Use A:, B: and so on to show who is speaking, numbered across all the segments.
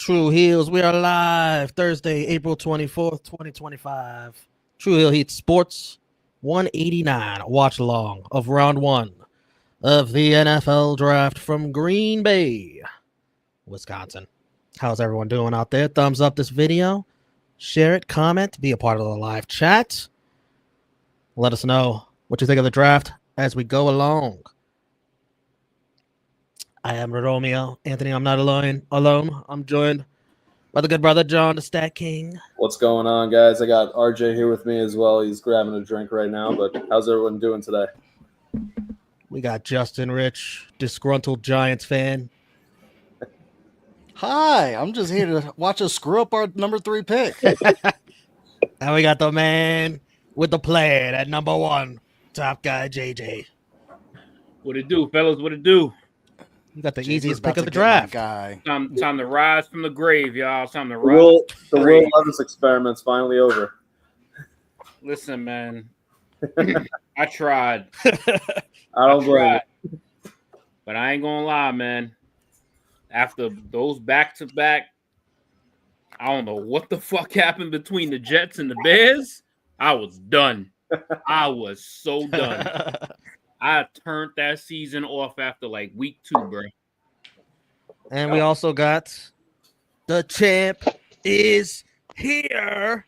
A: True Heels. We are live Thursday, April 24th, 2025. True Heel Heat Sports 189. Watch along of round one of the NFL draft from Green Bay, Wisconsin. How's everyone doing out there? Thumbs up this video, share it, comment, be a part of the live chat. Let us know what you think of the draft as we go along. I am Romeo. Anthony, I'm not alone. I'm joined by the good brother John, the StatKing.
B: What's going on, guys? I got RJ here with me as well. He's grabbing a drink right now, but how's everyone doing today?
A: We got Justin Rich, disgruntled Giants fan.
C: Hi, I'm just here to watch us screw up our number 3 pick.
A: And we got the man with the plan at number 1, top guy JJ.
D: What it do, fellas? What it do?
A: You got the
C: JJ's
A: easiest
C: about
A: pick of
C: to
A: the
C: get my
A: draft.
C: guy.
D: Time to rise from the grave, y'all. Time to
B: The
D: rise.
B: Will Levis experiment's finally over.
D: Listen, man. I tried.
B: I don't blame you.
D: But I ain't gonna lie, man. After those back-to-back, I don't know what the fuck happened between the Jets and the Bears. I was done. I was so done. I turned that season off after like week 2, bro.
A: And we also got the champ is here.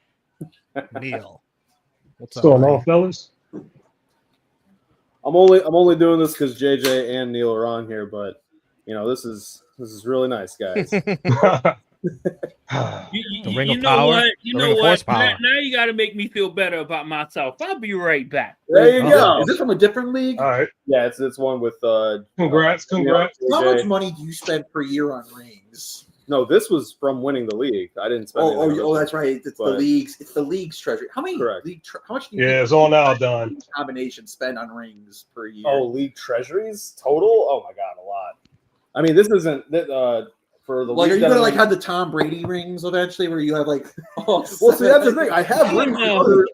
A: Neil. What's
E: What's going
A: man?
E: on, fellas?
B: I'm only doing this because JJ and Neil are on here, but you know this is really nice, guys.
A: The ring of
D: know
A: power,
D: what?
A: the ring of horsepower.
D: Now you got to make me feel better about myself. I'll be right back.
B: There you go.
F: Is this from a different league?
E: All right.
B: Yeah, it's one with
E: Congrats.
B: JJ.
F: How much money do you spend per year on rings?
B: No, this was from winning the league. I didn't spend anything.
F: Oh, that's right. It's the
B: But-
F: league's. It's the league's treasury. How many
B: Correct.
F: how much do you
E: Yeah,
F: think
E: it's all now done.
F: combination spend on rings per year?
B: Oh, league treasuries total? Oh my god, a lot. I mean, this isn't for the
F: like,
B: league
F: are you
B: that
F: gonna
B: I'm
F: like
B: in.
F: have the Tom Brady rings eventually, where you have like?
B: Well, see, that's the thing. I have rings in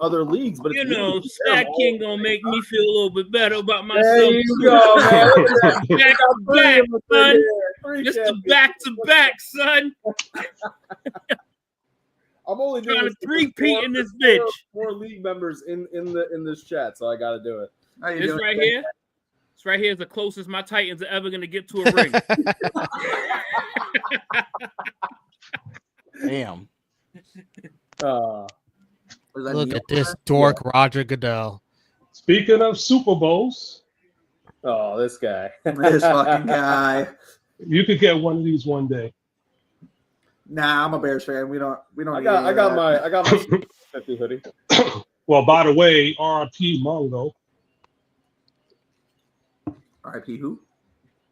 B: other leagues, but
D: You
B: it's
D: know,
B: really
D: Stat
B: terrible.
D: King gonna make me feel a little bit better about myself.
B: There you go, man. Look at that.
D: Back to
B: Three
D: back,
B: of them
D: son.
B: right here. Three
D: Just the
B: champions.
D: back to back, son.
B: I'm only doing
D: Trying
B: this
D: to
B: because
D: three-peat in this bitch.
B: More league members in this chat, so I got to do it.
F: How you
D: This
F: doing?
D: right here. This right here is the closest my Titans are ever gonna get to a ring.
C: Damn.
F: Was that
A: Look
F: Neil?
A: at this dork, Roger Goodell.
E: Speaking of Super Bowls,
B: Oh, this guy.
F: This fucking guy.
E: you could get one of these one day.
F: Nah, I'm a Bears fan. We don't.
B: I
F: need
B: got
F: any of
B: my
F: that.
B: 50 hoodie.
E: Well, by the way, RIP Mongo.
F: R.I.P. Who?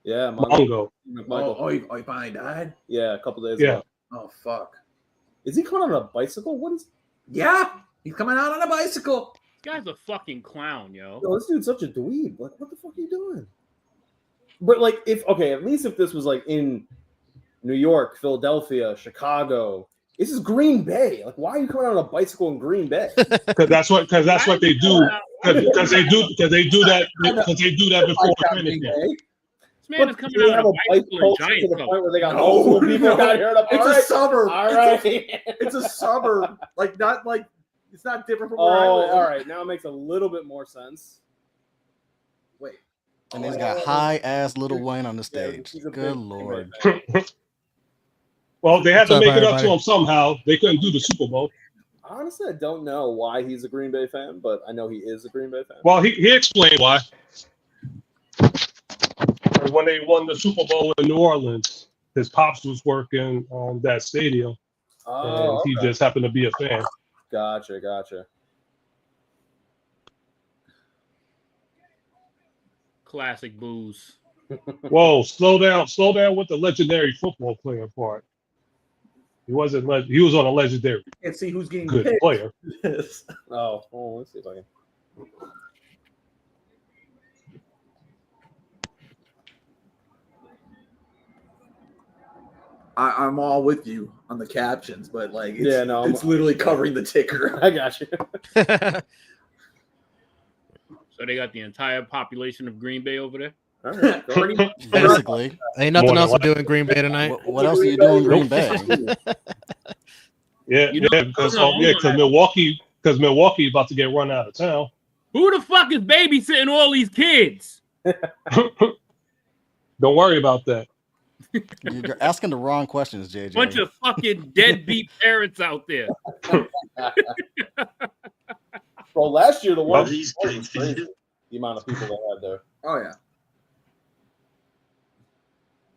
B: Yeah,
E: Mongo.
B: Michael.
F: He finally died.
B: Yeah, a couple days
E: Yeah.
B: ago.
F: Oh fuck.
B: Is he coming on a bicycle? What is?
F: Yeah, he's coming out on a bicycle.
D: This guy's a fucking clown, yo.
B: Yo, this dude's such a dweeb. Like, what the fuck are you doing? But like, at least if this was like in New York, Philadelphia, Chicago, this is Green Bay. Like, why are you coming out on a bicycle in Green Bay?
E: Because that's what they do. Because they do that before training camp.
D: This man is coming out on a bicycle in
B: to
D: giant
B: the
D: color.
B: point where they got
F: No,
B: multiple people
F: no.
B: got here. Up.
F: It's
B: All
F: a
B: right,
F: suburb.
B: all right.
F: It's a suburb. Like not like it's not different from where I
B: Oh,
F: live.
B: all right. Now it makes a little bit more sense.
F: Wait.
C: And he's got high ass Little Wayne on the stage.
B: he's a big
C: Good
B: Green Bay
C: lord.
B: fan.
E: Well, they had
A: What's
E: to
A: up,
E: make it up to
A: everybody?
E: him somehow. They couldn't do the Super Bowl.
B: Honestly, I don't know why he's a Green Bay fan, but I know he is a Green Bay fan.
E: Well, he explained why. When they won the Super Bowl in New Orleans, his pops was working on that stadium, and he just happened to be a fan.
B: Gotcha.
D: Classic booze.
E: Whoa, slow down with the legendary football player part. He wasn't. He was on a legendary
F: Can't see who's getting
E: good
F: picked.
E: player.
B: Oh, let's see if I can.
F: I'm all with you on the captions, but like, it's,
B: Yeah, no,
F: it's literally covering the ticker.
B: I got you.
D: So they got the entire population of Green Bay over there.
B: All right.
C: Basically.
A: Ain't nothing
E: More
A: else
E: than
A: to do in Green Bay tonight.
C: What else are you doing in Green Bay?
E: Yeah,
D: You know-
E: because
D: hold on.
E: Milwaukee about to get run out of town.
D: Who the fuck is babysitting all these kids?
E: Don't worry about that.
C: You're asking the wrong questions, JJ.
D: Bunch of fucking deadbeat parents out there.
B: Bro, last year the one
G: These
B: was
G: kids.
B: crazy. The amount of people they had there.
F: Oh yeah.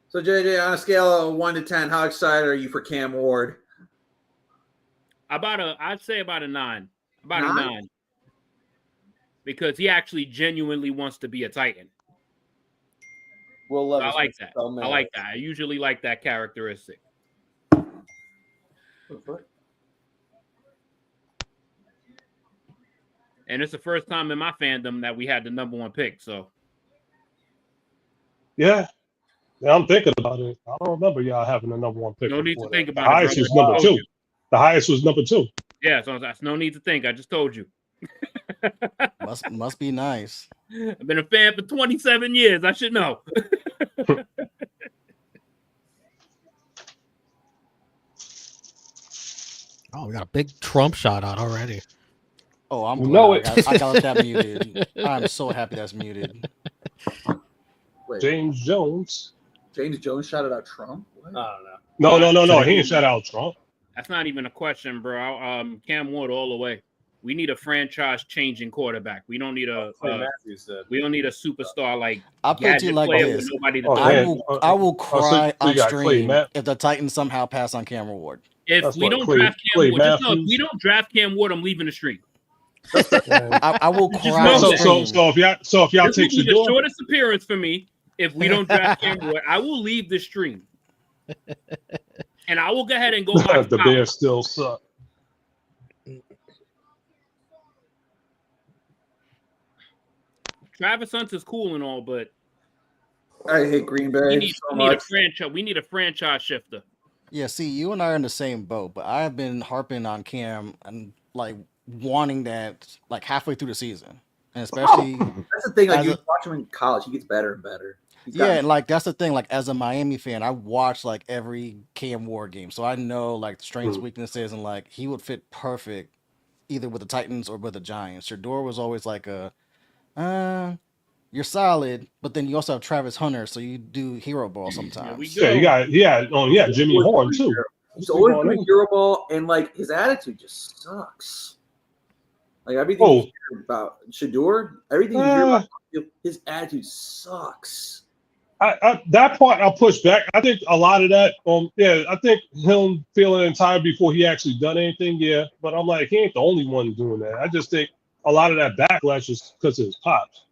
F: So JJ, on a scale of 1 to 10, how excited are you for Cam Ward?
D: I'd say about a 9. About a
F: 9?
D: 9. Because he actually genuinely wants to be a Titan.
B: Will Levis.
D: I like that.
B: so mad.
D: I like that. I usually like that characteristic. And it's the first time in my fandom that we had the number 1 pick. So
E: Yeah. I'm thinking about it. I don't remember y'all having the number 1 pick.
D: no need to
E: before
D: think
E: that.
D: about
E: The highest
D: it.
E: was
D: brother. I
E: number
D: told
E: 2.
D: you.
E: The highest was number 2.
D: Yeah, so that's no need to think. I just told you.
C: Must be nice.
D: I've been a fan for 27 years. I should know.
A: Oh, we got a big Trump shot out already.
C: Oh, I'm
E: You
C: glad
E: know
C: I got that muted. I'm so happy that's muted.
F: Wait,
E: James Jones.
F: James Jones shouted out Trump? What?
B: I don't know.
E: No. He ain't shout out Trump.
D: That's not even a question, bro. Cam Ward all the way. We need a franchise-changing quarterback. We don't need a
B: Clay Matthews said.
D: we don't need a superstar like
C: I'll put it to you
D: gadget
C: like
D: player with
C: this.
D: nobody to
E: Oh,
D: throw.
E: man.
C: I will cry
E: so
C: on
E: you got Clay
C: stream
E: Matt-
C: if the Titans somehow pass on Cameron Ward.
D: If
E: That's
D: we
E: what
D: don't
E: Clay-
D: draft Cam
E: Clay
D: Ward, just know if
E: Matthews.
D: we don't draft Cam Ward, I'm leaving the stream.
C: I will
D: Just
C: cry
D: know
C: on
D: that.
C: stream.
E: So if y'all
D: This will
E: take
D: be the
E: Shador,
D: shortest appearance for me. If we don't draft Cam Ward, I will leave the stream. And I will go ahead and go watch
E: the
D: Power.
E: Bears still suck.
D: Travis Hunt is cool and all, but
F: I hate Green Bay so much.
D: we need a franchise shifter.
C: Yeah, see, you and I are in the same boat, but I've been harping on Cam and like wanting that like halfway through the season, and especially
F: That's the thing. Like
C: As
F: you
C: a-
F: watch him in college, he gets better and better. He's
C: yeah,
F: gotten-
C: and like that's the thing. Like as a Miami fan, I watch like every Cam Ward game, so I know like the strengths, weaknesses, and like he would fit perfect either with the Titans or with the Giants. Shador was always like you're solid, but then you also have Travis Hunter, so you do hero ball sometimes.
D: we
E: Yeah, he had Jimmy Horn too.
F: He's always doing hero ball, and like his attitude just sucks. Like everything
E: Oh.
F: you hear about Shador, everything you hear about his attitude sucks.
E: That part I'll push back. I think a lot of that, I think him feeling tired before he actually done anything, but I'm like, he ain't the only one doing that. I just think a lot of that backlash is because of his pops.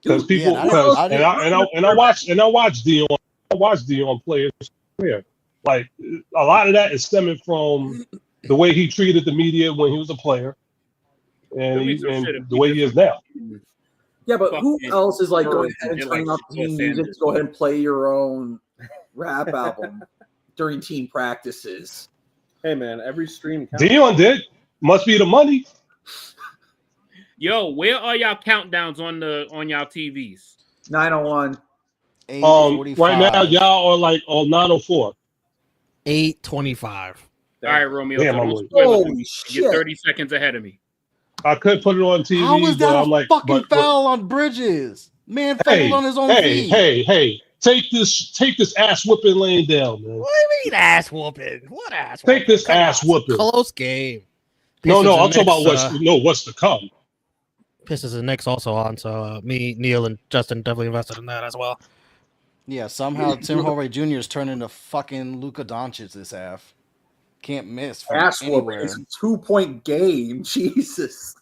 E: Because
F: Dude,
E: people,
C: yeah,
E: because
C: I
E: watch Dion play his career. Like a lot of that is stemming from the way he treated the media when he was a player, and the way he is now.
F: Yeah, but who
D: Fucking
F: else is like going
D: birds
F: ahead and
D: and
F: turning
D: like
F: up team
D: Los
F: music
D: Angeles.
F: to go ahead and play your own rap album during team practices?
B: Hey man, every stream counts.
E: Dion did. Must be the money.
D: Yo, where are y'all countdowns on y'all TVs?
F: 901.
C: 8:45.
E: Right now, y'all are like on 904.
A: 8:25.
D: All right, Romeo.
E: Damn,
D: so
E: I'm
D: don't
E: late.
D: spoil it.
F: Holy
D: You're
F: shit.
D: 30 seconds ahead of me.
E: I could put it on TV,
C: How is
E: but
C: that
E: I'm
C: a
E: like,
C: fucking foul on Bridges? Man fumbled on his own feet.
E: hey, take this ass whooping laying down, man.
A: What do you mean ass whooping? What ass?
E: Take this
A: Come
E: ass
A: on,
E: whooping.
A: Close game.
E: No,
A: Pistons
E: I'm
A: and
E: talking about
A: Knicks,
E: what's to come.
A: Pistons and Knicks also on, so me, Neil, and Justin definitely invested in that as well.
C: Yeah, somehow Tim Hardaway Jr. is turning into fucking Luka Doncic this half. Can't miss from
F: Ass whooping.
C: anywhere.
F: It's a 2-point game. Jesus.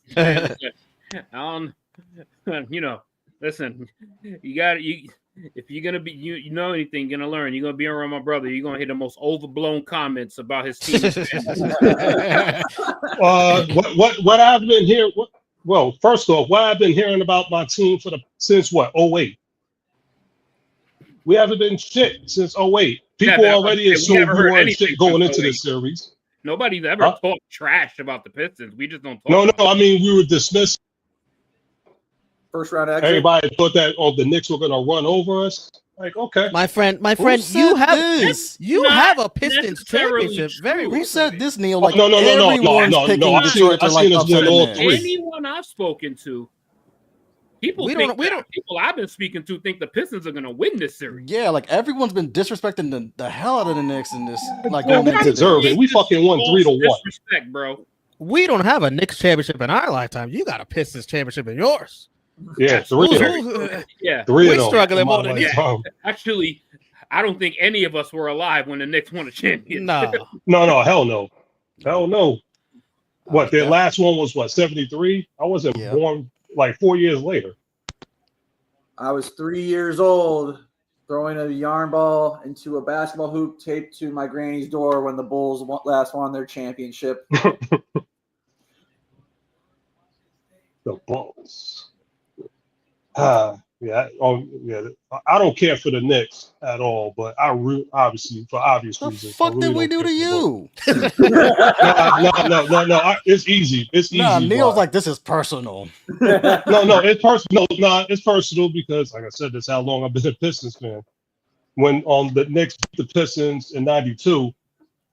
D: Listen, if you're gonna be you know anything, you're gonna learn. You're gonna be around my brother. You're gonna hear the most overblown comments about his team.
E: What I've been hearing. Well, first off, what I've been hearing about my team since 08. We haven't been shit since 08. People
D: Yeah,
E: already
D: we
E: assume
D: haven't
E: we
D: heard
E: weren't
D: anything
E: shit going
D: since
E: into
D: 08.
E: this series.
D: Nobody's ever
E: Huh?
D: talked trash about the Pistons. We just don't talk.
E: No,
D: about
E: I mean we were dismissed.
F: First round exit.
E: Everybody thought that the Knicks were gonna run over us. Like, okay,
A: My friend,
C: Who
A: you
C: said
A: have
C: this?
A: you
D: Not
A: have a Pistons
D: necessarily
A: championship very
D: true.
C: Who
A: recently.
C: said this, Neil?
E: Oh,
C: Like
E: no.
C: everyone's picking
D: I've
C: Detroit to
E: I've
C: like
E: seen us
C: upset
E: win all
C: the
E: three.
C: Knicks.
D: Anyone I've spoken to, people I've been speaking to think the Pistons are going to win this series.
C: Yeah, like everyone's been disrespecting the hell out of the Knicks in this. Like
E: Well,
C: going
E: we
C: into
E: deserve
C: this.
E: it. We fucking won 3-1.
D: Disrespect, bro.
A: We don't have a Knicks championship in our lifetime. You got a Pistons championship in yours.
E: Yeah, 3 of them.
D: Yeah.
E: 3
A: We
E: of them.
A: struggling
E: in my
A: more than you.
E: lifetime.
D: Actually, I don't think any of us were alive when the Knicks won a championship.
A: No.
E: No, hell no. Hell no. What, their
C: Yeah.
E: last one was what, 73? I wasn't
C: Yeah.
E: born like 4 years later.
F: I was 3 years old, throwing a yarn ball into a basketball hoop taped to my granny's door when the Bulls last won their championship.
E: The Bulls. Yeah. Oh, yeah. I don't care for the Knicks at all, but I root, obviously, for obvious
C: The
E: reasons.
C: fuck
E: I really
C: did we
E: don't
C: do to
E: care for the Bulls.
C: you?
E: No. It's easy. It's
C: Nah,
E: easy.
C: Neil's
E: why.
C: like, this is personal.
E: No, it's personal. No, it's personal because, like I said, that's how long I've been a Pistons fan. When the Knicks beat the Pistons in '92,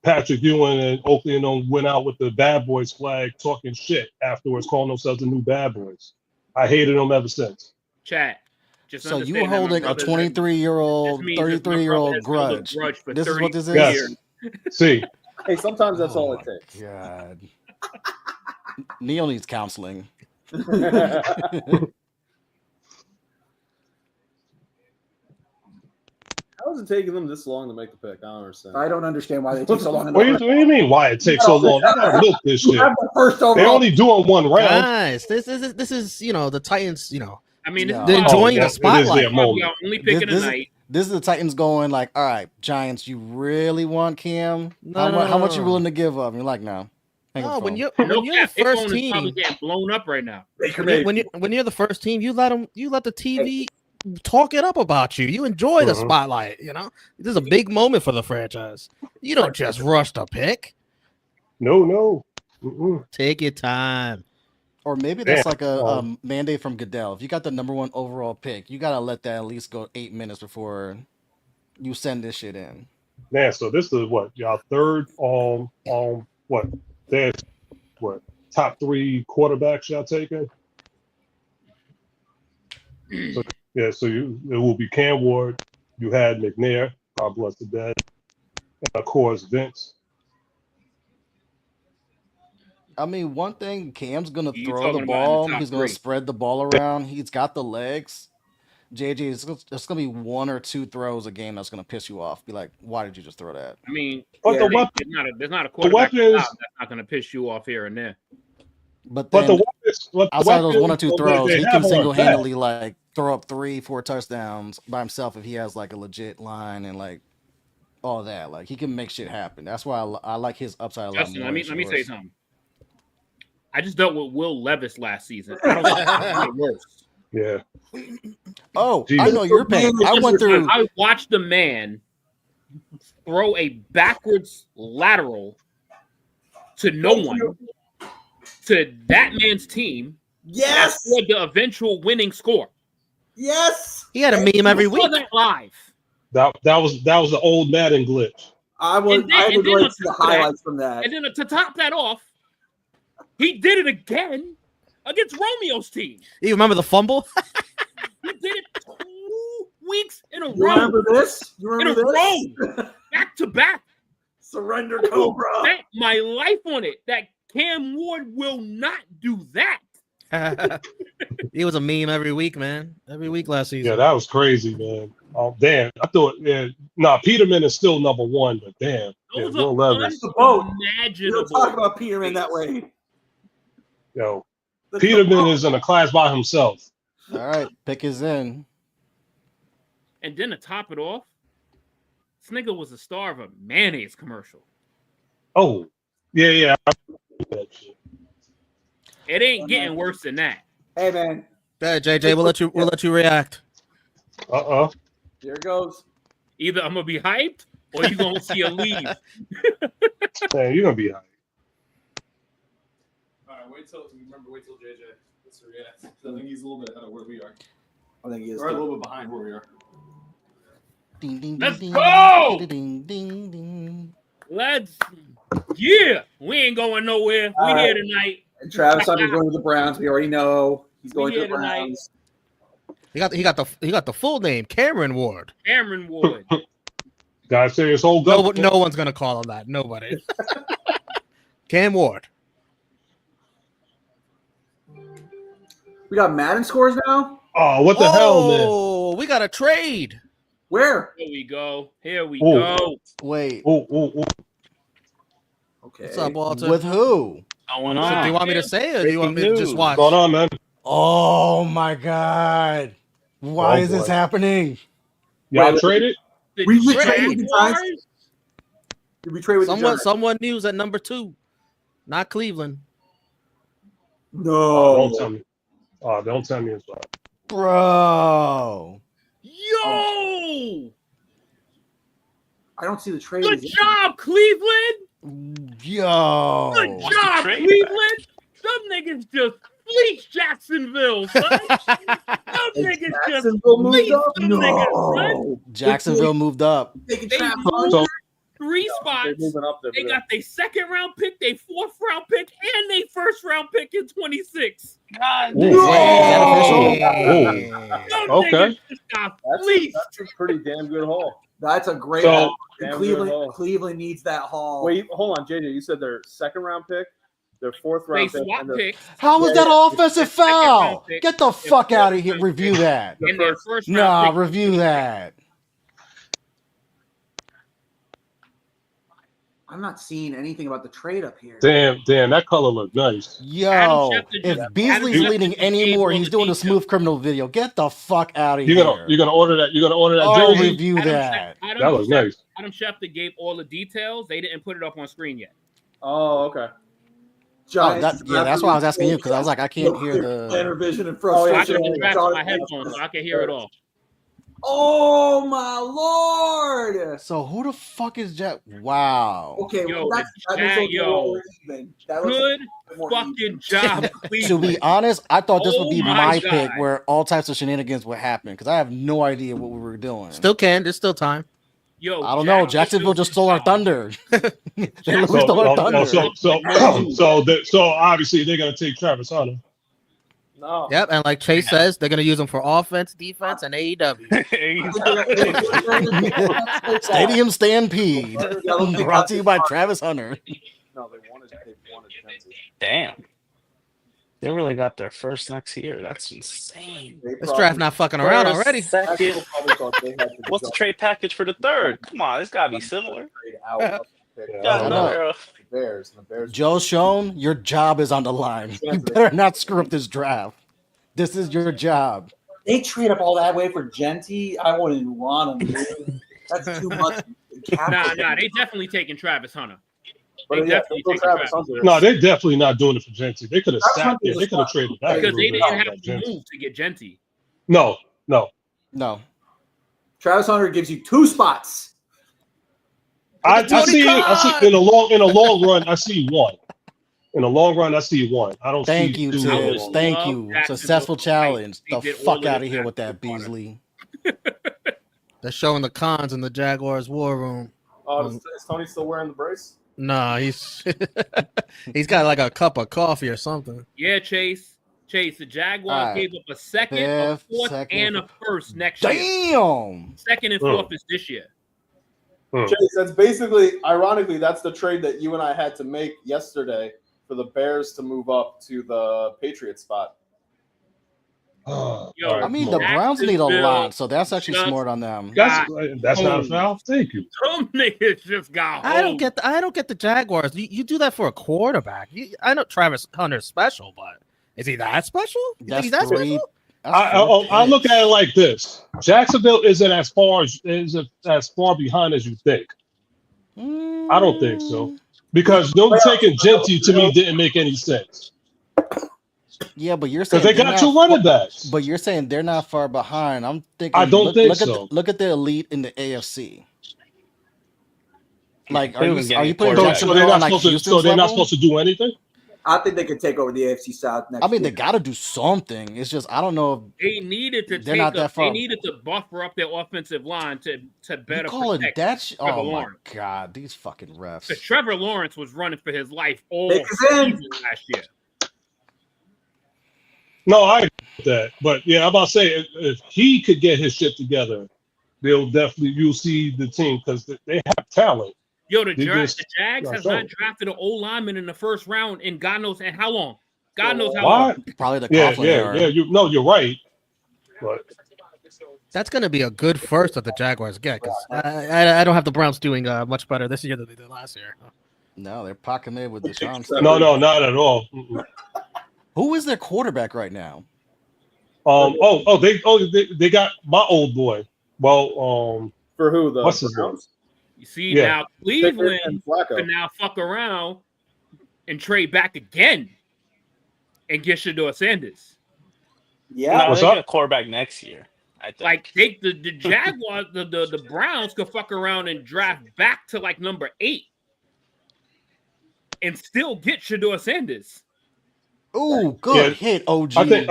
E: Patrick Ewing and Oakley and them went out with the Bad Boys flag, talking shit afterwards, calling themselves the new Bad Boys. I hated them ever since.
D: Chat. Just
C: So you
D: understand
C: were
D: that my
C: holding a
D: brother's
C: 23-year-old,
D: this means that my brother
C: 33-year-old
D: has held a
C: grudge.
D: grudge for
C: This is what this is?
D: 33
E: Yes.
D: years.
E: See,
B: Hey, sometimes that's all it
C: my
B: takes.
C: God. Neil needs counseling.
B: How is it taking them this long to make the pick? I don't understand.
F: I don't understand why they take so long.
E: what do you mean? Why it takes so long? They gotta milk this
F: You
E: shit.
F: have the first
E: They're
F: overall.
E: only doing one round.
A: Guys, this is the Titans.
D: I mean,
C: No.
D: this
A: They're
D: is
A: enjoying
E: yeah,
A: the
E: it is
A: spotlight.
E: their moment.
D: our only pick of the
C: This-
D: night.
C: This is the Titans going like, all right, Giants, you really want Cam?
A: No,
C: How much you
A: no.
C: willing to give up? And you're like, no. Hang up
A: No,
C: the
A: when
C: phone.
A: you're
D: No
A: the
D: cap, his
A: first
D: phone is probably
A: team,
D: getting blown up right now.
F: Baker
A: when you're the first team, you let the TV talk it up about you. You enjoy the
E: Mhm.
A: spotlight. You know, this is a big moment for the franchise. You don't just rush the pick.
E: No. Mm-mm.
A: Take your time.
C: Or maybe that's
E: Damn.
C: like a mandate from Goodell. If you got the number 1 overall pick, you got to let that at least go 8 minutes before you send this shit in.
E: Man, so this is what y'all third what? There's what top 3 quarterbacks y'all taking? So, yeah, so it will be Cam Ward. You had McNair, God bless the dead, and of course Vince.
C: I mean, one thing, Cam's going to
D: You
C: throw
D: talking
C: the
D: about in the
C: ball.
D: top
C: He's going
D: 3.
C: to spread the ball around. He's got the legs. JJ, it's going to be 1 or 2 throws a game that's going to piss you off. Be like, why did you just throw that?
D: I mean,
E: But
F: Yeah,
E: the weapon,
D: there's not a quarterback
E: weapons-
D: that's not going to piss you off here and there.
C: But
E: but
C: then,
E: the weapons,
C: outside of those 1 or 2 throws,
E: they
C: he
E: have
C: can
E: on
C: single-handedly like throw up 3-4 touchdowns by himself if he has like a legit line and like all that. Like he can make shit happen. That's why I like his upside a lot
D: Justin,
C: more.
D: let me
C: than
D: say
C: yours.
D: something. I just dealt with Will Levis last season. I don't think it's get worse.
E: Yeah,
C: Oh, I
E: Jesus.
C: know your pain. I went through.
D: I watched a man throw a backwards lateral to no one, to that man's team.
F: Yes.
D: That scored the eventual winning score.
F: Yes.
A: He had a meme every
D: I saw
A: week.
D: that live.
E: that was the old Madden glitch.
F: I had
D: And then
F: to like
D: on
F: see the
D: top of that-
F: highlights from that.
D: And then to top that off, he did it again against Romeo's team.
A: You remember the fumble?
D: He did it 2 weeks in a
F: You
D: row.
F: remember this? You
D: In a
F: remember this?
D: row. Back to back.
F: Surrender Cobra.
D: Bet my life on it that Cam Ward will not do that.
A: He was a meme every week, man. Every week last season.
E: Yeah, that was crazy, man. Oh damn, I thought Peterman is still number 1, but damn,
D: Those
E: Will
D: are
E: Levis.
F: The boat. We
D: unimaginable.
F: don't talk about Peterman that way.
E: Yo,
F: The
E: Peterman
F: boat.
E: is in a class by himself.
C: All right, pick is in.
D: And then to top it off, this nigga was the star of a mayonnaise commercial.
E: Oh, yeah. That shit.
D: It ain't getting worse than that.
F: Hey man,
A: Hey, JJ, we'll let you react.
F: here it goes.
D: Either I'm gonna be hyped or you're gonna see a leave.
E: Man, you're gonna be high.
G: All right, wait till JJ.
B: Yeah, I think he's a little bit ahead of where we are.
F: I think he is.
B: Or a little bit behind where we are.
C: Ding, ding,
D: Let's
C: ding,
D: go!
C: ding, ding, ding.
D: We ain't going nowhere. We here tonight.
F: And Travis Hunter's going to the Browns. We already know he's going to the
D: here tonight.
F: Browns.
A: He got the full name, Cameron Ward.
D: Cameron Ward.
E: Gotta say his whole gut.
A: No one's gonna call him that. Nobody. Cam Ward.
F: We got Madden scores now.
E: Oh, what the hell, man?
A: Oh, we got a trade.
F: Where?
D: Here we go. Here we
E: Ooh.
D: go.
C: Wait,
E: Oh.
F: Okay.
A: What's up, Walter?
C: with who?
G: Going
A: Do
G: on?
A: you want me to say it, or do you want me to just
G: Breaking
A: watch?
E: What's going on, man?
C: Oh my God! Why
E: Oh,
C: is this
E: boy.
C: happening?
E: Y'all
F: Wait,
E: traded?
D: The
F: We traded with the
D: Jaguars?
F: Giants? Did we trade with the Giants?
A: Someone news at number 2, not Cleveland.
E: Oh, don't
F: No.
E: tell me. Oh, don't tell me it's right.
C: Bro.
D: Yo!
F: I don't see the trade.
D: Good job, Cleveland!
C: Yo.
D: Good
G: What's the
D: job,
G: trade?
D: Cleveland! Some niggas just fleeced Jacksonville, son. Some niggas just
F: Jacksonville moved
D: fleeced
F: up?
D: some niggas, son.
F: No.
C: Jacksonville moved up.
F: Taking
D: They
F: Travis
D: moved
F: Hunter.
D: 3
B: They're
D: spots.
B: moving up there.
D: They got their 2nd round pick, their 4th round pick, and their 1st round pick in 26.
G: God
E: Ooh.
G: damn.
C: Wait, is that
A: Hey.
D: Some
E: Okay.
D: niggas just got fleeced.
B: That's a pretty damn good haul.
F: That's a great
E: So-
F: haul.
B: Damn good
F: Cleveland,
B: haul.
F: Cleveland needs that haul.
B: Wait, hold on, JJ. You said their 2nd round pick, their 4th
D: They
B: round pick,
D: swap
B: and their
D: picks
C: How was
B: Yeah,
C: that
B: yeah.
C: offensive
D: Second round
C: foul?
D: pick.
C: Get the fuck out of here. Review that.
D: and their 1st round
C: Nah,
D: pick.
C: review that.
F: I'm not seeing anything about the trade up here.
E: Damn, that color looked nice.
C: Yo,
D: Adam Schefter
C: if
D: just-
C: Beasley's
D: Adam
C: leading
D: Schefter
C: anymore,
D: gave
C: he's
D: all
C: doing
D: the
C: a smooth criminal video. Get the fuck out of
E: You're
C: here.
E: gonna order that. You're gonna order that
C: Oh,
E: jersey.
C: review that.
E: That looks nice.
D: Adam Schefter gave all the details. They didn't put it up on screen yet.
B: Oh, okay.
C: Oh,
F: Giants
C: that's why I was asking you because I was like, I can't hear
F: Planner
C: the.
F: vision and
B: Oh, yeah,
D: I
F: frustration.
D: got the draft on my headphones, so I can hear it all.
F: Oh my lord!
C: So who the fuck is Jack? Wow.
F: Okay,
D: Yo,
F: well, that
D: the
F: looks like
D: Jag-
F: more even. That looks
D: Good
F: like more
D: fucking
F: even.
D: job,
C: To
D: Cleveland.
C: be honest, I thought this would be
D: Oh my
C: my
D: God.
C: pick where all types of shenanigans would happen because I have no idea what we were doing.
A: Still can. There's still time.
D: Yo,
C: I don't know. Jacksonville just stole our thunder. They literally
E: So,
C: stole our thunder.
E: so obviously they're gonna take Travis Hunter.
B: No.
A: Yep, and like Chase says, they're gonna use him for offense, defense, and E AEW.
C: Stadium Stampede.
F: Yellow pick
C: Brought
F: out
C: to you
F: this
C: by
F: month.
C: Travis Hunter.
B: No, they wanted Jensen.
G: Damn. They really got their first next year. That's insane.
B: They
A: This draft not fucking around
G: First,
A: already.
G: Second.
B: People probably thought they had to
G: What's the
B: jump
G: trade package for the 3rd? Come on, it's gotta be similar.
B: trade out of the pick.
E: Yeah,
G: Got
E: I don't
G: another.
B: The Bears. And the Bears.
C: Joe Schoen, your job is on the line. You better not screw up this draft. This is your job.
F: They trade up all that way for Genty. I wouldn't even want them. Dude. That's too much.
D: Nah, they definitely taking Travis Hunter.
B: But
D: They
B: yeah,
D: definitely
B: they'll
D: taking
B: go Travis
D: Travis
B: Hunter.
E: No, they're definitely not doing it for Genty. They could have
F: Travis
E: sat
F: Hunter's
E: there.
F: a
E: They could have
F: spot.
E: traded back.
D: Because they didn't have to
E: Genty.
D: move to get Genty.
E: No.
C: No.
F: Travis Hunter gives you 2 spots.
E: I
A: Tony
E: see
A: Khan!
E: in a long run, I see one. In the long run, I see one. I don't
C: Thank
E: see
C: you,
E: two.
C: Tibbs.
D: Love
C: Thank you.
D: Jacksonville
C: Successful
D: tonight.
C: challenge.
D: They
C: The
D: did all
C: fuck
D: of
C: out
D: it
C: of here with that,
D: basketball.
C: Beasley.
A: They're showing the cons in the Jaguars war room.
B: Oh, is Tony still wearing the brace?
A: Nah, he's he's got like a cup of coffee or something.
D: Yeah, Chase. The Jaguars
C: All right.
D: gave up a 2nd, a
C: Fifth,
D: 4th,
C: second.
D: and a 1st next year.
C: Damn.
D: 2nd and 4th is this year.
B: Chase, that's basically, ironically, that's the trade that you and I had to make yesterday for the Bears to move up to the Patriots spot.
D: Yo,
C: I mean, the Browns need a
D: Jacksonville
C: lot, so that's actually
D: just-
C: smart on them.
E: That's not a foul. Thank you.
D: Some niggas just got
A: I don't
D: home.
A: get the Jaguars. You do that for a quarterback. I know Travis Hunter's special, but is he that special? You think
C: That's
A: he's that
C: three.
A: special?
E: I look at it like this: Jacksonville isn't as far behind as you think. I don't think so because them taking Genty to me didn't make any sense
C: Yeah, but you're saying
E: because they
C: they're
E: got
C: not
E: two running backs.
C: But you're saying they're not far behind. I'm thinking.
E: I don't think
C: look
E: so.
C: Look at the elite in the AFC. Like, are
G: Cleveland
C: you
G: getting
C: putting
G: quarterback.
E: So
C: Jacksonville
E: they're
C: on
E: not
C: like
E: supposed to.
C: Houston's
E: So they're not
C: level?
E: supposed to do anything.
F: I think they could take over the AFC South next.
C: I mean, they
F: year.
C: got to do something. It's just I don't know.
D: They needed to
C: They're not that far.
D: They needed to buffer up their offensive line to better
C: You call it
D: protect
C: that?
D: Trevor
C: Oh my
D: Lawrence.
C: God, these fucking refs.
D: Because Trevor Lawrence was running for his life all
F: Take us in.
D: season last year.
E: No, I agree with that. But yeah, I'm about to say if he could get his shit together, you'll see the team because they have talent.
D: Yo, the
E: They
D: Jags
E: just
D: has
E: not
D: not
E: showing.
D: drafted an old lineman in the first round in God knows and how long. God knows how long.
E: What?
C: Probably the
E: Yeah,
C: Coughlin
E: yeah,
C: era.
E: yeah. You're right. But
A: That's going to be a good first that the Jaguars get because I don't have the Browns doing much better this year than they did last year.
C: No, they're pocket made with Deshaun.
E: no, not at all. Mm-mm.
C: Who is their quarterback right now?
E: They got my old boy. Well,
B: For who? The
E: what's his name?
B: Browns?
D: You see,
E: Yeah.
D: now Cleveland
B: and Flacco.
D: can now fuck around and trade back again and get Shador Sanders.
F: Yeah,
G: No,
E: What's
G: they
E: up?
G: get a quarterback next year. I think.
D: Like the Jaguars, the Browns could fuck around and draft back to like number 8 and still get Shador Sanders.
C: Ooh, good
E: Yeah.
C: hit, OG.
E: I think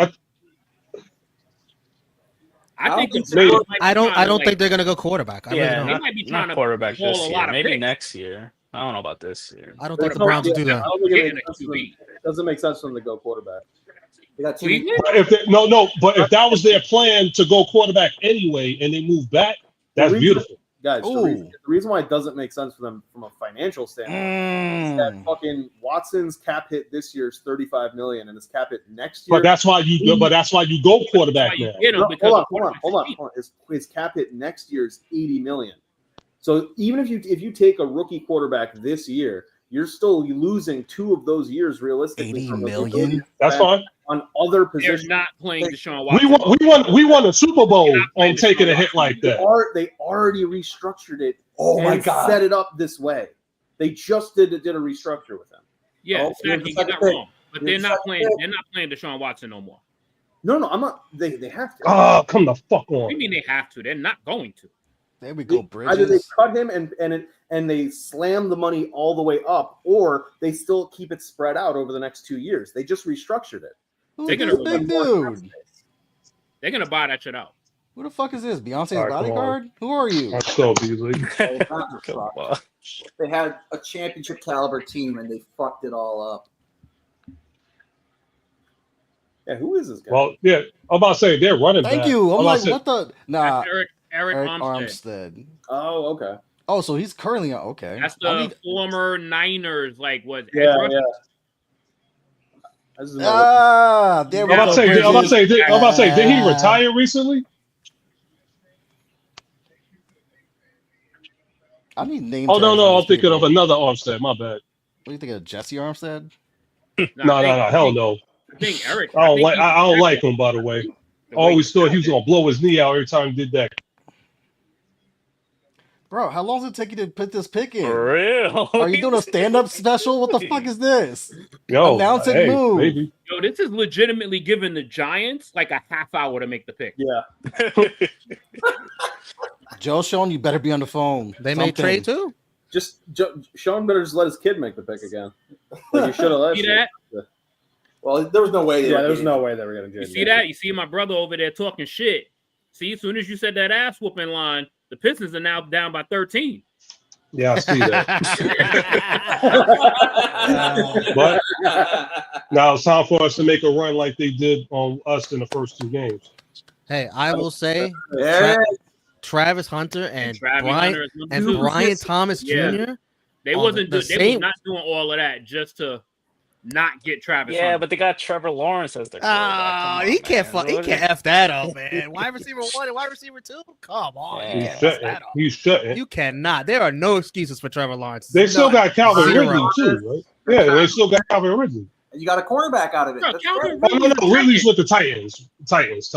D: I think the
E: maybe.
D: Browns might be
A: I don't
D: trying to,
A: think they're going to go quarterback. I
G: yeah,
A: really
D: they
A: don't.
D: might be
G: not
D: trying to
G: quarterback
D: haul
G: this
D: a
G: year.
D: lot of
G: Maybe
D: picks.
G: next year. I don't know about this year.
A: I don't think the
B: That's
A: Browns will do
B: I
A: that.
B: don't think it
D: Getting
B: makes
D: a
B: sense for them.
D: QB.
B: It doesn't make sense for them to go quarterback.
F: they got too many.
D: Cleveland?
E: But if that was their plan to go quarterback anyway, and they move back, that's beautiful.
B: Guys, the
C: Ooh.
B: reason why it doesn't make sense for them from a financial standpoint is that
C: Mm.
B: fucking Watson's cap hit this year is $35 million, and his cap hit next year.
E: But that's why you go quarterback
D: That's why you
E: now.
D: get him
B: No,
D: because
B: hold
D: the
B: on.
D: quarterback's cheap.
B: His cap hit next year is $80 million. So even if you take a rookie quarterback this year, you're still losing 2 of those years realistically.
C: 80
B: from the
C: million?
B: ability to
E: That's
B: spend
E: fine.
B: on other
D: They're
B: positions.
D: not playing Deshaun
E: We
D: Watson.
E: won a Super Bowl
D: You're not playing
E: on taking a
D: Deshaun
E: hit like that.
B: They already restructured it.
F: Oh my
B: and
F: God.
B: set it up this way. They just did a restructure with him.
D: Yeah,
F: Oh, here's
D: StatKing,
F: the
D: you're
F: second
D: not
F: pick.
D: wrong. But
F: Here's
D: they're
F: the
D: not playing.
F: second pick.
D: They're not playing Deshaun Watson no more.
B: No, I'm not. They have to.
E: Oh, come the fuck
D: What do
E: on.
D: you mean they have to? They're not going to.
C: There we go,
B: Either they
C: Bridges.
B: cut him and they slam the money all the way up, or they still keep it spread out over the next 2 years. They just restructured it.
C: Who's
D: They're
C: this
D: gonna
C: big
B: More
C: dude?
D: They're gonna buy that shit out.
C: Who the fuck is this? Beyonce's
E: All right, come
C: bodyguard? Who are you?
E: I'm so Beasley.
F: It's not the
G: Come
F: fuck.
G: on.
F: They had a championship caliber team and they fucked it all up.
B: Yeah, who is this guy?
E: Well, yeah, I'm about to say they're running
C: Thank
E: back.
C: you. I'm
E: about
C: like,
E: to say-
C: what the? Nah,
D: That's Eric
C: Eric
D: Armstead.
C: Armstead.
B: Oh, okay.
C: Oh, so he's currently on. Okay.
D: That's
C: I
D: the
C: need-
D: former Niners, like what? edge
B: Yeah,
D: rusher?
B: yeah. This is another-
C: Ah, there
E: I'm
C: we
E: about
C: go.
E: to say,
C: Bridges.
E: did he retire recently?
C: I need name.
E: Oh no,
C: tags
E: no,
C: on
E: I'm
C: these
E: thinking of
C: people.
E: another Armstead. My bad.
C: What do you think of Jesse Armstead?
E: No, hell no.
D: I think Eric.
E: I don't
D: think
E: I don't like him, by the way. I always thought he was gonna blow his knee out every time he did that.
C: Bro, how long does it take you to put this pick in?
G: For real?
C: Are you doing a stand-up special? What the fuck is this?
E: Yo,
C: Announce it,
E: hey,
C: move.
E: maybe.
D: Yo, this is legitimately giving the Giants like a half hour to make the pick.
B: Yeah.
C: Joe Sean, you better be on the phone.
A: They may
C: Something.
A: trade too.
B: Sean better just let his kid make the pick again. Like you should have let.
D: See that?
F: Well, there was no way. They
B: Yeah,
F: were
B: there was
F: getting
B: no way they were gonna do
D: You
B: it.
D: see that? You see my brother over there talking shit. See, as soon as you said that ass whooping line, the Pistons are now down by 13.
E: Yeah, I see that. But now it's time for us to make a run like they did on us in the first 2 games.
A: Hey, I will say
F: There it is.
A: Travis Hunter and
D: Travis
A: Brian
D: Hunter is number
A: and
D: two.
A: Brian Thomas
D: Yeah.
A: Jr.
D: They
A: on
D: wasn't.
A: the
D: They
A: same-
D: was not doing all of that just to not get Travis.
G: Yeah,
D: Hunter.
G: but they got Trevor Lawrence as their quarterback. Come
A: He
G: on,
A: can't
G: man.
A: he
G: What
A: can't
G: is-
A: f that up, man. Wide receiver 1 and wide receiver 2. Come on,
G: Yeah.
A: you
E: He's
A: can't f
E: shutting.
A: that up.
E: He's shutting.
A: You cannot. There are no excuses for Trevor Lawrence.
E: They still got Calvin
A: Zero.
E: Ridley too, right? Yeah, they still got Calvin Ridley.
F: And you got a cornerback out of it.
D: Bro,
F: That's
D: Calvin
F: great.
E: Oh no, Ridley's with the Titans. Titans.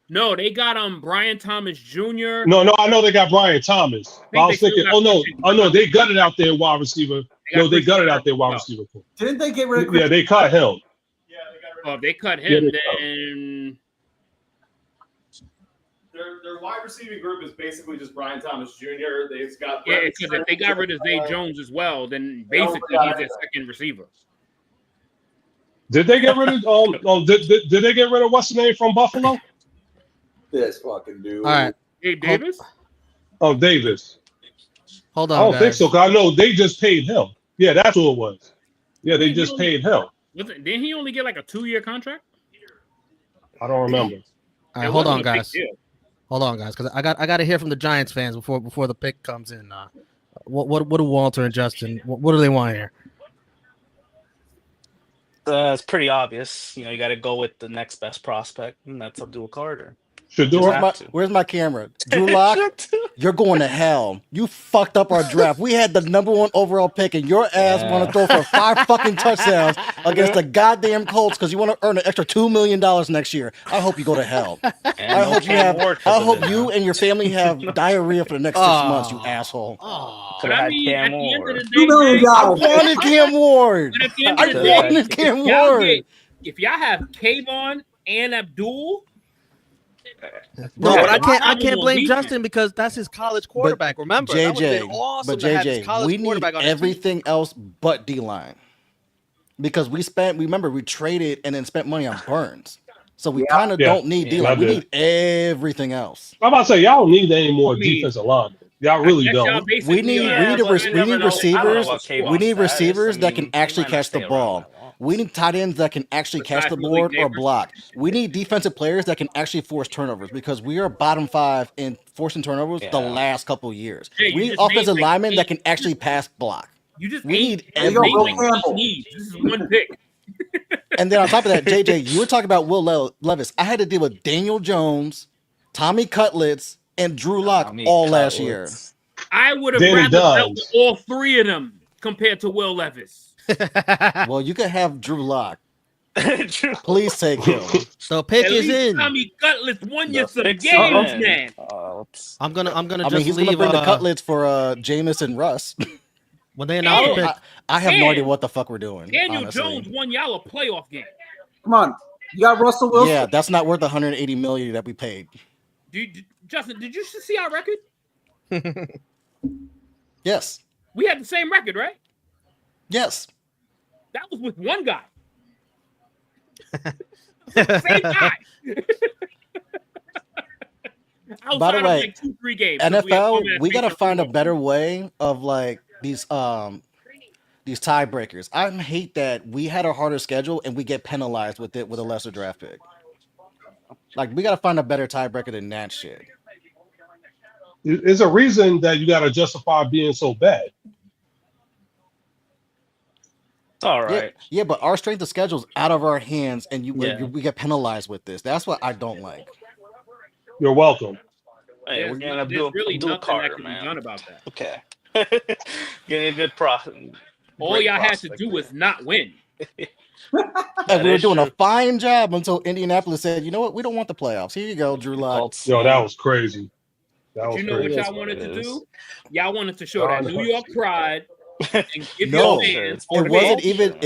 D: No, they got Brian Thomas Jr.
E: No, I know they got Brian Thomas. But I was
D: they
E: thinking,
D: still got
E: no, they gutted out their wide receiver. No, they gutted out their wide receiver.
F: Didn't they get rid of
E: Yeah, they cut him.
D: Oh, if they cut
E: Yeah,
D: him,
E: they
D: then
H: their wide receiving group is basically just Brian Thomas Jr. They've got
D: Yeah, because if they got rid of Zay Jones as well, then basically he's their second receiver.
E: Did they get rid of? Did they get rid of what's the name from Buffalo?
F: This fucking dude.
A: All right.
D: Hey, Davis?
E: Oh, Davis.
A: Hold
E: I
A: on,
E: don't think
A: guys.
E: so. 'Cause I know they just paid him. Yeah, that's who it was. Yeah, they just paid him.
D: Didn't he only get like a 2-year contract?
E: I don't remember.
A: All right, hold on, guys. Hold on, guys, because I got to hear from the Giants fans before the pick comes in. What do Walter and Justin? What do they want here?
G: It's pretty obvious. You got to go with the next best prospect, and that's Abdul Carter.
C: Where's my camera? Drew Lock, you're going to hell. You fucked up our draft. We had the #1 overall pick, and your ass want to throw for 5 fucking touchdowns against the goddamn Colts because you want to earn an extra $2 million next year. I hope you go to hell. I hope you and your family have diarrhea for the next 6 months, you asshole.
D: But I mean, at the end of the day,
C: I wanted Cam Ward. I wanted Cam Ward.
D: If y'all have Kayvon and Abdul.
A: No, but I can't blame Justin because that's his college quarterback. Remember, that would have been awesome to have his college
C: we need
A: quarterback on
C: everything else but D-line. Because we traded and then spent money on Burns. So we kind of don't need D-line. We need everything else.
E: I'm about to say, y'all don't need any more defensive linemen. Y'all really don't.
C: We need receivers. We need receivers that can actually catch the ball. We need tight ends that can actually catch the board or block. We need defensive players that can actually force turnovers because we are bottom 5 in forcing turnovers the last couple of years. We need offensive linemen that can actually pass block. We need everything.
D: This is one pick.
C: And then on top of that, JJ, you were talking about Will Levis. I had to deal with Daniel Jones, Tommy Cutlets, and Drew Lock last year.
D: I would have rather dealt with all 3 of them compared to Will Levis.
C: Well, you could have Drew Lock. Please take him.
A: So pick is in.
D: Tommy Cutlets won you some games, man.
A: I'm gonna
C: he's gonna bring the Cutlets for Jameis and Russ.
A: When they announce the pick,
C: I have no idea what the fuck we're doing.
D: Daniel Jones won y'all a playoff game.
F: Come on, you got Russell Wilson.
C: Yeah, that's not worth $180 million that we paid.
D: Justin, did you see our record?
C: Yes.
D: We had the same record, right?
C: Yes.
D: That was with one guy. Same guy.
C: By the way,
D: like 2-3 games,
C: NFL, we gotta find a better way of like these tiebreakers. I hate that we had a harder schedule and we get penalized with it with a lesser draft pick. Like we gotta find a better tiebreaker than that shit.
E: There's a reason that you gotta justify being so bad.
G: All right.
C: Yeah, but our strength of schedule is out of our hands, and we get penalized with this. That's what I don't like.
E: You're welcome.
G: Hey, we're gonna
D: there's really
G: do
D: nothing
G: Carter,
D: that can
G: man.
D: be done about that.
G: Okay. Getting a good profit.
D: All y'all had to do was not win.
C: And we were doing a fine job until Indianapolis said, "You know what? We don't want the playoffs. Here you go, Drew Lock."
E: Yo, that was crazy.
D: What y'all wanted to do? Y'all wanted to show that New York pride. It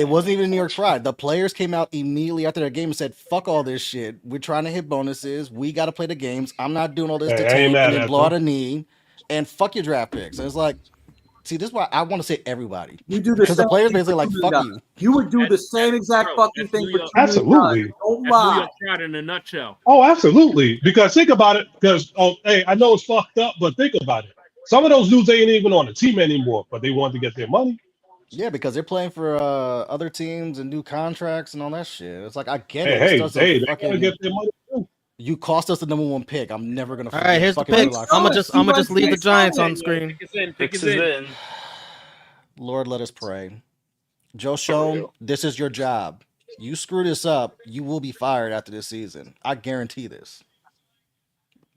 C: wasn't even New York Pride. The players came out immediately after their game and said, "Fuck all this shit. We're trying to hit bonuses. We got to play the games. I'm not doing all this to tank and then blow out a knee and fuck your draft picks." And it's like, see, this is why I want to say everybody.
F: You do
C: because the players basically like, "Fuck you."
F: You would do the same exact fucking thing for
E: absolutely.
F: Don't lie.
D: New York Pride in a nutshell.
E: Oh, absolutely. Because think about it. Because hey, I know it's fucked up, but think about it. Some of those dudes ain't even on the team anymore, but they want to get their money.
C: Yeah, because they're playing for other teams and new contracts and all that shit. It's like I get it.
E: Hey, they gotta get their money too.
C: You cost us the #1 pick. I'm never gonna.
A: All right, here's the pick. I'm gonna just leave the Giants on the screen.
D: Pick is in.
C: Lord, let us pray. Joe Schoen, this is your job. You screw this up, you will be fired after this season. I guarantee this.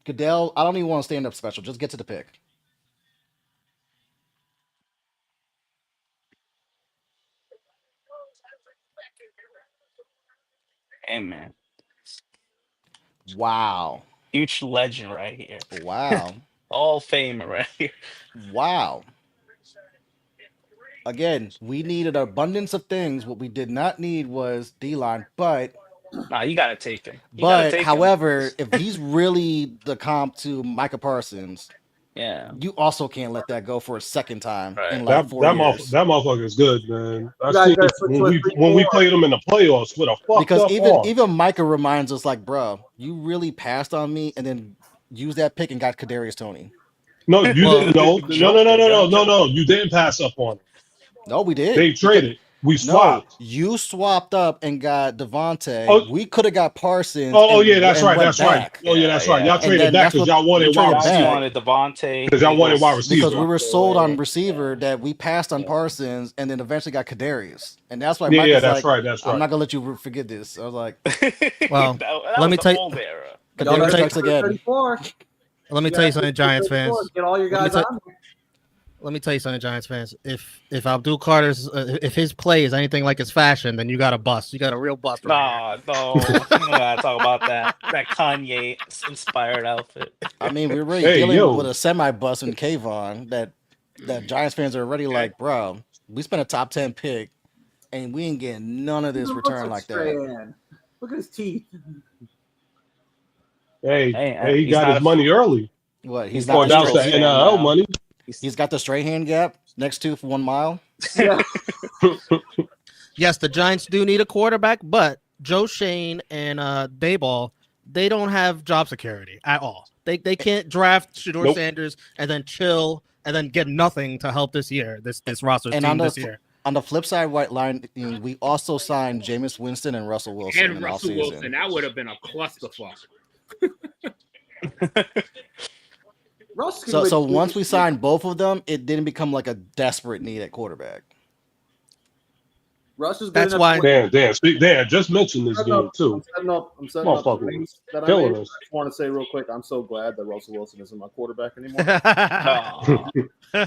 C: Goodell, I don't even want to stand up special. Just get to the pick.
G: Hey, man.
C: Wow.
G: Huge legend right here.
C: Wow.
G: All Famer right here.
C: Wow. Again, we needed an abundance of things. What we did not need was D-line, but
G: Nah, you gotta take him.
C: But however, if he's really the comp to Micah Parsons,
G: yeah,
C: you also can't let that go for a second time in
E: That
C: like 4 years.
E: that motherfucker is good, man. I
F: guys
E: seen
F: gotta switch to a
E: when we
F: 3-4.
E: played him in the playoffs with a fucked
C: Because
E: up
C: even
E: arm.
C: Micah reminds us, like, bro, you really passed on me and then used that pick and got Kadarius Toney.
E: No, you
A: Well,
E: didn't. No. You didn't pass up on him.
C: No, we did.
E: They traded. We
C: No,
E: swapped.
C: you swapped up and got Devontae.
E: Oh.
C: We could have got Parsons.
E: Oh,
C: and-
E: yeah, that's
C: and
E: right.
C: went
E: That's right.
C: back.
E: Oh, yeah, that's right.
G: Yeah.
E: Y'all
C: And
E: traded
C: then
E: back
C: that's
E: because
C: what
E: y'all wanted
C: we traded
E: wide
C: back.
G: you
E: receiver.
G: wanted Devontae.
E: Because y'all wanted wide receiver.
C: Because we were sold on
G: away.
C: receiver that we passed on Parsons and then eventually got Kadarius. And that's why
E: Yeah,
C: Mike was
E: that's
C: like,
E: right. That's
C: I'm
E: right.
C: not going to let you forget this. I was like,
A: Well,
G: that
A: let me
G: was
A: tell
G: the
A: you-
G: old era.
F: Y'all
C: Kadarius
F: gotta
C: strikes
F: switch to
C: again.
F: 34.
A: let me tell you something, Giants fans.
F: Get all your
A: Let me
F: guys
A: tell-
F: on.
A: Let me tell you something, Giants fans. If Abdul Carter's if his play is anything like his fashion, then you got a bust. You got a real bust. Right
G: No, we don't gotta talk about that Kanye inspired outfit.
C: I mean, we're really
E: Hey,
C: dealing
E: yo.
C: with a semi-bust in Kayvon that Giants fans are already like, bro, we spent a top 10 pick and we ain't getting none of this return like that.
F: that. Look at his teeth.
E: Hey,
G: Hey,
E: he
G: he's
E: got
G: not
E: his
G: a-
E: money early.
C: What? He's
E: Or
C: not
E: that was
C: the
E: the
C: straight,
E: NIL
G: now.
E: money.
C: he's got the straight hand gap next to for 1 mile.
F: Yeah.
A: Yes, the Giants do need a quarterback, but Joe Shane and Dayball, they don't have job security at all. They can't draft Shedeur
E: Nope.
A: Sanders and then chill and then get nothing to help this year. This roster
C: And
A: team
C: on
A: this
C: the
A: year.
C: on the flip side, white line, we also signed Jameis Winston and Russell Wilson
D: And
C: in
D: Russell
C: offseason.
D: Wilson, that would have been a clusterfuck.
F: Russ can
C: So
F: win-
C: once we signed both of them, it didn't become like a desperate need at quarterback.
F: Russ is good
A: That's
F: enough
A: why-
F: to
E: Dan, just mention this game too.
B: I'm setting up the
E: Motherfucker
B: race that I
E: killing
B: made. I
E: us.
B: just want to say real quick, I'm so glad that Russell Wilson isn't my quarterback anymore.
G: Aw.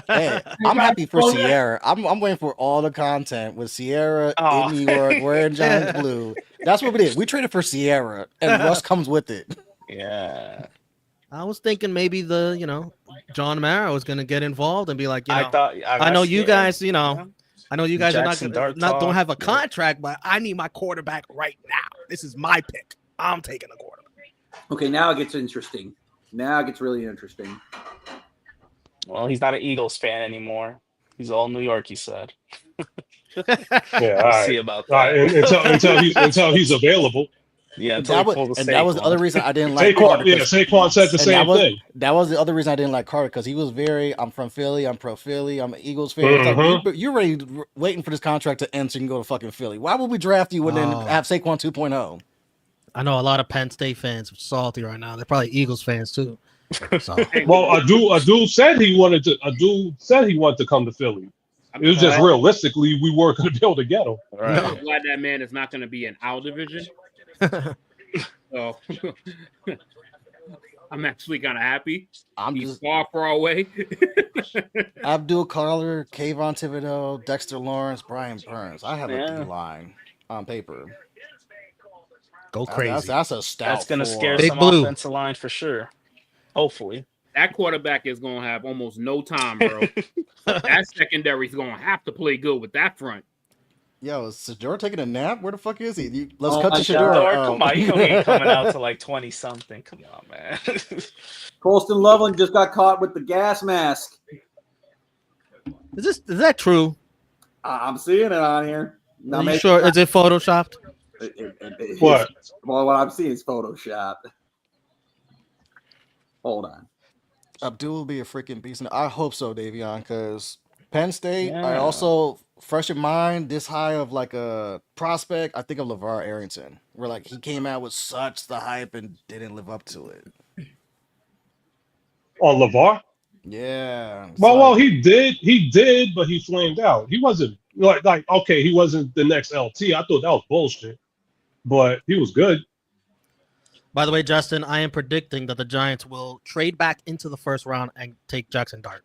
C: Hey, I'm happy for Sierra. I'm waiting for all the content with Sierra
G: Aw.
C: in New York wearing Giants blue. That's what we did. We traded for Sierra, and Russ comes with it.
G: Yeah,
A: I was thinking maybe John Mara was gonna get involved and be like,
G: I thought
A: I know you guys,
G: Yeah.
A: I know you guys
G: Jackson
A: are
G: Dart
A: don't
G: talk,
A: have a
G: yeah.
A: contract, but I need my quarterback right now. This is my pick. I'm taking a quarterback.
F: Okay, now it gets interesting. Now it gets really interesting.
G: Well, he's not an Eagles fan anymore. He's all New York. He said.
E: Yeah,
G: We'll
E: all right.
G: see about
E: All right,
G: that.
E: until he's available.
G: Yeah,
C: And
G: until
C: that
G: he pulls
C: was,
G: a
C: and that was the
G: Saquon.
C: other reason I didn't like Carter.
E: Saquon said the same thing.
C: That was the other reason I didn't like Carter because he was I'm from Philly, I'm pro Philly, I'm an Eagles fan. It's like, you're ready, waiting for this contract to end so you can go to fucking Philly. Why would we draft you and then have Saquon 2.0?
A: I know a lot of Penn State fans are salty right now. They're probably Eagles fans too. So
E: Well, Adu said he wanted to come to Philly. It was just realistically we weren't going to be able to get him.
G: Right.
D: I'm glad that man is not going to be in our division. So I'm actually kind of happy. He's far away.
C: Abdul Carter, Kayvon Thibodeau, Dexter Lawrence, Brian Burns. I have a D line on paper.
A: Go crazy.
C: That's a stout.
G: That's gonna scare
A: Big
G: some
A: Blue.
G: offensive line for sure. Hopefully.
D: That quarterback is going to have almost no time, bro. That secondary is going to have to play good with that front.
C: Yo, is Shedeur taking a nap? Where the fuck is he? Let's
F: Oh
C: cut
F: my
C: to
F: God.
C: Shedeur.
G: Come on, you ain't coming out to like 20 something. Come on, man.
F: Colston Loveland just got caught with the gas mask.
A: Is that true?
F: I'm seeing it on here. Now,
A: Are you
F: maybe
A: sure? Is it photoshopped?
E: What?
F: Well, what I'm seeing is Photoshop. Hold on.
C: Abdul will be a freaking beast. And I hope so, Davion, because Penn State, I
G: Yeah.
C: also, fresh in mind, this high of like a prospect, I think of LeVar Arrington, where like he came out with such the hype and didn't live up to it.
E: On LeVar?
C: Yeah. it's
E: Well,
C: like-
E: he did, but he flamed out. He wasn't like okay, he wasn't the next LT. I thought that was bullshit, but he was good.
A: By the way, Justin, I am predicting that the Giants will trade back into the first round and take Jackson Dart.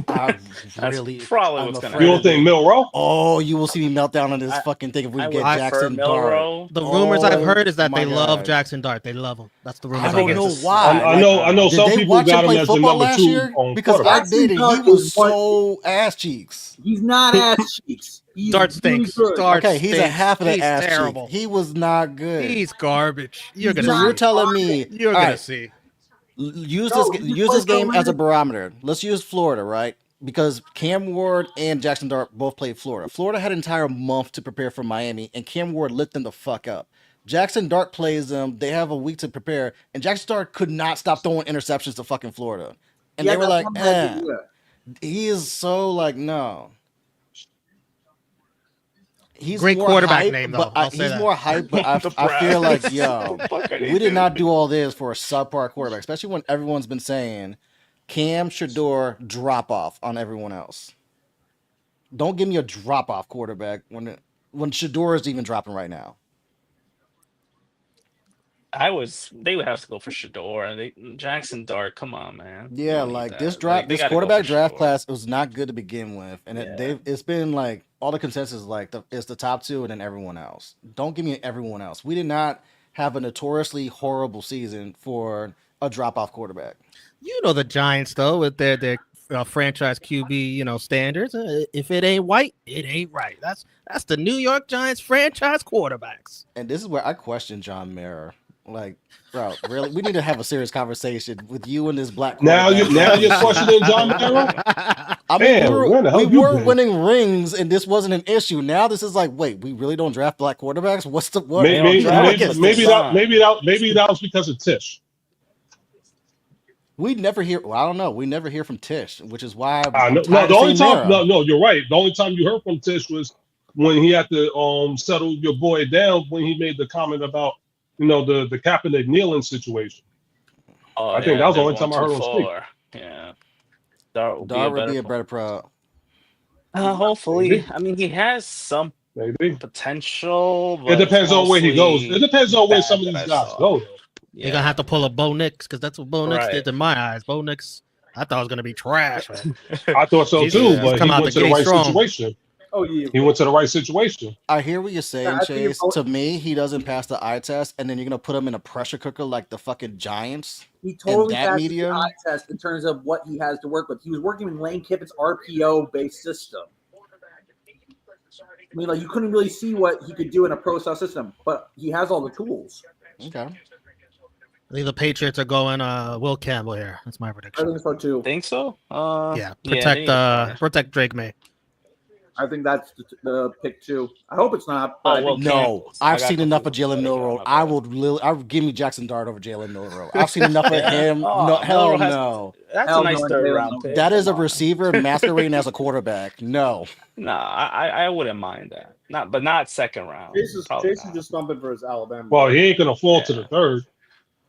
C: I
G: That's
C: really
G: probably
C: I'm
G: what's gonna
C: afraid
E: You
C: of
E: don't think
C: it.
E: Milrow?
C: Oh, you will see me melt down on this
G: I-
C: fucking thing if we
G: I
C: get
G: would prefer
C: Jackson Dart.
G: Milrow.
A: The rumors I've heard is that
C: my
A: they love
C: God.
A: Jackson Dart. They love him. That's the rumors.
C: I
A: I'm
C: don't
A: getting.
C: know
G: It's-
C: why.
E: I know.
C: Did
E: Some
C: they
E: people
C: watch him
E: got him
C: play
E: as the
C: football
E: number
C: last
E: 2
C: year?
E: on
C: Because I
E: quarterback.
C: did, and he was so ass cheeks.
F: He's not ass cheeks. He's
A: Dart
F: really
A: stinks.
F: good.
A: Dart
C: Okay, he's a
A: stinks.
C: half of the
A: He's
C: ass
A: terrible.
C: cheek. He was not good.
A: He's garbage. You're
F: He's
A: gonna
C: So
A: see.
C: you're telling me
A: You're
C: all
A: gonna
C: right,
A: see.
C: use
F: No,
C: this
F: he just
C: use this
F: plays so
C: game as a
F: weird.
C: barometer. Let's use Florida, right? Because Cam Ward and Jackson Dart both played Florida. Florida had an entire month to prepare for Miami, and Cam Ward lit them the fuck up. Jackson Dart plays them. They have a week to prepare, and Jackson Dart could not stop throwing interceptions to fucking Florida. And
F: Yeah,
C: they were
F: that's
C: like,
F: one bad idea.
C: he is so like, no. He's
A: Great
C: more
A: quarterback
C: hype,
A: name,
C: but
A: though. I'll say
C: he's
A: that.
C: more hype. But I feel like, yo, we did not do all this for a subpar quarterback, especially when everyone's been saying Cam Shador drop off on everyone else. Don't give me a drop off quarterback when Shador is even dropping right now.
G: They would have to go for Shador and Jackson Dart. Come on, man. You
C: Yeah,
G: don't need
C: like
G: that.
C: this
G: Like,
C: draft,
G: they
C: this
G: gotta go
C: quarterback
G: for
C: draft
G: Shador.
C: class was not good to begin with, and
G: Yeah.
C: it's been like all the consensus is like it's the top two and then everyone else. Don't give me everyone else. We did not have a notoriously horrible season for a drop off quarterback.
A: You know the Giants though, with their franchise QB, standards. If it ain't white, it ain't right. That's the New York Giants franchise quarterbacks.
C: And this is where I question John Mayer. Like, bro, really, we need to have a serious conversation with you and this black
E: Now
C: quarterback.
E: you're questioning John Mara?
C: I mean,
E: Damn, where the hell
C: we
E: you
C: were
E: been?
C: winning rings, and this wasn't an issue. Now this is like, wait, we really don't draft black quarterbacks? What's the what?
E: Maybe
C: Against this?
E: that was because of Tish.
C: We never hear. Well, I don't know. We never hear from Tish, which is why.
E: No, the only time. No, you're right. The only time you heard from Tish was when he had to settle your boy down when he made the comment about the Kaepernick kneeling situation.
G: Oh,
E: I think that was the only time I heard him speak.
G: Yeah.
C: Dart would be a better pro.
G: Hopefully.
E: Maybe.
G: I mean, he has some
E: Maybe.
G: potential.
E: It depends on where he goes. It depends on where some of
G: bad
E: these
G: that I
E: guys
G: saw.
E: go.
A: You're gonna have to pull a Bo Nix because that's what Bo Nix
G: Right.
A: did in my eyes. Bo Nix, I thought was gonna be trash, man.
E: I thought so
A: He's
E: too,
A: come
E: but he
A: out
E: went
A: the
E: to the
A: gate
E: right
A: strong.
E: situation.
F: Oh yeah.
E: He went to the right situation.
C: I hear what you're saying,
F: I think
C: Chase.
F: it's-
C: To me, he doesn't pass the eye test, and then you're gonna put him in a pressure cooker like the fucking Giants.
F: He totally
C: that
F: passed
C: medium?
F: the eye test in terms of what he has to work with. He was working in Lane Kiffin's RPO-based system. I mean, like you couldn't really see what he could do in a pro-style system, but he has all the tools.
C: Okay.
A: I think the Patriots are going Will Campbell here. That's my
F: I
A: prediction.
F: think so too.
G: Think so?
A: Yeah,
G: they need
A: protect
G: a corner.
A: protect Drake May.
F: I think that's the pick too. I hope it's not. But
G: Oh,
F: I
G: well,
F: think
C: No,
G: Campbell. I
C: I've
G: got
C: seen enough of
G: confused.
C: Jalen
G: Sorry,
C: Milrow.
G: my bad.
C: I would give me Jackson Dart over Jalen Milrow. I've seen enough of
G: Yeah.
C: him.
G: Oh,
C: No, hell
G: Milrow has-
C: no.
G: That's
F: Hell
G: a nice
F: no,
G: third
F: Jalen
G: round
F: Milrow.
G: pick.
C: That is a
G: Come on.
C: receiver masquerading as a quarterback. No.
G: Nah, I wouldn't mind that. Not second round.
B: Chase is
G: Probably
B: Chase is
G: not.
B: just thumping for his Alabama.
E: Well, he ain't gonna fall to
G: Yeah.
E: the third.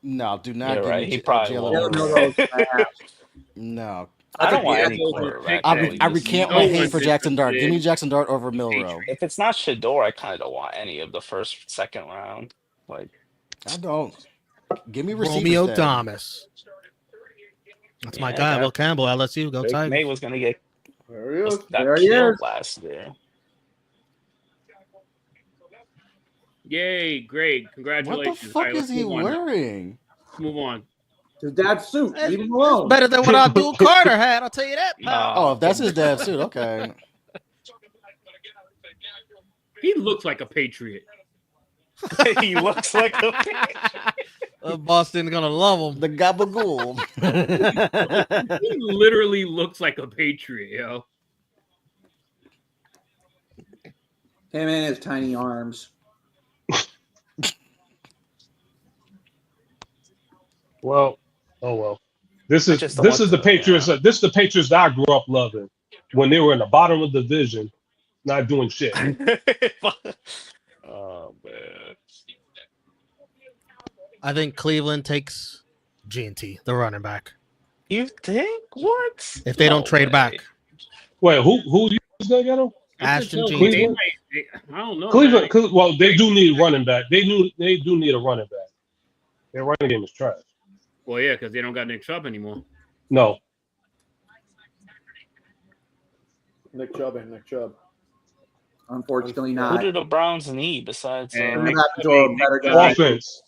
C: No, do not
G: You're
C: give
G: right.
C: me
G: He probably
C: Jalen
G: won't.
F: Jalen
C: Milrow.
F: Milrow's ass.
C: No.
G: I don't want
F: think
G: any
F: he has
G: quarterback.
C: I
G: really.
C: recant
D: no
C: my
D: one
C: hate for
D: did
C: Jackson Dart.
D: today.
C: Give me Jackson Dart over Milrow.
G: If it's not Shador, I kind of don't want any of the first, second round. Like,
C: I don't. Give me receivers
A: Romeo
C: then.
A: Thomas. That's my
G: Yeah,
A: guy,
G: that-
A: Will Campbell. LSU, go
G: Drake May
A: Tigers.
G: was gonna get
B: There he is.
G: got
F: There he
G: killed
F: is.
G: last year.
D: Yay, great.
C: What
D: Congratulations.
C: the
D: All
C: fuck
D: right,
C: is
D: let's
C: he
D: move on now.
C: wearing?
D: Let's move on.
F: His dad's suit.
A: Hey,
F: Leave him alone.
A: Better than what Abdul Carter had. I'll tell you that. pal.
C: Oh, if that's his dad's suit, okay.
D: He looks like a Patriot.
G: He looks like a
A: Boston gonna love him.
C: The gabagool.
D: He literally looks like a Patriot, yo.
F: Him and his tiny arms.
E: Well, oh well. This
G: I
E: is
G: just don't want
E: the
G: to,
E: Patriots. This is the Patriots that I grew up loving when they were in the bottom of the division, not doing shit.
G: Oh man.
A: I think Cleveland takes G&T, the running back,
G: You think what?
A: if they don't
G: No
A: trade
G: way.
A: back.
E: Wait, who you gonna get him?
A: Ashton
D: They
A: G&T.
E: Cleveland?
D: I don't know.
E: Cleveland.
D: man.
E: Well, they do need running back. They do need a running back. Their running game is trash.
D: Well, yeah, because they don't got Nick Chubb anymore.
E: No,
B: Nick Chubb and Nick Chubb.
F: Unfortunately,
G: Who
F: not.
G: do the Browns need besides?
D: And
F: We're
D: Nick
F: gonna have to
D: Chubb
F: go a
D: ain't
F: better
D: Nick
F: guy.
E: offense.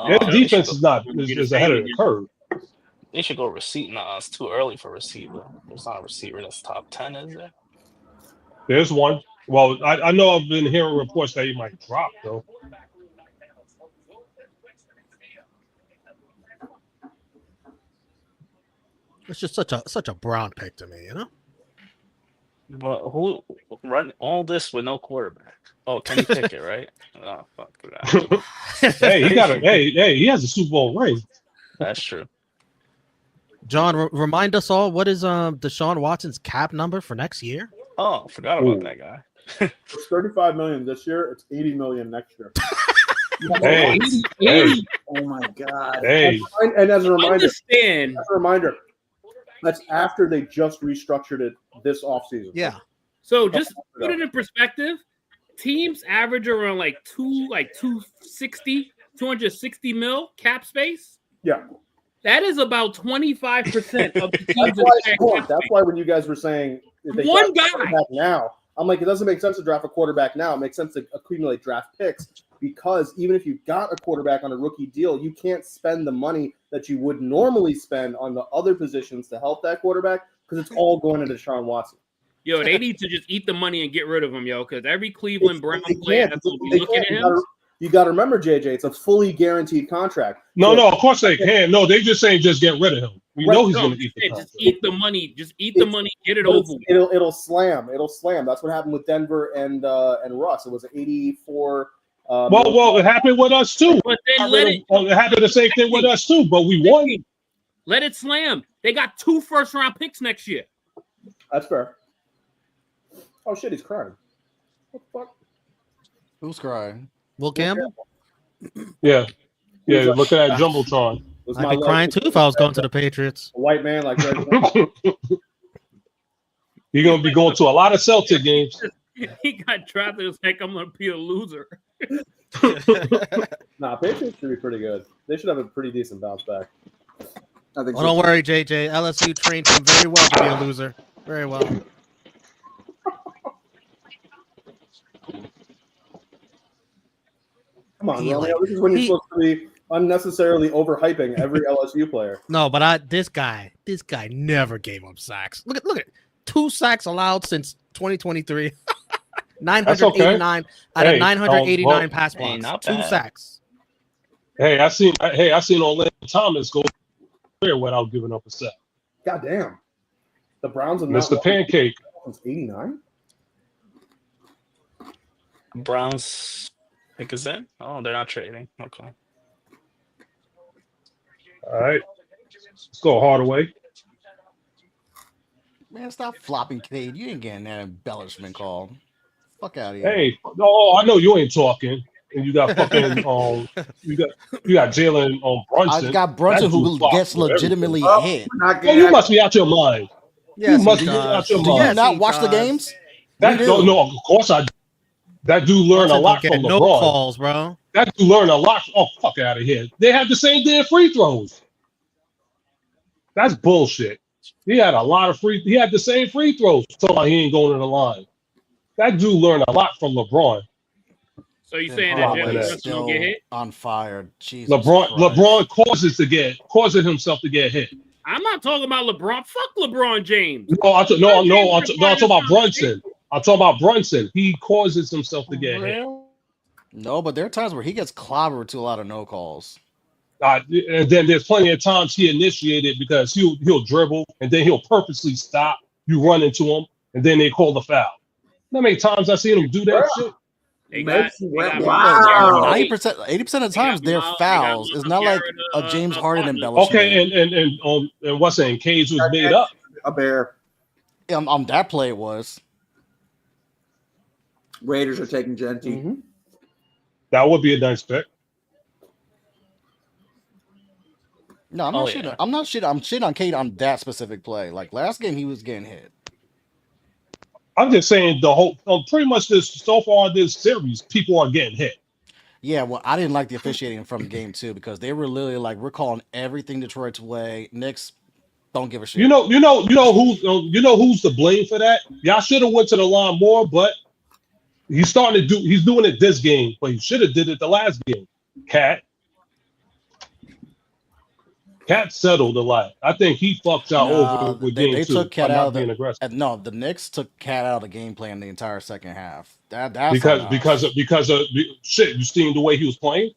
E: Their
G: they
E: defense
G: should
E: is
G: go-
E: not is ahead of the curve.
G: They should go receiver. Nah, it's too early for receiver. There's not a receiver that's top 10, is there?
E: There's one. Well, I know I've been hearing reports that he might drop though.
A: It's just such a Brown pick to me, you know.
G: But who run all this with no quarterback? Oh, Kenny Pickett, right? Oh, fuck that.
E: Hey, he has a Super Bowl ring.
G: That's true.
A: John, remind us all, what is Deshaun Watson's cap number for next year?
G: Oh, forgot about that guy.
B: It's $35 million this year. It's $80 million next year.
E: Hey,
F: 80.
E: hey,
F: Oh my god.
E: hey.
B: And as a
D: Understand.
B: That's after they just restructured it this offseason.
A: Yeah.
D: So just put it in perspective. Teams average around like 260 mil cap space.
B: Yeah.
D: That is about 25% of the team's
B: That's
D: entire
B: why,
D: cap
B: that's
D: space.
B: why when you guys were saying if they
D: One
B: draft a
D: guy.
B: quarterback now, I'm like, it doesn't make sense to draft a quarterback now. It makes sense to accumulate draft picks because even if you got a quarterback on a rookie deal, you can't spend the money that you would normally spend on the other positions to help that quarterback because it's all going to Deshaun Watson.
D: Yo, they need to just eat the money and get rid of him, yo, because every Cleveland Brown
B: They
D: player
B: can't.
D: that's going to be looking at him.
B: You got to remember, JJ, it's a fully guaranteed contract.
E: No, of course they can. No, they just saying just get rid of him. We know he's going to eat the
D: Just
E: contract.
D: eat the money. Just eat the money. Get it
B: But
D: over with.
B: It'll slam. That's what happened with Denver and Russ. It was 84.
E: Well, it happened with us too.
D: But then
E: It happened the same thing with us too. But we won.
D: Let it slam. They got 2 first-round picks next year.
B: That's fair. Oh shit, he's crying. What the fuck?
C: Who's crying?
A: Will Campbell?
E: Yeah. Look at that jumbotron.
A: I'd be crying too if I was going to the Patriots.
B: A white man like Greg.
E: You're gonna be going to a lot of Celtic games.
D: He got drafted. It's like I'm gonna be a loser.
B: Nah, Patriots should be pretty good. They should have a pretty decent bounce back.
F: I think
A: Well, don't worry, JJ. LSU trained him very well to be a loser. Very well.
B: Come on, Romeo. This is when you're supposed to be unnecessarily overhyping every LSU player.
A: No, but this guy never gave up sacks. Look at 2 sacks allowed since 2023. 989 out of 989 pass blocks. 2 sacks.
E: Hey, I seen Orlando Thomas go there without giving up a sack.
B: God damn. The Browns and
E: Mr. Pancake.
B: 89?
G: Browns pick is in? Oh, they're not trading. Okay.
E: All right. Let's go Hardaway.
C: Man, stop flopping, Cade. You ain't getting that embellishment call. Fuck out of here.
E: Hey, no, I know you ain't talking. And you got fucking you got Jalen Brunson.
C: I got Brunson who gets legitimately hit.
E: You must be out your mind.
A: Yes,
E: you must be out your
C: Do you
E: mind.
C: not watch the games?
E: No, of course I do. That dude learned a lot from LeBron.
A: No calls, bro.
E: That dude learned a lot. Oh, fuck out of here. They had the same damn free throws. That's bullshit. He had the same free throws. So he ain't going to the line. That dude learned a lot from LeBron.
D: So you saying that Jalen Brunson will get hit?
C: On fire. Jesus
E: LeBron causes himself to get hit.
D: I'm not talking about LeBron. Fuck LeBron James.
E: No, I'm talking about Brunson. I'm talking about Brunson. He causes himself to get hit.
C: No, but there are times where he gets clobbered to a lot of no calls.
E: And then there's plenty of times he initiated because he'll dribble and then he'll purposely stop. You run into him and then they call the foul. How many times I've seen him do that shit?
F: Wow.
C: 90%, 80% of the times they're fouls. It's not like a James Harden embellishment.
E: Okay, and what's saying? Cage was made up.
F: A bear.
C: On that play it was.
F: Raiders are taking Genty.
B: Mm-hmm.
E: That would be a nice pick.
C: No, I'm not shitting. I'm not shitting. I'm shitting on Cade on that specific play. Like last game, he was getting hit.
E: I'm just saying the whole, pretty much so far this series, people are getting hit.
C: Yeah, well, I didn't like the officiating from game 2 because they were literally like, we're calling everything Detroit's way. Knicks don't give a shit.
E: You know who's to blame for that? Y'all should have went to the line more, but he's doing it this game, but he should have did it the last game. Cat Cat settled a lot. I think he fucked out
C: Nah,
E: over with
C: they
E: game 2
C: took Cat
E: by
C: out
E: not
C: of the.
E: being aggressive.
C: No, the Knicks took Cat out of the game plan the entire second half. That's on
E: Because
C: us.
E: of shit. You seen the way he was playing?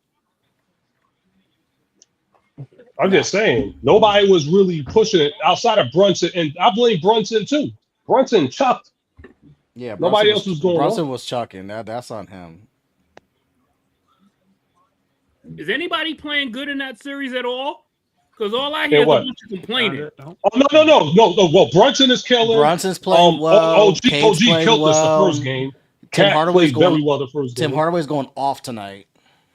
E: I'm
C: Nah.
E: just saying, nobody was really pushing it outside of Brunson, and I blame Brunson too. Brunson chucked.
C: Yeah,
E: Nobody else was going
C: Brunson
E: off.
C: was chucking. That's on him.
D: Is anybody playing good in that series at all? Because all I hear is a
E: what?
D: bunch of complaining.
E: Oh no. Well, Brunson is killing.
C: Brunson's playing well.
E: OG
C: Cade's playing
E: killed us the
C: well.
E: first game.
C: Tim
E: Cat
C: Hardaway's
E: played
C: going
E: very well the first game.
C: Tim Hardaway's going off tonight.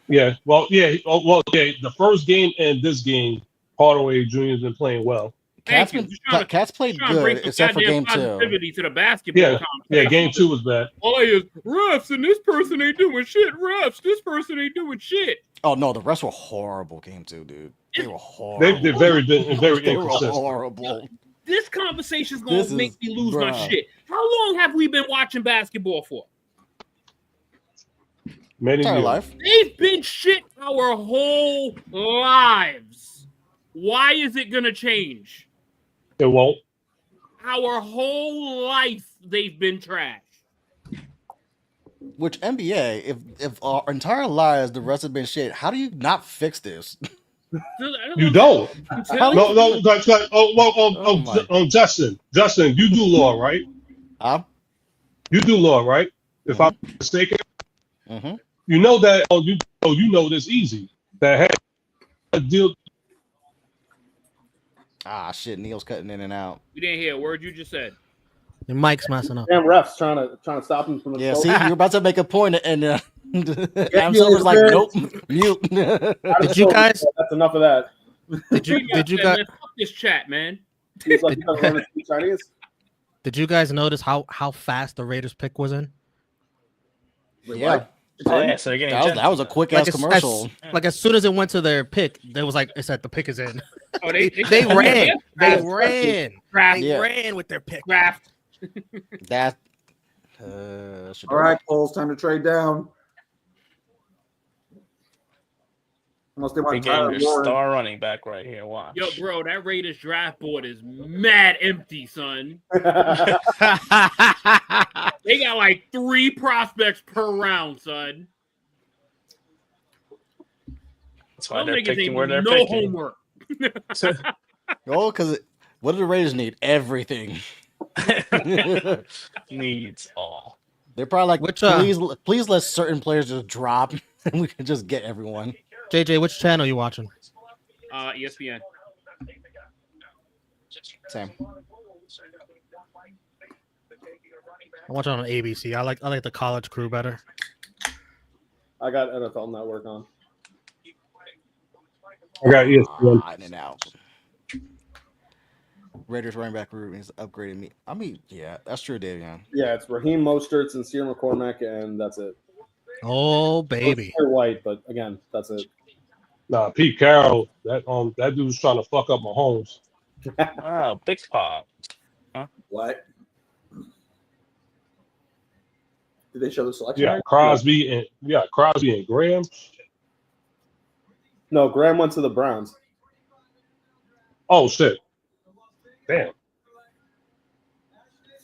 E: Yeah. The first game and this game, Hardaway Jr.'s been playing well.
C: Cat's played good, except for game 2.
D: To the basketball
E: Yeah, game 2 was bad.
D: All I hear is refs, and this person ain't doing shit. Refs, this person ain't doing shit.
C: Oh no, the refs were horrible game 2, dude. They were horrible.
E: They're very
C: they
E: inconsistent.
C: were horrible.
D: This conversation's gonna make me lose my shit. How long have we been watching basketball for?
E: Many
C: Entire
E: years.
C: life.
D: They've been shit our whole lives. Why is it gonna change?
E: It won't.
D: Our whole life they've been trash.
C: Which NBA, if our entire lives the rest have been shit, how do you not fix this?
E: You don't.
C: No,
E: That's like, Justin, you do law, right? You do law, right? If I'm mistaken, you know that. You know this easy. That had a deal.
C: Ah, shit! Neil's cutting in and out.
D: We didn't hear a word you just said.
A: Your mic's messing up.
B: Damn refs trying to stop him from the
C: Yeah, see, you're about to make a point, and Adam Silver's like, nope, mute.
A: Did you guys?
B: That's enough of that.
A: Did you guys?
D: Fuck this chat, man.
B: He's like, Chinese.
A: Did you guys notice how fast the Raiders pick was in?
C: Yeah.
G: Oh, yeah, so they're getting
C: That was a quick ass commercial.
A: As soon as it went to their pick, they was like, it said the pick is in.
D: Oh, they
A: ran. They ran.
D: Draft.
A: Ran with their pick.
D: Draft.
C: That.
F: All right, Coles, time to trade down. Unless they want
G: Getting your star running back right here. Watch.
D: Yo, bro, that Raiders draft board is mad empty, son. They got like 3 prospects per round, son.
G: That's why they're picking where they're picking.
D: Homework.
C: Oh, because what do the Raiders need? Everything.
G: Needs all.
C: They're probably like, please let certain players just drop, and we can just get everyone.
A: JJ, which channel you watching?
D: ESPN.
C: Same.
A: I watch it on ABC. I like the College Crew better.
B: I got NFL Network on.
E: I got ESPN.
C: In and out. Raiders running back room is upgraded me. I mean, yeah, that's true, Davion.
B: Yeah, it's Raheem Mostert and Sear McCormack, and that's it.
A: Oh, baby.
B: White, but again, that's it.
E: Nah, Pete Carroll, that dude's trying to fuck up Mahomes.
G: Wow, big pop.
F: Huh? What? Did they show the selection?
E: Yeah, Crosby and Graham.
B: No, Graham went to the Browns.
E: Oh shit. Damn.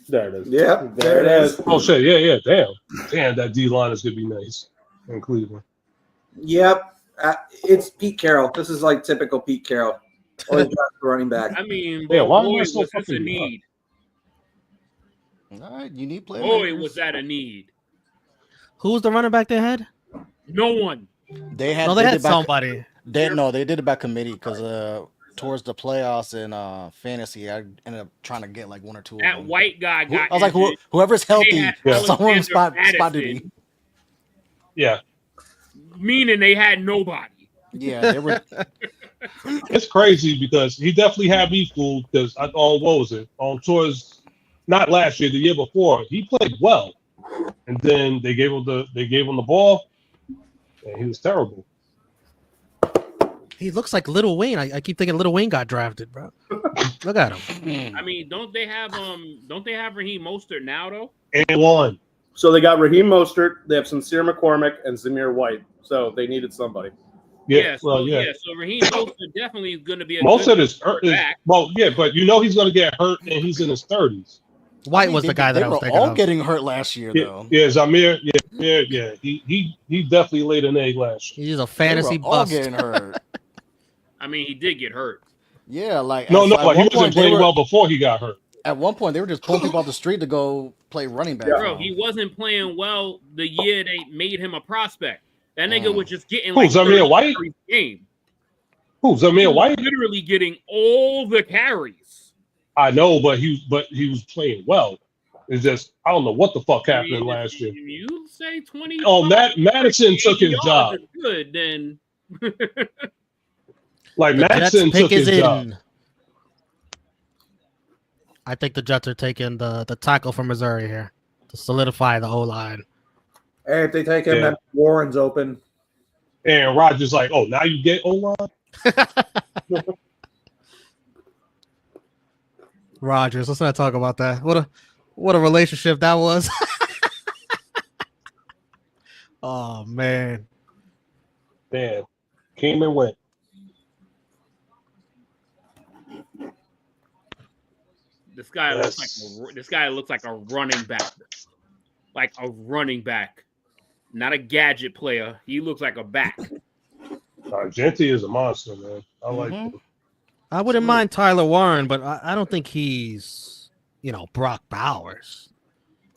B: There it is.
F: Yeah,
B: there it is.
E: Oh shit, yeah. Damn, that D line is gonna be nice in Cleveland.
F: Yep. It's Pete Carroll. This is like typical Pete Carroll. Always got the running back.
D: I mean,
E: yeah, why
D: boy,
E: am I so
D: was this a
E: fucking
D: need?
C: All right, you need players.
D: Boy, was that a need?
A: Who was the running back they had?
D: No one.
C: They had
A: somebody.
C: They did it by committee because towards the playoffs in fantasy, I ended up trying to get like 1 or 2 of
D: That
C: them.
D: white guy got.
C: I was like, whoever's healthy, someone spotted me.
E: Yeah.
D: Meaning they had nobody.
C: Yeah, they were.
E: It's crazy because he definitely had me fooled because what was it? Towards not last year, the year before, he played well, and then they gave him the ball, and he was terrible.
A: He looks like Lil Wayne. I keep thinking Lil Wayne got drafted, bro. Look at him.
D: I mean, don't they have Raheem Mostert now though?
E: And one.
B: So they got Raheem Mostert. They have Sincere McCormick and Zamir White. So they needed somebody.
E: Yeah,
D: So Raheem Mostert definitely is going to be a
E: Mostert
D: good
E: is
D: back.
E: well, yeah, but he's going to get hurt, and he's in his 30s.
A: White was the guy that I was thinking
C: of. They were all
A: of.
C: getting hurt last year, though.
E: Yeah, Zamir. Yeah. He definitely laid an egg last year.
A: He's a fantasy
C: They were all
A: bust.
C: getting hurt.
D: I mean, he did get hurt.
C: Yeah, like
E: No,
C: at
E: but he
C: one
E: wasn't
C: point,
E: playing well before he got hurt.
C: At one point, they were just pulling people off the street to go play running back.
D: Bro, he wasn't playing well the year they made him a prospect. That nigga was just getting like
E: Zamir White
D: game.
E: Who Zamir White?
D: Literally getting all the carries.
E: I know, but he was playing well. It's just I don't know what the fuck happened last year.
D: You say 20.
E: Oh, Madison took his job.
D: Good then.
E: Like Madison took his job.
A: I think the Jets are taking the tackle from Missouri here to solidify the O-line.
F: Hey, if they take him, then Warren's open.
E: And Rodgers like, oh, now you get O-line?
A: Rodgers, let's not talk about that. What a relationship that was. Oh, man.
E: Damn. Came and went.
D: This guy looks like a running back. Like a running back. Not a gadget player. He looks like a back.
E: Genti is a monster, man. I like him.
A: I wouldn't mind Tyler Warren, but I don't think he's, Brock Bowers.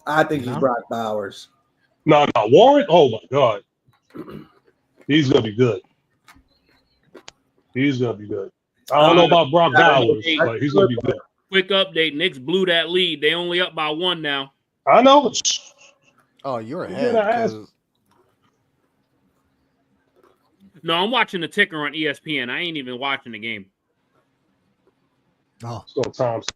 F: I think he's Brock Bowers.
E: No, Warren. Oh my God, he's gonna be good. He's gonna be good. I don't know about Brock Bowers, but he's gonna be good.
D: Quick update: Knicks blew that lead. They only up by 1 now.
E: I know.
C: Oh, you're ahead.
D: No, I'm watching the ticker on ESPN. I ain't even watching the game.
A: Oh,
E: so Thompson.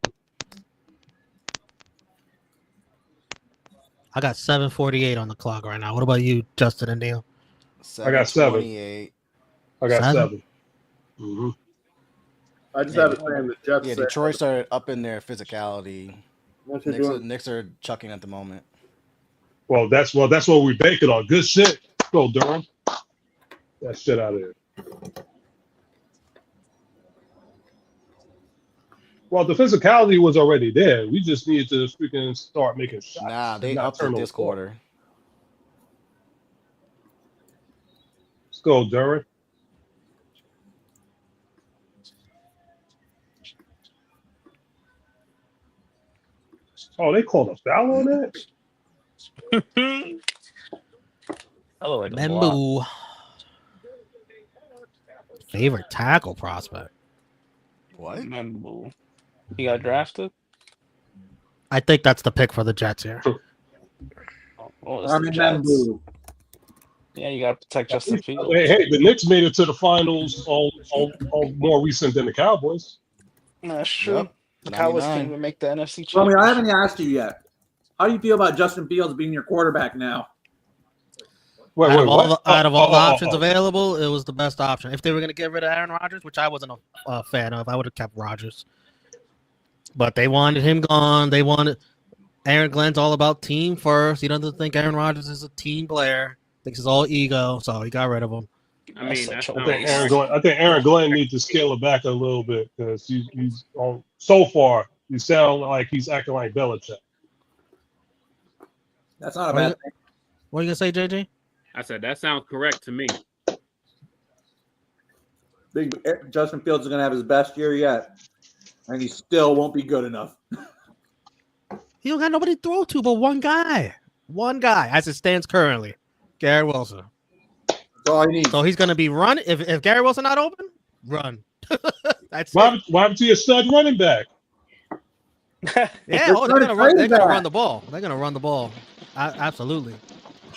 A: I got 7:48 on the clock right now. What about you, Justin and Neil?
E: I got 7. I got 7.
B: Mm-hmm. I just have a saying the Jets.
C: Yeah, Detroit started up in their physicality. Knicks are chucking at the moment.
E: Well, that's what we're banking on. Good shit. Go Durham. That shit out of there. Well, the physicality was already there. We just needed to freaking start making shots.
C: Nah, they upped it this quarter.
E: Let's go, Durham. Oh, they called a foul on that?
G: Hello, like
A: Membu. Favorite tackle prospect.
C: What?
G: Membu. He got drafted?
A: I think that's the pick for the Jets here.
F: Membu.
G: Yeah, you got to protect Justin Fields.
E: Hey, the Knicks made it to the finals all more recent than the Cowboys.
G: That's true.
C: Yep.
G: The Cowboys can't even make the NFC Championship.
F: Romeo, I haven't asked you yet. How do you feel about Justin Fields being your quarterback now?
A: Out of all the options available, it was the best option. If they were going to get rid of Aaron Rodgers, which I wasn't a fan of, I would have kept Rodgers. But they wanted him gone. They wanted Aaron Glenn's all about team first. He doesn't think Aaron Rodgers is a team player. Thinks it's all ego, so he got rid of him.
D: I mean,
E: I think Aaron Glenn needs to scale it back a little bit because he's on so far. He sound like he's acting like Belichick.
F: That's not a bad thing.
A: What are you gonna say, JJ?
D: I said that sounds correct to me.
F: Justin Fields is gonna have his best year yet, and he still won't be good enough.
A: He don't got nobody to throw to but one guy. One guy, as it stands currently, Garrett Wilson.
F: That's all he needs.
A: So he's gonna be running. If Garrett Wilson not open, run. That's
E: What happened to your stud running back?
A: yeah. They're gonna run the ball. They're gonna run the ball. Absolutely.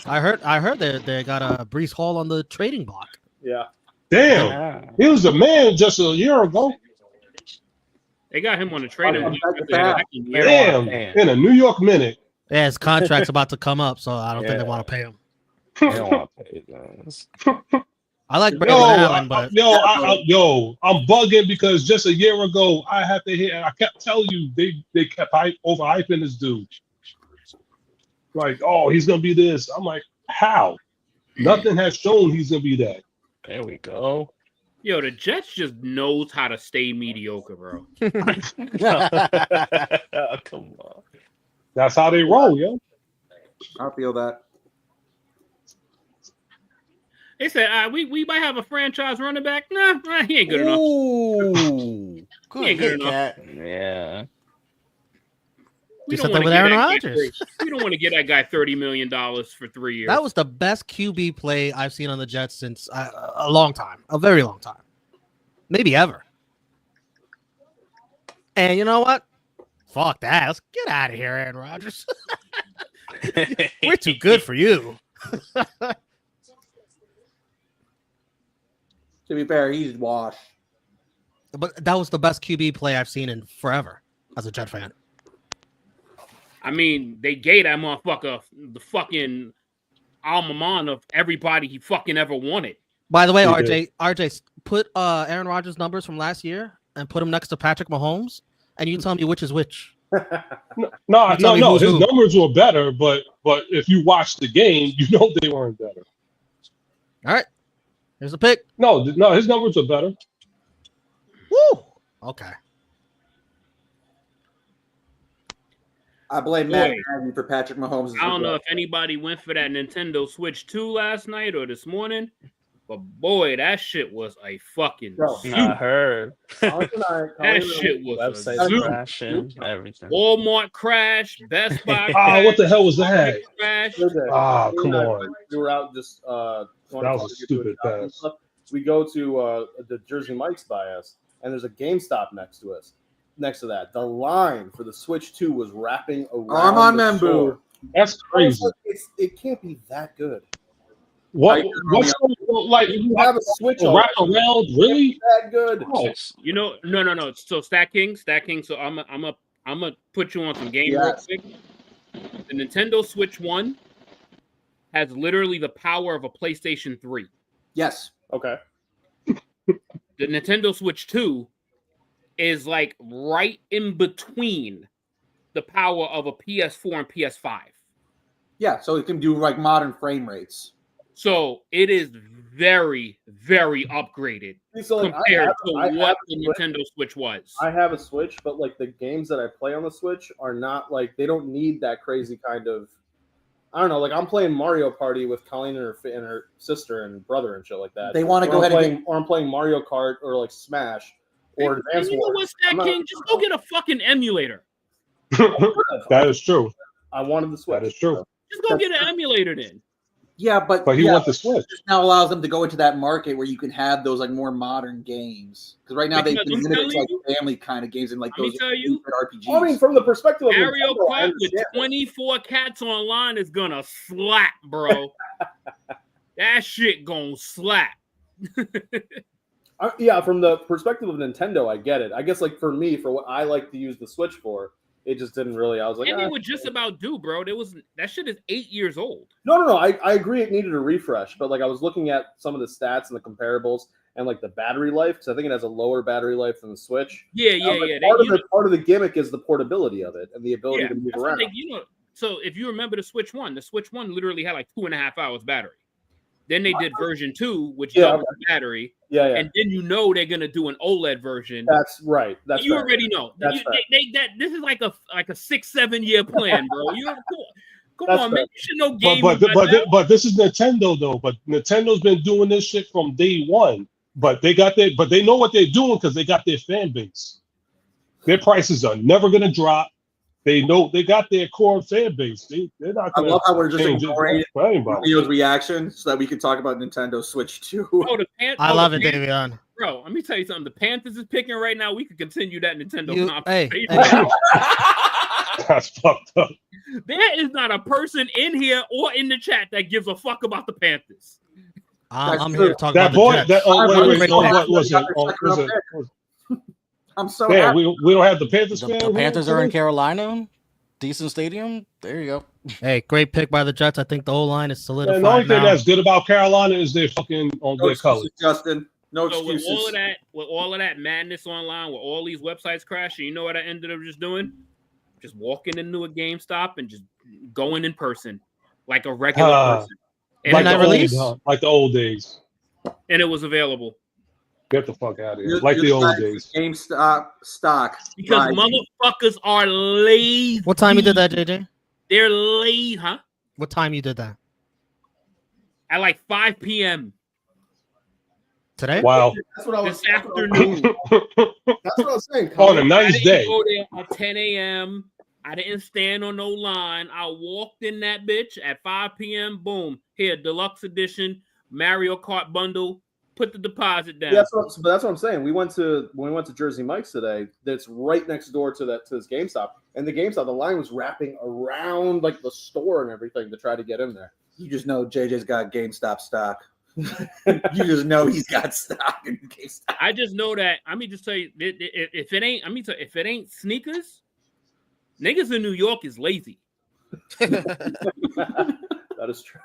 A: I heard they got a Breece Hall on the trading block.
B: Yeah.
E: Damn, he was a man just a year ago.
D: They got him on the trading block.
E: Damn, in a New York minute.
A: Yeah, his contract's about to come up, so I don't think they want to pay him.
G: They don't want to pay those.
A: I like Brandon Allen, but
E: I'm bugging because just a year ago I kept telling you they kept overhyping this dude. Like, oh, he's gonna be this. I'm like, how? Nothing has shown he's gonna be that.
G: There we go.
D: Yo, the Jets just knows how to stay mediocre, bro.
G: Oh, come on.
E: That's how they roll, yo.
F: I feel that.
D: They said, we might have a franchise running back. Nah, he ain't good enough.
C: Ooh,
D: He
C: good
D: ain't good
C: hit,
D: enough.
C: Cat.
G: Yeah.
D: We
A: You
D: don't
A: said that
D: want
A: with
D: to
A: Aaron
D: get
A: Rodgers.
D: We don't want to get that guy $30 million for 3 years.
A: That was the best QB play I've seen on the Jets since a long time, a very long time, maybe ever. And you know what? Fuck that. Let's get out of here, Aaron Rodgers. We're too good for you.
F: To be fair, he's washed.
A: But that was the best QB play I've seen in forever as a Jet fan.
D: I mean, they gave that motherfucker the fucking alma mater of everybody he fucking ever wanted.
A: By the way,
E: He
A: RJ, put Aaron Rodgers' numbers from last year and put him next to Patrick Mahomes, and you tell me which is which.
E: No.
A: who's
E: His
A: who.
E: numbers were better, but if you watch the game, you know they weren't better.
A: All right, here's the pick.
E: No, his numbers are better.
A: Woo. Okay.
F: I blame Matt
D: Boy.
F: Nagy for Patrick Mahomes.
D: I don't know if anybody went for that Nintendo Switch 2 last night or this morning, but boy, that shit was a fucking
B: Bro.
D: zoo.
G: I heard.
D: That shit was
G: Website
D: a zoo.
G: crashing, everything.
D: Walmart crash, Best Buy
E: Ah, what the
D: crash,
E: hell was that?
D: crash.
E: Ah, come on.
B: We were out just
E: That was a stupid pass.
B: We go to the Jersey Mike's by us, and there's a GameStop next to us. Next to that, the line for the Switch 2 was wrapping around
F: Armand
B: the
F: Membu.
B: store.
E: That's crazy.
B: It can't be that good.
E: What's like
B: You have a Switch
E: wrap
B: already.
E: around? Really?
B: That good.
E: Oh,
D: You know, no. So StatKing. So I'm gonna put you on some game real
B: Yes.
D: quick. The Nintendo Switch 1 has literally the power of a PlayStation 3.
F: Yes.
B: Okay.
D: The Nintendo Switch 2 is like right in between the power of a PS4 and PS5.
F: Yeah, so it can do like modern frame rates.
D: So it is very, very upgraded
B: So, like,
D: compared
B: I
D: to
B: have
D: what
B: a
D: the
B: Switch.
D: Nintendo Switch was.
B: I have a Switch, but like the games that I play on the Switch are not like they don't need that crazy kind of. I don't know. Like I'm playing Mario Party with Colleen and her sister and brother and shit like that.
F: They want to
B: Or
F: go
B: I'm
F: ahead
B: playing,
F: and
B: or I'm playing Mario Kart or like Smash or
D: And
B: Advance
D: you know
B: Wars.
D: what,
B: I'm not-
D: StatKing? Just go get a fucking emulator.
E: that is true.
B: I wanted the Switch.
E: That is true.
D: Just go get an emulator then.
F: yeah, but
E: But he
F: yeah,
E: wants the Switch.
F: this now allows them to go into that market where you can have those like more modern games. Because right now they've
D: Because
F: been
D: I'm
F: limited to
D: telling
F: like family kind of games and like
D: Let me
F: those
D: tell you,
F: RPGs.
B: I mean, from the perspective of
D: Mario
B: Nintendo, I
D: Kart with
B: understand.
D: 24 cats online is gonna slap, bro. That shit gonna slap.
B: Yeah, from the perspective of Nintendo, I get it. I guess like for me, for what I like to use the Switch for, it just didn't really. I was like,
D: And
B: ah.
D: it would just about do, bro. That shit is 8 years old.
B: No. I agree it needed a refresh, but like I was looking at some of the stats and the comparables and like the battery life, because I think it has a lower battery life than the Switch.
D: Yeah.
B: Like,
D: They-
B: part of the gimmick is the portability of it and the ability
D: yeah,
B: to move
D: that's what
B: around.
D: they- so if you remember the Switch 1 literally had like 2.5 hours battery. Then they did version 2, which
B: Yeah,
D: doubled the battery.
B: Yeah.
D: And then they're gonna do an OLED version.
B: That's right. That's
D: You
B: fair.
D: already know.
B: That's fair.
D: This is like a 6-7 year plan, bro. Come
B: That's
D: on,
B: fair.
D: man. You should know gaming.
E: But this is Nintendo though. But Nintendo's been doing this shit from day one. But they know what they're doing because they got their fan base. Their prices are never gonna drop. They know they got their core fan base. They're not
F: I
E: gonna
F: love how we're just
E: change it
F: ignoring
E: for anybody.
F: Leo's reaction so that we can talk about Nintendo Switch 2.
A: I love it, Davion.
D: Bro, let me tell you something. The Panthers is picking right now. We could continue that Nintendo
A: Hey,
D: conversation.
E: That's fucked up.
D: There is not a person in here or in the chat that gives a fuck about the Panthers.
A: I'm here to talk
E: That
A: about
E: boy.
A: the Jets.
E: That
A: Great pick.
E: what was it?
F: I'm so
E: Yeah,
F: happy.
E: we don't have the Panthers.
C: The Panthers are in Carolina. Decent stadium. There you go.
A: Hey, great pick by the Jets. I think the whole line is
E: And
A: solidified
E: the only thing
A: now.
E: that's good about Carolina is their fucking on
F: No
E: their colors.
F: excuses, Justin. No
D: So with
F: excuses.
D: all of that madness online, with all these websites crashing, you know what I ended up just doing? Just walking into a GameStop and just going in person like a regular person. And
E: Like
A: Midnight
E: the
A: release?
E: old, like the old days.
D: and it was available.
E: Get the fuck out of here. Like the old days.
F: GameStop stock.
D: Because motherfuckers are lazy.
A: What time you did that, JJ?
D: They're lazy, huh?
A: What time you did that?
D: At like 5 p.m.
A: Today?
E: Wow.
B: That's what I was.
D: This afternoon.
B: That's what I was saying.
E: On a
B: Colin.
E: nice
D: I didn't
E: day.
D: go there at 10 a.m. I didn't stand on no line. I walked in that bitch at 5 p.m. Boom. Here, deluxe edition, Mario Kart bundle. Put the deposit down.
B: Yeah, but that's what I'm saying. We went to Jersey Mike's today. That's right next door to this GameStop, and the GameStop, the line was wrapping around like the store and everything to try to get in there.
F: You just know JJ's got GameStop stock. You just know he's got stock in GameStop.
D: I just know that. I mean, just tell you, if it ain't, if it ain't sneakers, niggas in New York is lazy.
B: That is true.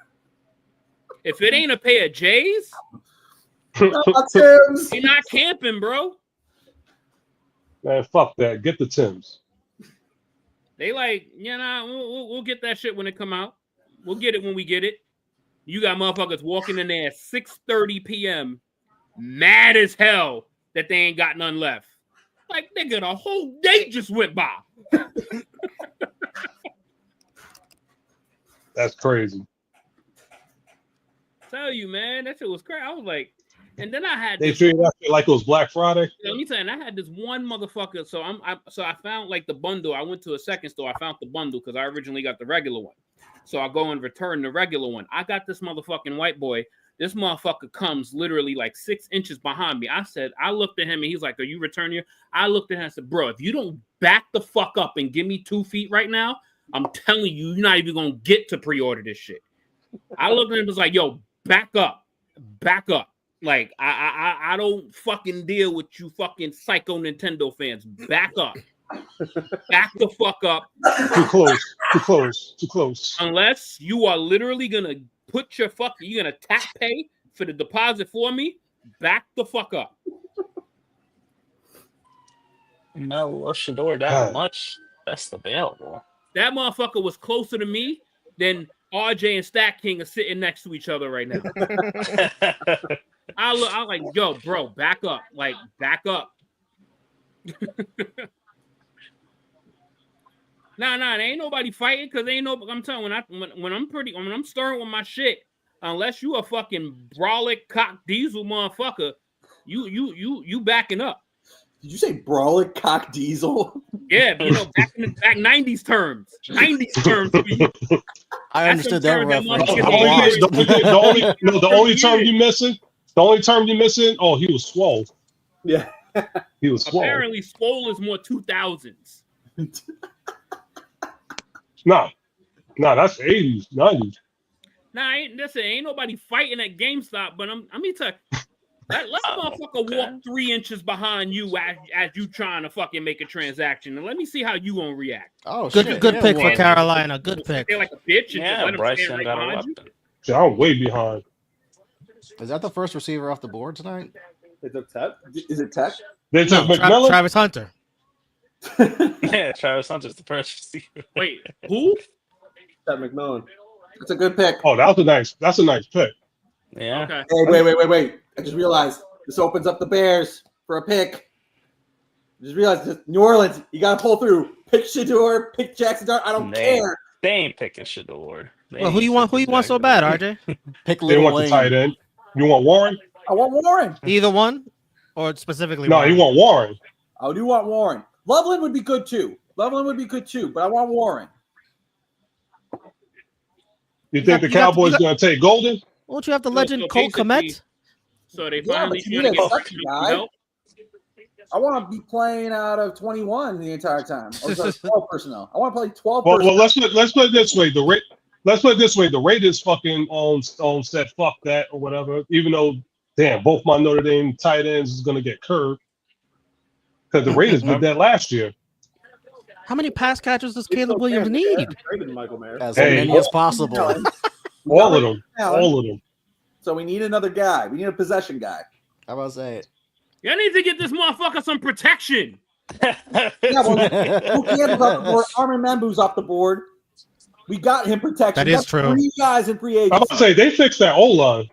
D: If it ain't a pair of J's,
F: Tim's.
D: you're not camping, bro.
E: Man, fuck that. Get the Timbs.
D: They like, we'll get that shit when it come out. We'll get it when we get it. You got motherfuckers walking in there at 6:30 p.m. mad as hell that they ain't got none left. Like, nigga, the whole day just went by.
E: That's crazy.
D: Tell you, man, that shit was crazy. I was like, and then I had
E: They
D: this,
E: treated that shit like it was Black Friday.
D: let me tell you, and I had this one motherfucker. So I found like the bundle. I went to a second store. I found the bundle because I originally got the regular one. So I go and return the regular one. I got this motherfucking white boy. This motherfucker comes literally like 6 inches behind me. I looked at him and he's like, "Are you returning here?" I looked at him and said, "Bro, if you don't back the fuck up and give me 2 feet right now, I'm telling you, you're not even gonna get to pre-order this shit." I looked at him and was like, "Yo, back up. Like, I don't fucking deal with you fucking psycho Nintendo fans. Back up. Back the fuck up.
E: Too close.
D: Unless you are literally gonna put your you're gonna tap pay for the deposit for me. Back the fuck up."
G: No, Luchador that much. Best available.
D: That motherfucker was closer to me than RJ and StatKing are sitting next to each other right now. I'm like, "Yo, bro, back up. Like, back up." Nah, there ain't nobody fighting because ain't no. I'm telling you, when I'm stirring with my shit, unless you a fucking brolic cock diesel motherfucker, you backing up.
F: Did you say brolic cock diesel?
D: Yeah, back 90s terms. 90s terms for you.
C: I understood that reference.
E: The only term you missing. Oh, he was swole.
B: Yeah,
E: he was swole.
D: Apparently, swole is more 2000s.
E: Nah, that's 80s, 90s.
D: Nah, ain't nobody fighting at GameStop, but I'm tell you, let motherfucker walk 3 inches behind you as you trying to fucking make a transaction, and let me see how you gonna react.
C: Oh,
A: Good
C: shit.
A: pick for Carolina. Good pick.
D: They're like a bitch and just let him
G: Bryson
D: stand right
G: got a
D: behind you.
G: weapon.
E: Shit, I'm way behind.
C: Is that the first receiver off the board tonight?
B: Is it Tech?
F: Is it Tech?
E: They took McMillan.
A: Travis Hunter.
G: Yeah, Travis Hunter's the first receiver.
D: Wait, who?
B: Tech McMillan.
F: That's a good pick.
E: Oh, that's a nice pick.
G: Yeah.
D: Okay.
F: Hey, wait. I just realized this opens up the Bears for a pick. I just realized this, New Orleans, you got to pull through. Pick Shador, pick Jackson Dart. I don't care.
G: They ain't picking Shador.
A: Well, who you want so bad, RJ?
C: Pick
E: They
C: Little
E: want
C: Wayne.
E: the tight end. You want Warren?
F: I want Warren.
A: Either one, or specifically?
E: No,
A: Warren?
E: you want Warren.
F: I do want Warren. Loveland would be good too, but I want Warren.
E: You think the Cowboys going to take Golden?
A: Won't you have the legend
D: So
A: Cole
D: basically-
A: Kmet?
D: So they
F: Yeah,
D: finally
F: but you
D: trying
F: need
D: to
F: a
D: get
F: second guy.
D: help.
F: I want to be playing out of 21 the entire time. Or sorry, 12 personnel. I want to play 12
E: Well,
F: personnel.
E: let's put it this way. The Raiders fucking said fuck that or whatever. Even though, damn, both my Notre Dame tight ends is going to get curved because the Raiders did that last year.
A: How many pass catchers does Caleb Williams need?
B: Traded Michael Mayer.
C: As many as possible.
E: All of them.
F: So we need another guy. We need a possession guy.
C: How about say it?
D: Y'all need to get this motherfucker some protection.
F: Yeah, well, who cares about the board? Armin Membu's off the board. We got him protection.
A: That is
F: That's
A: true.
F: 3 guys in free
E: I'm
F: agency.
E: about to say they fixed that O line.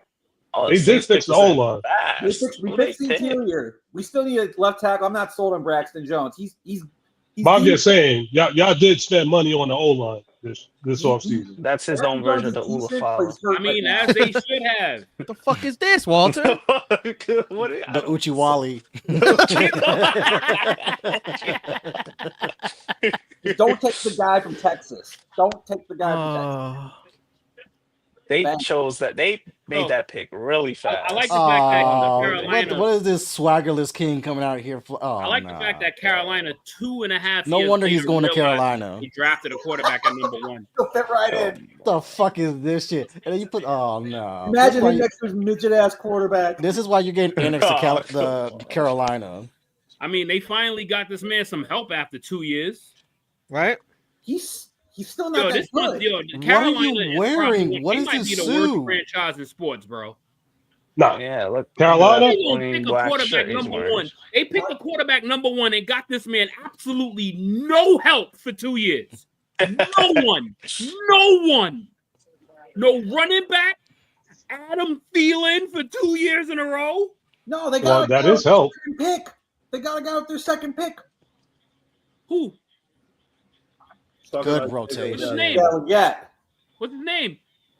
G: Oh,
E: They did
G: Saints
E: fix the
G: defense is
E: O-line.
G: fast.
F: We
G: Who they
F: fixed the
G: pick?
F: interior. We still need a left tackle. I'm not sold on Braxton Jones. He's
E: But I'm
F: deep.
E: just saying, y'all did spend money on the O-line this offseason.
G: That's his
F: Braxton
G: own version of
F: Jones
G: the
F: is decent, but
G: Ula
F: he's hurt
D: I mean,
F: right now.
D: as they should have.
A: What the fuck is this, Walter?
C: The Uchiwali.
F: Don't take the guy from Texas. Don't take the guy from Texas.
G: They
F: Bang.
G: chose that. They made
D: Oh.
G: that pick really fast.
D: I like the fact that
C: Oh,
D: Carolina.
C: what is this swaggerless king coming out here for? Oh,
D: I like the fact that Carolina 2.5
C: No
D: years
C: wonder he's
D: later
C: going to
D: realized
C: Carolina.
D: He drafted a quarterback at number 1.
F: He'll fit right in.
C: What the fuck is this shit? And then you put, oh no.
F: Imagine him next to his midget ass quarterback.
C: This is why you're getting annexed to the Carolina.
D: I mean, they finally got this man some help after 2 years.
A: Right?
F: He's still not that good.
D: Carolina
C: What are you
D: is
C: wearing?
D: probably-
C: What
D: they
C: is
D: might
C: this
D: be the
C: suit?
D: worst franchise in sports, bro.
E: Nah,
G: Yeah, look.
E: Carolina?
D: They
G: Look
D: gonna
G: at
D: pick
G: that
D: a
G: black
D: quarterback
G: shirt he's
D: number
G: wearing.
D: 1. They picked a quarterback number 1 and got this man absolutely no help for 2 years. No one. No one. No running back. Adam Thielen for 2 years in a row.
F: No, they
E: Well,
F: got
E: that is help.
F: pick. They got a guy with their second pick.
D: Who?
C: Good
D: What's
C: rotation.
D: his name?
F: Yeah, Leggett.
D: What's his name?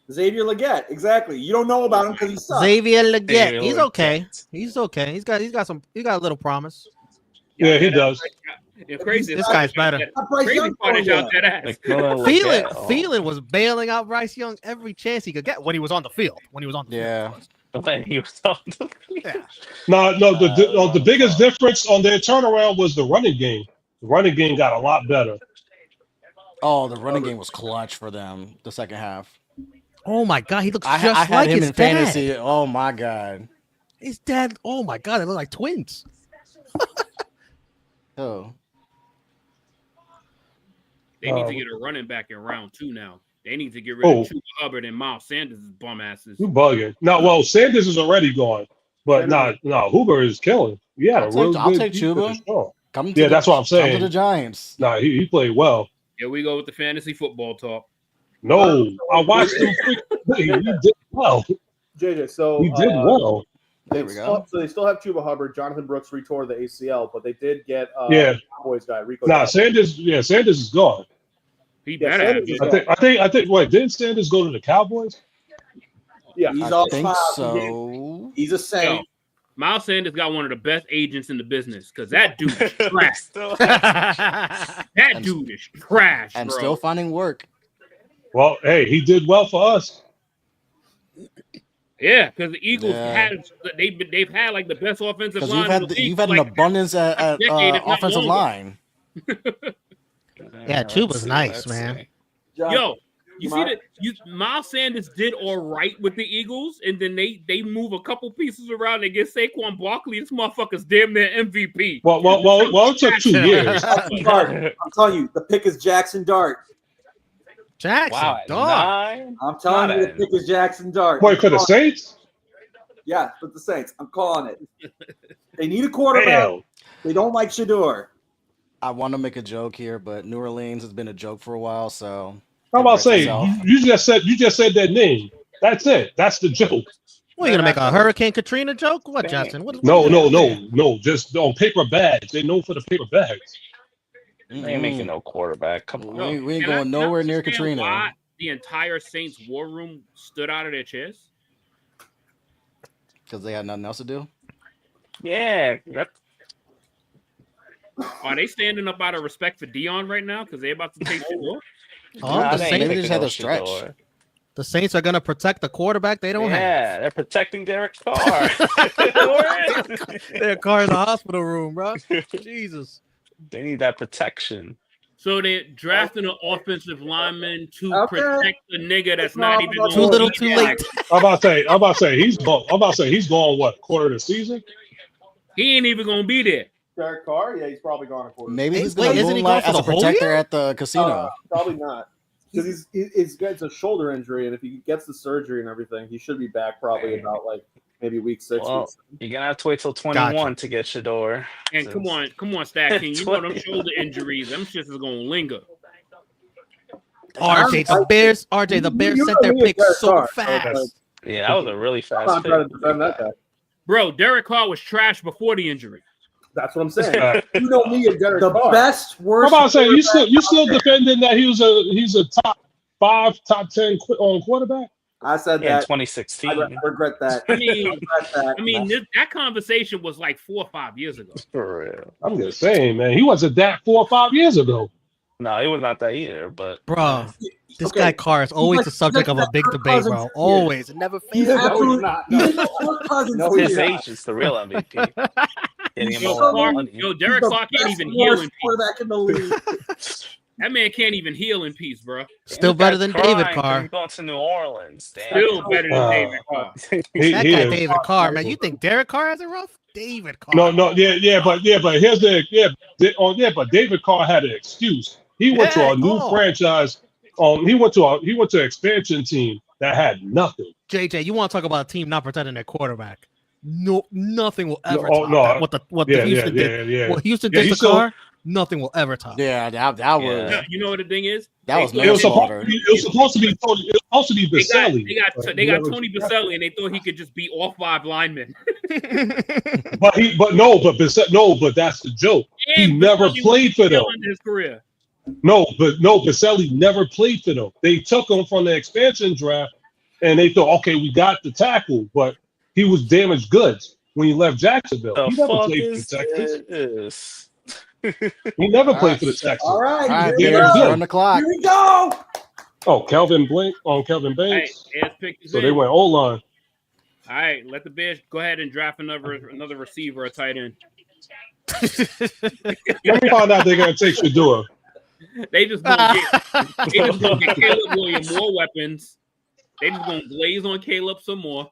F: Xavier Leggett. Exactly. You don't know about him because he sucks.
A: Xavier Leggett.
G: Xavier
A: He's
G: Leggett.
A: okay. He's okay. He's got a little promise.
E: Yeah, he does.
D: The crazy
A: This guy's better.
D: Crazy part is y'all dead ass.
G: Like, no,
A: Thielen was bailing out Bryce Young every chance he could get when he was on the field.
C: Yeah.
G: When he was on the
A: Yeah.
E: No, the biggest difference on their turnaround was the running game. The running game got a lot better.
C: Oh, the running game was clutch for them the second half.
A: Oh my god, he looks
C: I
A: just
C: had
A: like
C: him
A: his
C: in
A: dad.
C: fantasy. Oh my god.
A: His dad. Oh my god, they look like twins.
C: Oh.
D: They need to get a running back in round 2 now. They need to get rid of Chuba Hubbard and Miles Sanders' bum asses.
E: You bugging. No, well, Sanders is already gone. But no, Hoover is killing. Yeah,
C: I'll take Chuba.
E: Yeah, that's what I'm saying.
C: Come to the Giants.
E: Nah, he played well.
D: Here we go with the fantasy football talk.
E: No, I watched him. He did well.
B: JJ, so
E: He did well.
C: There we go.
B: So they still have Chuba Hubbard. Jonathan Brooks retore the ACL, but they did get Cowboys guy Rico.
E: Nah,
B: Dowdle.
E: Sanders is gone.
D: He
B: Yeah,
D: better have
B: Sanders
D: it.
B: is
E: I think. Wait, didn't Sanders go to the Cowboys?
B: Yeah,
F: He's
C: I
F: all
C: think
F: smiles.
C: so.
F: He's a saint.
D: Yo, Miles Sanders got one of the best agents in the business because that dude is trash. That dude is trash,
C: And
D: bro.
C: still finding work.
E: Well, hey, he did well for us.
D: Yeah, because the Eagles
C: Yeah.
D: they've had like the best offensive
C: Because
D: line.
C: you've had an abundance at
D: decade, if not
C: offensive
D: longer.
C: line.
A: Yeah, Chuba's nice, man.
D: Yo, you see that? Miles Sanders did all right with the Eagles, and then they move a couple pieces around. They get Saquon Barkley. This motherfucker's damn near MVP.
E: Well, it took 2 years.
F: I'm telling you, the pick is Jackson Dart.
A: Jackson,
G: Wow,
A: dog.
G: 9.
F: I'm telling you, the
G: Not
F: pick is Jackson Dart.
E: Wait, for the Saints?
F: Yeah, for the Saints. I'm calling it. They need a quarterback.
E: Damn.
F: They don't like Shador.
C: I want to make a joke here, but New Orleans has been a joke for a while, so.
E: How about
C: Correct
E: saying
C: yourself.
E: you just said that name? That's it. That's the joke.
A: What, you gonna make a Hurricane Katrina joke? What, Justin? What
E: No. Just on paper bags. They're known for the paper bags.
G: They ain't making no quarterback. Come on.
C: We ain't
D: Can I-
C: going nowhere
D: can I
C: near
D: understand
C: Katrina.
D: Why the entire Saints war room stood out of their chairs?
C: Because they had nothing else to do.
G: Yeah.
D: Are they standing up out of respect for Dion right now because they're about to take Shador?
A: Oh,
G: Nah,
A: the
G: they ain't
A: Saints.
C: Maybe they
G: making
C: just had
G: no
C: to stretch.
G: Shador.
A: The Saints are gonna protect the quarterback they don't
G: Yeah, they're protecting Derek Carr.
A: have. Their car in the hospital room, bro. Jesus.
G: They need that protection.
D: So they're drafting an offensive lineman to
F: Okay.
D: protect the nigga that's not even
F: Too
A: Too
D: gonna
A: little,
D: be
A: too
D: there.
A: late.
E: I'm about to say he's going what, quarter of the season?
D: He ain't even gonna be there.
B: Derek Carr, yeah, he's probably gone a quarter.
C: Maybe he's
A: Wait,
C: going to
A: isn't he
C: moonlight
A: going
C: as
A: for
C: a
A: the whole
C: protector
A: year?
C: at the casino.
B: Probably not. Because it's a shoulder injury, and if he gets the surgery and everything, he should be back probably about like maybe week 6.
G: Well,
B: week 7.
G: you're gonna have to wait till 21 to get Shador.
D: And
G: So-
D: come on, StatKing. You know them shoulder injuries, them shits is gonna linger.
A: RJ, the Bears
B: You
A: sent
B: know
A: their
B: me and
A: pick
B: Derek
A: so
B: Carr,
A: fast.
G: Yeah, that was a really
B: I'm
G: fast
B: not trying to
G: pick.
B: defend that guy.
D: Bro, Derek Carr was trash before the injury.
B: That's what I'm saying. You know me and Derek
F: The
B: Carr.
F: best,
E: How
F: worst.
E: about saying you still
F: quarterback out there.
E: defending that he's a top 5, top 10 on quarterback?
F: I said
G: Yeah, in
F: that.
G: 2016.
F: I regret that.
D: I mean,
F: regret that.
D: that conversation was like 4 or 5 years ago.
G: For real.
E: I'm just saying, man, he wasn't that 4 or 5 years ago.
G: No, it was not that either, but
A: Bro, this
F: Okay.
A: guy Carr is always
F: like-
A: the subject
F: he's
A: of a
F: like
A: big
F: Kirk
A: debate,
F: Cousins
A: bro.
F: here.
A: Always. It never
F: He's
A: fails.
F: absolutely
B: not.
F: He's like Kirk Cousins
B: No,
F: here.
B: he's
G: his age is the real MVP. Getting him
D: Yo,
G: all that
D: Clark,
G: money.
D: yo,
F: He's
D: Derek
F: the
D: Carr can't
F: best,
D: even heal
F: worst
D: in peace.
F: quarterback in the league.
D: That man can't even heal in peace, bro.
A: Still
G: This guy's
A: better than David
G: crying 'cause
A: Carr.
G: He's going to New Orleans. Damn.
D: Still better than
E: Uh,
D: David Carr.
A: That
E: He
A: guy,
E: is.
A: David Carr, man. You think Derek Carr has it rough? David Carr.
E: No, but here's but David Carr had an excuse. He went to
A: Yeah,
E: a new
A: oh.
E: franchise. He went to an expansion team that had nothing.
A: JJ, you want to talk about a team not protecting their quarterback? No, nothing will ever
E: oh,
A: top
E: no.
A: that. What the Houston did.
E: Yeah.
A: What Houston
E: Yeah,
A: did
E: he
A: to
E: still-
A: Carr, nothing will ever top.
C: Yeah, that was
G: Yeah.
D: You know what the thing is?
C: that was
E: It was
C: manslaughter.
E: supposed to be Baselli.
D: They got Tony Baselli, and they thought he could just beat all 5 linemen.
E: But that's the joke. He
D: And
E: never
D: Baselli
E: played
D: was
E: for them.
D: killing his career.
E: Baselli never played for them. They took him from the expansion draft, and they thought, okay, we got the tackle, but he was damaged goods when he left Jacksonville.
G: The
E: He never
G: fuck
E: played for
G: is
E: the Texans.
G: this?
E: He never played for the Texans.
F: All right,
C: All right,
F: here we
C: Bears,
F: go.
C: run the clock.
F: Here we go.
E: Oh, Kelvin Banks.
D: Hey, Bears picked his
E: So they
D: in.
E: went O-line.
D: All right, let the Bears go ahead and draft another receiver or tight end.
E: Let me find out they're going to take Shadua.
D: They just gonna get Caleb Williams more weapons. They just gonna glaze on Caleb some more.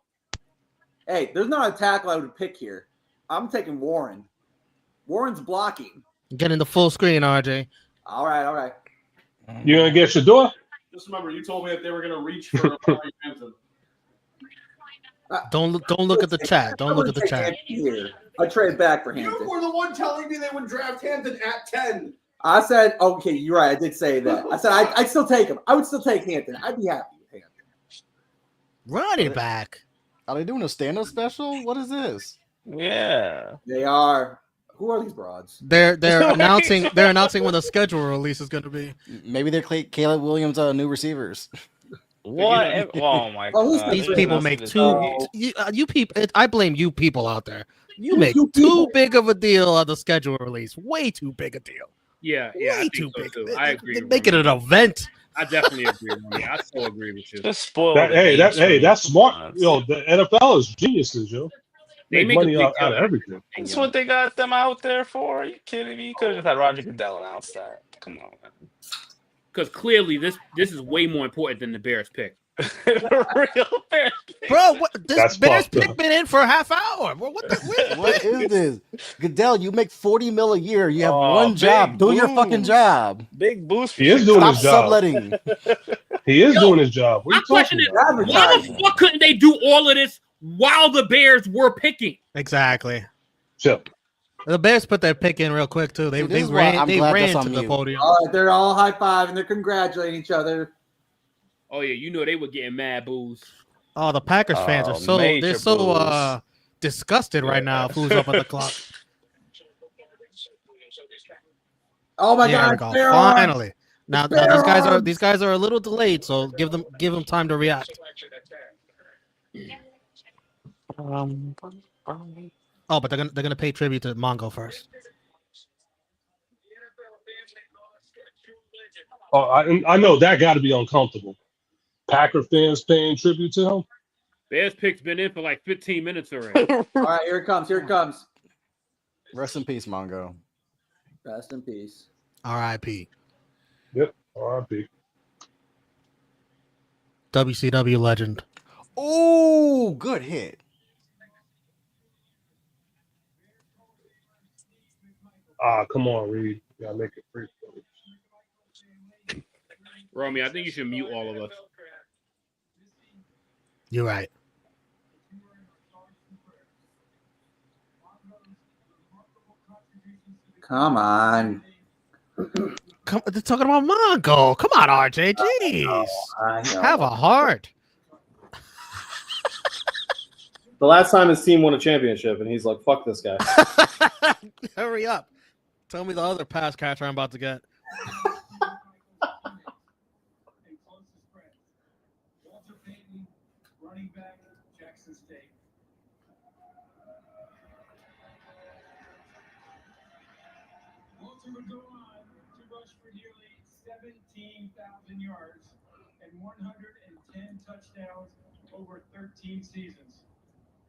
F: Hey, there's not a tackle I would pick here. I'm taking Warren. Warren's blocking.
A: Getting the full screen, RJ.
F: All right.
E: You're going to get Shadua?
H: Just remember, you told me that they were going to reach for Barry Hampton.
A: Don't look at the chat. Don't look at the chat.
F: Here. I trade back for
H: You
F: Hampton.
H: were the one telling me they would draft Hampton at 10.
F: I said, okay, you're right. I did say that. I said I'd still take him. I would still take Hampton. I'd be happy with Hampton.
A: Running back.
C: Are they doing a stand-up special? What is this?
G: Yeah.
F: They are. Who are these broads?
A: They're announcing when the schedule release is going to be.
C: Maybe they're Caleb Williams' new receivers.
G: What? Oh my
F: Oh,
G: god.
A: These
F: They're
A: people
F: not
A: make
G: This
A: too.
G: is-
A: You people. I blame you people out there. You make
F: You
A: too
F: people.
A: big of a deal on the schedule release. Way too big a deal.
D: Yeah, I
A: Way
D: think
A: too
D: so
A: big.
D: too. I agree.
A: Make it an event.
D: I definitely agree. Romy. I so agree with you.
G: Just spoil
E: That's smart. Yo, the NFL is geniuses, yo.
D: They
E: Make
D: make a
E: money
D: big
E: out
D: deal
E: of everything.
G: That's what they got them out there for. Are you kidding me? You could have just had Roger Goodell announce that. Come on, man.
D: Because clearly this is way more important than the Bears pick.
G: Real fair.
A: Bro, what, this
E: That's
A: Bears
E: fucked up.
A: pick been in for a half hour. Bro, what the?
C: What is this? Goodell, you make $40 million a year. You have
G: Oh,
C: one job.
G: big
C: Do your fucking
G: boost.
C: job.
G: Big boost. For
E: He is doing
C: Stop
E: his job.
C: subletting.
E: He is doing his job. What are
D: My
E: you
D: question
E: talking
D: is,
E: about?
D: why the fuck couldn't they do all of this while the Bears were picking?
A: Exactly.
E: Chill.
A: The Bears put their pick in real quick too. They
C: See, this
A: they
C: is why
A: ran
C: I'm
A: they
C: glad
A: ran
C: that's
A: to
C: on
A: the
C: mute.
A: podium.
F: All right, they're all high five and they're congratulating each other.
D: Oh yeah, you know they were getting mad boos.
A: Oh, the Packers fans are
G: Oh,
A: so
G: major
A: they're so
G: boos.
A: disgusted right now. Who's up on the clock?
F: Oh my
A: There we
F: God!
A: go.
F: they're on.
A: Finally. Now these guys are a little delayed, so give them time to react. Oh, but they're gonna pay tribute to Mongo first.
E: Oh, I know that got to be uncomfortable. Packer fans paying tribute to him.
D: Bears pick's been in for like 15 minutes already.
F: All right, here it comes. Here it comes.
C: Rest in peace, Mongo.
F: Rest in peace.
A: R.I.P.
E: Yep. R.I.P.
A: WCW legend.
C: Oh, good hit.
E: Come on, Reed. You gotta make it free.
D: Romeo, I think you should mute all of us.
A: You're right.
F: Come on.
A: Come, they're talking about Mongo. Come on, RJ. Jeez.
F: I know.
A: Have a heart.
B: The last time his team won a championship, and he's like, "Fuck this guy."
A: Hurry up. Tell me the other pass catcher I'm about to get.
I: Running back, Jackson State. Walter would go on to rush for nearly 17,000 yards and 110 touchdowns over 13 seasons,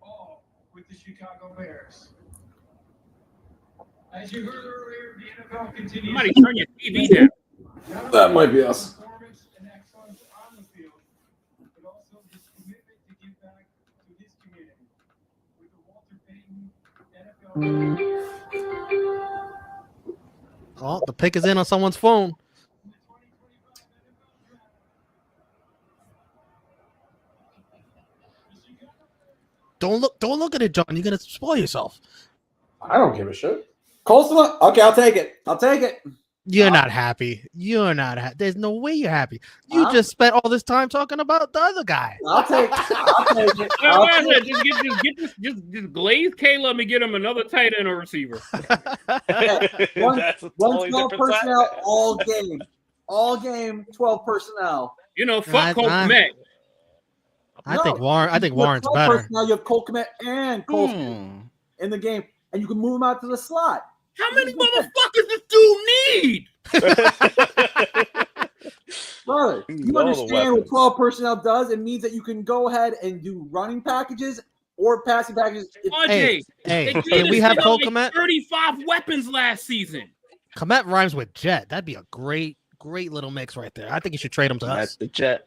I: all with the Chicago Bears. As you heard earlier, the NFL continues.
D: Somebody turn your TV down.
B: That might be us.
I: Performance and excellence on the field, but also his commitment to give back to his community. With the Walter Payton NFL.
A: Oh, the pick is in on someone's phone. Don't look at it, John. You're gonna spoil yourself.
B: I don't give a shit.
F: Colson, okay, I'll take it. I'll take it.
A: You're not happy. You're not happy. There's no way you're happy. You just spent all this time talking about the other guy.
F: I'll take it.
D: Just glaze Caleb and get him another tight end or receiver.
F: One 12 personnel all game 12 personnel.
D: You know, fuck Cole Kmet.
A: I think Warren's better.
F: Now you have Cole Kmet and Cole in the game, and you can move him out to the slot.
D: How many motherfuckers this dude need?
F: Brother, you understand what 12 personnel does? It means that you can go ahead and do running packages or passing packages.
A: Hey, can we have Cole Kmet?
D: 35 weapons last season.
A: Kmet rhymes with Jet. That'd be a great little mix right there. I think you should trade him to us.
G: That's the Jet.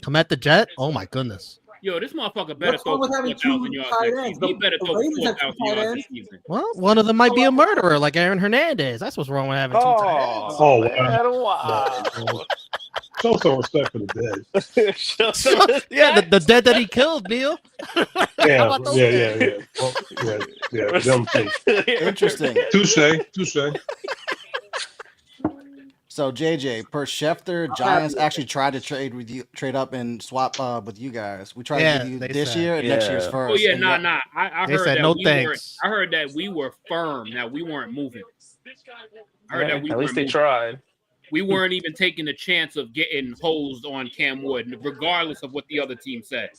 A: Kmet the Jet? Oh my goodness.
D: Yo, this motherfucker better throw 4,000 yards next season. He better throw 4,000 yards this season.
A: Well, one of them might be a murderer like Aaron Hernandez. That's what's wrong with having two tight ends.
E: Oh,
G: wow.
E: Show some respect for the dead.
A: Yeah, the dead that he killed, Neil.
E: Yeah.
A: Well,
E: Them things.
C: Interesting.
E: Touche.
C: So JJ, per Schefter, Giants actually tried to trade up and swap with you guys. We tried to give you this year and next year's first.
D: Oh yeah, nah. I
A: They
D: heard
A: said
D: that
A: no
D: we
A: thanks.
D: I heard that we were firm. Now we weren't moving. I heard that we
G: at least they
D: moving.
G: tried.
D: We weren't even taking the chance of getting hosed on Cam Wood, regardless of what the other team said.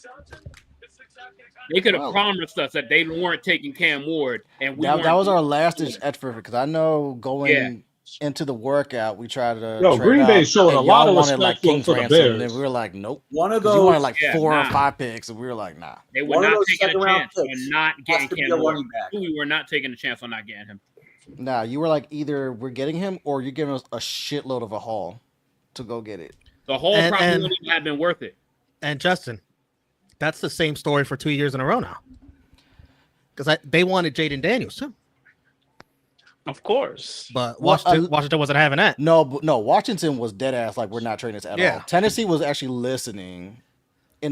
D: They could have promised us that they weren't taking Cam Ward, and
C: that was our last effort because I know going into the workout we tried to.
E: Yo, Green Bay showed a lot of respect for the Bears.
C: And then we were like, nope.
F: One of
C: You
F: those
C: wanted like 4 or 5 picks, and we were like, nah.
D: They were not taking a chance on not getting Cam Ward. We were not taking a chance on not getting him.
C: Nah, you were like either we're getting him or you're giving us a shitload of a haul to go get it.
D: The haul probably wouldn't even have been worth it.
A: And Justin, that's the same story for 2 years in a row now. Because they wanted Jaden Daniels too.
G: Of course.
A: But Washington wasn't having that.
C: No, Washington was dead ass like we're not trading this at
A: Yeah.
C: all. Tennessee was actually listening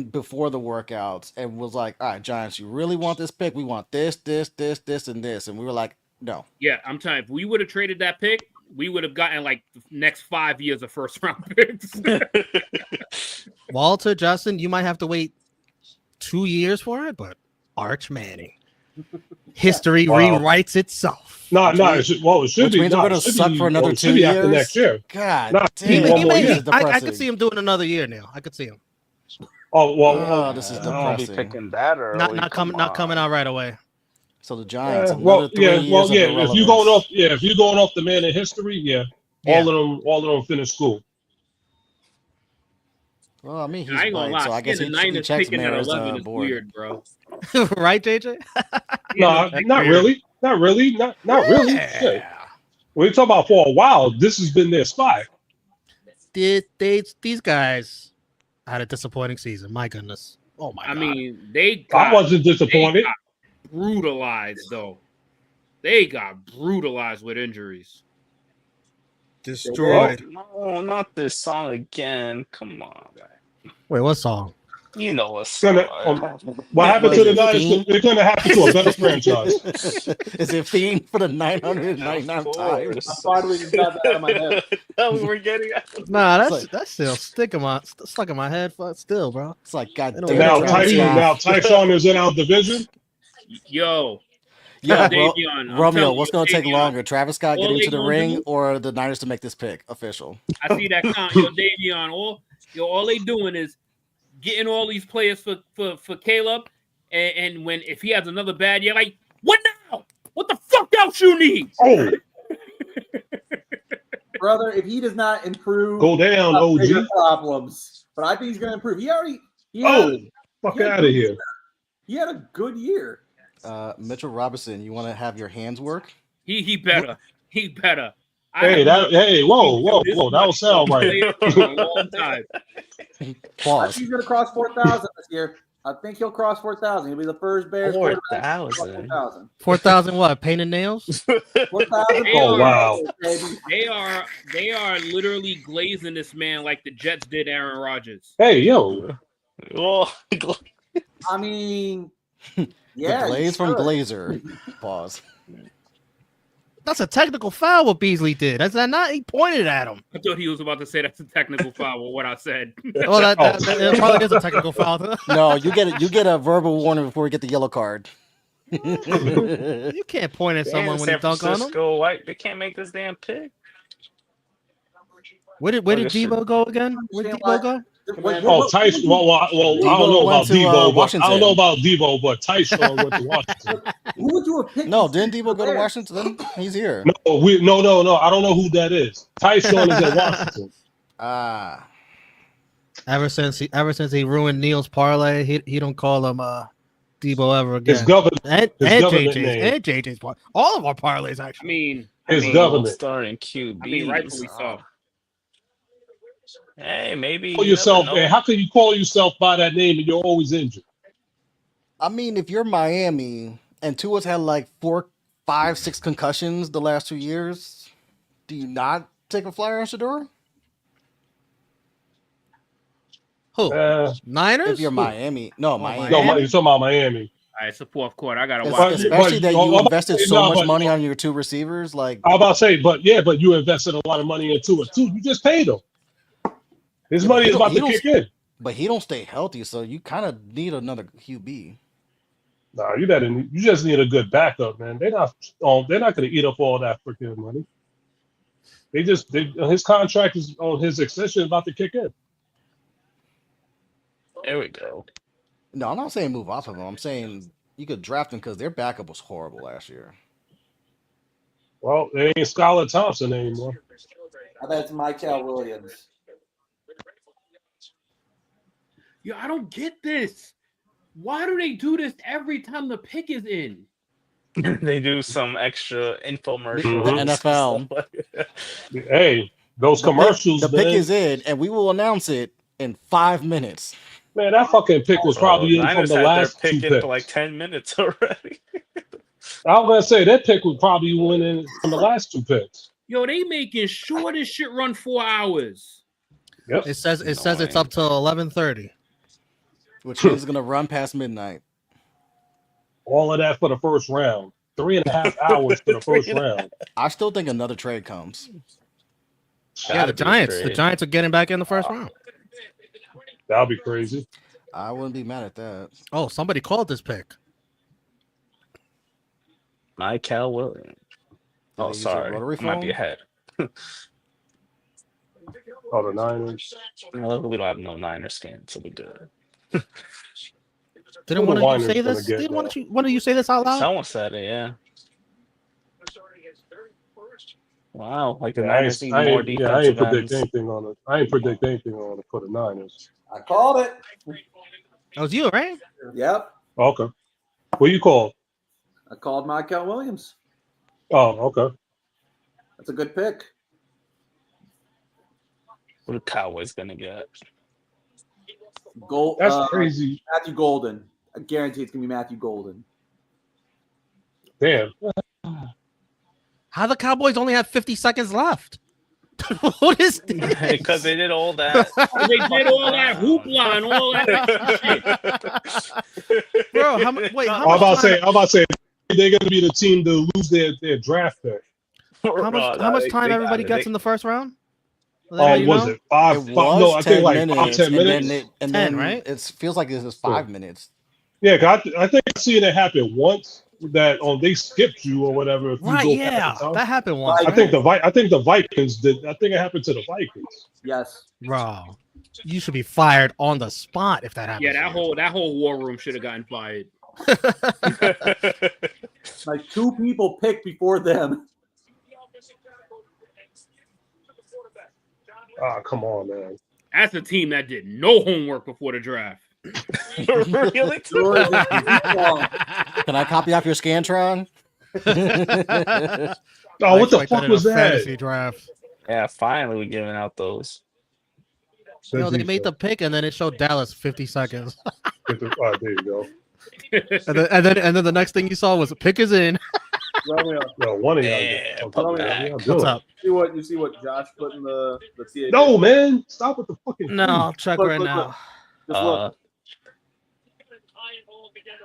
C: before the workouts and was like, all right, Giants, you really want this pick? We want this, and this. And we were like, no.
D: Yeah, I'm telling you, if we would have traded that pick, we would have gotten like the next 5 years of first round picks.
A: Walter, Justin, you might have to wait 2 years for it, but Arch Manning. History rewrites itself.
E: No, it should be.
C: Means we're going to suck for another 2 years.
E: After next year.
C: God
A: damn. I could see him doing another year now. I could see him.
E: Oh, well.
C: This is
G: I'll be
C: depressing.
G: picking that early.
A: Not coming out right away.
C: So the Giants,
E: If you're going off the man in history, all of them finished school.
C: Well, I mean, he's
D: I ain't gonna
C: white,
D: lie.
C: so I guess he
D: Niners
C: checks
D: picking at
C: Mariners
D: 11 is
C: board.
D: weird, bro.
A: Right, JJ?
E: No, not really. Not really. Shit. We talk about for a while. This has been their spot.
A: These guys had a disappointing season. My goodness. Oh my God.
D: I mean,
E: I wasn't disappointed.
D: They got brutalized though. They got brutalized with injuries.
A: Destroyed.
G: No, not this song again. Come on, guy.
A: Wait, what song?
G: You know what's
E: What happened to the Niners? It's going to happen to a better franchise.
C: Is it Fiend for the 999 times?
F: I'm finally got that out of my head.
G: That we were getting at.
A: Nah,
C: It's
A: that's still stuck in my head. Still, bro.
C: It's like, God
A: They don't
C: damn
A: get
C: it,
A: it
C: Travis
A: right.
C: Scott.
E: Tyson is in our division.
D: Yo,
C: Yeah, bro.
D: Davion, I'm
C: Romeo,
D: telling
C: what's
D: you,
C: going to take
D: Davion,
C: longer? Travis Scott
D: all
C: getting
D: they
C: to the
D: gonna
C: ring
D: do-
C: or the Niners to make this pick official?
D: I see that count. Yo, Davion, all they doing is getting all these players for Caleb, and if he has another bad year, like, what now? What the fuck else you need?
E: Oh,
F: Brother, if he does not improve,
E: go down, OG.
F: bigger problems. But I think he's going to improve.
E: Fuck out of here.
F: He had a good year.
C: Mitchell Robinson, you want to have your hands work?
D: He better. He better.
E: Whoa. That don't sound right.
C: Pause.
F: He's going to cross 4,000 this year. I think he'll cross 4,000. He'll be the first Bears.
G: 4,000.
A: 4,000 what? Paint and nails?
F: 4,000.
E: Oh, wow.
D: They are literally glazing this man like the Jets did Aaron Rodgers.
E: Hey, yo.
G: Oh,
F: I mean,
C: The
F: yeah.
C: Glaze from Glazer. Pause.
A: That's a technical foul. What Beasley did. That's not. He pointed at him.
D: I thought he was about to say that's a technical foul with what I said.
A: Well, that probably is a technical foul.
C: No, you get a verbal warning before you get the yellow card.
A: You can't point at someone when you dunk on them.
G: White, they can't make this damn pick.
A: Where did Debo go again? Where did Debo go?
E: Tyson. Well, I don't know about Debo, but I don't know about Debo, but Tyson went to Washington.
F: Who would you have picked?
C: No, didn't Debo go to Washington? He's here.
E: No. I don't know who that is. Tyson is in Washington.
A: Ever since he ruined Neil's parlay, he don't call him Debo ever again.
E: His government
A: and
E: name.
A: JJ's all of our parlays actually.
E: His government
G: starting QB.
D: I mean, rightfully so.
G: Hey, maybe
E: call yourself. Man, how can you call yourself by that name and you're always injured?
C: I mean, if you're Miami and Tua's had like 4, 5, 6 concussions the last 2 years, do you not take a flyer on Shador?
A: Who? Niners?
C: If you're Miami. No, Miami.
E: No, you're talking about Miami.
D: All right, it's the fourth quarter. I got to watch.
C: Especially that you invested so much money on your 2 receivers. Like
E: I was about to say, but you invested a lot of money into it too. You just paid him. His money is about to kick in.
C: But he don't stay healthy, so you kind of need another QB.
E: Nah, you just need a good backup, man. They're not going to eat up all that freaking money. His contract is on his extension about to kick in.
G: There we go.
C: No, I'm not saying move off of him. I'm saying you could draft him because their backup was horrible last year.
E: Well, it ain't Skylar Thompson anymore.
F: I bet it's Michael Williams.
D: Yo, I don't get this. Why do they do this every time the pick is in?
G: They do some extra infomercial.
C: The NFL.
E: Hey, those commercials.
C: The pick is in, and we will announce it in 5 minutes.
E: Man, that fucking pick was probably in from the last
G: pick
E: 2
G: in
E: picks.
G: for like 10 minutes already.
E: I was gonna say that pick was probably went in from the last 2 picks.
D: Yo, they making sure this shit run 4 hours.
E: Yep.
A: It says it's up till 11:30.
C: Which is going to run past midnight.
E: All of that for the first round. 3.5 hours for the first round.
C: I still think another trade comes.
A: Yeah, the Giants are getting back in the first round.
E: That'll be crazy.
C: I wouldn't be mad at that.
A: Oh, somebody called this pick.
G: Michael Williams. Oh, sorry. I might be ahead.
E: Oh, the Niners.
G: No, we don't have no Niners scan, so we're good.
A: Didn't one of you say this? Didn't one of you say this out loud?
G: Someone said it, yeah. Wow, like the
E: I
G: Niners need more defense.
E: I ain't predict anything on it. I ain't predict anything on it for the Niners.
F: I called it.
A: That was you, right?
F: Yep.
E: Okay. What you call?
F: I called Michael Williams.
E: Oh, okay.
F: That's a good pick.
G: What are the Cowboys gonna get?
E: That's crazy.
F: Matthew Golden. I guarantee it's gonna be Matthew Golden.
E: Damn.
A: How the Cowboys only have 50 seconds left? What is this?
G: Because they did all that.
D: They did all that hoopla and all that shit.
A: Bro, how much? Wait, how
E: I'm about
A: much?
E: to say they're going to be the team to lose their draft pick.
A: How much time everybody gets in the first round?
E: Oh, was it five?
C: It
E: five no,
C: was
E: I think
C: 10
E: like
C: minutes,
E: 5-10 minutes.
C: and
A: 10,
C: then
A: right?
C: It feels like this is 5 minutes.
E: Yeah, 'cause I think I've seen it happen once that they skipped you or whatever. If
A: Right,
E: you go
A: yeah,
E: past the time.
A: that happened once.
E: I think the Vikings did. I think it happened to the Vikings.
F: Yes.
A: Bro, you should be fired on the spot if that happens.
D: Yeah, that whole war room should have gotten fired.
F: Like 2 people picked before them.
E: Ah, come on, man.
D: That's a team that did no homework before the draft.
G: Really?
C: Can I copy off your Scantron?
E: Oh, what the fuck was that?
A: Fantasy draft.
G: Yeah, finally we're giving out those.
A: You know, they made the pick and then it showed Dallas 50 seconds.
E: Oh, there you go.
A: and then the next thing you saw was pick is in.
B: Romeo,
E: No, one of y'all.
G: Yeah,
A: What's up?
B: you see what Josh put in the THH?
E: No, man. Stop with the fucking.
A: No, I'll check
B: Look,
A: right
B: look,
A: now.
B: look. Just look.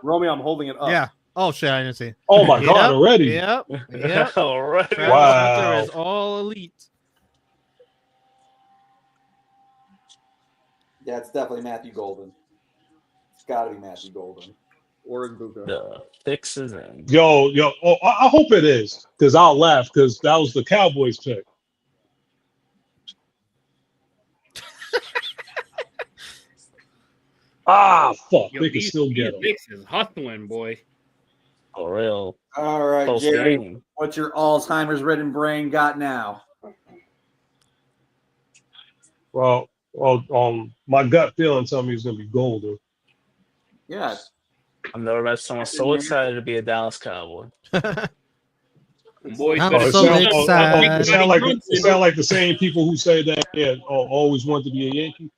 B: Romeo, I'm holding it up.
A: Yeah. Oh shit, I didn't see.
E: Oh my god, already.
A: Yep. Yep.
G: All right.
A: Travis
E: Wow.
A: Hunter is all elite.
F: Yeah, it's definitely Matthew Golden. It's got to be Matthew Golden.
B: Or Buka.
G: The fixes in.
E: Yo. Oh, I hope it is, because I'll laugh, because that was the Cowboys pick. Fuck.
D: Yo,
E: They can
D: these
E: still get him.
D: Knicks is hustling, boy.
G: For real.
F: All right,
G: Close
F: Jerry.
G: game.
F: What's your Alzheimer's ridden brain got now?
E: Well, my gut feeling tells me he's gonna be golden.
F: Yeah.
G: I've never met someone so excited to be a Dallas Cowboy.
D: Boys,
A: I'm
D: better
A: so
D: sit down.
A: excited.
E: It sound like the same people who say that always wanted to be a Yankee.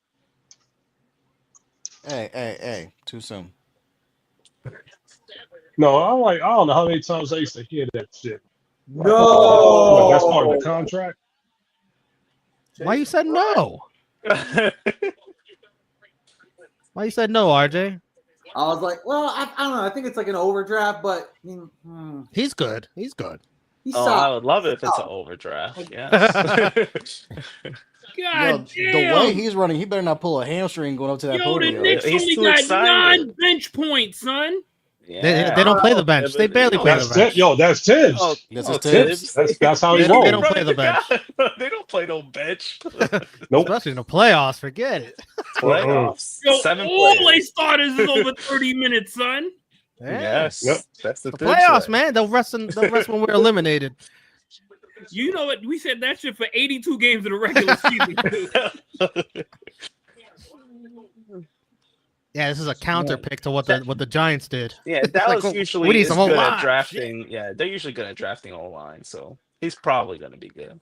C: Hey, too soon.
E: No, I don't know how many times I used to hear that shit.
F: No.
E: What, that's part of the contract.
A: Why you said no? Why you said no, RJ?
F: I was like, well, I don't know. I think it's like an overdraft, but
A: He's good. He's good.
F: he's
G: Oh,
F: solid.
G: I would love it if it's an overdraft. Yes.
D: God
C: The
D: damn.
C: way he's running, he better not pull a hamstring going up to that
D: Yo, the
C: podium.
D: Knicks
G: He's
D: only
G: too
D: got
G: excited.
D: 9 bench points, son.
A: They don't play the bench. They barely play the
E: That's
A: bench.
E: That's Tibbs.
G: Oh,
C: This
G: oh,
C: is Tibbs.
E: That's how he
A: They don't- they
E: rolls.
A: don't play the bench.
G: They don't play no bench.
E: Nope.
A: Especially in the playoffs. Forget it.
G: Playoffs.
D: Yo,
G: 7
D: all
G: players.
D: they starters is over 30 minutes, son.
G: Yes.
E: Yep.
G: That's the
A: The
G: thing.
A: playoffs, man. They'll rest when we're eliminated.
D: You know what? We said that shit for 82 games in the regular season.
A: Yeah, this is a counter pick to what the Giants did.
G: Yeah, Dallas
A: Like,
G: usually
A: we need
G: is
A: some
G: good
A: O-line.
G: at drafting. Yeah, they're usually good at drafting O-line, so he's probably going to be good.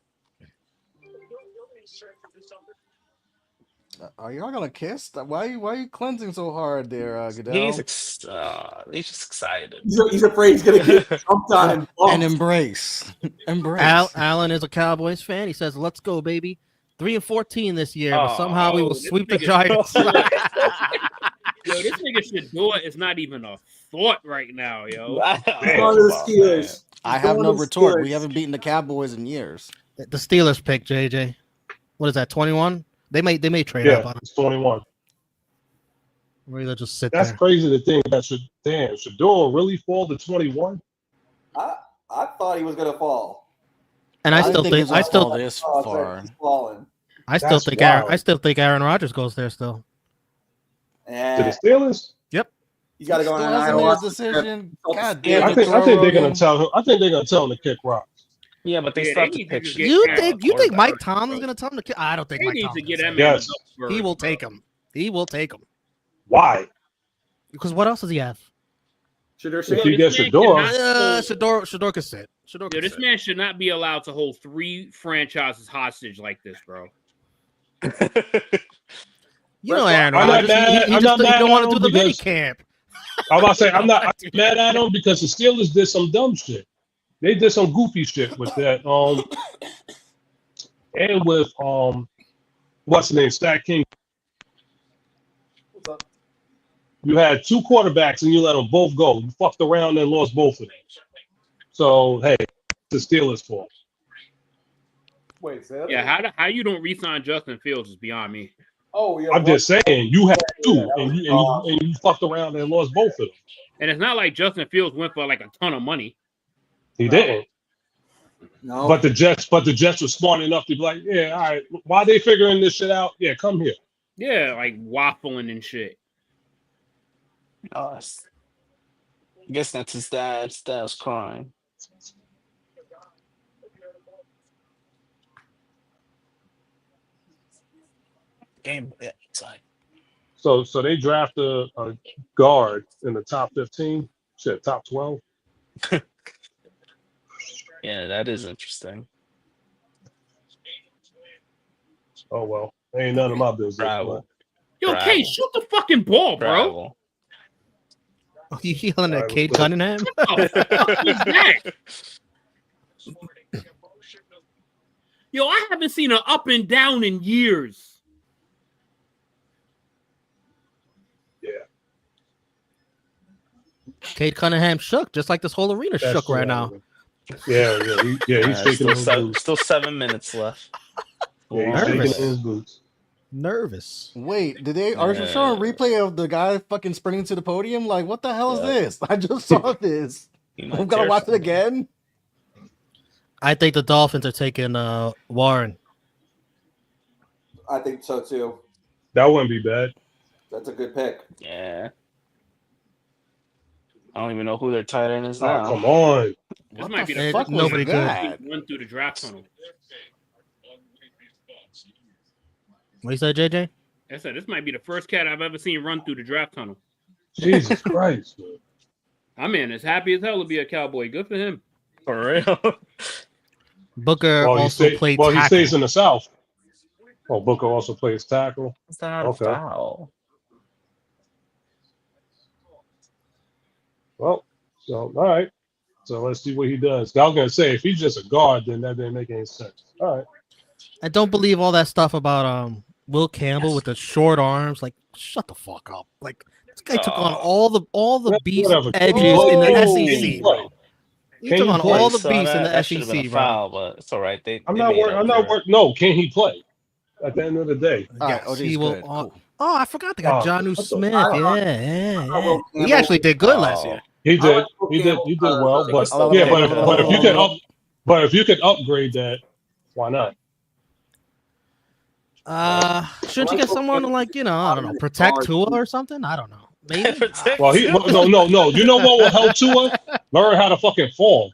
C: Are y'all gonna kiss? Why are you cleansing so hard there, Goodell?
G: He's just excited.
F: He's afraid he's gonna get jumped on and
C: And
F: bumped.
C: embrace.
A: Alan is a Cowboys fan. He says, "Let's go, baby. 3-14 this year, but somehow we will
D: this
A: sweep the
D: nigga-
A: Giants."
D: Yo, this nigga Shador is not even a thought right now, yo.
F: Going to the Steelers.
C: I have
F: Going
C: no
F: to the
C: retort.
F: Steelers.
C: We haven't beaten the Cowboys in years.
A: The Steelers pick JJ. What is that? 21? They may trade up
E: Yeah,
A: on him.
E: it's 21.
A: Or either just sit
E: That's
A: there.
E: crazy to think that Shador really fall to 21?
F: I thought he was gonna fall.
A: And I
C: didn't
A: still think
C: it's
A: I
C: gonna fall
A: still
C: this
F: Oh, it's
C: far.
F: like he's falling.
A: I still
E: That's
A: think
E: wild.
A: Aaron Rodgers goes there still.
E: To the
F: And
E: Steelers?
F: he's got to go
C: Still
F: on an
C: hasn't made
F: Iowa
C: his decision. God
G: Yeah,
C: damn
E: I
C: it,
E: think
C: throw
E: they're
C: Rogan.
E: gonna tell him. I think they're gonna tell him to kick rocks.
G: Yeah, but they
D: Yeah,
G: still have
D: they
G: to
D: need to
G: pick.
D: just get
A: You
D: Aaron
A: think Mike
D: quarterback,
A: Tomlin's
D: bro.
A: gonna tell him to kick? I don't think
D: They
A: Mike
D: need to
A: Tomlin's
D: get
A: gonna
D: him
A: say
D: in.
E: Yes.
A: that. He will take him. He will take him.
E: Why?
A: Because what else does he have?
B: Shador
E: If
B: Sanders.
E: you get
D: This man
E: Shador,
A: Shador could sit. Shador
D: Yo,
A: could
D: this
A: sit.
D: man should not be allowed to hold 3 franchises hostage like this, bro.
A: You know Aaron
E: I'm not
A: Rodgers.
E: mad-
A: He
E: I'm
A: just
E: not
A: he
E: mad
A: don't want
E: at
A: to do
E: him
A: the mini
E: because-
A: camp.
E: I'm about to say I'm not mad at them because the Steelers did some dumb shit. They did some goofy shit with that. and with what's the name, StatKing.
B: What's up?
E: You had two quarterbacks and you let them both go. You fucked around and lost both of them. So hey, it's the Steelers' fault.
B: Wait, say that
D: Yeah,
B: again?
D: how you don't re-sign Justin Fields is beyond me.
B: Oh, yeah.
E: I'm just saying you had two,
B: that
E: and
B: was
E: you fucked around and lost both of them.
D: And it's not like Justin Fields went for like a ton of money.
E: He didn't.
F: No.
E: But the Jets were smart enough to be like, yeah, all right, while they figuring this shit out, yeah, come here.
D: Yeah, like waffling and shit.
G: I guess that's his dad's crying. Game inside.
E: So they draft a guard in the top 15, shit, top 12.
G: Yeah, that is interesting.
E: Oh well, ain't none of my business.
G: Travel.
D: Yo,
G: Bravo.
D: Kate, shoot the fucking ball, bro.
G: Travel.
A: Oh, you yelling
E: All
A: at
E: right,
A: Cade
E: let's go.
A: Cunningham?
D: What the fuck is that? Yo, I haven't seen an up and down in years.
E: Yeah,
A: Cade Cunningham shook, just like this whole arena
E: that's
A: shook
E: true.
A: right now.
E: Yeah, he's shaking his boots.
G: Still 7 minutes left.
E: Yeah, he's
A: Nervous.
E: shaking his boots.
A: Nervous.
C: Wait, did they are you showing a replay of the guy fucking sprinting to the podium? Like, what the hell is
G: Yeah.
C: this? I just saw this.
G: He might
C: I'm gonna
G: tear
C: watch it
G: something.
C: again.
A: I think the Dolphins are taking Warren.
F: I think so too.
E: That wouldn't be bad.
F: That's a good pick.
G: Yeah. I don't even know who their tight end is
E: Oh,
G: now.
E: come on.
D: This
C: What
D: might be
C: the
D: the
C: fuck
D: first
C: was
A: nobody good.
C: that?
D: run through the draft tunnel.
A: What you said, JJ?
D: I said this might be the first cat I've ever seen run through the draft tunnel.
E: Jesus Christ, man.
D: I mean, as happy as hell to be a Cowboy. Good for him.
G: For real.
A: Booker
E: Well,
A: also played
E: he
A: tackle.
E: stays in the South. Oh, Booker also plays tackle.
G: It's not
E: Okay.
G: a foul.
E: Well, so all right. So let's see what he does. I was gonna say if he's just a guard, then that didn't make any sense. All right.
A: I don't believe all that stuff about Will Campbell with the short arms. Like, shut the fuck up. Like, this guy took on all the beast
E: Whatever.
A: edges
E: Oh,
A: in the
E: can
A: SEC,
E: he
A: bro.
E: play?
A: He
E: Can
A: took
E: he
A: on
E: play?
A: all the
G: Saw
A: beasts in
G: that.
A: the
G: That should have been
A: SEC,
G: a
A: bro.
G: foul, but it's all right.
E: I'm not worried. No, can he play? At the end of the day.
C: All right,
A: Yes,
C: OJ's
A: he will.
C: good. Cool.
A: Oh, I forgot they got
E: Oh,
A: Jonnu
E: what the-
A: Smith.
F: I
A: Yeah.
F: Will
A: He
F: Campbell-
A: actually did good last year.
E: He
F: I
E: did.
F: like Will
E: He did.
F: Campbell,
E: He did well. But
G: Still
E: yeah,
G: pick.
E: but if you could upgrade that, why not?
A: Shouldn't you get someone to, like, I don't know, protect Tua or something? I don't know. Maybe.
G: Protect
E: Well, no. You know what will help Tua? Learn how to fucking fall.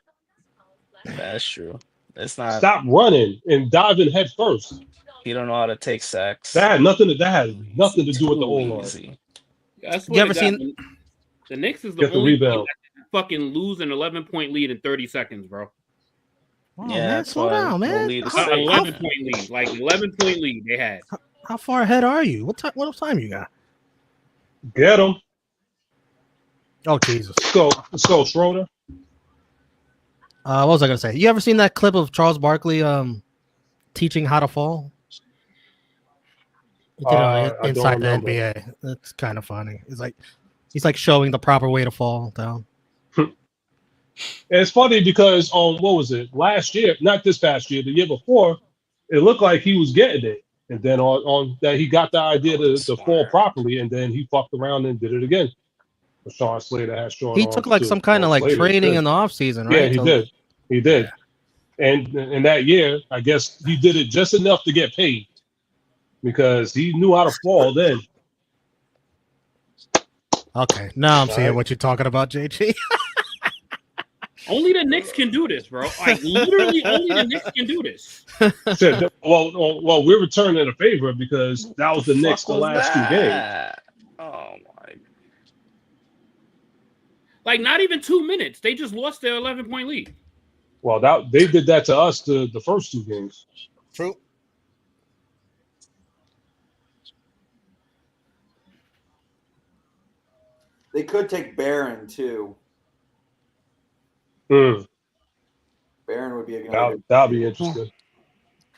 G: That's true. It's not.
E: Stop running and diving head first.
G: You don't know how to take sacks.
E: That had nothing to do with the
G: Too
E: O-line.
G: easy.
D: I swear
A: You ever
D: to God,
A: seen-
D: the Knicks is the
E: Get the
D: only team
E: rebound.
D: that can fucking lose an 11-point lead in 30 seconds, bro.
A: Oh,
G: Yeah,
A: man,
G: that's
A: slow
G: why
A: down,
G: the
A: man.
G: lead is
A: How,
G: safe.
D: 11-point lead, like 11-point lead they had.
A: how far ahead are you? What time you got?
E: Get him.
A: Oh, Jesus.
E: So Schroeder.
A: What was I gonna say? You ever seen that clip of Charles Barkley teaching how to fall? He did it
E: I don't
A: inside the
E: remember.
A: NBA. That's kind of funny. He's like showing the proper way to fall down.
E: And it's funny because what was it? Last year, not this past year, the year before, it looked like he was getting it. And then on that he got the idea to fall properly, and then he fucked around and did it again. Sean Slater has short
A: He
E: arms,
A: took like
E: too.
A: some kind of like
E: Slater
A: training
E: did.
A: in the off season, right?
E: Yeah, he did. He did. And in that year, I guess he did it just enough to get paid because he knew how to fall then.
A: Okay, now I'm seeing
E: Right.
A: what you're talking about, JG.
D: Only the Knicks can do this, bro. Like literally, only the Knicks can do this.
E: Said, well, we're returning a favor because that was the Knicks the last 2 games.
G: Oh my!
D: Like not even 2 minutes. They just lost their 11-point lead.
E: Well, they did that to us the first 2 games.
C: True.
F: They could take Barron too.
E: Mm,
F: Barron would be a good.
E: that'll be interesting.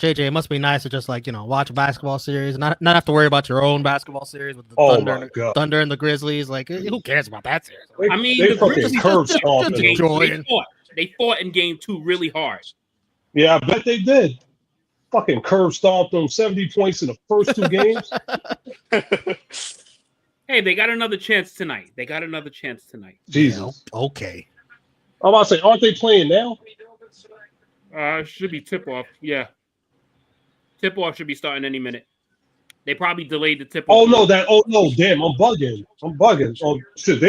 A: JJ, it must be nice to just like watch a basketball series, not have to worry about your own basketball series with the Thunder and the Grizzlies. Like, who cares about that series?
D: I mean,
E: they
D: the
E: fucking
D: Grizzlies
E: curb
D: just
E: stomped them.
A: enjoying.
D: They fought in game 2 really hard.
E: Yeah, I bet they did. Fucking curb stomped them 70 points in the first 2 games.
D: Hey, they got another chance tonight.
E: Jesus.
A: Yeah, okay.
E: I'm about to say, aren't they playing now?
D: Should be tip-off. Yeah. Tip-off should be starting any minute. They probably delayed the tip-off.
E: Oh no, damn, I'm bugging. Oh shit,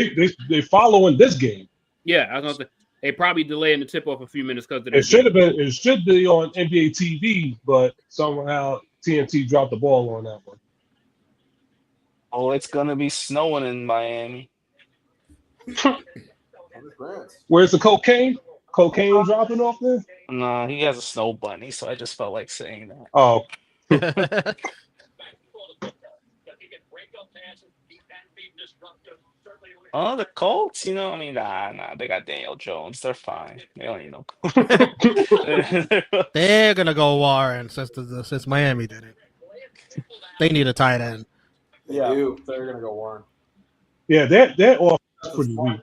E: they following this game.
D: Yeah, I was gonna say they probably delaying the tip-off a few minutes because
E: It should be on NBA TV, but somehow TNT dropped the ball on that one.
G: Oh, it's gonna be snowing in Miami.
E: Where's the cocaine? Cocaine dropping off there?
G: No, he has a snow bunny, so I just felt like saying that.
E: Oh.
G: Oh, the Colts, I mean, nah, they got Daniel Jones. They're fine. They don't need no
A: They're gonna go Warren since Miami did it. They need a tight end.
B: Yeah, they're gonna go Warren.
E: Yeah, they're off pretty weak.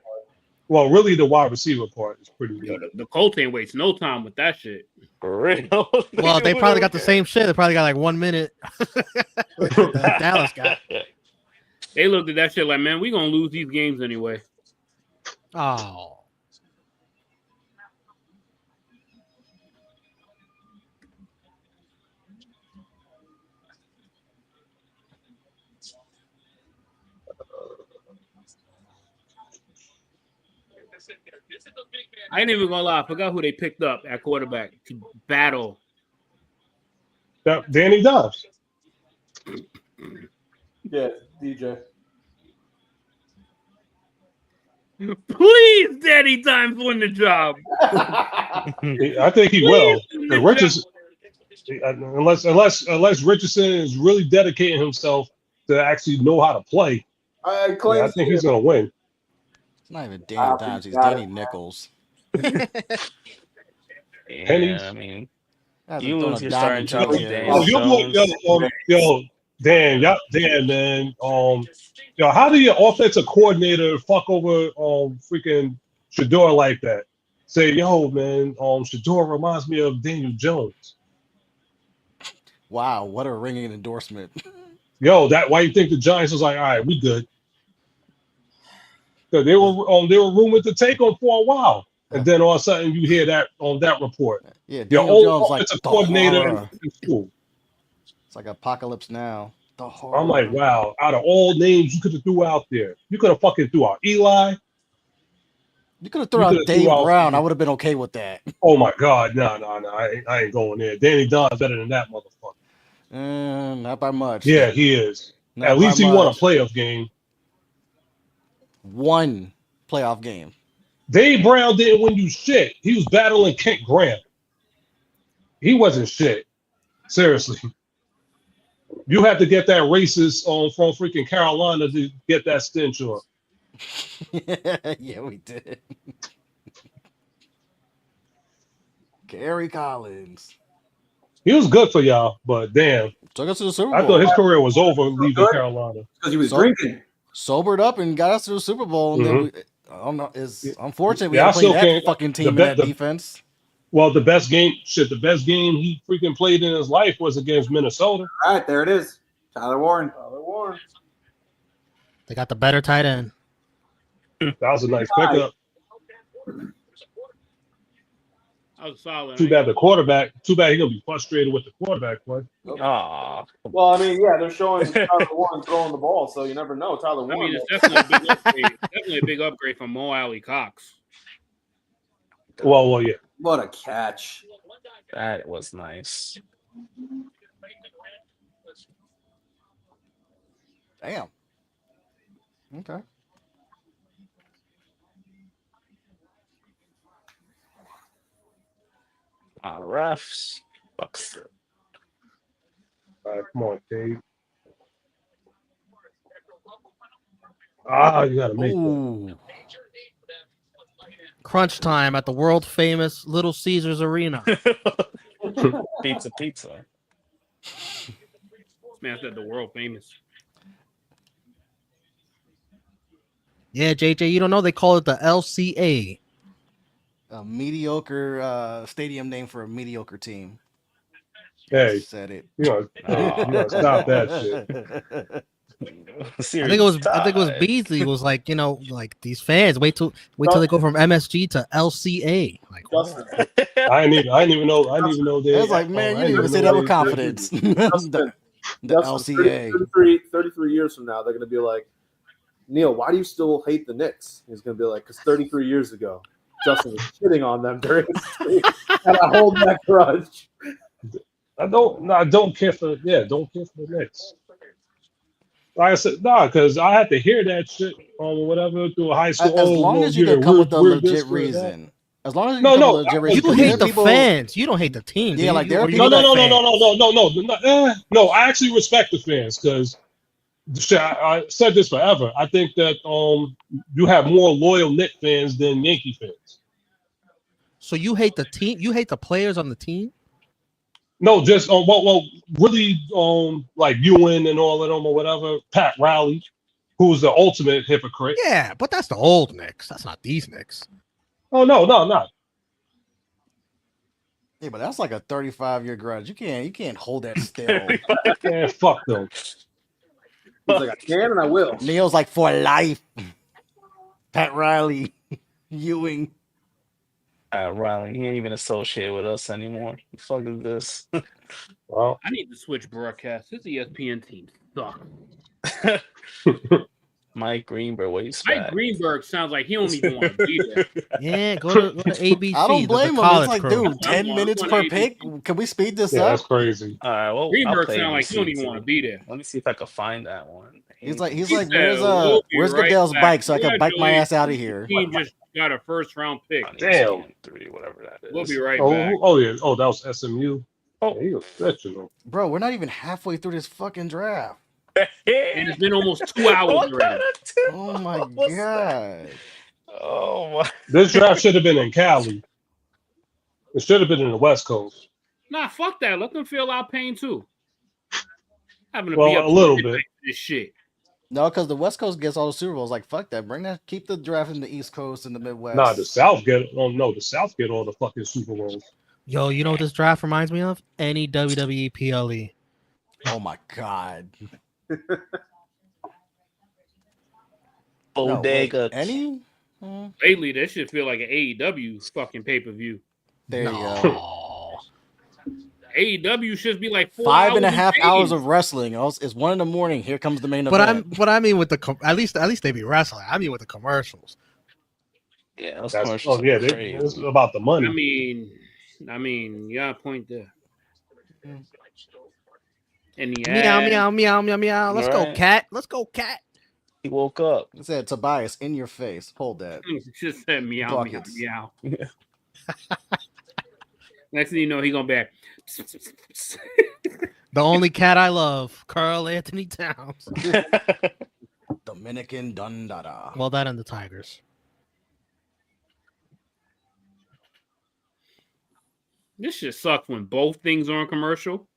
E: Well, really, the wide receiver part is pretty weak.
D: The Colts ain't waste no time with that shit.
G: For real.
A: Well, they probably got the same shit. They probably got like 1 minute. That Dallas guy.
D: They looked at that shit like, man, we gonna lose these games anyway.
A: Oh.
D: I ain't even gonna lie. I forgot who they picked up at quarterback to battle.
E: Danny Dobbs.
B: Yeah, DJ.
D: Please, Danny Dimes win the job.
E: I think he will. Richardson, unless Richardson is really dedicating himself to actually know how to play, I think he's gonna win.
C: It's not even Danny Dimes; he's Danny Nichols.
G: Yeah, I mean, you lose your starting job with Daniel Jones.
E: Dan, man. How do your offensive coordinator fuck over freaking Shador like that? Say, yo, man, Shador reminds me of Daniel Jones.
C: Wow, what a ringing endorsement.
E: Yo, why you think the Giants was like, all right, we good? Because they were rumored to take him for a while. And then all of a sudden you hear that on that report.
C: Yeah,
E: your old offensive coordinator in school.
C: It's like Apocalypse Now.
E: I'm like, wow, out of all names you could have threw out there, you could have fucking threw out Eli.
C: You could have thrown out Dave Brown. I would have been okay with that.
E: Oh my God, no, I ain't going there. Danny Dunn's better than that motherfucker.
C: Not by much.
E: Yeah, he is. At least he won a playoff game.
C: One playoff game.
E: Dave Brown didn't win you shit. He was battling Kent Graham. He wasn't shit. Seriously. You had to get that racist from freaking Carolina to get that stench on.
C: Yeah, we did. Gary Collins.
E: He was good for y'all, but damn.
C: Took us to the Super Bowl.
E: I thought his career was over leaving Carolina.
F: Because he was drinking.
C: Sobered up and got us to the Super Bowl. And then I don't know. It's unfortunate we
E: I
C: had to play
E: still
C: that fucking team in that defense.
E: Well, the best game he freaking played in his life was against Minnesota.
F: All right, there it is. Tyler Warren.
A: They got the better tight end.
E: That was a nice pickup.
D: That was solid.
E: Too bad he's gonna be frustrated with the quarterback play.
G: Ah.
B: Well, I mean, yeah, they're showing Tyler Warren throwing the ball, so you never know. Tyler Warren.
D: I mean, it's definitely a big upgrade from Mo Alley Cox.
E: Well, yeah.
F: What a catch.
G: That was nice.
C: Damn. Okay.
G: Refs. Bucks.
E: All right, come on, Dave. You gotta make it.
A: Crunch time at the world famous Little Caesars Arena.
G: Pizza.
D: Man said the world famous.
A: Yeah, JJ, you don't know they call it the LCA.
C: A mediocre stadium name for a mediocre team.
E: Hey,
C: Said it.
E: you know, stop that shit.
A: I think it was Beasley was like, like these fans wait till they go from MSG to LCA. Like,
B: Justin,
E: I didn't even know they.
C: I was like, man, you didn't even say that with confidence. the
B: Justin,
C: LCA.
B: 33 years from now, they're going to be like, Neil, why do you still hate the Knicks? He's going to be like, because 33 years ago, Justin was shitting on them during his streak, and I hold that grudge.
E: I don't care for the Knicks. Like I said, because I had to hear that shit or whatever through high school.
C: As long as you can come with a legit reason. As long as you can come with a legit reason.
A: You hate the fans. You don't hate the team.
C: Yeah, like there are
E: No.
C: people
E: No, I actually respect the fans because I said this forever. I think that you have more loyal Knicks fans than Yankee fans.
A: So you hate the team? You hate the players on the team?
E: No, just really like Ewan and all of them or whatever. Pat Riley, who's the ultimate hypocrite.
A: Yeah, but that's the old Knicks. That's not these Knicks.
E: Oh no.
C: Yeah, but that's like a 35-year grudge. You can't hold that still.
E: Yeah, fuck them.
B: He's like, I can and I will.
C: Neil's like for life. Pat Riley, Ewing.
G: Riley, he ain't even associated with us anymore. The fuck is this?
E: Well,
D: I need to switch broadcasts. This ESPN team sucks.
G: Mike Greenberg, what you
D: Mike Greenberg sounds like he don't even want to be there.
A: Yeah, go to ABC.
C: I don't blame him. It's like,
A: crew.
C: dude, 10 minutes per pick. Can we speed this
E: yeah,
C: up?
E: that's crazy.
G: All right, well,
D: Greenberg sounds like he don't even want to be there.
G: Let me see if I can find that one.
C: He's like,
D: said,
C: where's
D: "We'll be right
C: Goodell's
D: back."
C: bike so I can
D: Yeah,
C: bike my
D: Joey,
C: ass out of here?
D: Team just got a first round pick.
E: Damn.
G: 3, whatever that is.
D: We'll be right
E: Oh,
D: back.
E: yeah. Oh, that was SMU.
G: Oh.
E: Yeah, he was exceptional.
C: Bro, we're not even halfway through this fucking draft.
D: And it's been almost 2 hours already.
C: Oh my god.
G: Oh my.
E: This draft should have been in Cali. It should have been in the West Coast.
D: Nah, fuck that. Let them feel our pain too. Having to
E: Well,
D: be up
E: a little
D: to
E: bit.
D: this shit.
C: No, because the West Coast gets all the Super Bowls. Like, fuck that. Keep the draft in the East Coast and the Midwest.
E: Nah, the South get. Oh no, the South get all the fucking Super Bowls.
A: Yo, you know what this draft reminds me of? Any WWE PLE.
C: Oh my god.
G: Bodega.
C: Any?
D: Lately, that shit feel like an AEW fucking pay-per-view.
C: There you go.
D: AEW should be like 4
C: 5.5 hours
D: days.
C: of wrestling. It's 1 a.m. Here comes the main event.
A: But I mean with the at least they be wrestling. I mean with the commercials.
G: Yeah, those
E: That's,
G: commercials
E: oh yeah,
G: are crazy.
E: it's about the money.
D: I mean, you got a point there. And
A: Meow. Let's go,
G: Right.
A: cat. Let's go, cat.
G: He woke up.
C: It said Tobias in your face. Hold that.
D: just said meow,
C: Buckets.
D: meow.
G: Yeah.
D: Next thing you know, he gonna be back.
A: The only cat I love, Carl Anthony Towns.
C: Dominican Dundada.
A: Well, that and the Tigers.
D: This shit sucks when both things are on commercial.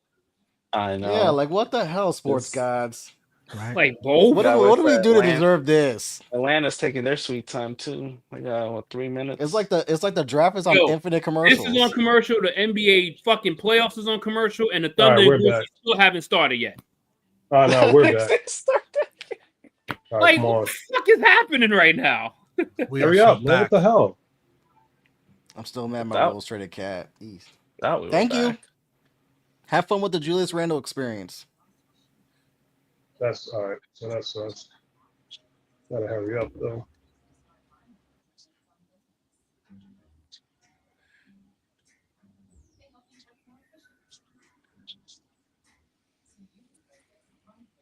G: I know.
C: Yeah, like what the hell, sports gods?
A: Right.
D: Like both.
C: What do we do to deserve this?
G: Atlanta's taking their sweet time too. They got 3 minutes.
C: It's like the draft is on
D: Yo,
C: infinite commercials.
D: This is on commercial. The NBA fucking playoffs is on commercial, and the
E: All right,
D: Thunder
E: we're
D: and
E: back.
D: Grizzlies still haven't started yet.
E: Oh no, we're back. All right,
D: Like,
E: come
D: what
E: on.
D: the fuck is happening right now?
A: We
E: Hurry
A: are
E: up, man! What the hell?
C: I'm still mad my
G: That-
C: illustrated cat. Eesh.
G: Oh, we were
C: Thank you.
G: back.
C: Have fun with the Julius Randle experience.
E: That's all right. So that's us. Gotta hurry up though.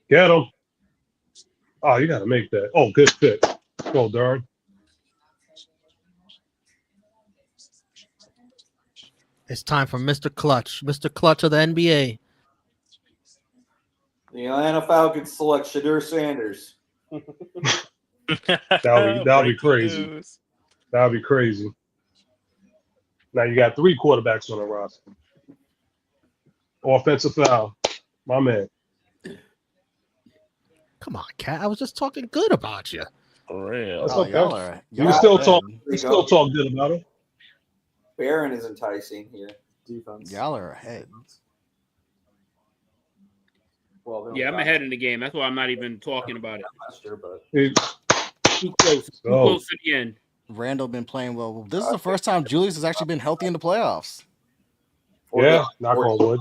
E: Get him. Oh, you gotta make that. Oh, good pick. Well done.
A: It's time for Mr. Clutch. Mr. Clutch of the NBA.
F: The Atlanta Falcons select Shadur Sanders.
E: That'll be
G: Breaking
E: crazy.
G: news.
E: That'll be crazy. Now you got 3 quarterbacks on the roster. Offensive foul. My man.
A: Come on, Cat. I was just talking good about you.
G: For real.
E: That's
C: Oh,
E: okay.
C: y'all are.
E: You
C: Y'all
E: can
C: are
E: still
C: ahead.
E: talk.
F: There
E: You
F: you
E: still
F: go.
E: talk good about him.
F: Barron is enticing here. Defense.
C: Y'all are ahead.
F: Well, they
D: Yeah, I'm
F: only
D: ahead in the game. That's why I'm not even talking about it.
F: got last year, but
D: Too close. Too
E: Oh.
D: close to the end.
C: Randall been playing well. This is the first time Julius has actually been healthy in the playoffs.
E: Yeah, knock on wood.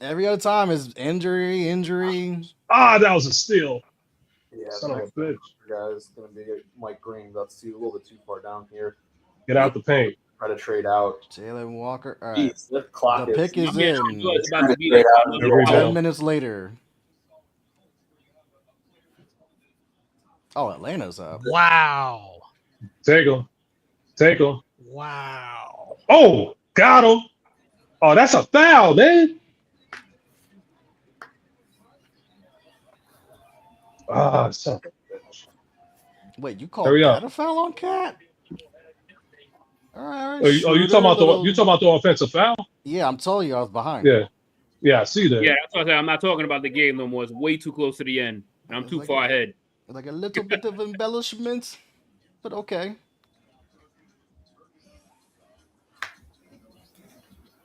C: Every other time is injury.
E: Ah, that was a steal.
F: Yeah,
E: Son
F: the
E: of a
F: next
E: bitch.
F: guy is going to be Mike Green. That's a little bit too far down here.
E: Get out the paint.
F: Try to trade out.
C: Jalen Walker. All right.
F: Jeez, the clock
C: The pick is
D: Yeah,
C: in.
D: it's about to be
F: Trade
D: like
F: out.
E: Good rebound.
C: 10 minutes later. Oh, Atlanta's up.
A: Wow.
E: Take him. Take him.
A: Wow.
E: Oh, got him. Oh, that's a foul, man. Ah, son of a bitch.
C: Wait, you called
E: Hurry
C: that
E: up.
C: a foul on Cat? All right,
E: Oh, you talking about the offensive foul?
C: Yeah, I'm telling you, I was behind.
E: Yeah. Yeah, I see that.
D: Yeah, that's what I said. I'm not talking about the game no more. It's way too close to the end. And I'm
C: It's
D: too
C: like
D: far ahead.
C: Like a little bit of embellishment, but okay.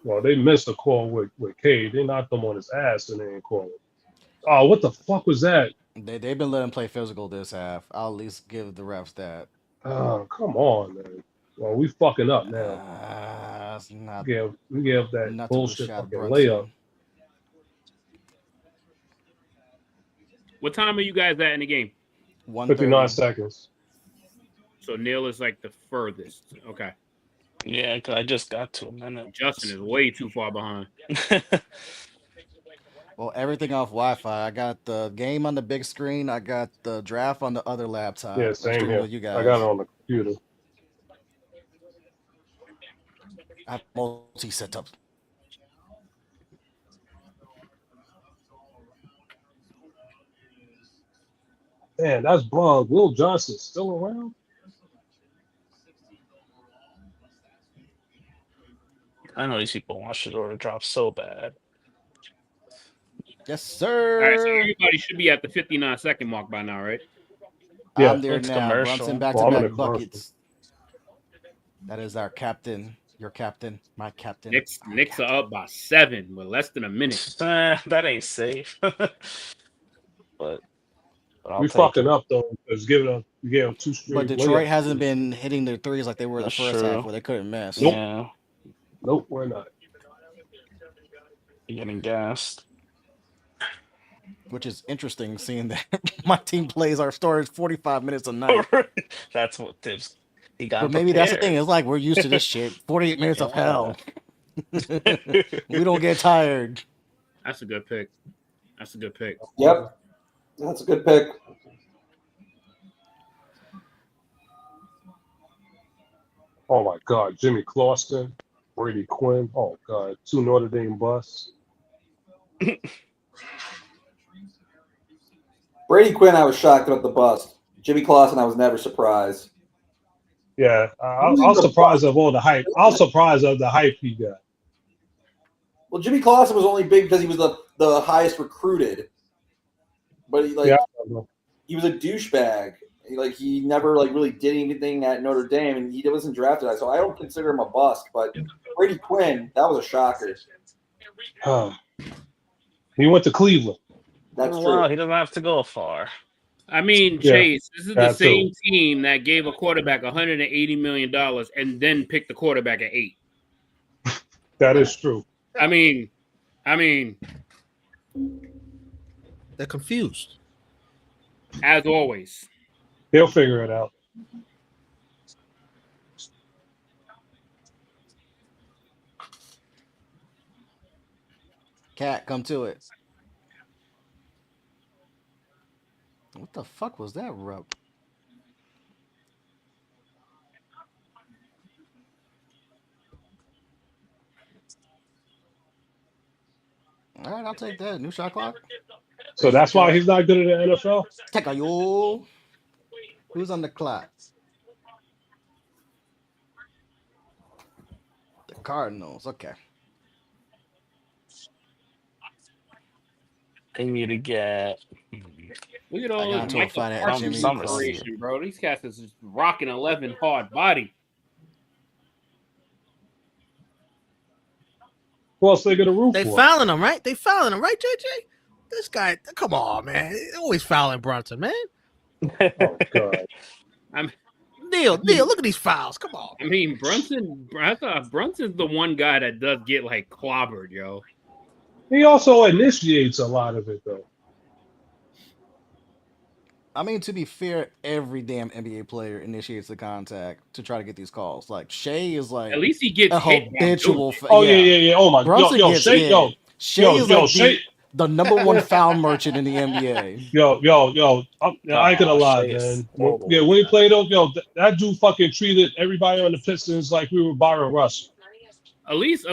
E: Well, they missed a call with Cade. They knocked him on his ass and they didn't call it. Oh, what the fuck was that?
C: They've been letting him play physical this half. I'll at least give the refs that.
E: Oh, come on, man. Well, we fucking up now.
C: It's not
E: We gave that
C: not to
E: bullshit
C: Rashad
E: fucking
C: Brunson.
E: layup.
D: What time are you guys at in the game?
E: 59
C: 1:30.
E: seconds.
D: So Neil is like the furthest. Okay.
G: Yeah, because I just got to a minute.
D: Justin is way too far behind.
C: Well, everything off Wi-Fi. I got the game on the big screen. I got the draft on the other laptop.
E: Yeah,
C: I'm
E: same
C: streaming
E: here.
C: with you guys.
E: I got it on the computer.
C: I have multi setups.
E: Man, that's bug. Will Johnson still around?
G: I know these people want Shador to drop so bad.
C: Yes,
D: All right, so
C: sir.
D: everybody should be at the 59-second mark by now, right?
E: Yeah.
C: I'm there
G: Next
C: now.
G: commercial.
C: Brunson
E: Well, I'm in
C: back-to-back
E: the commercial.
C: buckets. That is our captain. Your captain. My captain.
D: Knicks are up by 7 with less than a minute.
G: That ain't safe. but I'll
E: We
G: take
E: fucking
G: it.
E: up though because we gave them 2 straight.
C: But Detroit
E: layups.
C: hasn't been hitting their threes like they were the
G: That's
C: first
G: true.
C: half where they couldn't miss.
E: Nope.
G: Yeah,
E: Nope, we're not.
G: you're getting gassed.
C: Which is interesting seeing that my team plays our starters 45 minutes a night.
G: That's what tips. He got
C: But maybe that's the thing.
G: prepared.
C: It's like we're used to this shit. 48 minutes of
G: Yeah.
C: hell. We don't get tired.
D: That's a good pick. That's a good pick.
F: Yep, that's a good pick.
E: Oh my God, Jimmy Clauston, Brady Quinn. Oh God, 2 Notre Dame busts.
F: Brady Quinn, I was shocked about the bust. Jimmy Clausen, I was never surprised.
E: Yeah, I was surprised of all the hype. I was surprised of the hype he got.
F: Well, Jimmy Clausen was only big because he was the highest recruited, but he was a douchebag. He never really did anything at Notre Dame, and he wasn't drafted. So I don't consider him a bust. But Brady Quinn, that was a shocker.
E: He went to Cleveland.
F: That's true.
G: Wow, he doesn't have to go far.
D: I mean,
E: Yeah,
D: Chase, this is the
E: that
D: same
E: too.
D: team that gave a quarterback $180 million and then picked the quarterback at 8.
E: That is true.
D: I mean,
A: They're confused.
D: as always.
E: He'll figure it out.
C: Cat, come to it. What the fuck was that rub? All right, I'll take that. New shot clock.
E: So that's why he's not good at the NFL.
C: Take a yo. Who's on the clock? The Cardinals. Okay.
G: They need to get.
D: Look at
C: I
D: all
C: got
D: this
C: into a
D: Michael
C: fight at
D: Parsons
C: Jimmy
D: inspiration, bro. These cats is just rocking 11 hard body.
E: Who else they gonna root
A: They
E: for?
A: fouling him, right? They fouling him, right, JJ? This guy, come on, man. They always fouling Brunson, man.
E: Oh God.
A: Neil, look at these fouls. Come on.
D: I mean, I thought Brunson's the one guy that does get like clobbered, yo.
E: He also initiates a lot of it though.
C: I mean, to be fair, every damn NBA player initiates the contact to try to get these calls. Like Shea is like
D: At least he gets
C: a
D: hit.
C: habitual.
E: Oh yeah. Oh my,
C: Brunson
E: yo,
C: gets,
E: Shea,
C: yeah. Shea is like
E: Shea.
C: the number one foul merchant in the NBA.
E: I ain't gonna lie,
G: Shea is
E: man.
G: horrible
E: Yeah,
G: with
E: when he
G: that.
E: played, that dude fucking treated everybody on the Pistons like we were Byron Russell.
D: At least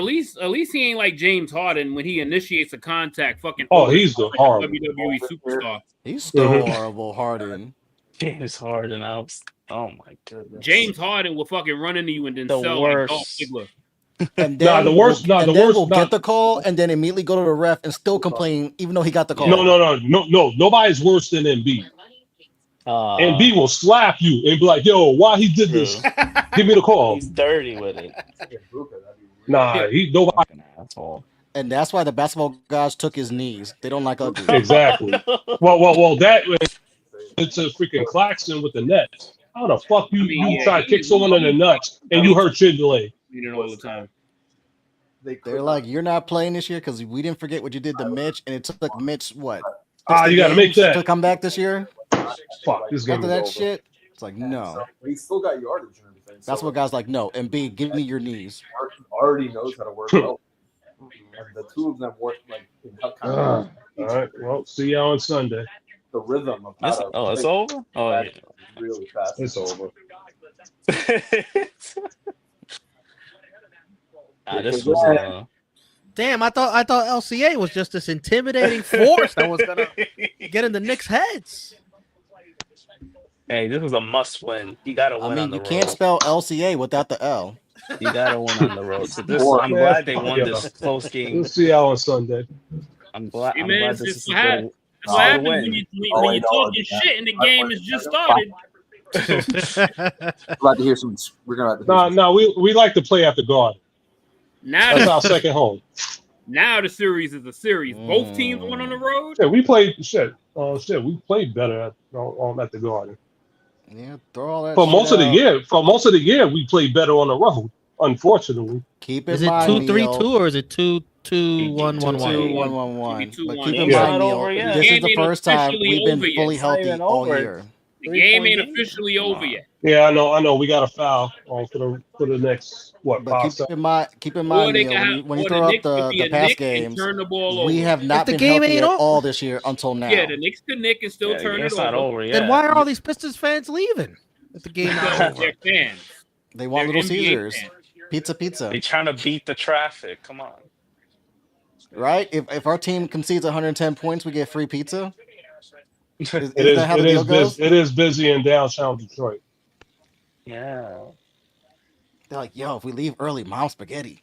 D: he ain't like James Harden when he initiates a contact. Fucking
E: He's the
D: like
E: horrible
D: WWE superstar.
C: He's still horrible, Harden.
G: James Harden. Oh my goodness.
D: James Harden will fucking run into you and then
G: The
D: sell
G: worst.
D: like Dolph Ziggler.
C: And then
E: the worst.
C: we'll get the call and then immediately go to the ref and still complain, even though he got the call.
E: No. Nobody's worse than Embiid. Embiid will slap you and be like, "Yo, why he did this? Give me the call."
G: He's dirty with it.
E: Nah, nobody.
G: Asshole.
C: And that's why the basketball guys took his knees. They don't like ugly.
E: Exactly. Well, that it's a freaking Claxton with the Nets. How the fuck you try to kick someone in the nuts and you hurt your leg?
D: You know all the time.
C: They're like, you're not playing this year because we didn't forget what you did to Mitch, and it took Mitch what?
E: You got to make that
C: to come back this year.
E: Fuck this game.
C: After that shit, it's like no.
B: He still got yardage and everything.
C: That's what guys like. No, and B, give me your knees.
B: Already knows how to work out. And the two of them work like in
E: all right. Well, see y'all on Sunday.
B: The rhythm of
G: It's over. Oh yeah.
B: Really fast.
E: It's over.
G: This was
A: Damn, I thought LCA was just this intimidating force that was gonna get in the Knicks' heads.
G: Hey, this was a must-win. You gotta win.
C: I mean,
G: on the
C: you
G: road.
C: can't spell LCA without the L.
G: You gotta win on the road. So I'm glad they won this close game.
E: We'll see y'all on Sunday.
G: I'm glad.
D: Hey,
G: I'm
D: man,
G: glad
D: it's
G: this
D: just
G: is
D: what
G: a
D: That's what happens when you're talking shit and the game has just started.
F: Glad to hear some. We're gonna.
E: No, we like to play at the Garden.
D: Now
E: That's our second home.
D: Now the series is a series. Both teams went on the road.
E: Yeah, we played shit. We played better at the Garden.
C: Yeah, throw all that.
E: For most of the
C: out.
E: year, we played better on the road. Unfortunately,
C: Keep in
A: Is it
C: mind,
A: 2-3-2
C: Neil,
A: or is it 2-2-1-1-1?
C: 2-1-1-1. But keep in
G: It's
C: mind,
G: not
C: Neil,
G: over yet.
C: this
D: The
C: is the
D: game ain't
C: first time
D: officially
C: we've been
D: over yet.
C: fully
G: It's not
C: healthy
G: even
C: all
G: over.
C: year.
D: The game ain't officially over yet.
E: yeah, I know. We got a foul for the next
C: But
E: 5
C: keep
E: seconds.
C: in
D: Or
C: mind,
D: they
C: Neil,
D: can have,
C: when you
D: or
C: throw
D: the
C: up
D: Knicks could be
C: the
D: a
C: past
D: Nick and
C: games,
D: turn the ball
C: we
D: over.
C: have not
A: the
C: been
A: game
C: healthy
A: ain't
C: at
A: over-
C: all this year until now.
D: Yeah, the Knicks could Nick and still turn it
G: It's not
D: over.
G: over yet.
A: Then why are all these Pistons fans leaving if the game not
D: Because
A: over?
D: they're fans.
C: They want
D: They're
C: Little
D: NBA
C: Caesars.
D: fans.
C: Pizza.
G: They trying to beat the traffic. Come on.
C: Right? If our team concedes 110 points, we get free pizza. Isn't
E: It is.
C: that how the
E: It is
C: deal goes?
E: busy. It is busy in downtown Detroit.
G: Yeah.
C: They're like, yo, if we leave early, mom spaghetti.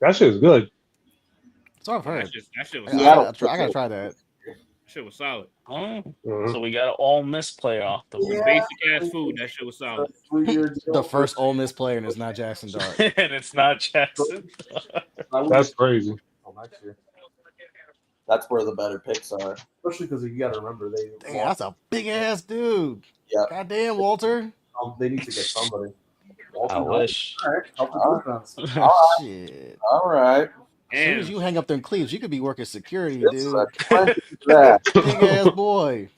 E: That shit is good.
C: That's what I've heard.
D: That shit was
C: I
D: solid.
C: gotta try that.
D: That shit was solid.
G: Oh,
E: Mhm.
G: so we got an All Miss player off the
D: Some
G: way.
D: basic ass food. That shit was solid.
C: The first Ole Miss player, and it's not Jackson Dart.
G: And it's not Jackson.
E: That's crazy.
F: Next year. That's where the better picks are, especially because you got to remember they.
C: Damn, that's a big ass dude.
F: Yeah.
C: Goddamn, Walter.
F: They need to get somebody.
G: I wish.
F: All right. Help the defense. All right.
C: Shit.
F: All right.
C: As soon as
D: Damn.
C: you hang up them cleats, you could be working security,
F: Yes,
C: dude.
F: that.
C: Big ass boy.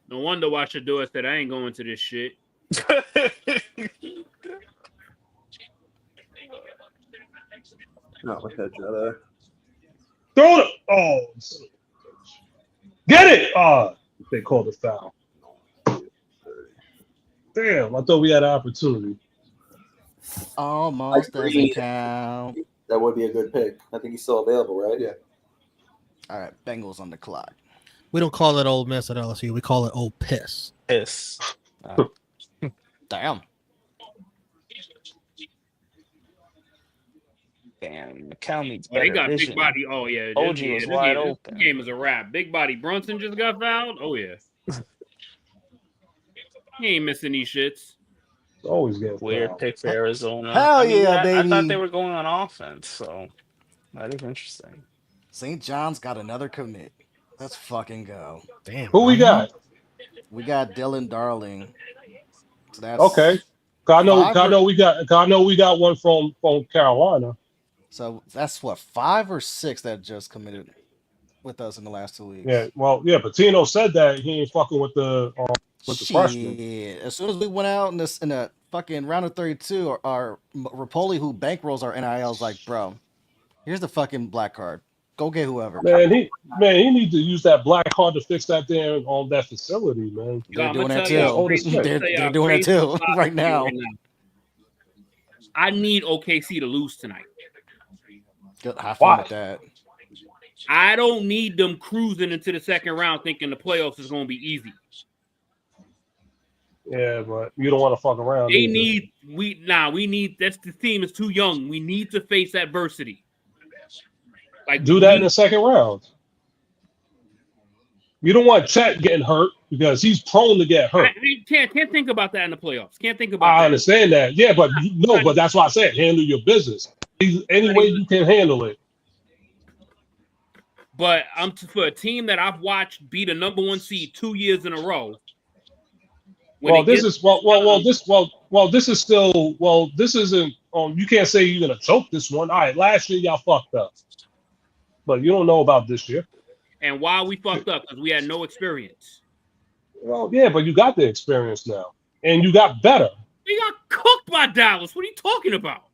D: No wonder why Shador said I ain't going to this shit.
F: No, look at Jetta.
E: Throw it. Oh, get it. They called a foul. Damn, I thought we had an opportunity.
C: Almost doesn't count.
F: That would be a good pick. I think he's still available, right? Yeah.
C: All right, Bengals on the clock.
A: We don't call it Old Miss at LSU. We call it Old Piss.
G: Piss.
C: Damn.
G: Damn, McCall needs
D: Oh, they
G: better
D: got
G: vision.
D: big body. Oh yeah,
G: OG was wide open.
D: This game is a wrap. Big body Brunson just got fouled. Oh yeah, he ain't missing these shits.
E: Always getting
G: Weird
E: fouled.
G: pick for Arizona.
C: Hell yeah,
G: I thought
C: baby.
G: they were going on offense, so that is interesting.
C: St. John's got another commit. Let's fucking go.
A: Damn.
E: Who we got?
C: We got Dylan Darling. So that's
E: Okay. I know we got one from Carolina.
C: So that's what, 5 or 6 that just committed with us in the last 2 weeks.
E: Yeah, well, yeah. Patino said that he ain't fucking with the freshman.
C: As soon as we went out in the fucking round of 32, our Rapoli, who bankrolls our NILs, like, bro, here's the fucking black card. Go get whoever.
E: Man, he needs to use that black card to fix that damn on that facility, man.
C: They're doing that too. They're doing it too right now.
D: I need OKC to lose tonight.
C: Have fun with that.
D: I don't need them cruising into the second round thinking the playoffs is going to be easy.
E: Yeah, but you don't want to fuck around.
D: We need that's the team is too young. We need to face adversity. Like
E: do that in the second round. You don't want Chet getting hurt because he's prone to get hurt.
D: I can't think about that in the playoffs. Can't think about that.
E: I understand that. Yeah, but but that's why I said handle your business. Any way you can handle it.
D: But for a team that I've watched beat a number 1 seed 2 years in a row. This isn't. You can't say you're gonna choke this one. All right, last year y'all fucked up, but you don't know about this year. And why we fucked up? Because we had no experience.
E: Well, yeah, but you got the experience now, and you got better.
D: We got cooked by Dallas. What are you talking about?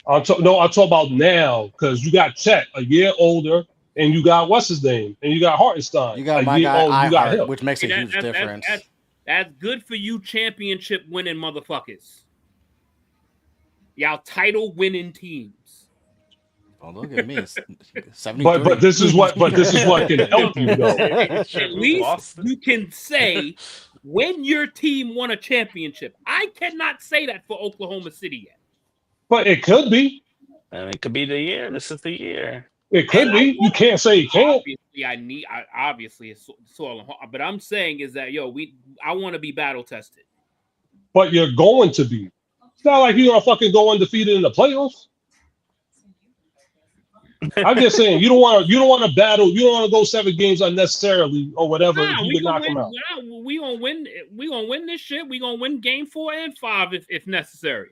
E: I'm talking about now because you got Chet a year older, and you got what's his name, and you got Hartenstein.
C: You got my guy, which makes a huge difference.
D: That's good for you, championship winning motherfuckers. Y'all title winning teams.
C: Oh, look at me. 73.
E: But this is what can help you though.
D: At least you can say when your team won a championship. I cannot say that for Oklahoma City yet.
E: But it could be.
G: And it could be the year. This is the year.
E: It could be. You can't say you can't.
D: Obviously it's so hard. But I'm saying is that I want to be battle tested.
E: But you're going to be. It's not like you're gonna fucking go undefeated in the playoffs. I'm just saying you don't want to battle. You don't want to go 7 games unnecessarily or whatever. If you can knock them out.
D: We gonna win. We gonna win this shit. We gonna win game 4 and 5 if necessary.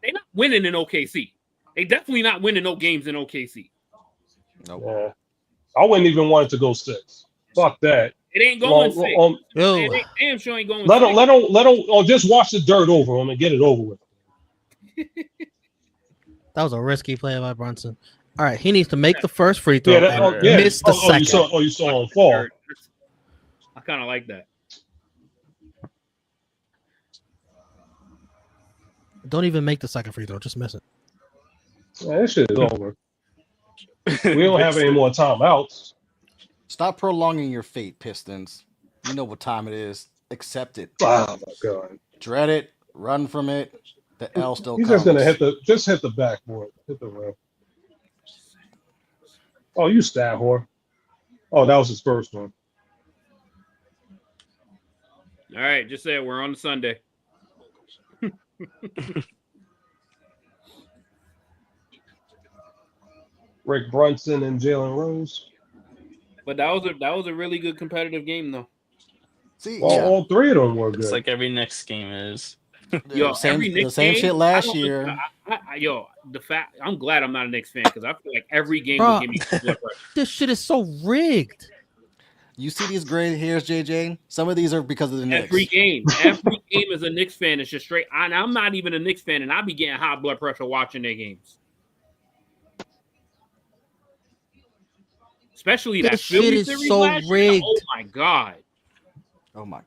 D: They not winning in OKC. They definitely not winning no games in OKC.
C: Nope.
E: Yeah. I wouldn't even want it to go 6. Fuck that.
D: It ain't going 6. Damn sure ain't going.
E: Let them just wash the dirt over them and get it over with.
A: That was a risky play by Brunson. All right, he needs to make the first free throw and miss the second.
E: You saw him fall.
D: I kind of like that.
A: Don't even make the second free throw. Just miss it.
E: Man, this shit is over. We don't have any more timeouts.
C: Stop prolonging your fate, Pistons. You know what time it is. Accept it.
E: Oh my god.
C: Dread it. Run from it. The L still
E: He's
C: comes.
E: just gonna hit the backboard. Hit the rim. Oh, you stat whore. Oh, that was his first one.
D: All right, just say it. We're on the Sunday.
E: Rick Brunson and Jalen Rose.
D: But that was a really good competitive game, though.
C: See,
E: all 3 of them were good.
G: It's like every next game is.
D: Yo,
C: the same shit last year.
D: I'm glad I'm not a Knicks fan because I feel like every game will give me blood pressure.
A: This shit is so rigged.
C: You see these gray hairs, JJ? Some of these are because of the Knicks.
D: Every game as a Knicks fan is just straight. I'm not even a Knicks fan, and I be getting high blood pressure watching their games. Especially that Philly series
A: so
D: last
A: rigged.
D: year. Oh my god.
C: Oh my.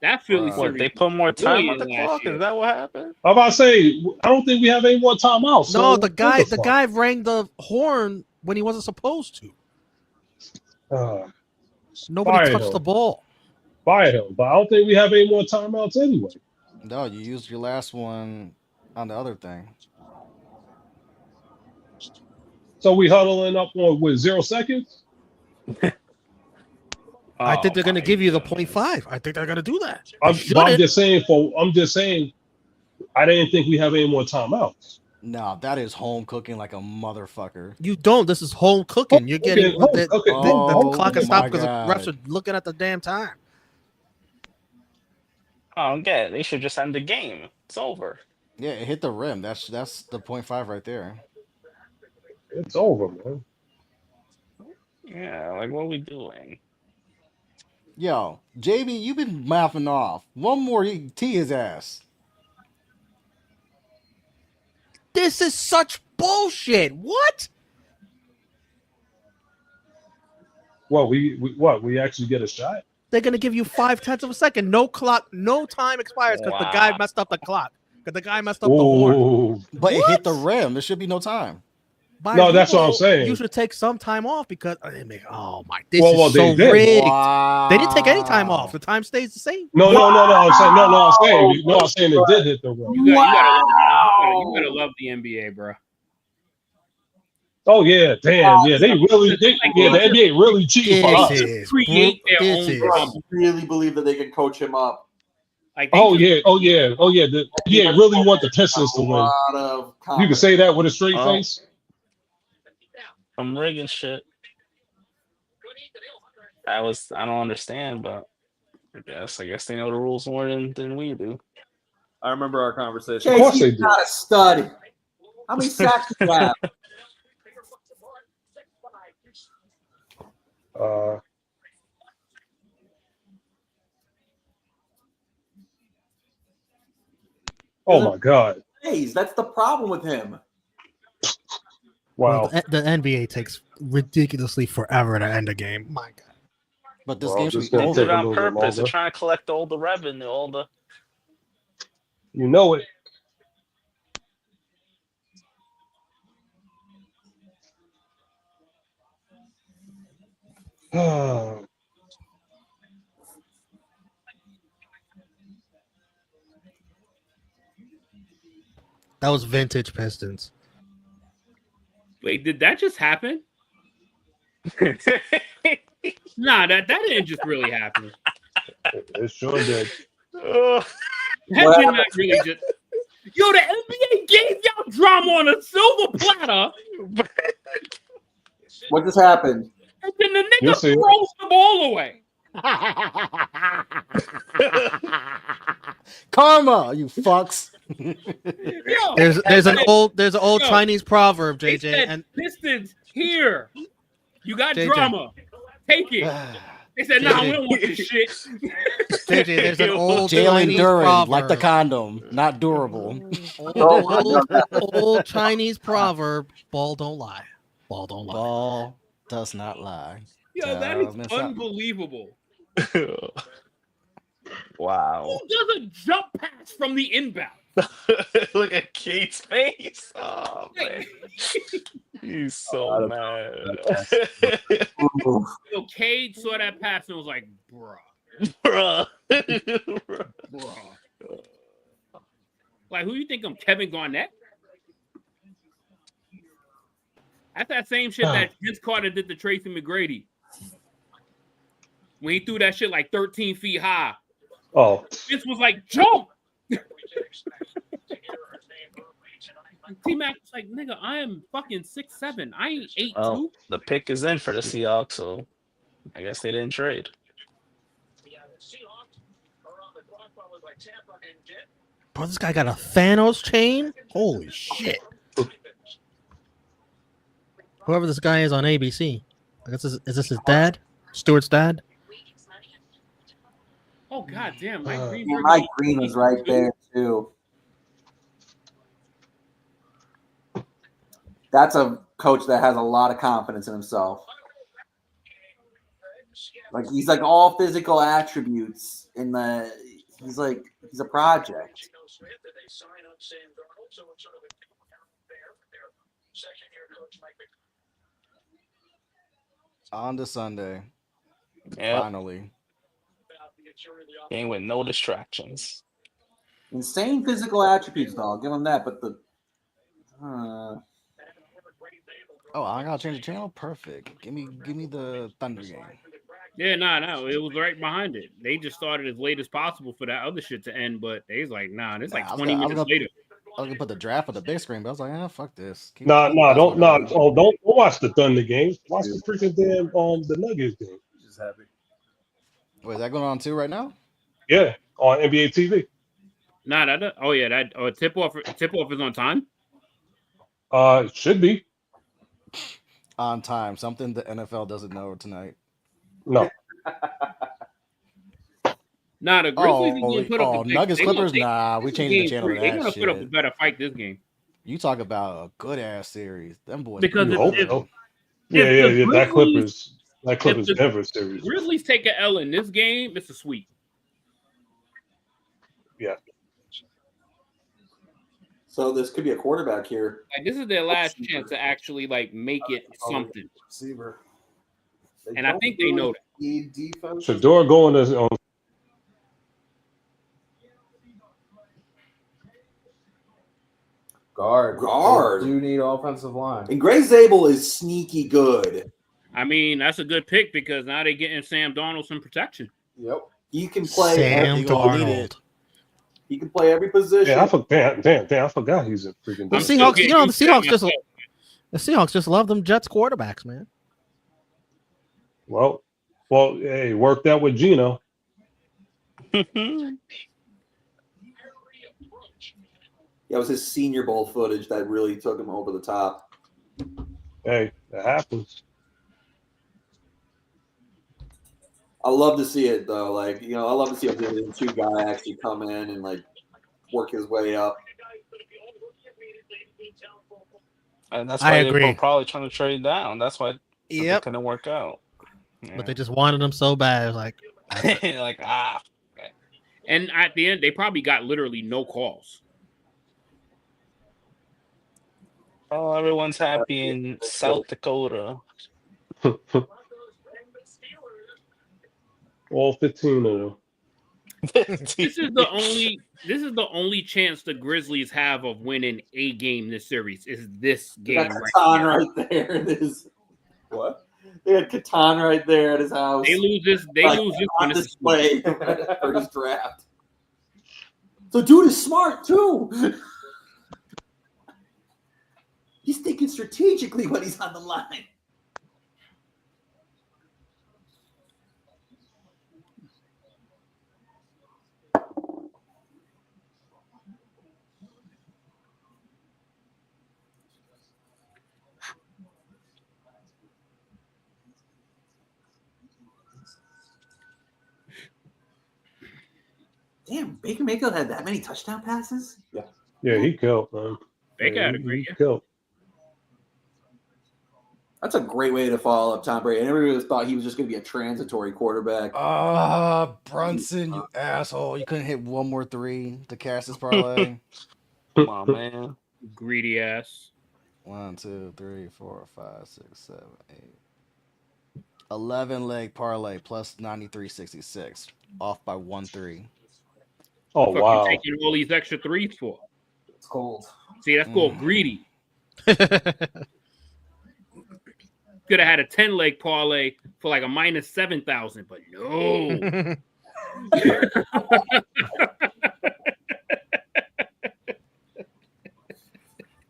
D: That Philly series.
G: What, they put more time on the clock? Is that what happened?
E: I'm about to say, I don't think we have any more timeouts.
A: No,
E: so
A: the guy rang the horn when he wasn't supposed to. Nobody touched the ball.
E: Fire him, but I don't think we have any more timeouts anyway.
C: No, you used your last one on the other thing.
E: So we huddling up on with 0 seconds.
A: I think they're going to
G: my
A: give you the
G: goodness.
A: 0.5. I think they're going to do that.
E: I'm just saying. I didn't think we have any more timeouts.
C: No, that is home cooking like a motherfucker.
A: You don't. This is home cooking. You're getting the clock is stopped because the refs are looking at the damn time.
G: I don't get it. They should just end the game. It's over.
C: Yeah, it hit the rim. That's the 0.5 right there.
E: It's over, man.
G: Yeah, like what are we doing?
C: Yo, JB, you've been mouthing off. One more, you tee his ass.
A: This is such bullshit. What?
E: What we actually get a shot?
A: They're gonna give you 0.5 of a second. No clock, no time expires because the guy messed up the clock. Because the guy messed up the horn.
C: But it hit the rim. There should be no time.
E: No, that's what I'm saying.
A: You should take some time off because this is so
E: did.
A: rigged.
C: Wow.
A: They didn't take any time off. The time stays the same.
E: No. I'm saying it did hit the rim.
D: You gotta love the NBA, bro.
E: Oh yeah, damn, yeah, the NBA really cheating for us.
D: Create their own
F: I
D: drama.
F: really believe that they can coach him up.
D: Like
E: really want the Pistons to win. You can say that with a straight face.
G: I'm rigging shit. I don't understand, but I guess they know the rules more than we do.
B: I remember our conversation.
F: Of course they do. Not a stud. How many sacks do you have?
E: Oh my God!
F: That's the problem with him.
E: Wow.
A: Well, the NBA takes ridiculously forever to end a game. My God.
C: But this game should
G: be over. They do it on purpose. They're trying to collect all the revenue, all the.
E: You know it.
A: That was vintage Pistons.
D: Wait, did that just happen? Nah, that didn't just really happen.
E: It sure did.
D: That did not really just. Yo, the NBA gave y'all drama on a silver platter.
F: What just happened?
D: And then the nigga throws the ball away.
C: Karma, you fucks.
D: Yo,
A: there's an old Chinese proverb, JJ,
D: said,
A: and
D: Pistons here. You got
A: JJ.
D: drama. Take it. They said, "Nah, we don't want this shit."
A: JJ, there's an old
C: Jalen
A: Chinese
C: Duran,
A: proverb.
C: like the condom, not durable.
A: Old Chinese proverb: "Ball don't lie. Ball don't lie.
C: Ball does not lie."
D: Yo, that is unbelievable.
G: Wow.
D: Who does a jump pass from the inbound?
G: Look at Kate's face. Oh man, he's so mad.
D: Yo, Cade saw that pass and was like,
G: bruh.
D: Like, who you think I'm, Kevin Garnett? That's that same shit that Vince Carter did to Tracy McGrady. When he threw that shit like 13 feet high.
E: Oh.
D: Vince was like, jump! T-Mac was like, nigga, I am fucking 6'7". I ain't 8'2".
G: Well, the pick is in for the Seahawks, so I guess they didn't trade.
A: Bro, this guy got a Thanos chain? Holy shit. Whoever this guy is on ABC. I guess is this his dad? Stewart's dad?
D: Oh, god damn. Mike
F: Green was right there, too. That's a coach that has a lot of confidence in himself. Like, he's like all physical attributes in the. He's a project.
C: On to Sunday.
G: Yep.
C: Finally.
G: Game with no distractions.
F: Insane physical attributes, though. I'll give him that. But the.
C: Oh, I gotta change the channel. Perfect. Give me the Thunder game.
D: Yeah, no, it was right behind it. They just started as late as possible for that other shit to end, but they was like, nah, it's like 20 minutes later.
C: I was gonna put the draft on the big screen, but I was like, fuck this.
E: Don't watch the Thunder game. Watch the freaking damn the Nuggets game.
B: Just happy.
C: Wait, is that going on too right now?
E: Yeah, on NBA TV.
D: Nah, tip off is on time.
E: It should be
C: on time. Something the NFL doesn't know tonight.
E: No.
D: Nah, the Grizzlies are gonna put up
C: Nuggets Clippers. Nah, we changed the channel to that
D: They're gonna
C: shit.
D: put up a better fight this game.
C: You talk about a good ass series. Them boys.
D: Because
E: that Clippers Denver series.
D: Grizzlies take an L in this game, it's a sweep.
E: Yeah.
F: So this could be a quarterback here.
D: Like, this is their last chance to actually like make it something.
B: Receiver.
D: And I think they know that.
E: Shador going as
B: Guard.
F: They
B: do need offensive line.
F: And Gray Zabel is sneaky good.
D: I mean, that's a good pick because now they're getting Sam Darnold some protection.
F: Yep. He can play
A: Sam Darnold.
F: He can play every position.
E: Yeah, I forgot he's a freaking.
A: The Seahawks, the Seahawks just love them Jets quarterbacks, man.
E: Well, hey, worked out with Gino.
F: That was his Senior Bowl footage that really took him over the top.
E: Hey, that happens.
F: I love to see it though. Like, I love to see a Division II guy actually come in and like work his way up.
G: And that's why they were probably trying to trade down. That's why it couldn't work out. Yeah.
A: But they just wanted him so bad. Like,
G: okay.
D: And at the end, they probably got literally no calls.
G: Oh, everyone's happy in South Dakota.
E: All 15 of them.
D: This is the only chance the Grizzlies have of winning a game this series is this game.
F: That's right there. It is. What? They had Catan right there at his house.
D: They lose this
F: on display for his draft. So dude is smart too. He's thinking strategically when he's on the line. Damn, Baker Mayfield had that many touchdown passes?
E: Yeah, he killed, man.
D: Baker had a great
E: year. Killed.
F: That's a great way to follow up Tom Brady. And everybody thought he was just going to be a transitory quarterback.
C: Brunson, you asshole. You couldn't hit one more three to cash this parlay.
G: Come on, man.
D: Greedy ass.
C: 1, 2, 3, 4, 5, 6, 7, 8. 11 leg parlay plus 93.66. Off by 1-3.
E: Oh, wow.
D: You taking all these extra threes for?
B: It's cold.
D: See, that's called greedy. Could have had a 10-leg parlay for like a minus 7,000, but no.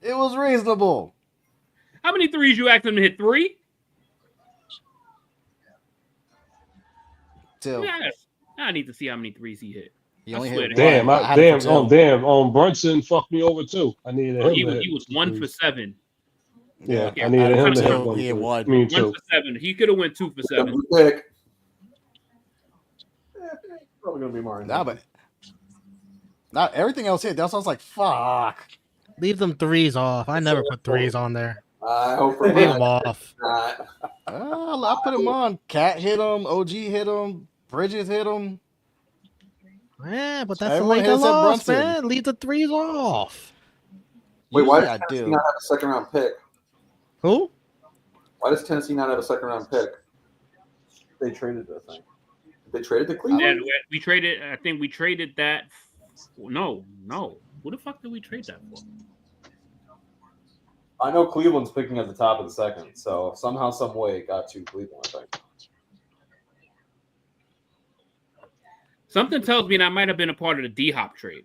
C: It was reasonable.
D: How many threes you asked him to hit? 3?
C: 2.
D: Yes. I need to see how many threes he hit.
C: He only hit
E: Damn, Brunson fucked me over too. I needed him.
D: He was 1 for 7.
E: Yeah, I needed him to hit one.
C: He had one.
E: Me
D: 1
E: too.
D: for 7. He could have went 2 for 7.
B: Probably gonna be more.
C: Nah, but not everything else hit. That's why I was like, fuck.
A: Leave them threes off. I never put threes on there.
F: I hope for
A: Leave them off.
C: I put him on. Cat hit him. OG hit him. Bridges hit him.
A: Yeah, but that's
C: Everyone
A: the
C: hits at
A: loss,
C: Brunson.
A: man. Leave the threes off.
F: Wait, why
C: Usually
F: does Tennessee not have a second round pick?
A: Who?
F: Why does Tennessee not have a second round pick?
B: They traded that thing.
F: They traded to Cleveland?
D: Yeah, we traded. I think we traded that. No. Who the fuck did we trade that for?
B: I know Cleveland's picking at the top of the second, so somehow, some way, it got to Cleveland, I think.
D: Something tells me that might have been a part of the D-Hop trade.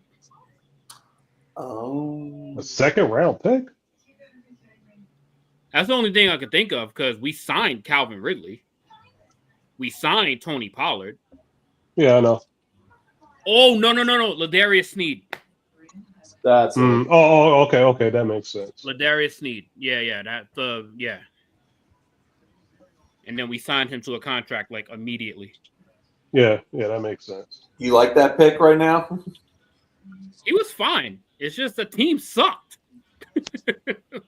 B: Oh.
E: A second round pick?
D: That's the only thing I could think of because we signed Calvin Ridley. We signed Tony Pollard.
E: Yeah, I know.
D: Oh, no. Ladarius Sneed.
B: That's it.
E: Okay. That makes sense.
D: Ladarius Sneed. Yeah. Yeah. And then we signed him to a contract like immediately.
E: Yeah, that makes sense.
F: You like that pick right now?
D: He was fine. It's just the team sucked.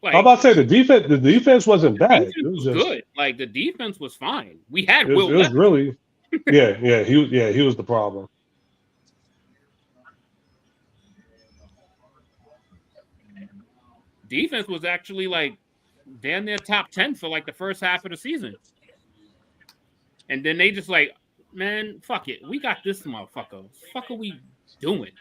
E: How about to say the defense wasn't bad.
D: It was just good. Like the defense was fine. We had
E: it was really he was the problem.
D: Defense was actually like damn near top 10 for like the first half of the season. And then they just like, man, fuck it. We got this motherfucker. Fuck are we doing?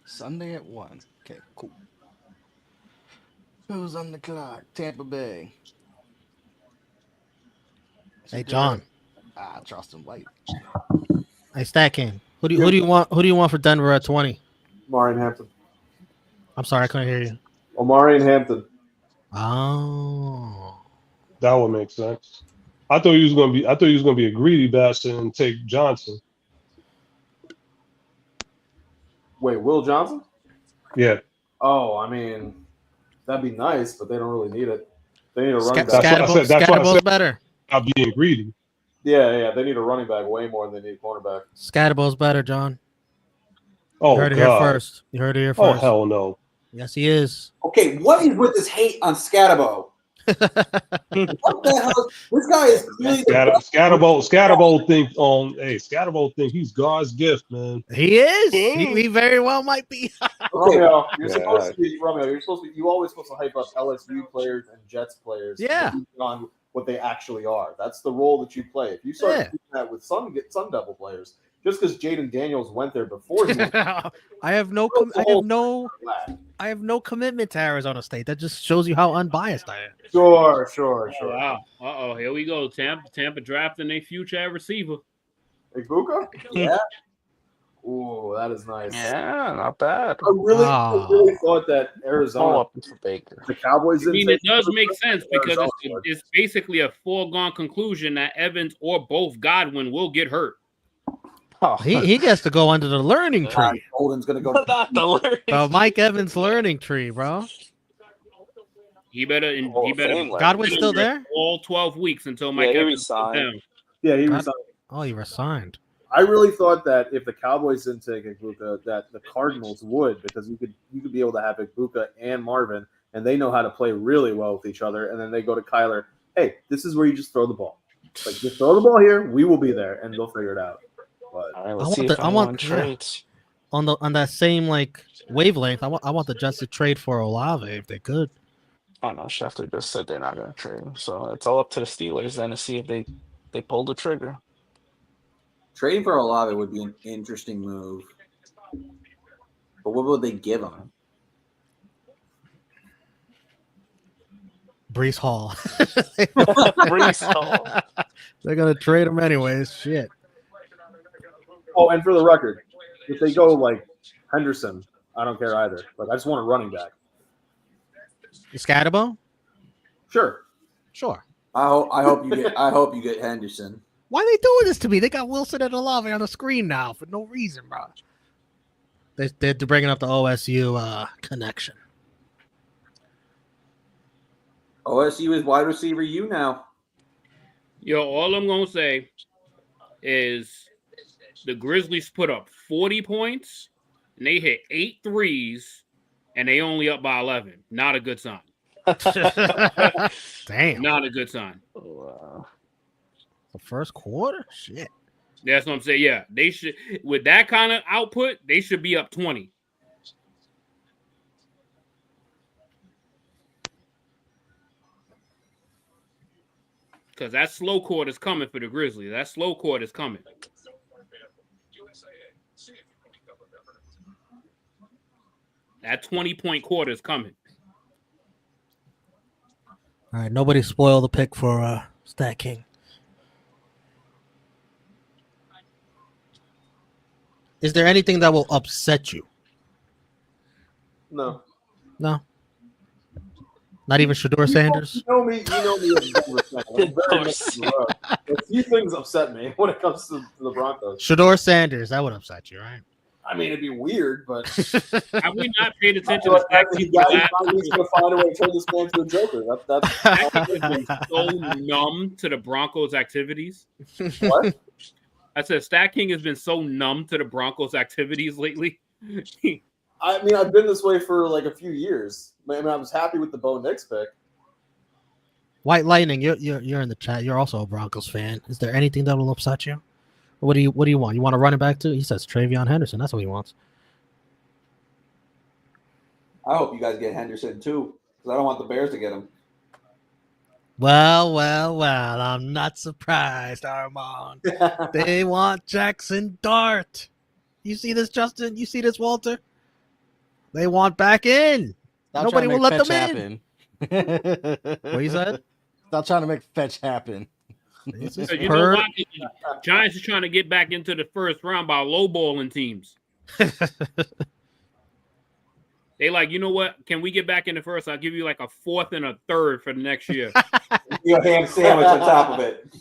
C: Sunday at 1. Okay, cool. Who's on the clock? Tampa Bay.
A: Hey, John.
C: Charleston White.
A: Hey, StatKing. Who do you want? Who do you want for Denver at 20?
B: Omari and Hampton.
A: I'm sorry, I couldn't hear you.
B: Omari and Hampton.
A: Oh,
E: That would make sense. I thought he was gonna be a greedy bastard and take Johnson.
B: Wait, Will Johnson?
E: Yeah.
B: Oh, I mean, that'd be nice, but they don't really need it. They need a running
E: That's
B: back.
E: what I said. That's why I said
A: better.
E: Not being greedy.
B: Yeah. They need a running back way more than they need a cornerback.
A: Scatterbow's better, John.
E: Oh,
A: you heard it
E: God.
A: here first. You heard it here
E: Oh,
A: first.
E: hell no.
A: Yes, he is.
F: Okay, what is with this hate on Scatterbo? What the hell? This guy is clearly
E: Scatterbo think he's God's gift, man.
A: He is. He very well might be.
B: Romeo, you're supposed to be. You always supposed to hype up LSU players and Jets players.
A: Yeah.
B: On what they actually are. That's the role that you play. If you start doing that with some Devil players, just because Jaden Daniels went there before he went
A: I have no commitment to Arizona State. That just shows you how unbiased I am.
B: Sure.
D: Wow. Here we go. Tampa drafting a future receiver.
B: Ibuka? Yeah. Ooh, that is nice.
G: Yeah, not bad.
B: I really thought that Arizona, the Cowboys.
D: I mean, it does make sense because it's basically a foregone conclusion that Evans or both Godwin will get hurt.
G: Oh.
A: He gets to go under the learning tree.
F: Golden's gonna go.
G: Not the learning.
A: The Mike Evans learning tree, bro.
D: He better.
A: Godwin's still there?
D: All 12 weeks until Mike Evans goes down.
B: Yeah, he resigned.
A: Oh, he resigned.
B: I really thought that if the Cowboys didn't take Ibuka, that the Cardinals would, because you could be able to have Ibuka and Marvin, and they know how to play really well with each other. And then they go to Kyler. Hey, this is where you just throw the ball. Like, just throw the ball here. We will be there, and they'll figure it out. But
G: all right, I want trades
A: on that same like wavelength. I want the Jets to trade for Olave if they could.
G: Oh no, Schefter just said they're not going to trade him, so it's all up to the Steelers then to see if they pull the trigger.
F: Trading for Olave would be an interesting move, but what would they give him?
A: Breece Hall.
G: Breece Hall.
A: They're gonna trade him anyways. Shit.
B: Oh, and for the record, if they go like Henderson, I don't care either. Like, I just want a running back.
A: Scatterbo?
B: Sure.
F: I hope you get Henderson.
A: Why are they doing this to me? They got Wilson and Olave on the screen now for no reason, bro. They're bringing up the OSU connection.
F: OSU is wide receiver U now.
D: Yo, all I'm gonna say is the Grizzlies put up 40 points and they hit 8 threes and they only up by 11. Not a good sign.
A: Damn.
D: Not a good sign.
G: Wow.
A: The first quarter? Shit.
D: That's what I'm saying. Yeah, they should, with that kind of output, they should be up 20. Because that slow court is coming for the Grizzlies. That slow court is coming. That 20-point quarter is coming.
A: All right, nobody spoil the pick for StatKing. Is there anything that will upset you?
B: No.
A: No. Not even Shador Sanders?
B: You know me. I'm very much in the road. A few things upset me when it comes to the Broncos.
A: Shador Sanders, that would upset you, right?
B: I mean, it'd be weird, but
D: Have we not paid attention to StatKing?
B: he's going to find a way to turn this man to a joker.
D: StatKing is so numb to the Broncos' activities.
B: What?
D: I said StatKing has been so numb to the Broncos' activities lately.
B: I mean, I've been this way for like a few years. I mean, I was happy with the Bo Nix pick.
A: White Lightning, you're in the chat. You're also a Broncos fan. Is there anything that will upset you? What do you want? You want to run it back to? He says Travion Henderson. That's what he wants.
F: I hope you guys get Henderson too, because I don't want the Bears to get him.
A: Well. I'm not surprised, Armand. They want Jackson Dart. You see this, Justin? You see this, Walter? They want back in.
C: Stop
A: Nobody will let them
C: happen.
A: What you said?
C: Stop trying to make fetch happen.
D: So you know what? Giants are trying to get back into the first round by lowballing teams. They like, you know what? Can we get back in the first? I'll give you like a fourth and a third for the next year.
F: Your ham sandwich on top of it.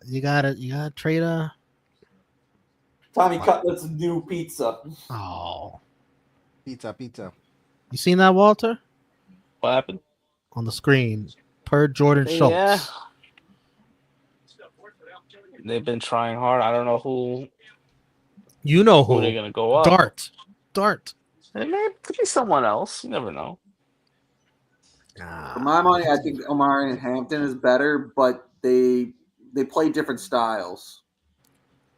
A: You gotta trade a
F: Tommy Cutlet's new pizza.
A: Oh.
C: Pizza.
A: You seen that, Walter?
G: What happened?
A: On the screen. Per Jordan Schultz.
G: Yeah. They've been trying hard. I don't know who.
A: You know who
G: they're gonna go up.
A: Dart.
G: It could be someone else. You never know.
F: For my money, I think Omari and Hampton is better, but they play different styles.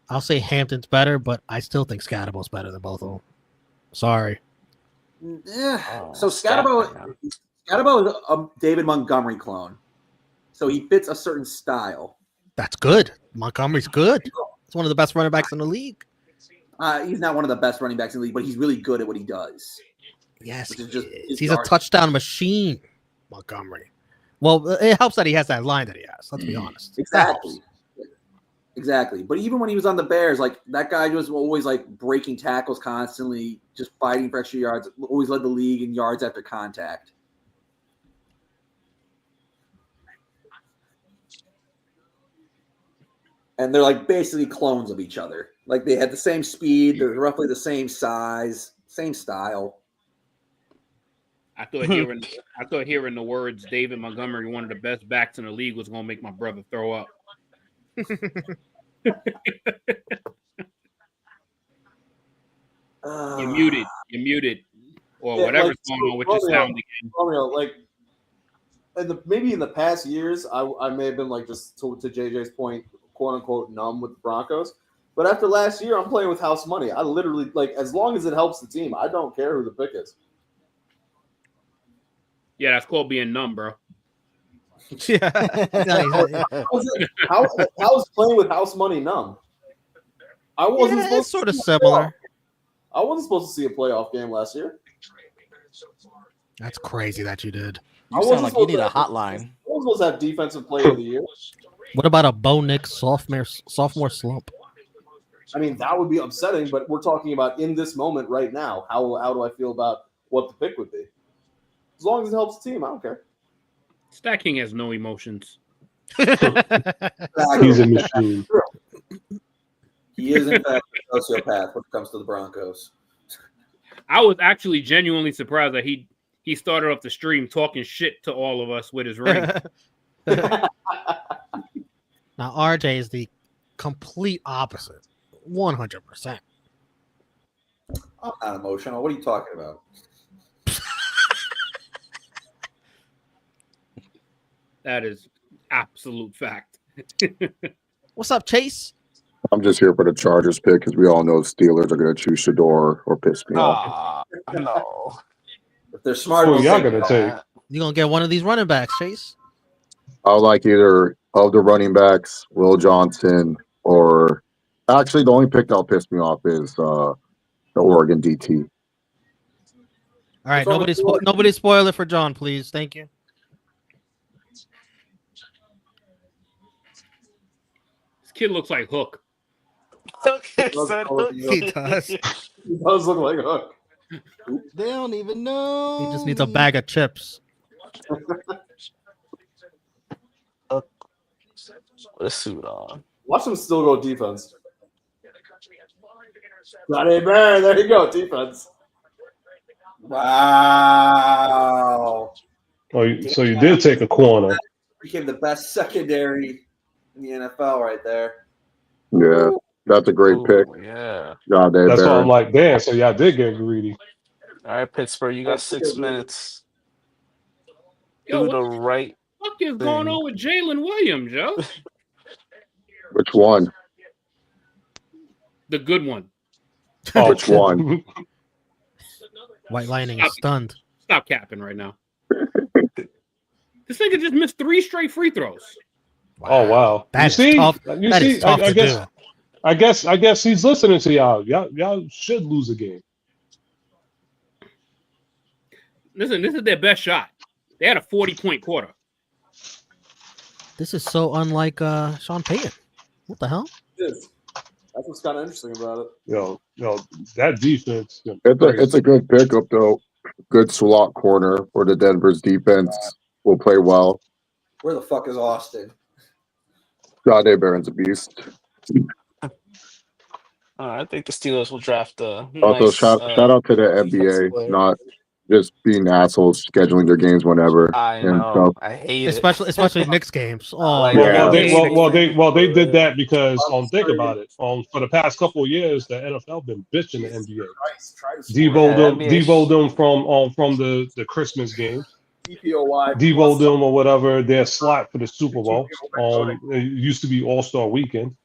A: I'll say Hampton's better, but I still think Scatterbo's better than both of them. Sorry.
F: Yeah. So Scatterbo is a David Montgomery clone. So he fits a certain style.
A: That's good. Montgomery's good. He's one of the best running backs in the league.
F: He's not one of the best running backs in the league, but he's really good at what he does.
A: Yes, he's a touchdown machine, Montgomery. Well, it helps that he has that line that he has. Let's be honest.
F: Exactly. But even when he was on the Bears, like that guy was always like breaking tackles constantly, just fighting for extra yards, always led the league in yards after contact. And they're like basically clones of each other. Like they had the same speed, they're roughly the same size, same style.
D: I thought hearing the words David Montgomery, one of the best backs in the league, was gonna make my brother throw up. You're muted, or whatever's going on with your sound again.
B: Romeo, like, maybe in the past years, I may have been like just to JJ's point, quote unquote, numb with the Broncos. But after last year, I'm playing with house money. I literally like, as long as it helps the team, I don't care who the pick is.
D: Yeah, that's called being numb, bro.
A: Yeah.
B: How's playing with house money numb? I wasn't supposed
A: sort of similar.
B: I wasn't supposed to see a playoff game last year.
A: That's crazy that you did.
C: You sound like you need a hotline.
B: I was supposed to have defensive player of the year.
A: What about a Bo Nix sophomore slump?
B: I mean, that would be upsetting, but we're talking about in this moment right now. How do I feel about what the pick would be? As long as it helps the team, I don't care.
D: StatKing has no emotions.
E: He's a machine.
F: He is, in fact, a sociopath when it comes to the Broncos.
D: I was actually genuinely surprised that he started off the stream talking shit to all of us with his ring.
A: Now RJ is the complete opposite. 100%.
F: I'm not emotional. What are you talking about?
D: That is absolute fact.
A: What's up, Chase?
J: I'm just here for the Chargers pick because we all know the Steelers are going to choose Shador or piss me off.
G: No.
F: If they're smart,
E: Who
F: they'll
E: y'all
F: take
E: gonna
F: it.
E: take?
A: You're going to get one of these running backs, Chase?
J: I would like either of the running backs, Will Johnson, or actually the only pick that'll piss me off is the Oregon DT.
A: All right,
F: What's wrong with
A: nobody spoil it for John, please. Thank you.
D: This kid looks like Hook.
G: Okay,
F: He does
G: said
F: look-
A: He does.
F: He does look like Hook.
C: They don't even know.
A: He just needs a bag of chips.
G: Put a suit on.
B: Watch them still go defense. Johnny Bear, there you go, defense.
F: Wow.
E: Oh, so you did take a corner.
F: Became the best secondary in the NFL right there.
J: Yeah, that's a great pick.
G: Yeah.
J: God,
E: That's why I'm like, damn. So y'all did get greedy.
G: All right, Pittsburgh, you got 6 minutes.
D: Yo,
G: Do
D: what
G: the
D: the
G: right.
D: fuck is going on with Jalen Williams, yo?
J: Which one?
D: The good one.
E: Oh,
J: Which one?
A: White Lightning is stunned.
D: Stop capping right now. This nigga just missed 3 straight free throws.
E: Oh wow.
A: That's
E: you see?
A: tough.
E: You
A: That
E: see?
A: is tough
E: I
A: to
E: guess.
A: do.
E: I guess he's listening to y'all. Y'all should lose a game.
D: Listen, this is their best shot. They had a 40-point quarter.
A: This is so unlike Sean Payton. What the hell?
B: It is. That's what's kind of interesting about it.
E: Yo, that defense.
J: It's a good pickup though. Good slot corner for the Denver's defense will play well.
F: Where the fuck is Austin?
J: God, Barron's a beast.
G: I think the Steelers will draft a
J: Also,
G: nice,
J: shout out to the
G: defensive
J: NBA,
G: player.
J: not just being assholes scheduling their games whenever.
G: I
J: and
G: know.
J: stuff.
G: I hate
A: Especially Knicks games. Oh,
G: Like,
J: Yeah.
E: They did that because think about it. For the past couple of years, the NFL been bitching the NBA. Devo them from the Christmas games.
B: DPOY.
E: Devo them or whatever their slot for the Super Bowl. It used to be All-Star Weekend.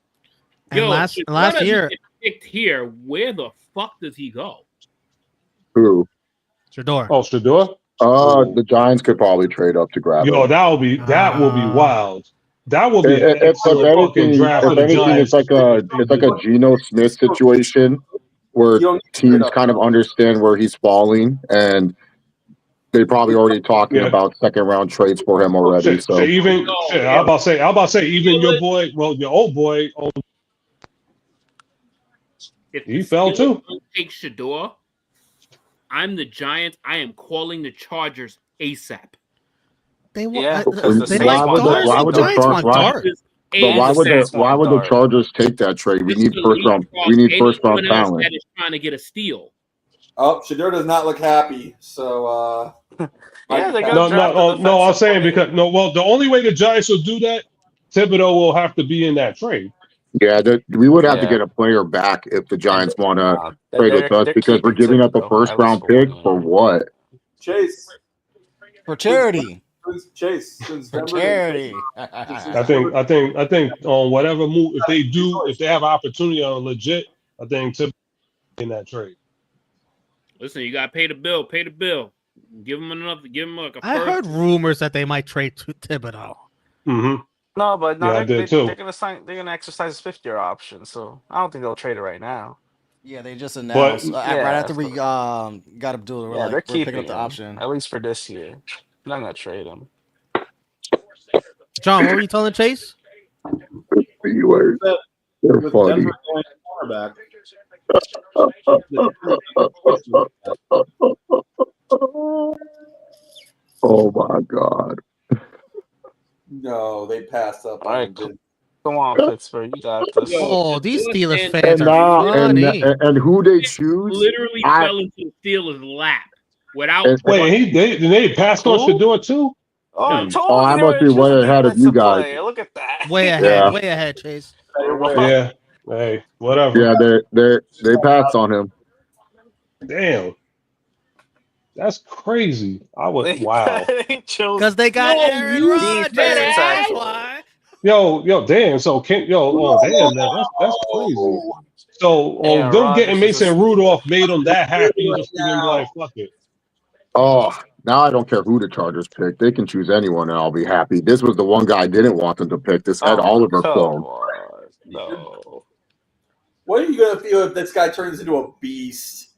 A: And last year,
D: picked here. Where the fuck does he go?
J: Who?
A: Shador.
E: Oh, Shador?
J: The Giants could probably trade up to grab
E: Yo,
J: him.
E: that will be wild. That will be an
J: If
E: excellent fucking draft for the
J: anything,
E: Giants.
J: it's like a Geno Smith situation where teams kind of understand where he's falling, and they probably already talking about second round trades for him already.
E: Shit, I'm about to say even your boy, your old boy,
D: If
E: he
D: the
E: fell
D: Steelers
E: too.
D: don't take Shador, I'm the Giants. I am calling the Chargers ASAP.
A: They want.
G: Yeah,
A: They like guards.
J: Why would
A: The Giants want guards.
J: But why would the Chargers take that trade? We need first round talent.
D: That is trying to get a steal.
F: Oh, Shador does not look happy. So
G: Yeah, they got
E: no. I'm saying because the only way the Giants will do that, Thibodeau will have to be in that trade.
J: Yeah, we would have to get a player back if the Giants want to trade with us because we're giving up a first round pick for what?
B: Chase.
C: For charity.
B: Chase.
C: For charity.
E: I think on whatever move if they have opportunity on legit, I think Thibodeau in that trade.
D: Listen, you gotta pay the bill. Pay the bill. Give him enough. Give him like a.
A: I heard rumors that they might trade to Thibodeau.
E: Mm-hmm.
G: No, but no,
E: Yeah,
G: they're gonna exercise his 5th-year option. So I don't think they'll trade it right now.
C: Yeah, they just announced right after we got Abdullah.
G: Yeah, they're
C: we're picking
G: keeping
C: up the
G: him,
C: option
G: at least for this year. They're not gonna trade him.
A: John, what were you telling Chase?
J: They're
B: With
J: funny.
B: Denver going cornerback.
J: Oh my god.
F: No, they passed up
G: All
F: on
G: right,
F: him. Didn't.
G: come on, Pittsburgh, you got this.
A: Oh, these Steelers
D: Shador
A: fans are funny.
J: and who they choose?
D: literally fell into the Steelers' lap without.
J: And,
E: Wait, they passed on
G: Who?
E: Shador too?
G: Oh, I
D: Hmm.
G: told
J: I
G: you
J: must
G: they
J: be
G: were
J: way
G: choosing
J: ahead of
G: defensive
J: you guys.
G: player. Look at that.
A: Way
J: Yeah.
A: ahead, Chase.
E: Yeah. Hey, whatever.
J: Yeah, they passed on him.
E: Damn. That's crazy. Wow.
G: They chose
A: Because they got
D: Yo,
A: Aaron
D: you
A: Rodgers.
D: said
A: That's
G: tackle.
A: why.
E: Yo, damn. So damn, that's crazy. So
G: Aaron
E: them
G: Rodgers
E: getting
G: is a
E: Mason
G: steal.
E: Rudolph made them that happy
F: Right
E: just for them to be like, fuck it.
J: Oh, now I don't care who the Chargers pick. They can choose anyone, and I'll be happy. This was the one guy I didn't want them to pick. This Ed Oliver
G: come
J: clone.
G: on. No.
F: What are you gonna feel if this guy turns into a beast?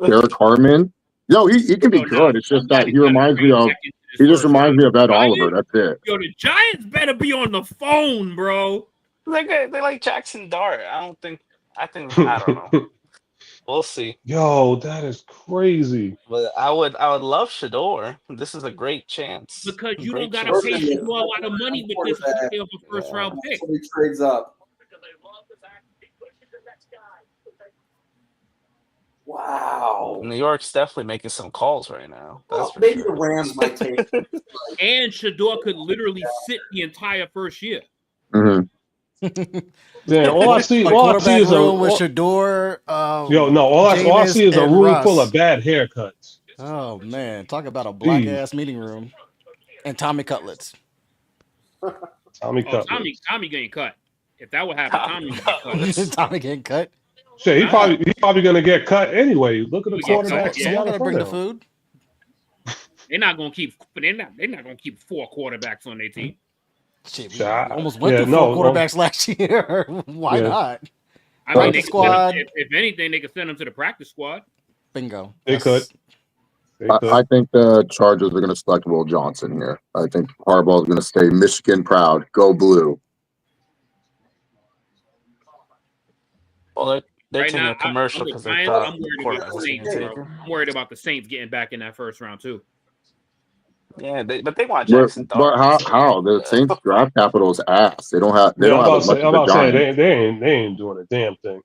J: Derek Harmon. Yo, he can be good. It's just that he reminds me of. He just reminds me of Ed Oliver. That's it.
D: Yo, the Giants better be on the phone, bro.
G: They like Jackson Dart. I don't know. We'll see.
E: Yo, that is crazy.
G: But I would love Shador. This is a great chance.
D: Because you
G: Great
D: don't gotta pay
G: chance.
D: Shador a lot of money with this
F: Quarterback.
D: of a first round pick.
F: Somebody trades up. Wow.
G: New York's definitely making some calls right now. That's for
F: Maybe
G: sure.
F: the Rams might take.
D: And Shador could literally sit the entire first year.
J: Mm-hmm.
E: Damn, all I see
C: quarterback
E: is
C: room with
E: a
C: Shador.
E: All I see is a
C: and
E: room
C: Russ.
E: full of bad haircuts.
C: Oh man, talk about a black
E: Jeez.
C: ass meeting room. And Tommy Cutlets.
E: Tommy
D: Oh,
E: Cutlets.
D: Tommy getting cut. If that would happen, Tommy would get cut.
C: Tommy getting cut.
E: Shit, he's probably gonna get cut anyway. Look at the
D: He get
E: quarterback.
D: cut, yeah.
C: Someone gotta bring the food.
D: They're not gonna keep. They're not gonna keep 4 quarterbacks on their team.
C: Shit, we
E: Shot.
C: almost went
E: Yeah,
C: through
E: no,
C: 4 quarterbacks last year. Why
E: Yeah.
C: not?
D: I mean,
C: Practice
D: they could send
C: squad.
D: them, if anything, they could send them to the practice squad.
C: Bingo.
E: They could.
J: I think the Chargers are going to select Will Johnson here. I think Harbaugh is going to stay Michigan proud. Go blue.
G: Well, they're
D: Right
G: taking
D: now,
G: a commercial
D: I'm
G: because
D: the
G: they
D: Giants,
G: thought
D: I'm worried
G: quarterback
D: about the
G: was
D: Saints,
G: getting
D: bro.
G: taken.
D: I'm worried about the Saints getting back in that first round too.
G: Yeah, but they want
J: But,
G: Jackson Dart.
J: how the Saints draft capital is ass. They don't have as much as the Giants.
E: They ain't doing a damn thing.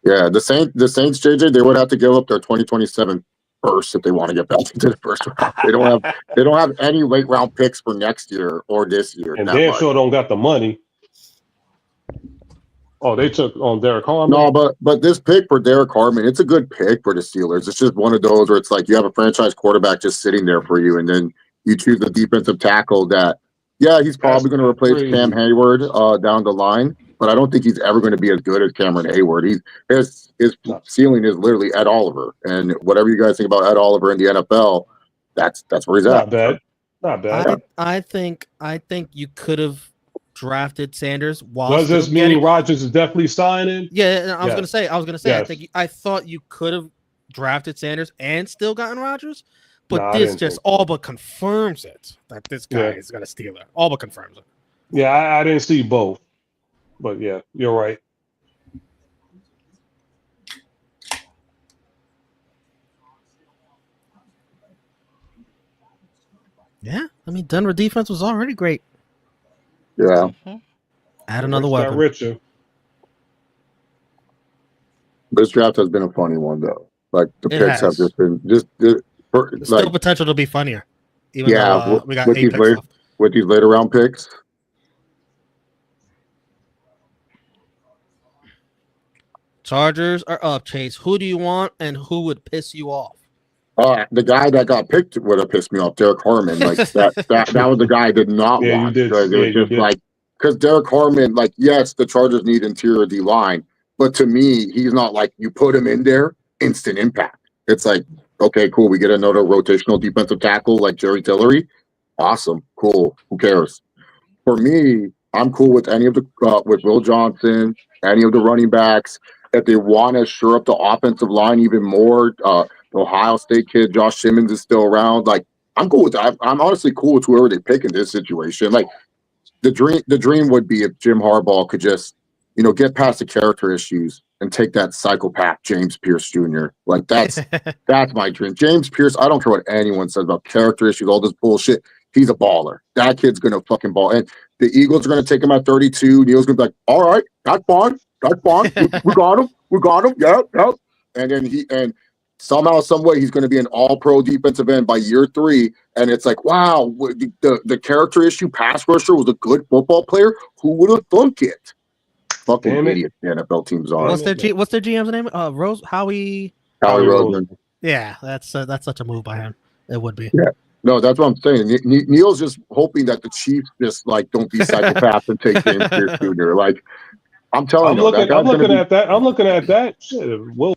J: Yeah, the Saints JJ, they would have to give up their 2027 first if they want to get back into the first round. They don't have any late round picks for next year or this year.
E: And Dan sure don't got the money. Oh, they took on Derek Harmon.
J: No, but this pick for Derek Harmon, it's a good pick for the Steelers. It's just one of those where it's like you have a franchise quarterback just sitting there for you, and then you choose a defensive tackle that, yeah, he's probably going to replace Cam Hayward down the line, but I don't think he's ever going to be as good as Cameron Hayward. His ceiling is literally Ed Oliver, and whatever you guys think about Ed Oliver in the NFL, that's where he's at.
E: Not bad.
A: I think you could have drafted Sanders while.
E: Does this mean Rodgers is definitely signing?
A: Yeah, I was gonna say.
E: Yes.
A: I thought you could have drafted Sanders and still gotten Rodgers, but
E: Nah, I
A: this
E: didn't
A: just
E: think.
A: all but confirms it that this guy is gonna steal it. All but confirms it.
E: Yeah, I didn't see both, but yeah, you're right.
A: Yeah, I mean Denver defense was already great.
J: Yeah.
A: Add another
E: Got
A: weapon.
E: richer.
J: This draft has been a funny one though. Like the
A: It
J: picks
A: has.
J: have just been
A: There's still
J: like
A: potential to be funnier. Even
J: yeah,
A: though, we got
J: with
A: 8
J: these
A: picks
J: late
A: left.
J: with these later round picks.
A: Chargers are up, Chase. Who do you want, and who would piss you off?
J: The guy that got picked would have pissed me off, Derek Harmon. Like that was the guy I did not
E: Yeah,
J: want.
E: you did.
J: Because it was
E: Yeah, you
J: just like because Derek Harmon, like, yes, the Chargers need interior D line, but to me, he's not like you put him in there, instant impact. It's like, okay, cool, we get another rotational defensive tackle like Jerry Tillery. Awesome, cool. Who cares? For me, I'm cool with any of the with Will Johnson, any of the running backs. If they want to shore up the offensive line even more, the Ohio State kid Josh Simmons is still around. Like, I'm cool with that. I'm honestly cool with whoever they pick in this situation. Like, the dream would be if Jim Harbaugh could just, get past the character issues and take that psychopath James Pierce Jr. Like that's my dream. James Pierce, I don't care what anyone says about character issues, all this bullshit. he's a baller. That kid's gonna fucking ball. And the Eagles are gonna take him at 32. Neil's gonna be like, all right, that's fine. We got him. Yeah. And then somehow, some way, he's gonna be an all-pro defensive end by year 3. And it's like, wow, the character issue pass rusher was a good football player. Who would have thunk it? Fucking idiot the NFL teams are.
A: What's their GM's name? Howie
J: Roseman.
A: Yeah, that's such a move by him. It would be.
J: Yeah. No, that's what I'm saying. Neil's just hoping that the Chiefs just like don't be psychopaths and take James Pierce Jr. Like, I'm telling you,
E: I'm looking at that. Shit, Will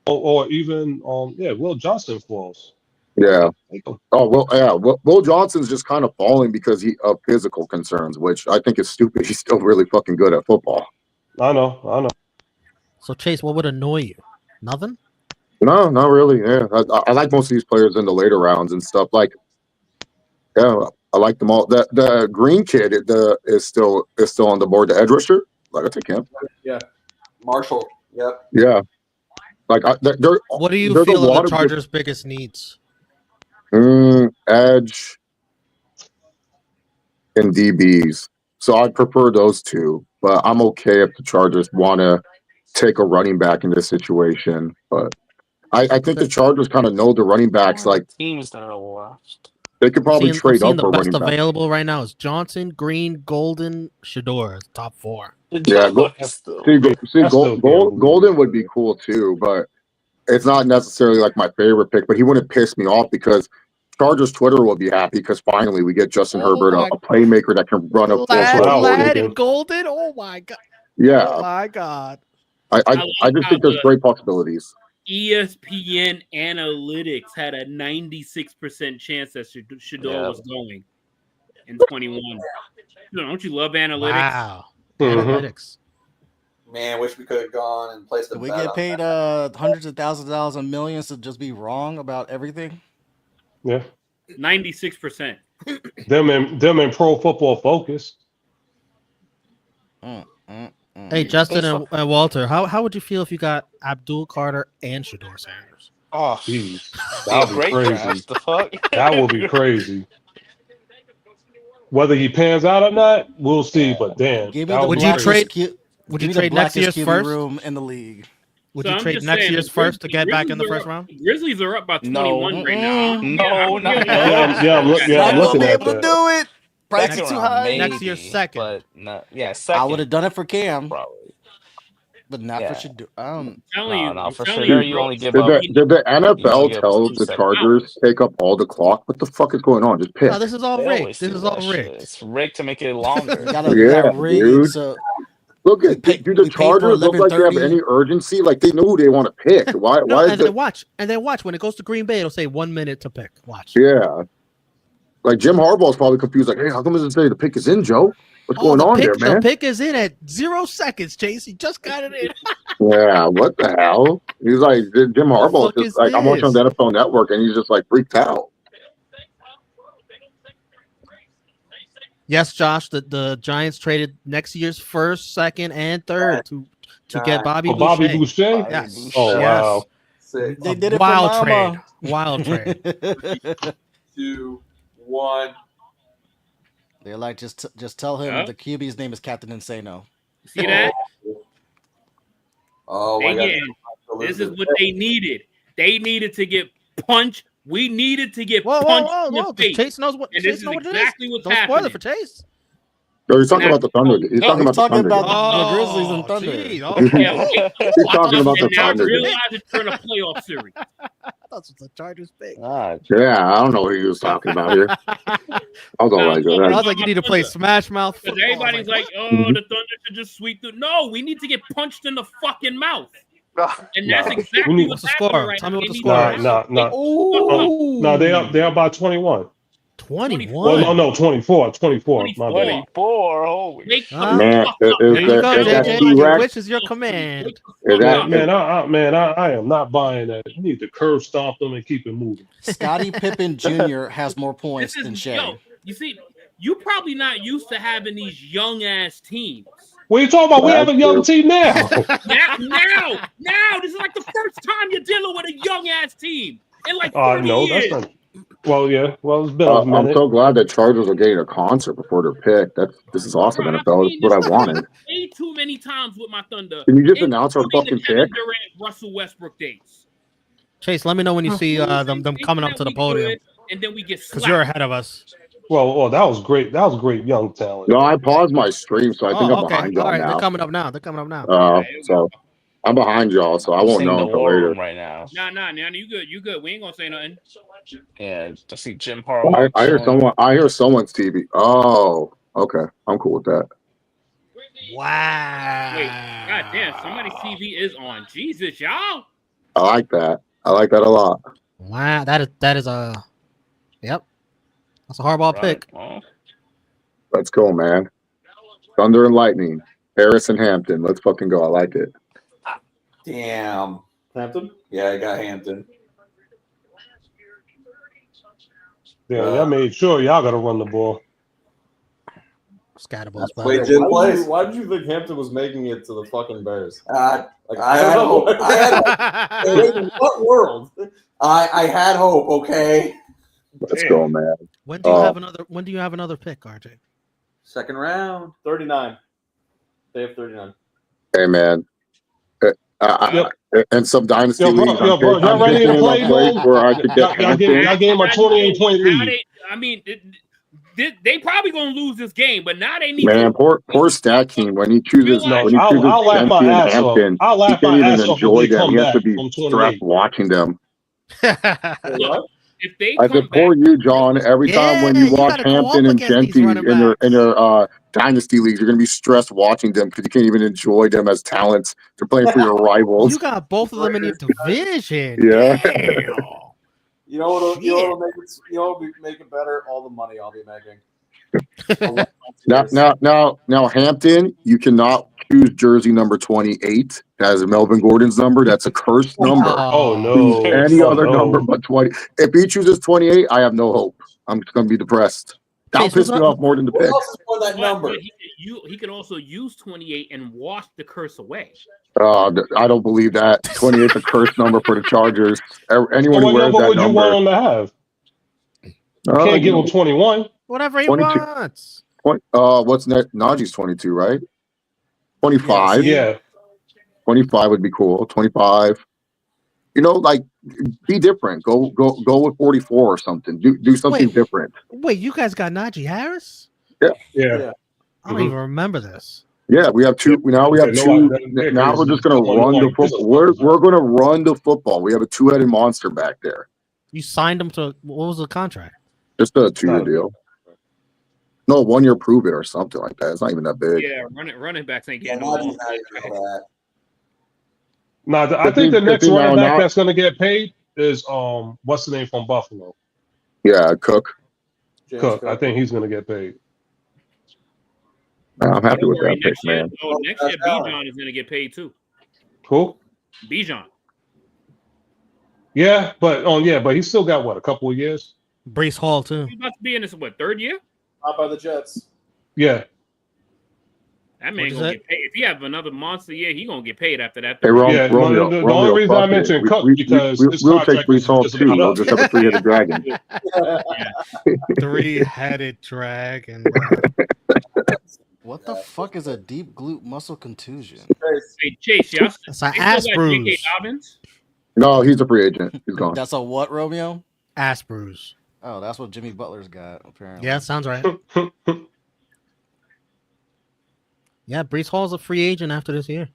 E: or even Will Johnson falls.
J: Yeah. Oh well, yeah. Will Johnson's just kind of falling because of physical concerns, which I think is stupid. He's still really fucking good at football.
E: I know.
A: So Chase, what would annoy you? Nothing.
J: No, not really. Yeah, I like most of these players in the later rounds and stuff. Like, yeah, I like them all. The green kid is still on the board. The edge rusher, like I take him.
F: Yeah, Marshall. Yep.
J: Yeah. Like,
A: what do you feel are the Chargers' biggest needs?
J: Edge and DBs. So I'd prefer those two, but I'm okay if the Chargers want to take a running back in this situation. But I think the Chargers kind of know the running backs. Like,
G: teams that are lost.
J: They could probably trade up
A: the
J: for
A: best
J: running back.
A: available right now is Johnson, Green, Golden, Shador, top 4.
J: Yeah, Golden would be cool too, but it's not necessarily like my favorite pick. But he wouldn't piss me off because Chargers Twitter will be happy because finally we get Justin Herbert, a playmaker that can run a
A: Lad and Golden. Oh my god!
J: Yeah,
A: oh my god!
J: I just think there's great possibilities.
D: ESPN Analytics had a 96% chance that Shador was going in 21. Don't you love analytics?
A: Wow, analytics.
F: Man, wish we could have gone and placed a
C: We
F: bet
C: get paid hundreds of thousands of dollars and millions to just be wrong about everything.
E: Yeah,
D: 96%.
E: Them in Pro Football Focus.
A: Hey, Justin and Walter, how would you feel if you got Abdul Carter and Shador Sanders?
E: Oh, jeez, that would be crazy.
G: The fuck?
E: That would be crazy. Whether he pans out or not, we'll see. But damn,
A: would you trade next year's
C: QB
A: first
C: room in the league?
A: Would you trade next year's first to get back in the first round?
D: Grizzlies are up by 21 right now.
G: No, not
E: I'm looking at that.
C: Do it. Price is too high.
A: Next year's second.
G: But not, second.
C: I would have done it for Cam,
G: probably,
C: but not for Shador.
G: For Shador, you only give up.
J: Did the NFL tell the Chargers take up all the clock? What the fuck is going on? Just pick.
A: No, this is all rigged. This is all rigged.
G: It's rigged to make it longer.
J: Dude. So look at do the Chargers look like they have any urgency? Like they know who they want to pick. Why?
A: And then watch when it goes to Green Bay, it'll say 1 minute to pick. Watch.
J: Yeah. Like Jim Harbaugh's probably confused. Like, hey, how come it doesn't say the pick is in, Joe? What's going on there, man?
A: The pick is in at 0 seconds, Chase. He just got it in.
J: Yeah, what the hell? He's like Jim Harbaugh. Just like I'm watching on the NFL Network, and he's just like freaked out.
A: Yes, Josh. The Giants traded next year's first, second, and third to get Bobby Boucher.
E: Bobby Boucher?
A: Yes.
E: Oh wow.
C: They did it
A: wild
C: for Mama.
A: Wild trade.
F: 2, 1.
C: They're like, just tell him the QB's name is Captain Insano.
D: See that?
F: Oh my God.
D: This is what they needed. They needed to get punched. We needed to get punched in the face.
A: Chase knows what.
D: And
A: Chase
D: this is
A: knows what
D: exactly
A: it is.
D: what's
A: Don't
D: happening.
A: spoil it for Chase.
J: No, he's talking about the Thunder. He's talking about the Thunder.
C: The Grizzlies and Thunder.
J: He's talking about the
D: Now I
J: Thunder.
D: realize it's for the playoff series.
A: I thought it was the Chargers pick.
J: Yeah, I don't know what he was talking about here. I'll go like
A: I
J: that.
A: was like, you need to play Smash Mouth.
D: Because everybody's like, oh, the Thunder should just sweep through. No, we need to get punched in the fucking mouth. And that's exactly what's happening right now.
A: Tell me what the score is.
E: No, they are by 21.
A: 21?
E: No, 24. 24. My bad.
G: 24. Holy
J: man,
A: which is your command?
E: Man, I am not buying that. You need to curve stomp them and keep it moving.
C: Scottie Pippen Jr. has more points than Shea.
D: You see, you're probably not used to having these young ass teams.
E: What are you talking about? We have a young team now.
D: now, this is like the first time you're dealing with a young ass team in like 30 years.
E: Well, yeah. Well, it's been a
J: I'm
E: minute.
J: so glad that Chargers are getting a concert before their pick. This is awesome,
D: Bro,
J: NFL. That's what I wanted.
D: Way too many times with my Thunder.
J: Can you just announce our fucking
D: the Kevin
J: pick?
D: Durant, Russell Westbrook dates.
A: Chase, let me know when you see them coming up to the podium.
D: And then we get
A: because you're ahead of us.
E: Well, that was great. That was great young talent.
J: No, I paused my stream, so I think I'm
A: okay.
J: behind y'all
A: All right,
J: now.
A: they're coming up now.
J: So I'm behind y'all, so I won't know
G: the
J: until
G: war
J: later.
G: room right now.
D: Nah, you good. You good. We ain't gonna say nothing.
G: Yeah, I see Jim Harbaugh.
J: I hear someone's TV. Oh, okay. I'm cool with that.
A: Wow.
D: Wait, goddamn, somebody's TV is on. Jesus, y'all.
J: I like that. I like that a lot.
A: Wow, that is a yep. That's a Harbaugh pick.
J: Let's go, man. Thunder and Lightning. Harris and Hampton. Let's fucking go. I like it.
F: Damn.
B: Hampton?
F: Yeah, I got Hampton.
E: Yeah, y'all made sure y'all got to run the ball.
A: Scatterballs.
B: Why did you think Hampton was making it to the fucking Bears?
F: I had hope. In what world? I had hope. Okay.
J: Let's go, man.
A: When do you have another pick, RJ?
F: Second round.
B: 39. They have 39.
J: Hey, man. And some dynasty leagues.
E: Bro, y'all ready to play, man?
J: Where I could get
E: y'all gave a 28-point lead.
D: They probably gonna lose this game, but now they need.
J: Man, poor StatKing when he chooses
E: I'll laugh my ass off.
J: Hampton,
E: I'll laugh
J: he
E: my
J: can't
E: ass
J: even
E: off if
J: enjoy
E: they
J: them.
E: come
J: He has
E: back
J: to be
E: from
J: stressed
E: 28.
J: watching them.
D: If they
J: I said, poor you, John. Every time when you watch Hampton and Genty in your dynasty leagues, you're gonna be stressed watching them because you can't even enjoy them as talents. They're playing for your rivals.
A: You got both of them in your division.
J: Yeah.
A: Damn.
B: You know what'll make it better? All the money I'll be making.
J: Now, Hampton, you cannot choose jersey number 28 as Melvin Gordon's number. That's a cursed number.
E: Oh no!
J: Choose any other number but 20. If he chooses 28, I have no hope. I'm just gonna be depressed. That'll piss me off more than the pick.
F: Who else is for that number?
D: He could also use 28 and wash the curse away.
J: I don't believe that. 28 is a cursed number for the Chargers. Anyone who wears that
E: would
J: number.
E: You want him to have? You can't give him 21.
A: Whatever he
J: 22.
A: wants.
J: What's next? Najee's 22, right? 25.
E: Yeah.
J: 25 would be cool. 25. Like be different. Go with 44 or something. Do something different.
A: Wait, you guys got Najee Harris?
E: Yeah.
A: I don't even remember this.
J: Yeah, we have two. Now we have two. Now we're just going to run the football. We're going to run the football. We have a two-headed monster back there.
A: You signed him to what was the contract?
J: Just a 2-year deal. No, 1 year prove it or something like that. It's not even that big.
D: Yeah, running backs ain't getting
F: that.
E: No, I think the next running back that's going to get paid is what's the name from Buffalo?
J: Yeah, Cook.
E: Cook. I think he's going to get paid.
J: I'm happy with that pick, man.
D: Next year, Bijan is going to get paid too.
E: Who?
D: Bijan.
E: Yeah, but he's still got a couple of years.
A: Brees Hall too.
D: He's about to be in his third year?
B: Not by the Jets.
E: Yeah.
D: That man gonna get paid. If he have another monster year, he gonna get paid after that.
J: Hey, Romeo,
E: the only reason I mentioned Cook because
J: we'll take Brees Hall too. We'll just have a three-headed dragon.
A: Three-headed dragon.
C: What the fuck is a deep glute muscle contusion?
D: Hey, Chase, y'all.
A: It's an ass bruise.
J: No, he's a free agent. He's gone.
C: That's a what, Romeo?
A: Ass bruise.
C: Oh, that's what Jimmy Butler's got, apparently.
A: Yeah, sounds right. Yeah, Brees Hall's a free agent after this year.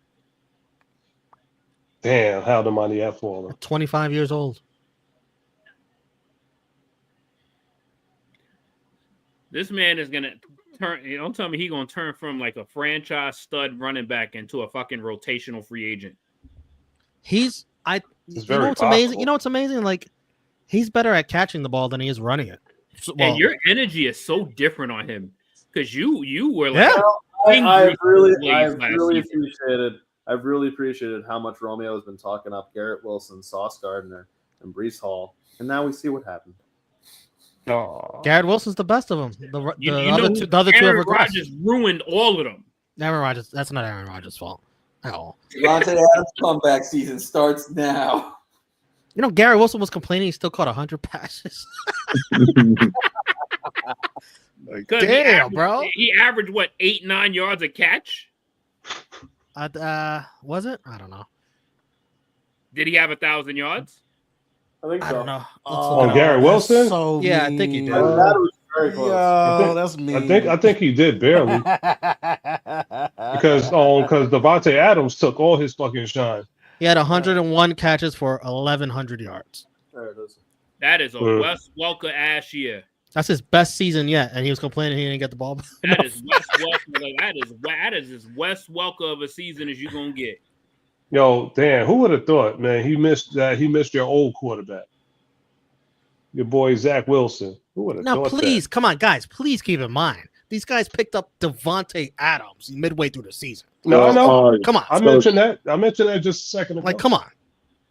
E: Damn, how the money have fallen.
A: 25 years old.
D: This man is gonna turn. Don't tell me he's gonna turn from like a franchise stud running back into a fucking rotational free agent.
A: You know what's amazing? You know what's amazing? Like, he's better at catching the ball than he is running it.
D: And your energy is so different on him because you were like,
B: I've really appreciated how much Romeo has been talking up Garrett Wilson, Sauce Gardner, and Brees Hall, and now we see what happened.
A: Oh. Garrett Wilson's the best of them. The other two have
D: Aaron
A: regressed.
D: Rodgers ruined all of them.
A: Aaron Rodgers. That's not Aaron Rodgers' fault at all.
F: Devontae Adams' comeback season starts now.
A: You know, Gary Wilson was complaining he still caught 100 passes. Damn, bro.
D: He averaged what 8-9 yards a catch.
A: Was it? I don't know.
D: Did he have 1,000 yards?
B: I think so.
A: I don't know.
E: Oh, Gary Wilson?
C: So
A: yeah, I think he did.
B: That was very close.
C: Yo, that's mean.
E: I think he did barely because Devontae Adams took all his fucking shine.
A: He had 101 catches for 1,100 yards.
B: There it is.
D: That is a Wes Welker ass year.
A: That's his best season yet, and he was complaining he didn't get the ball.
D: That is Wes Welker. Like, that is as Wes Welker of a season as you gonna get.
E: Yo, damn, who would have thought, man? He missed your old quarterback, your boy Zach Wilson. Who would have
A: Now,
E: thought
A: please,
E: that?
A: come on, guys. Please keep in mind these guys picked up Devontae Adams midway through the season.
E: No, no.
A: Come on.
E: I mentioned that just a second ago.
A: Like, come on.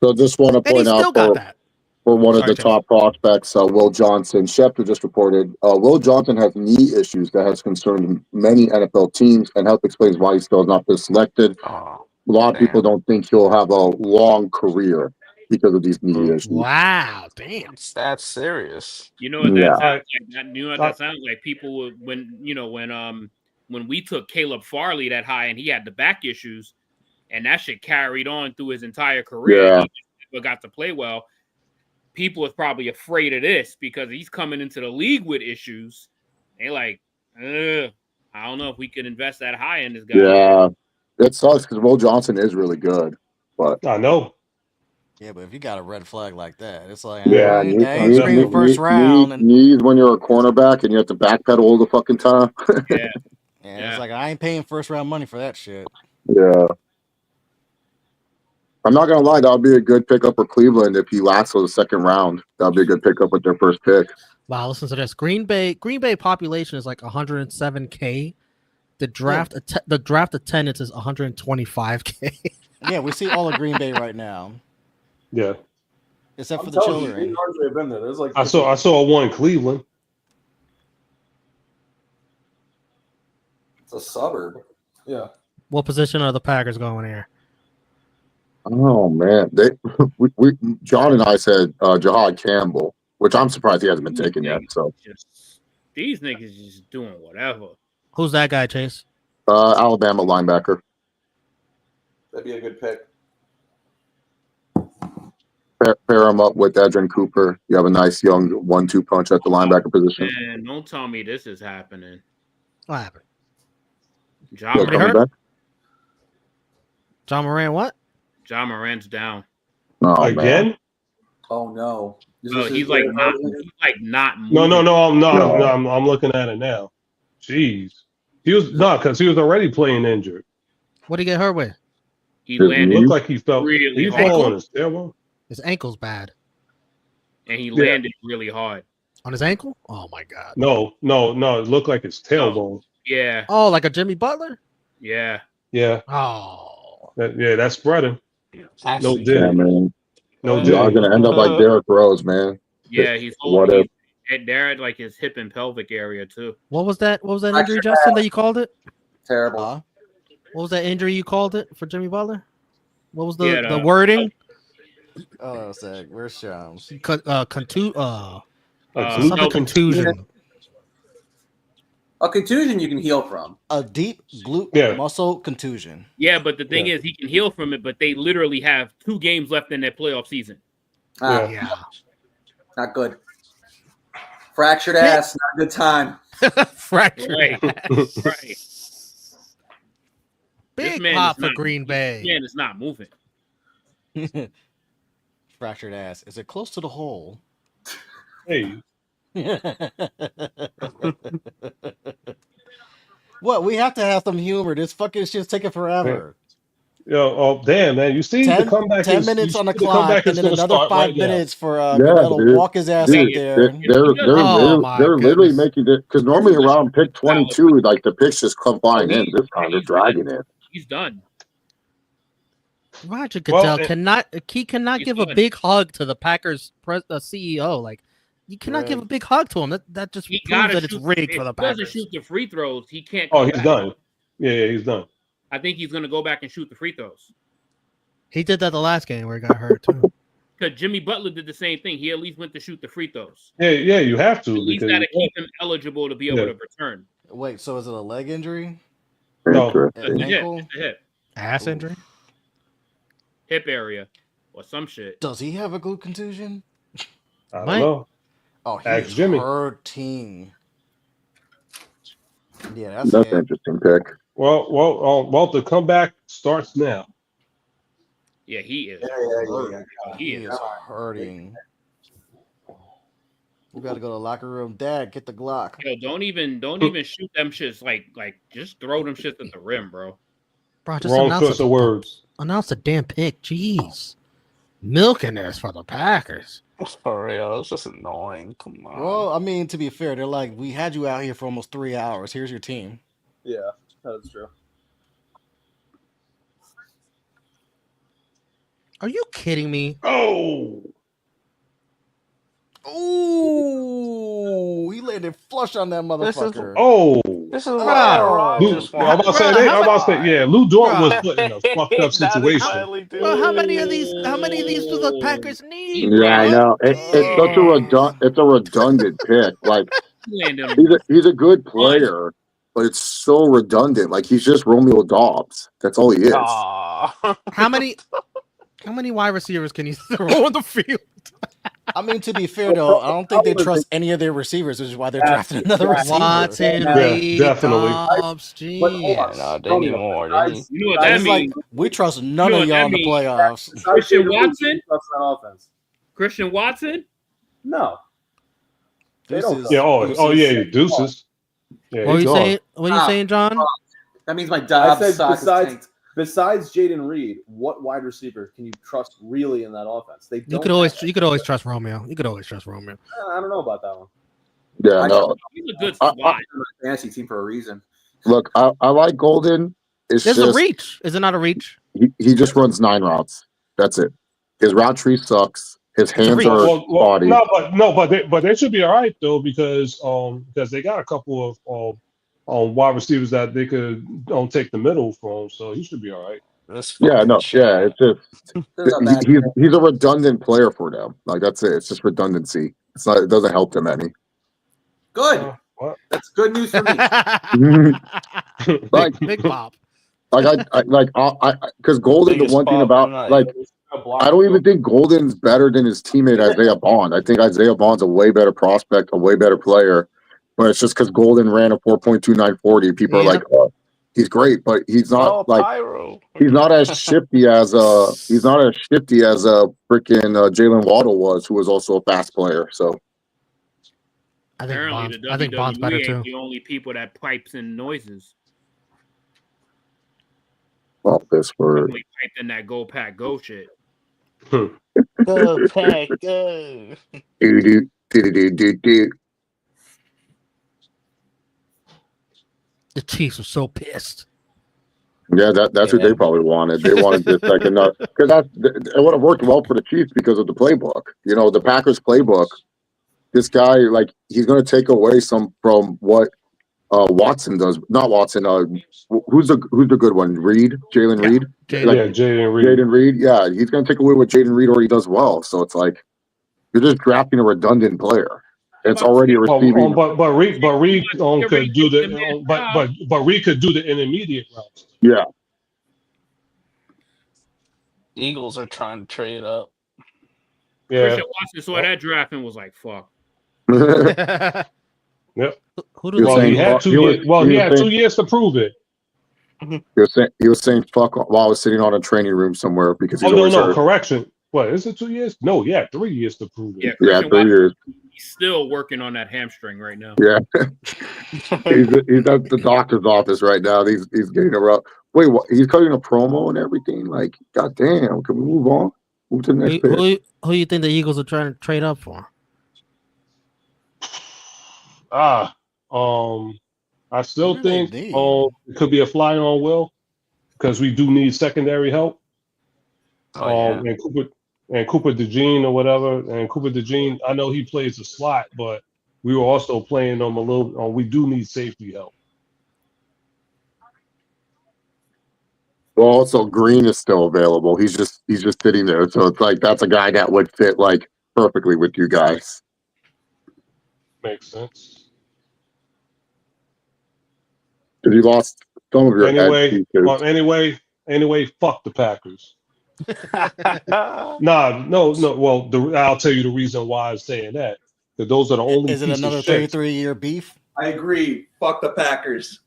J: So just want to
A: And he
J: point
A: still
J: out
A: got that.
J: for one of
A: Sorry,
J: the top prospects, Will Johnson. Schefter just reported Will Johnson has knee issues that has concerned many NFL teams and help explains why he still has not been selected.
G: Oh,
J: A lot of people don't think he'll have a long career because of these knee issues.
A: Wow, damn.
G: that's serious.
D: You know what that
J: Yeah.
D: sounds like? You know what that sounds like? People would, when we took Caleb Farley that high and he had the back issues, and that shit carried on through his entire career.
J: Yeah.
D: He never got to play well. People is probably afraid of this because he's coming into the league with issues. They like, I don't know if we could invest that high in this guy.
J: Yeah, it sucks because Will Johnson is really good, but
E: I know.
C: Yeah, but if you got a red flag like that, it's like,
J: yeah,
C: I ain't screaming first round. And
J: knees when you're a cornerback and you have to backpedal all the fucking time.
D: Yeah.
C: it's like I ain't paying first round money for that shit.
J: Yeah. I'm not gonna lie, that would be a good pickup for Cleveland if he lasts till the second round. That would be a good pickup with their first pick.
A: Wow, listen to this. Green Bay population is like 107K. The draft attendance is 125K.
C: Yeah, we see all of Green Bay right now,
E: Yeah,
C: except for
B: I'm
C: the
B: telling you,
C: children.
B: these hardly have been there. There's like
E: I saw one in Cleveland.
F: It's a suburb.
B: Yeah.
A: What position are the Packers going here?
J: Oh man, John and I said Jahad Campbell, which I'm surprised he hasn't been taken yet. So
D: These niggas just doing whatever.
A: Who's that guy, Chase?
J: Alabama linebacker.
F: That'd be a good pick.
J: Pair him up with Edrin Cooper. You have a nice young 1-2 punch at the linebacker position.
D: Man, don't tell me this is happening.
A: What happened?
D: John,
J: Yeah, coming back?
A: John Moran, what?
D: John Moran's down.
J: Oh,
E: Again?
J: man.
F: Oh no.
D: He's like not moving.
E: No, I'm not.
J: No.
E: No, I'm looking at it now. Jeez. Because he was already playing injured.
A: What did he get hurt with?
D: He
J: His
D: landed
J: knee?
E: Looked like he felt
D: really
E: he
D: hard.
E: fell on his tailbone.
A: His ankle's bad.
D: And he landed really hard.
A: On his ankle? Oh my god.
E: No. It looked like his tailbone.
D: Yeah.
A: Oh, like a Jimmy Butler?
D: Yeah.
E: Yeah.
A: Oh.
E: That's spreading. No
G: Actually,
E: did.
J: Yeah, man.
E: No
J: Y'all
E: did.
J: gonna end up like Derrick Rose, man.
D: Yeah, he's
J: What
D: holding
J: if?
D: there at like his hip and pelvic area too.
A: What was that injury, Justin, that you called it?
F: Terrible.
A: What was that injury you called it for Jimmy Butler? What was the
D: Yeah,
A: wording?
C: Oh, it's like, where's Shams?
A: Something
D: no,
A: contusion.
F: A contusion you can heal from.
C: A deep glute muscle contusion.
D: Yeah, but the thing is, he can heal from it. But they literally have 2 games left in their playoff season.
A: Yeah.
F: Not good. Fractured ass, not a good time.
A: Fractured.
D: Right. Right.
A: Big
D: man
A: pop
D: is
A: for
D: not-
A: Green Bay.
D: Man, it's not moving.
C: Fractured ass. Is it close to the hole?
E: Hey.
C: What? We have to have some humor. This fucking shit's taking forever.
E: Yo, oh damn, man! You see
C: 10,
E: the comeback.
C: 10
E: is,
C: minutes
E: you
C: on the
E: see
C: clock,
E: comeback
C: and
E: is
C: then
E: gonna
C: another
E: start
C: 5
E: right now.
C: minutes for
J: Yeah,
C: Canelo to
J: dude.
C: walk his ass
J: Dude,
C: up there.
J: they're
A: Oh, my
J: literally
A: goodness.
J: making it because normally around pick 22, like the picks just come flying in. This time they're dragging it.
D: He's done.
A: Roger
E: Well,
A: Goodell cannot
D: he's
A: give a
D: done.
A: big hug to the Packers CEO. Like, you cannot give a big hug to him. That just
D: He
A: proves
D: gotta
A: that it's
D: shoot.
A: rigged
D: If
A: for the
D: he doesn't
A: Packers.
D: shoot the free throws, he can't.
E: Oh,
D: come
E: he's
D: back.
E: done. Yeah, he's done.
D: I think he's gonna go back and shoot the free throws.
A: He did that the last game where he got hurt too.
D: Because Jimmy Butler did the same thing. He at least went to shoot the free throws.
E: Yeah, you have to.
D: At least got to keep him eligible to be able to return.
C: Wait, so is it a leg injury?
E: No.
C: An ankle?
D: It's a hip.
A: Ass injury?
D: Hip area. Or some shit.
C: Does he have a glute contusion?
E: I don't know.
C: Oh,
E: Ask
C: he's
E: Jimmy.
C: hurting. Yeah, that's
J: an interesting pick.
E: Well, the comeback starts now.
D: Yeah, he is.
C: He is hurting. We gotta go to the locker room. Dad, get the Glock.
D: Yo, don't even shoot them shits like just throw them shits at the rim, bro.
A: Bro, just
E: Wrong choice of words.
A: Announce the damn pick. Jeez. Milking this for the Packers.
G: For real, it's just annoying. Come on.
C: Well, I mean, to be fair, they're like, we had you out here for almost 3 hours. Here's your team.
B: Yeah, that's true.
A: Are you kidding me?
E: Oh,
C: he landed flush on that motherfucker.
G: This is what I just want.
E: I'm about to say, yeah, Lou Dort was put in a fucked up situation.
A: Well, how many of these do the Packers need?
J: Yeah, I know. It's such a redundant pick. Like he's a good player, but it's so redundant. Like he's just Romeo Dobbs. That's all he is.
A: How many wide receivers can you throw on the field?
C: I mean, to be fair though, I don't think they trust any of their receivers, which is why they're drafting another receiver.
A: Watson,
E: Reed, definitely.
A: Dobbs,
G: they need more.
D: You know what that means?
C: We trust none of y'all in the playoffs.
D: Christian Watson? Christian Watson?
B: No.
C: Deuces.
E: Yeah. Yeah. Deuces. Yeah,
A: what are you saying? What are you saying, John?
F: That means my Dobbs stock is tanked.
B: Besides Jaden Reed, what wide receiver can you trust really in that offense? They don't
A: you could always trust Romeo. You could always trust Romeo.
B: I don't know about that one.
J: Yeah, no.
D: He's a good spot.
F: Fantasy team for a reason.
J: Look, I like Golden.
A: There's a reach. Is it not a reach?
J: He just runs 9 routes. That's it. His route tree sucks. His hands are body.
E: But they should be all right though because they got a couple of wide receivers that they could take the middle from, so he should be all right.
J: It's just he's a redundant player for them. Like that's it. It's just redundancy. It doesn't help them any.
F: Good. That's good news for me.
J: Like
A: Big Bob.
J: Because Golden, the one thing about I don't even think Golden's better than his teammate Isaiah Bond. I think Isaiah Bond's a way better prospect, a way better player. But it's just because Golden ran a 4.2940. People are like, oh, he's great, but he's not he's not as shifty as freaking Jalen Waddle was, who was also a fast player. So
A: I think Bond's better too.
D: The only people that pipes in noises.
J: Well, this word
D: piped in that Go Pack Go shit.
G: Go Pack Go.
J: Do.
A: The Chiefs are so pissed.
J: Yeah, that's what they probably wanted. They wanted just like enough because it would have worked well for the Chiefs because of the playbook. You know, the Packers playbook. This guy, like, he's going to take away some from what Watson does. Not Watson. Who's the good one? Jalen Reed.
E: Jaden Reed.
J: Jaden Reed. Yeah, he's going to take away what Jaden Reed already does well. So it's like you're just drafting a redundant player. It's already a receiving.
E: But Reed could do but Reed could do the intermediate routes.
J: Yeah.
G: Eagles are trying to trade up.
E: Yeah.
D: Christian Watson saw that draft and was like, "Fuck."
E: Yep.
J: He
E: had 2 years. Well, he had 2 years to prove it.
J: He was saying "fuck" while I was sitting on a training room somewhere because he's
E: no, correction. What is it? 2 years? No, 3 years to prove it.
J: Yeah, 3 years.
D: He's still working on that hamstring right now.
J: Yeah, he's at the doctor's office right now. He's getting a rough. Wait, what? He's cutting a promo and everything. Like, goddamn, can we move on? Move to the next pick.
A: Who you think the Eagles are trying to trade up for?
E: I still think it could be a fly on Will because we do need secondary help. And Cooper DeJean or whatever. And Cooper DeJean, I know he plays the slot, but we were also playing him a little. We do need safety help.
J: Well, also Green is still available. He's just sitting there. So it's like that's a guy that would fit like perfectly with you guys.
E: Makes sense.
J: Because you lost some of your
E: Anyway,
J: edge pieces.
E: anyway, fuck the Packers. No. Well, I'll tell you the reason why I'm saying that. Because those are the only
C: Is it
E: piece
C: another
E: of shit.
C: 33-year beef?
F: I agree. Fuck the Packers.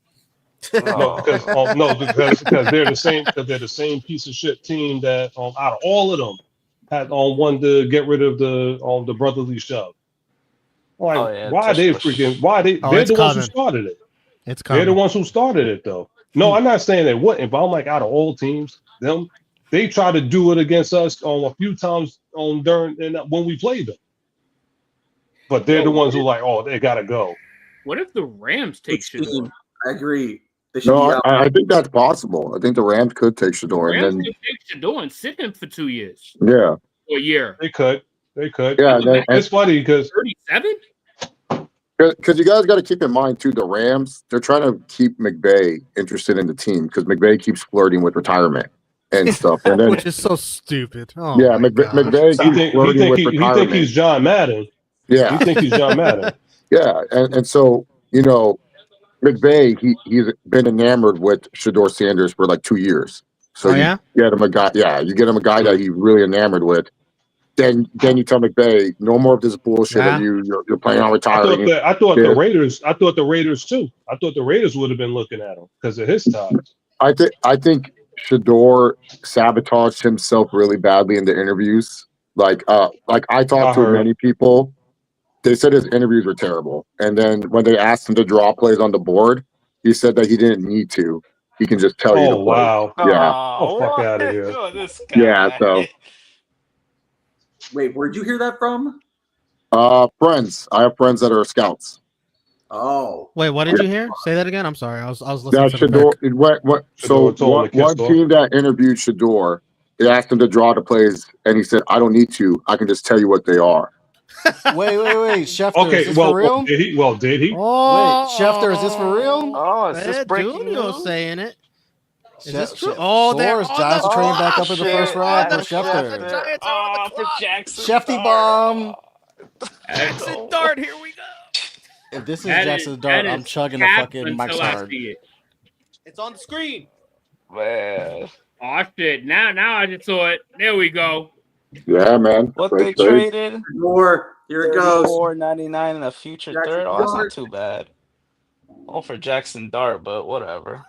E: No, because they're the same. Because they're the same piece of shit team that out of all of them had wanted to get rid of the brotherly shove. Like,
G: Oh, yeah,
E: why they freaking? Why they?
A: Oh,
E: They're
A: it's
E: the ones who
A: coming.
E: started it.
A: It's
E: They're the
A: coming.
E: ones who started it, though. No, I'm not saying they wouldn't, but I'm like, out of all teams, they try to do it against us a few times when we played them. But they're the ones who like, oh, they gotta go.
D: What if the Rams take Shador?
F: I agree. They should
J: No,
F: be out.
J: I think that's possible. I think the Rams could take Shador and
D: Rams
J: then
D: could take Shador and sit him for 2 years.
J: yeah,
D: Or a year.
E: They could.
J: Yeah,
E: It's funny because
D: 37?
J: Because you guys got to keep in mind too, the Rams, they're trying to keep McVay interested in the team because McVay keeps flirting with retirement and stuff. And then,
A: which is so stupid. Oh
J: yeah,
A: my God.
J: McVay keeps flirting with
E: he
J: retirement.
E: think he's John Madden.
J: Yeah,
E: He think he's John Madden.
J: yeah, and so McVay he's been enamored with Shador Sanders for like 2 years. So you get him a guy, you get him a guy that he's really enamored with. Then you tell McVay, no more of this bullshit of you're planning on retiring.
E: I thought the Raiders too. I thought the Raiders would have been looking at him because of his ties.
J: I think Shador sabotaged himself really badly in the interviews. Like I talked to many people. They said his interviews were terrible. And then when they asked him to draw plays on the board, he said that he didn't need to. He can just tell you to play.
E: Wow.
J: Yeah.
E: Oh, fuck out of here.
G: Oh, this guy.
J: Yeah, so
F: Wait, where'd you hear that from?
J: friends. I have friends that are scouts.
F: Oh.
A: Wait, what did you hear? Say that again. I'm sorry. I was listening to
J: Shador,
E: Shador
J: one team that interviewed Shador, they asked him to draw the plays, and he said, "I don't need to. I can just tell you what they are."
C: Wait, Schefter,
E: okay,
C: is this for real?
E: Did he?
A: Oh,
C: wait, Schefter, is this for real?
G: Oh, is this breaking
A: Junior
G: news?
A: saying it. Is this true?
C: Soares, Giants are trading back up in the first round for Schefter.
G: For Jackson.
C: Shefty bomb.
A: Jackson Dart, here we go.
C: If this is Jackson Dart, I'm chugging the fucking Mike's card.
A: It's on the screen.
G: Man.
D: Oh shit! Now I just saw it. There we go.
J: Yeah, man.
G: What they traded?
F: More. Here it goes.
G: $4.99 in a future
F: Jackson
G: third. Oh, that's
F: Dart.
G: not too bad. Oh, for Jackson Dart, but whatever.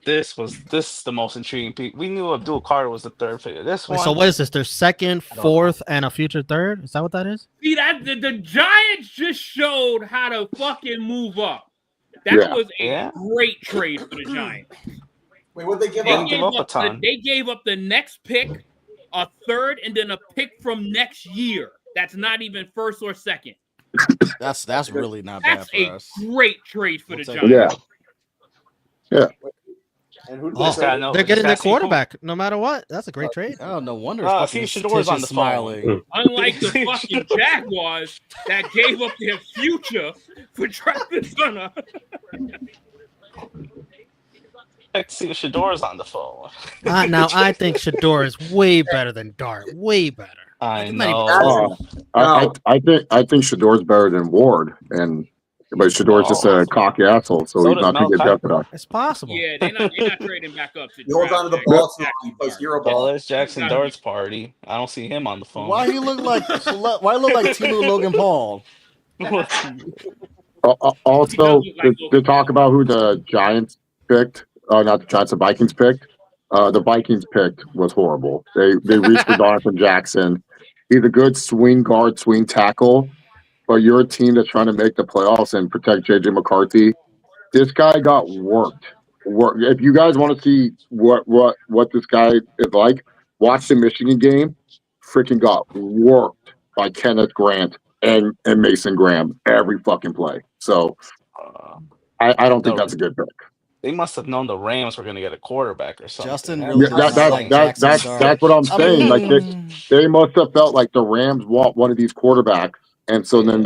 G: This is the most intriguing pick. We knew Abdul Carter was the third pick. This one.
A: So what is this? Their second, fourth, and a future third? Is that what that is?
D: See that the Giants just showed how to fucking move up. That was a great trade for the Giants.
F: Wait, what they give
G: They
F: up?
G: gave up a ton.
D: They gave up the next pick, a third, and then a pick from next year. That's not even first or second.
C: That's really not bad
D: That's
C: for us.
D: a great trade for the Giants.
J: Yeah.
F: And who
A: they're getting their quarterback no matter what. That's a great trade.
C: Oh, no wonder.
G: See, Shador's on the
C: smiling.
D: Unlike the fucking Jaguars that gave up their future for Travis Hunter.
G: See, Shador's on the phone.
A: Now I think Shador is way better than Dart. Way better.
G: I know.
J: I think Shador's better than Ward, but Shador's just a cocky asshole, so he's not going to get jeopardized.
A: It's possible.
D: Yeah, they're not trading back up to
F: He holds on to the ball so he plays hero ball.
G: Well, it's Jackson Dart's party. I don't see him on the phone.
C: Why he look like Timu Logan Paul?
J: Also, to talk about who the Giants picked, not the Giants, the Vikings picked. The Vikings picked was horrible. They reached for Donovan Jackson. He's a good swing guard, swing tackle, but you're a team that's trying to make the playoffs and protect JJ McCarthy. This guy got worked. If you guys want to see what this guy is like, watch the Michigan game. Freaking got worked by Kenneth Grant and Mason Graham every fucking play. So I don't think that's a good pick.
G: They must have known the Rams were going to get a quarterback or something.
C: Justin really
J: that's what I'm saying. Like they must have felt like the Rams want one of these quarterbacks, and so then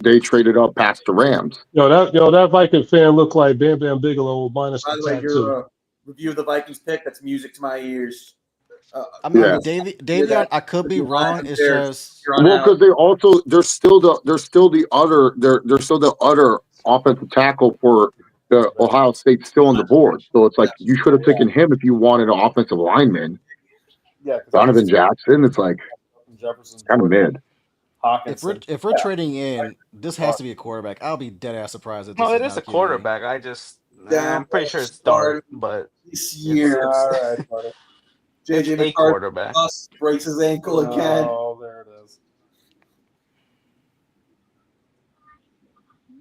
J: they traded up past the Rams.
E: That Viking fan looked like Bam Bam Bigelow minus
F: By
E: the
F: the way,
E: tattoo.
F: your review of the Vikings pick, that's music to my ears.
C: I mean,
J: Yeah.
C: Davion, I could be wrong. It's just
J: Well, because they also there's still the other offensive tackle for the Ohio State still on the board. So it's like you should have taken him if you wanted an offensive lineman.
B: Yeah,
J: Donovan Jackson. It's like
B: Jefferson's
J: kind of mid.
C: if we're trading in, this has to be a quarterback. I'll be dead ass surprised if this
G: No,
C: is
G: it is
C: not
G: a quarterback. I just I'm pretty sure it's Dart, but
F: this year.
B: All right, buddy.
F: JJ
G: it's a
F: McCarthy
G: quarterback.
F: breaks his ankle again.
B: Oh, there it is.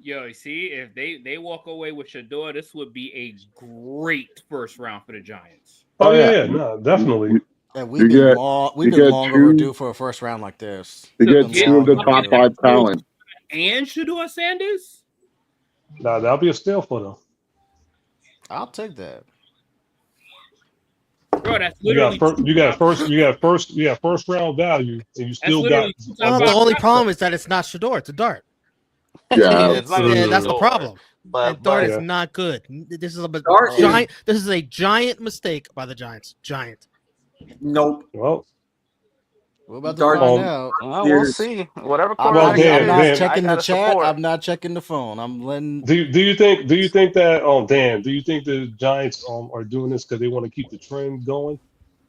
D: Yo, see, if they walk away with Shador, this would be a great first round for the Giants.
E: Oh yeah, no, definitely.
C: And we've been long overdue for a first round like this.
J: You get two of the top 5 talent.
D: And Shador Sanders?
E: Nah, that'll be a steal for them.
C: I'll take that.
D: Bro, that's
E: You
D: literally
E: got first round value, and you still got.
A: Well, the only problem is that it's not Shador; it's a Dart.
J: Yeah,
G: It's not even
A: that's the
G: Shador,
A: problem.
G: But
A: And Dart
E: Yeah.
A: is not good. This is a
F: Dart is-
A: giant. This is a giant mistake by the Giants. Giant.
F: Nope.
E: Well,
C: We're about to
F: Dart-
C: find out.
G: well, we'll see. Whatever
C: I'm
G: quarterback
C: not,
G: it
E: Dan,
C: I'm not
G: is,
C: checking
G: I
C: the
G: gotta
C: chat.
G: support.
C: I'm not checking the phone. I'm letting.
E: do you think that Dan? Do you think the Giants are doing this because they want to keep the trend going?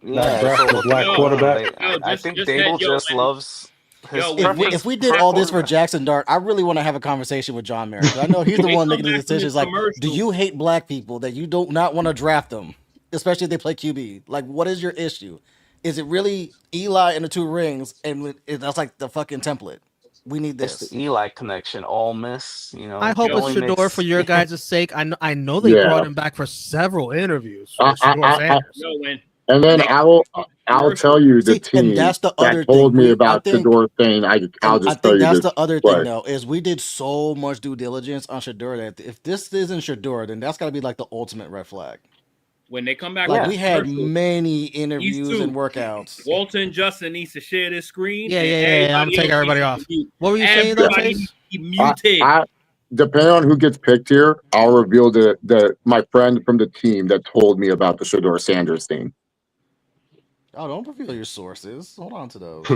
G: Yeah,
E: draft
G: so
E: a black
G: no,
E: quarterback?
G: I
D: just-
G: think
D: just
G: Dable
D: that- yo,
G: just
D: man.
G: loves his
D: Yo,
C: If we did all this for Jackson Dart, I really want to have a conversation with John Merrick. I know he's the
D: They
C: one
D: come
C: making the
D: back from
C: decisions.
D: this
C: Like, do
D: commercial.
C: you hate black people that you do not want to draft them, especially if they play QB? Like, what is your issue? Is it really Eli and the 2 rings, and that's like the fucking template? We need
G: It's
C: this.
G: the Eli connection, all miss. You know,
A: I hope
G: it
A: it's
G: only
A: Shador
G: makes-
A: for your guys' sake. I know they
J: Yeah.
A: brought him back for several interviews. For
J: I-
A: Shador
J: I-
A: Sanders.
D: Yo, when
J: And then I'll tell you the
C: See,
J: team
C: and that's the other
J: that told
C: thing.
J: me
C: I
J: about
C: think,
J: Shador saying I'll
C: and I
J: just tell
C: think
J: you
C: that's
J: this.
C: the other
J: play.
C: thing, though, is we did so much due diligence on Shador that if this isn't Shador, then that's got to be like the ultimate red flag.
D: when they come back,
C: Like
D: from
C: we had
D: commercial,
C: many interviews
D: two.
C: and workouts.
D: Walter and Justin needs to share this screen.
A: Yeah,
D: and
A: yeah, yeah. I'm
D: everybody
A: taking
D: else
A: everybody
D: needs
A: off.
D: to mute.
A: What were you saying, though,
D: Everybody
A: Chase?
D: needs to be muted.
J: Depending on who gets picked here, I'll reveal my friend from the team that told me about the Shador Sanders thing.
C: Oh, don't reveal your sources. Hold on to those.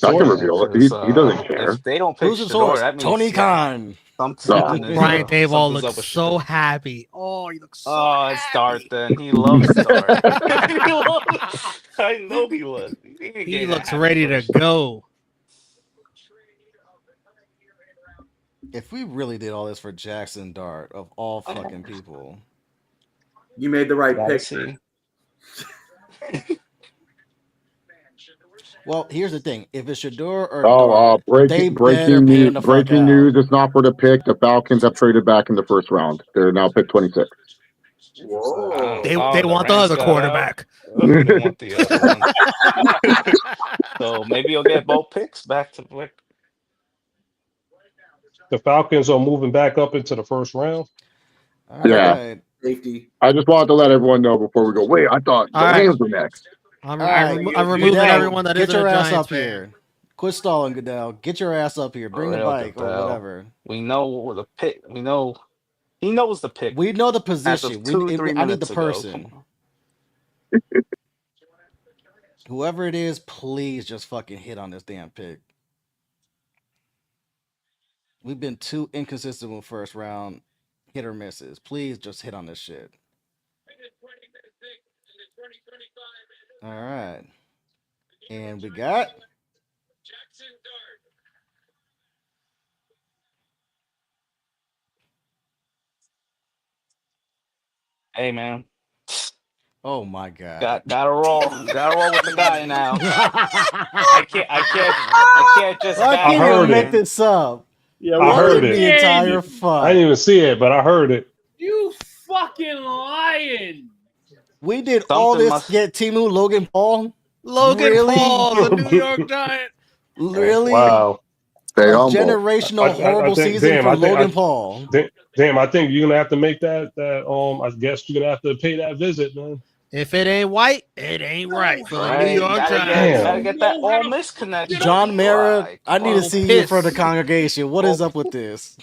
J: I can reveal it. He doesn't care.
G: If they don't pick
C: Who's the
G: Shador,
C: source?
G: that means
C: Tony Khan.
G: something is
A: Brian
G: up.
A: Daval
G: Something's up
A: looks
G: with
A: so
G: Shador.
A: happy. Oh, he looks so
G: Oh, it's Dart
A: happy.
G: then. He loves Dart. I know he was.
A: He looks ready to go.
C: If we really did all this for Jackson Dart, of all fucking people,
F: You made the right
G: Gotta
F: pick.
G: see.
C: well, here's the thing: if it's Shador or Dart, they
J: Breaking
C: better pay him the fuck
J: breaking
C: out.
J: news. It's not for the pick. The Falcons have traded back in the first round. They're now pick 26.
F: Whoa.
A: They
G: the
A: want the
G: Rams
A: other
G: got
A: quarterback.
G: out. They want the other one. So maybe you'll get both picks back to back.
E: The Falcons are moving back up into the first round.
C: All
J: Yeah.
C: right.
F: Safety.
J: I just wanted to let everyone know before we go. Wait, I thought the
A: All right.
J: Rams were next.
A: I'm
C: All right.
A: removing
C: Goodell,
A: everyone that
C: get
A: isn't
C: your
A: a
C: ass
A: Giants
C: up
A: fan.
C: here. Quit stalling, Goodell. Get your ass up here. Bring the
G: Real
C: bike or
G: Goodell.
C: whatever.
G: We know the pick. We know he knows the pick.
C: We know the
G: As
C: position.
G: of 2-3
C: I need the
G: minutes ago.
C: person.
G: Come on.
C: Whoever it is, please just fucking hit on this damn pick. We've been too inconsistent with first round hit or misses. Please just hit on this shit. All right. And we got
G: Hey man,
C: oh my god.
G: gotta roll with the guy now. I can't just.
C: I
G: back
C: can't
E: heard
C: even
E: it.
C: make this up.
B: Yeah,
E: I heard
C: The
E: it.
C: entire
E: I
C: fuck.
E: didn't even see it, but I heard it.
D: You fucking lying.
C: We did all
G: Something
C: this
G: must-
C: to get Timu Logan Paul.
A: Logan
C: Really?
A: Paul, the New York Giant.
C: Really?
E: Wow.
J: Stay
C: A
J: humble.
C: generational
E: I
C: horrible
E: think-
C: season
E: damn,
C: for
E: I think-
C: Logan Paul.
E: Damn, I think you're gonna have to make that. I guess you're gonna have to pay that visit, man.
A: If it ain't white, it ain't right for the New
G: Right,
A: York
G: gotta
A: Giants.
G: get that all miss connection.
C: John Mara,
G: Right,
C: I need to see you in front of the congregation. What is up with this?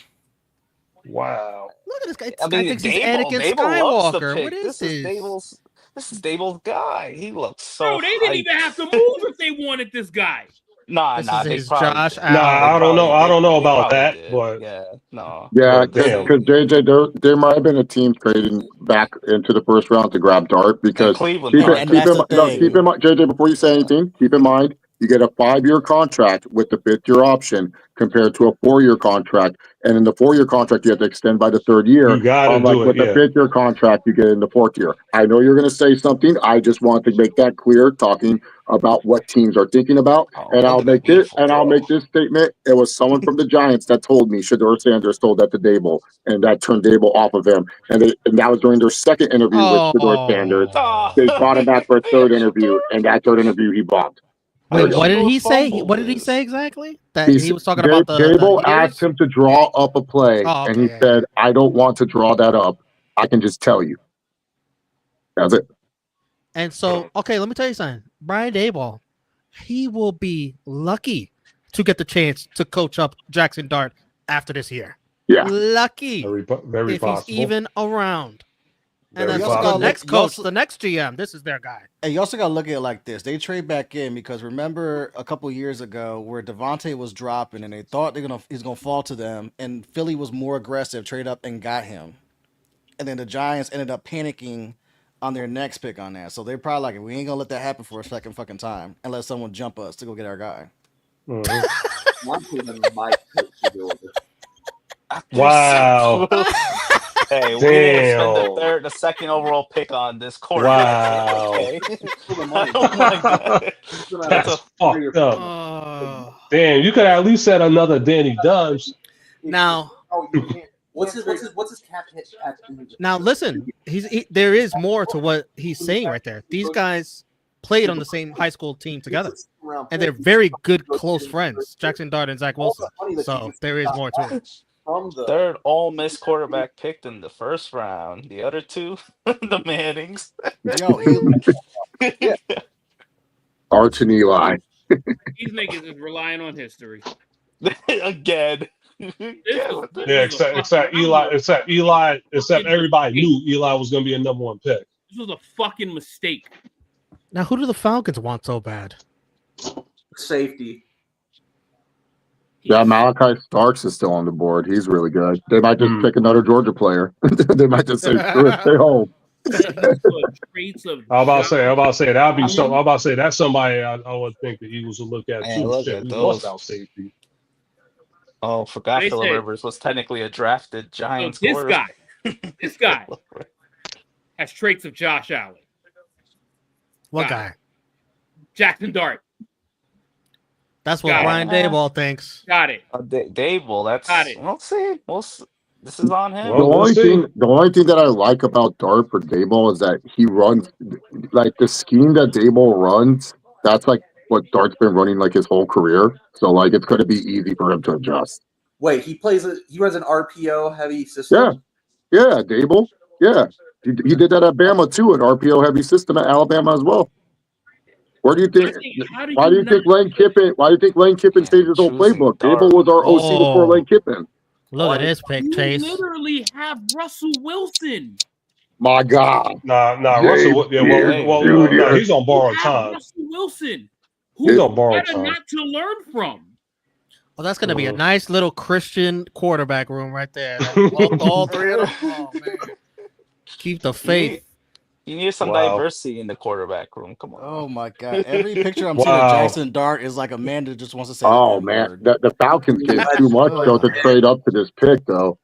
E: Wow.
A: Look at this guy. This
G: I
A: guy
G: mean,
A: thinks he's
G: Dable
A: Anakin
G: loves the
A: Skywalker. What
G: pick.
A: is this?
G: This is Dable's guy. He looks so.
D: Bro, they didn't even have to move if they wanted this guy.
G: Nah,
A: This is
G: they
A: his
G: probably
A: Josh
G: did.
E: Nah,
A: Allen.
E: I don't know. I don't know
G: They
E: about
G: probably
E: that,
G: did.
E: but
G: Yeah, no.
J: Yeah,
E: damn.
J: because JJ, there might have been a team trading back into the first round to grab Dart
G: And
J: because
G: Cleveland,
J: keep
C: And
J: in
C: that's the
J: mind, no,
C: thing.
J: keep in mind, JJ, before you say anything, keep in mind you get a 5-year contract with the 5th-year option compared to a 4-year contract, and in the 4-year contract you have to extend by the 3rd year.
E: You gotta
J: Unlike
E: do it,
J: with the
E: yeah.
J: 5th-year contract, you get in the 4th year. I know you're going to say something. I just want to make that clear, talking about what teams are thinking about, and I'll make this statement. It was someone from the Giants that told me Shedeur Sanders told that to Dable, and that turned Dable off of him. And that was during their second interview with Shedeur Sanders. They brought him back for a third interview, and that third interview he bombed.
A: Wait, what did he say? What did he say exactly? That he was talking about the
J: Dable
A: years?
J: asked him to draw up a play,
A: Oh,
J: and
A: okay,
J: he said, "I don't want to draw that up. I can just tell you." That's it.
A: And so, okay, let me tell you something. Brian Daboll, he will be lucky to get the chance to coach up Jackson Dart after this year.
J: Yeah,
A: lucky
E: very
A: if
E: possible.
A: he's even around. And
E: Very
A: then
E: possible.
A: the next coach, the next GM, this is their guy.
C: And you also got to look at it like this. They trade back in because remember a couple years ago where Devontae was dropping and they thought he's gonna fall to them, and Philly was more aggressive, trade up and got him. And then the Giants ended up panicking on their next pick on that. So they're probably like, we ain't gonna let that happen for a second fucking time unless someone jump us to go get our guy.
E: Wow.
G: Hey, we didn't spend the second overall pick on this quarterback.
E: Wow.
G: Okay.
E: That's fucked up. Damn, you could at least said another Danny Dimes.
A: Now,
F: what's his cap hit?
A: Now listen, there is more to what he's saying right there. These guys played on the same high school team together, and they're very good close friends, Jackson Dart and Zach Wilson. So there is more to it.
G: Third Ole Miss quarterback picked in the first round. The other two, the Mannings.
J: Arch and Eli.
D: These niggas is relying on history.
G: Again.
E: Yeah, except everybody knew Eli was going to be a number 1 pick.
D: This was a fucking mistake.
A: Now, who do the Falcons want so bad?
F: Safety.
J: Yeah, Malachi Starks is still on the board. He's really good. They might just pick another Georgia player. They might just say, "Screw it, stay home."
E: I'm about to say that'd be something. I'm about to say that's somebody I would think the Eagles would look at too.
G: Look
E: Shit,
G: at
E: we
G: those.
E: lost our safety.
G: Oh, forgot
D: They
G: Phillip
D: said-
G: Rivers was technically a drafted Giants
D: This
G: quarterback.
D: guy has traits of Josh Allen.
A: What guy?
D: Jackson Dart.
A: That's what Brian Daboll thinks.
D: Got it.
G: Dable, that's
D: Got it.
G: We'll see. This is on him.
J: The only thing that I like about Dart for Dable is that he runs like the scheme that Dable runs. That's like what Dart's been running like his whole career. So like it's going to be easy for him to adjust.
F: Wait, he runs an RPO heavy system.
J: Yeah, Dable. Yeah, he did that at Bama too, an RPO heavy system at Alabama as well. Where do you think? Why do you think Lane Kiffin? Why do you think Lane Kiffin changed his whole playbook? Dable was our OC before Lane Kiffin.
A: Look at this pick, Chase.
D: You literally have Russell Wilson.
J: My God.
E: Nah, Russell. Yeah, well, he's on borrowed time.
D: Russell Wilson.
E: He's
D: Who
E: on borrowed
D: better
E: time.
D: not to learn from?
A: Well, that's going to be a nice little Christian quarterback room right there. All three of them. Oh, man. Keep the faith.
G: You need some diversity in the quarterback room. Come on.
C: Oh my God! Every picture I'm seeing of Jackson Dart is like a man that just wants to say.
J: Oh man, the Falcons gave too much though to trade up to this pick though.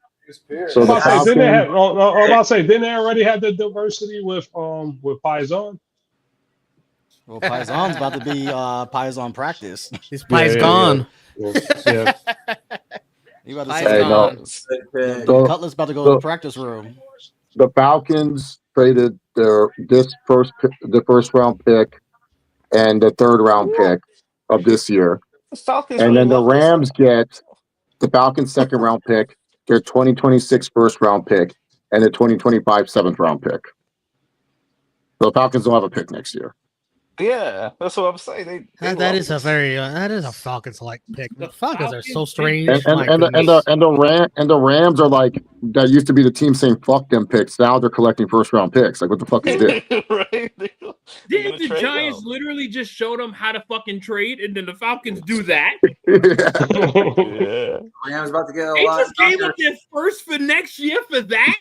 J: So
E: I'm about to say, didn't they already have the diversity with Paisan?
C: Well, Paisan's about to be Paisan practice.
A: His Pai's gone.
E: Yeah.
C: You about to say Cutler's about to go to the practice room.
J: The Falcons traded the first round pick and the third round pick of this year, and then the Rams get the Falcons' second round pick, their 2026 first round pick, and the 2025 7th round pick. The Falcons don't have a pick next year.
G: Yeah, that's what I'm saying.
A: That is a Falcons like pick. The Falcons are so strange.
J: And
A: My goodness.
J: the Rams are like that used to be the team saying fuck them picks. Now they're collecting first round picks. Like what the fuck is this?
G: Right?
D: Didn't the Giants literally just show them how to fucking trade, and then the Falcons do that?
G: Yeah.
F: Rams about to get a
D: They
F: lot.
D: just gave up their first for next year for that.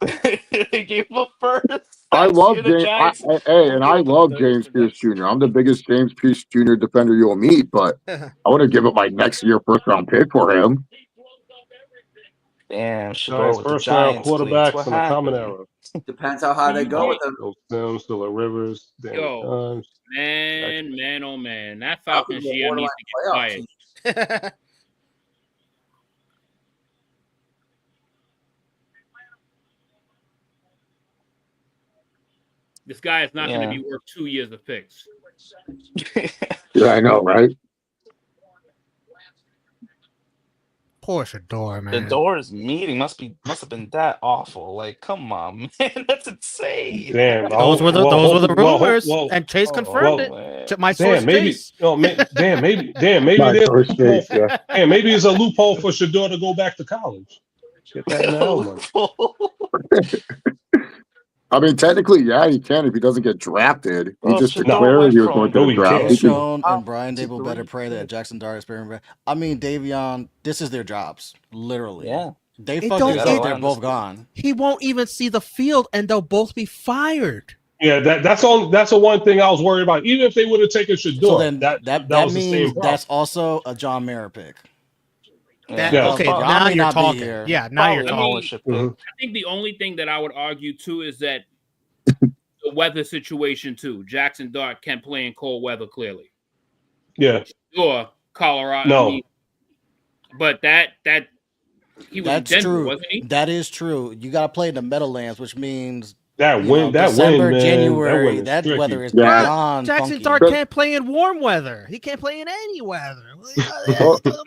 G: They gave up first.
J: I love James.
G: I
J: I love James Pierce Jr. I'm the biggest James Pierce Jr. defender you'll meet, but I want to give up my next year first round pick for him.
G: Damn,
E: Giants first round quarterbacks in the common era.
F: Depends how high they go with them.
E: Those Sims, Phillip Rivers,
D: Yo, man, oh man, that Falcons year needs to get quiet. This guy is not going to be worth 2 years of picks.
J: Yeah, I know, right?
A: Poor Shador, man.
G: Shador's meeting must have been that awful. Like, come on, man, that's insane.
E: Damn,
A: those were the rumors, and Chase confirmed it. My source,
E: maybe,
A: Chase.
E: maybe it's a loophole for Shador to go back to college. Get that money.
J: I mean, technically, yeah, he can if he doesn't get drafted. He just declared he was going to the draft.
C: Sean and Brian Dable better pray that Jackson Dart is sparing. I mean, Davion, this is their jobs, literally.
G: Yeah,
C: they fucking they're both gone.
A: He won't even see the field, and they'll both be fired.
E: Yeah, that's the one thing I was worried about. Even if they would have taken Shador,
C: so then
E: that
C: means the same that's also a John Mayer pick.
A: Okay, now you're talking. Yeah, now you're talking.
D: I think the only thing that I would argue too is that the weather situation too. Jackson Dart can play in cold weather clearly.
E: Yeah.
D: Or Colorado.
E: No.
D: I mean, but that he was
C: that's
D: in Denver,
C: true.
D: Wasn't he?
C: That is true. You got to play in the Meadowlands, which means
E: December,
C: man, January, that weather is beyond
A: Jackson Dart can't play in warm weather. He can't play in any weather.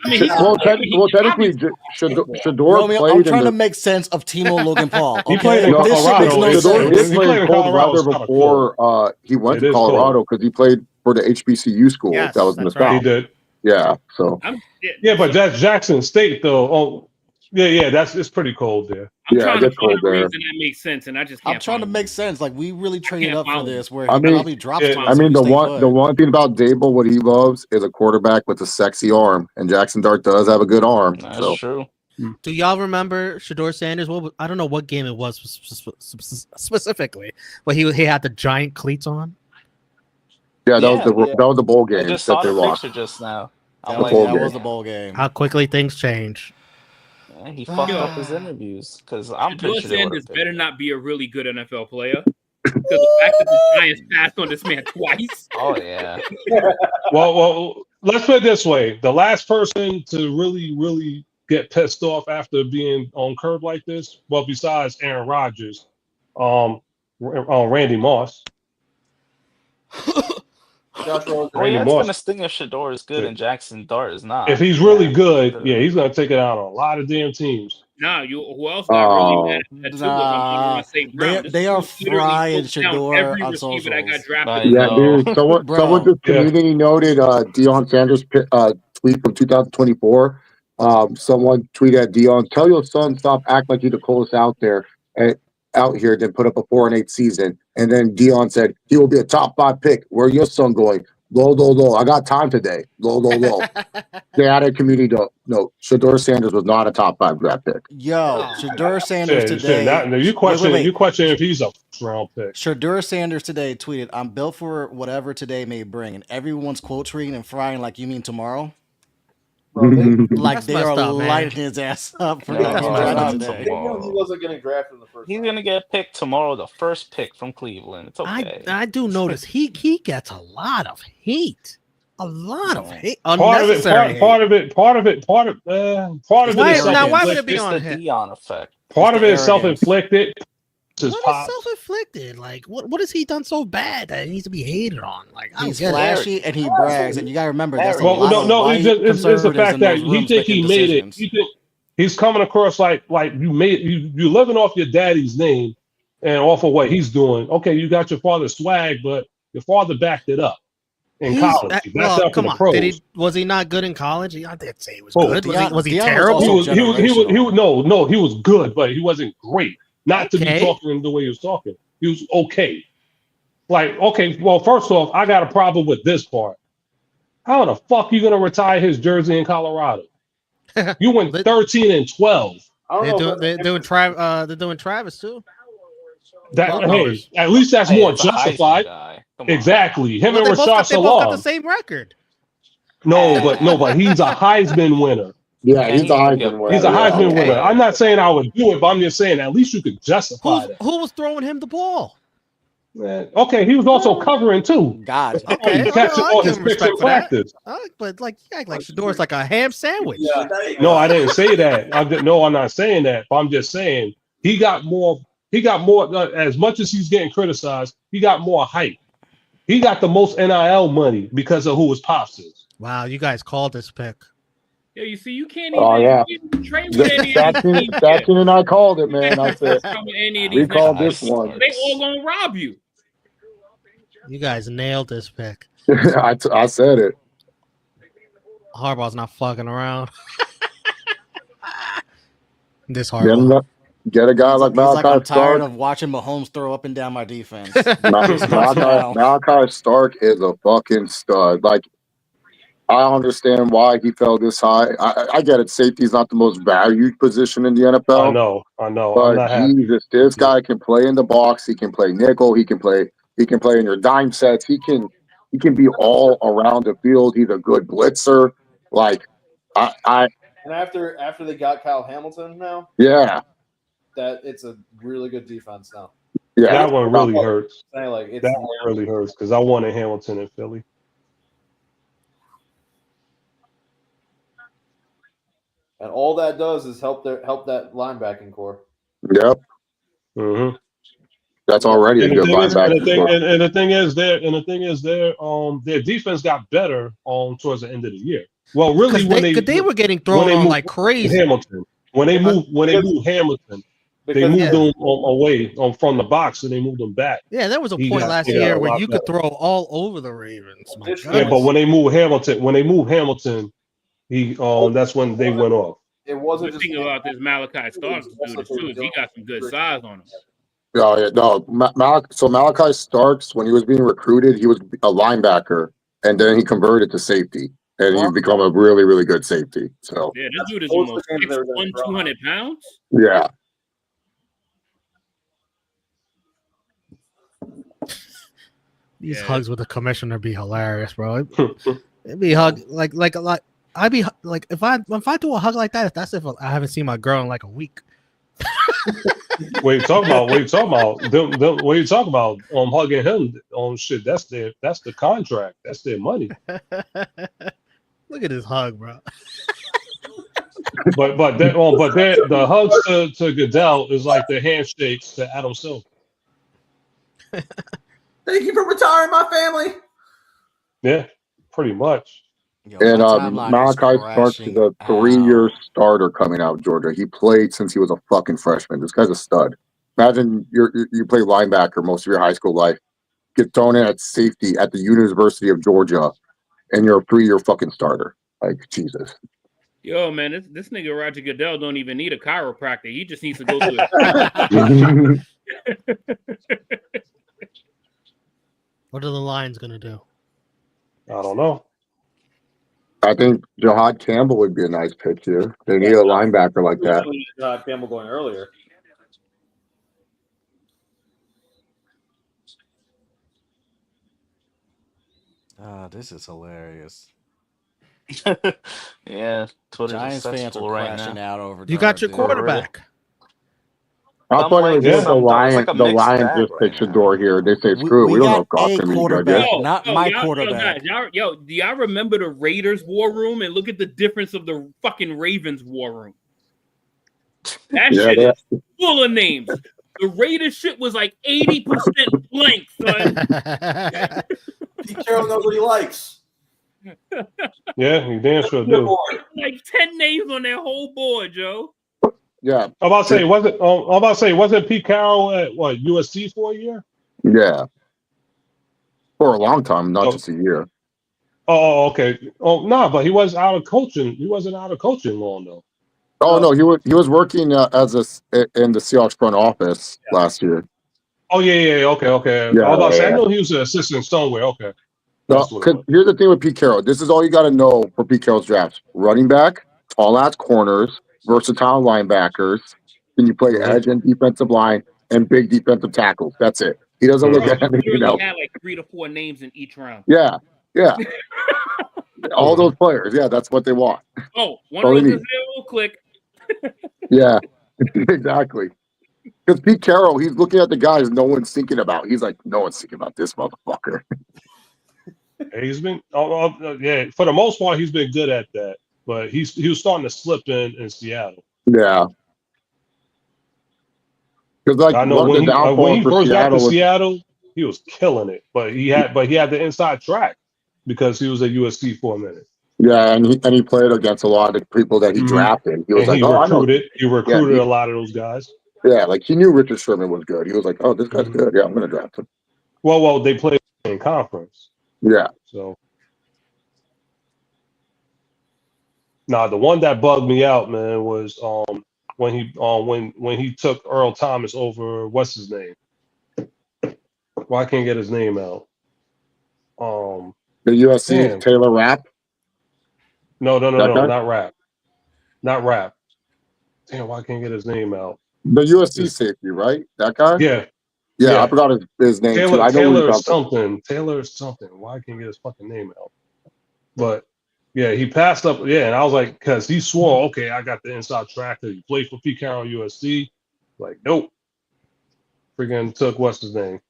J: Technically, Shador
C: Romeo,
J: played.
C: I'm trying to make sense of Timo Logan Paul. Okay?
E: He played in Colorado.
J: Shador did play in cold weather before he went to Colorado because he played for the HBCU school.
A: Yes,
J: that was in the
A: right.
J: South.
E: He did.
J: Yeah. So.
E: But that's Jackson State though. Oh, yeah. It's pretty cold there.
D: I'm trying to find a reason that makes sense, and I just can't.
C: I'm trying to make sense. Like we really traded up for this, where he probably drops.
J: The one thing about Dable, what he loves is a quarterback with a sexy arm, and Jackson Dart does have a good arm.
G: That's true.
A: Do y'all remember Shador Sanders? I don't know what game it was specifically, but he had the giant cleats on.
J: Yeah, that was the bowl game
G: that
J: they lost.
G: Just now.
C: That was the bowl game.
A: How quickly things change.
G: Yeah, he fucked up his interviews because I'm pretty sure
D: Sanders better not be a really good NFL player. Because the fact that the Giants passed on this man twice.
G: Oh yeah.
E: Well, let's put it this way: the last person to really get pissed off after being on curb like this, well, besides Aaron Rodgers, Randy Moss.
G: That's gonna sting if Shador is good and Jackson Dart is not.
E: If he's really good, he's gonna take it out on a lot of damn teams.
D: No, who else got really mad at that?
C: They are frying Shador on socials.
J: Yeah, dude. Someone just community noted Deion Sanders tweet from 2024. Someone tweeted at Deion, "Tell your son stop acting like he's the coolest out here, then put up a 4-8 season." And then Deion said he will be a top 5 pick. Where your son going? Low. I got time today. Low. They added community note. Shador Sanders was not a top 5 draft pick.
C: Yo, Shador Sanders today.
E: You question if he's a round pick.
C: Shador Sanders today tweeted, "I'm built for whatever today may bring," and everyone's quote tweeting and frying like you mean tomorrow. Like they are lighting his ass up for getting drafted today.
F: He wasn't getting drafted in the first.
G: He's gonna get picked tomorrow, the first pick from Cleveland. It's okay.
A: I do notice he gets a lot of hate. A lot of hate.
E: Part of it is
A: now why would it be on him?
G: Deion effect.
E: Part of it is self-inflicted.
A: What is self-inflicted? Like, what has he done so bad that he needs to be hated on? Like,
C: he's flashy and he brags, and you gotta remember that's a lot
E: it's the fact that he think he made it. He's coming across like you living off your daddy's name, and off of what he's doing. Okay, you got your father's swag, but your father backed it up in college. That's up in the pros.
A: Was he not good in college? I didn't say he was
E: Oh,
A: good. Was he
C: Deion
A: terrible?
C: was also
E: he was good, but he wasn't great. Not to be talking the way he was talking. He was okay. Like, okay, well, first off, I got a problem with this part. How the fuck you gonna retire his jersey in Colorado? You went 13-12.
A: They're doing Travis too.
E: Hey, at least that's more justified. Exactly. Him and Rashad
A: they both got the same record.
E: No, but he's a Heisman winner.
J: Yeah, he's a Heisman winner.
E: He's a Heisman winner. I'm not saying I would do it, but I'm just saying at least you could justify that.
A: Who was throwing him the ball?
E: Man, okay, he was also covering too.
C: God,
E: okay, catching all his picks in practice.
A: But like, you act like Shador's like a ham sandwich.
E: Yeah. No, I didn't say that. I'm not saying that. But I'm just saying he got more. He got more. As much as he's getting criticized, he got more hype. He got the most NIL money because of who his pops is.
A: Wow, you guys called this pick.
D: Yeah, you see, you can't even trade with any of these teams.
J: Statkin and I called it, man. I said we called this one.
D: They all gonna rob you.
A: You guys nailed this pick.
J: I said it.
A: Harbaugh's not fucking around. This Harbaugh.
J: Get a guy like Malachi
C: I'm tired
J: Stark.
C: of watching Mahomes throw up and down my defense.
J: Malachi Stark is a fucking stud. Like, I understand why he fell this high. I get it. Safety is not the most valued position in the NFL.
E: I know.
J: But Jesus, this guy can play in the box. He can play nickel. He can play in your dime sets. He can be all around the field. He's a good blitzer. Like,
B: And after they got Kyle Hamilton now,
J: yeah,
B: that it's a really good defense now.
E: Yeah, that one really hurts.
B: That
E: one really hurts because I wanted Hamilton in Philly.
B: And all that does is help that linebacking core.
J: Yep.
E: Mm-hmm.
J: That's already a good linebacking core.
E: And the thing is, their defense got better towards the end of the year. Well, really,
A: they were getting thrown on like crazy.
E: When they moved Hamilton, they moved them away from the box and they moved them back.
A: Yeah, there was a point last year where you could throw all over the Ravens.
E: Yeah, but when they moved Hamilton, that's when they went off.
B: It wasn't
D: the thing about this Malachi Starks dude too is he got some good size on him.
J: Oh yeah, no. So Malachi Starks, when he was being recruited, he was a linebacker, and then he converted to safety, and he's become a really, really good safety. So
D: yeah, this dude is almost 6'1", 200 pounds.
J: Yeah.
A: These hugs with the commissioner be hilarious, bro. It'd be hug like I'd be like if I do a hug like that, that's if I haven't seen my girl in like a week.
E: What are you talking about? What are you talking about? Hugging him on shit. That's the contract. That's their money.
A: Look at this hug, bro.
E: but the hugs to Goodell is like the handshakes to Adam Silver.
F: Thank you for retiring my family.
E: Yeah, pretty much.
J: And Malachi Starks is a 3-year starter coming out of Georgia. He played since he was a fucking freshman. This guy's a stud. Imagine you play linebacker most of your high school life, get thrown in at safety at the University of Georgia, and you're a 3-year fucking starter. Like, Jesus.
D: Yo, man, this nigga Roger Goodell don't even need a chiropractor. He just needs to go to
A: What are the Lions gonna do?
E: I don't know.
J: I think Jahad Campbell would be a nice pick here. They need a linebacker like that.
B: Jahad Campbell going earlier.
C: This is hilarious.
G: Yeah, Twitter
C: Giants fans are crashing out over.
A: You got your quarterback.
J: I thought it was just the Lions just picked Shador here. They say, screw it. We don't know if Goff can be good.
C: Not my quarterback.
D: Yo, do y'all remember the Raiders war room? And look at the difference of the fucking Ravens war room. That shit is full of names. The Raiders shit was like 80% blank, son.
F: Pete Carroll knows what he likes.
E: Yeah, he damn sure do.
D: Like 10 names on that whole board, Joe.
J: Yeah.
E: I'm about to say, wasn't Pete Carroll at what USC for a year?
J: Yeah. For a long time, not just a year.
E: Oh, okay. Oh, no, but he was out of coaching. He wasn't out of coaching long though.
J: Oh no, he was working in the Seahawks front office last year.
E: Oh yeah. Okay. I was about to say, I know he was an assistant somewhere. Okay.
J: No, here's the thing with Pete Carroll. This is all you got to know for Pete Carroll's drafts: running back, tall ass corners, versatile linebackers. Then you play edge and defensive line and big defensive tackles. That's it. He doesn't look at anything else.
D: He had like 3 to 4 names in each round.
J: Yeah. All those players. Yeah, that's what they want.
D: Oh, one of those is real quick.
J: Yeah, exactly. Because Pete Carroll, he's looking at the guys no one's thinking about. He's like, no one's thinking about this motherfucker.
E: He's been, for the most part, he's been good at that. But he was starting to slip in Seattle.
J: Yeah. Because like
E: I know when he first got to Seattle, he was killing it. But he had the inside track because he was at USC for a minute.
J: Yeah, and he played against a lot of people that he drafted. He was
E: He recruited a lot of those guys.
J: Yeah, like he knew Richard Sherman was good. He was like, "Oh, this guy's good. Yeah, I'm gonna draft him."
E: Well, they played in conference.
J: Yeah.
E: So, the one that bugged me out, man, was when he took Earl Thomas over what's his name? Well, I can't get his name out.
J: The USC Taylor Rapp.
E: No, not Rapp. Damn, why can't I get his name out?
J: The USC safety, right? That guy?
E: Yeah.
J: I forgot his name too. I know
E: Taylor something. Why can't I get his fucking name out? But yeah, he passed up. Yeah, and I was like, because he swore, okay, I got the inside track. He played for Pete Carroll USC. Like, nope. Freaking took what's his name?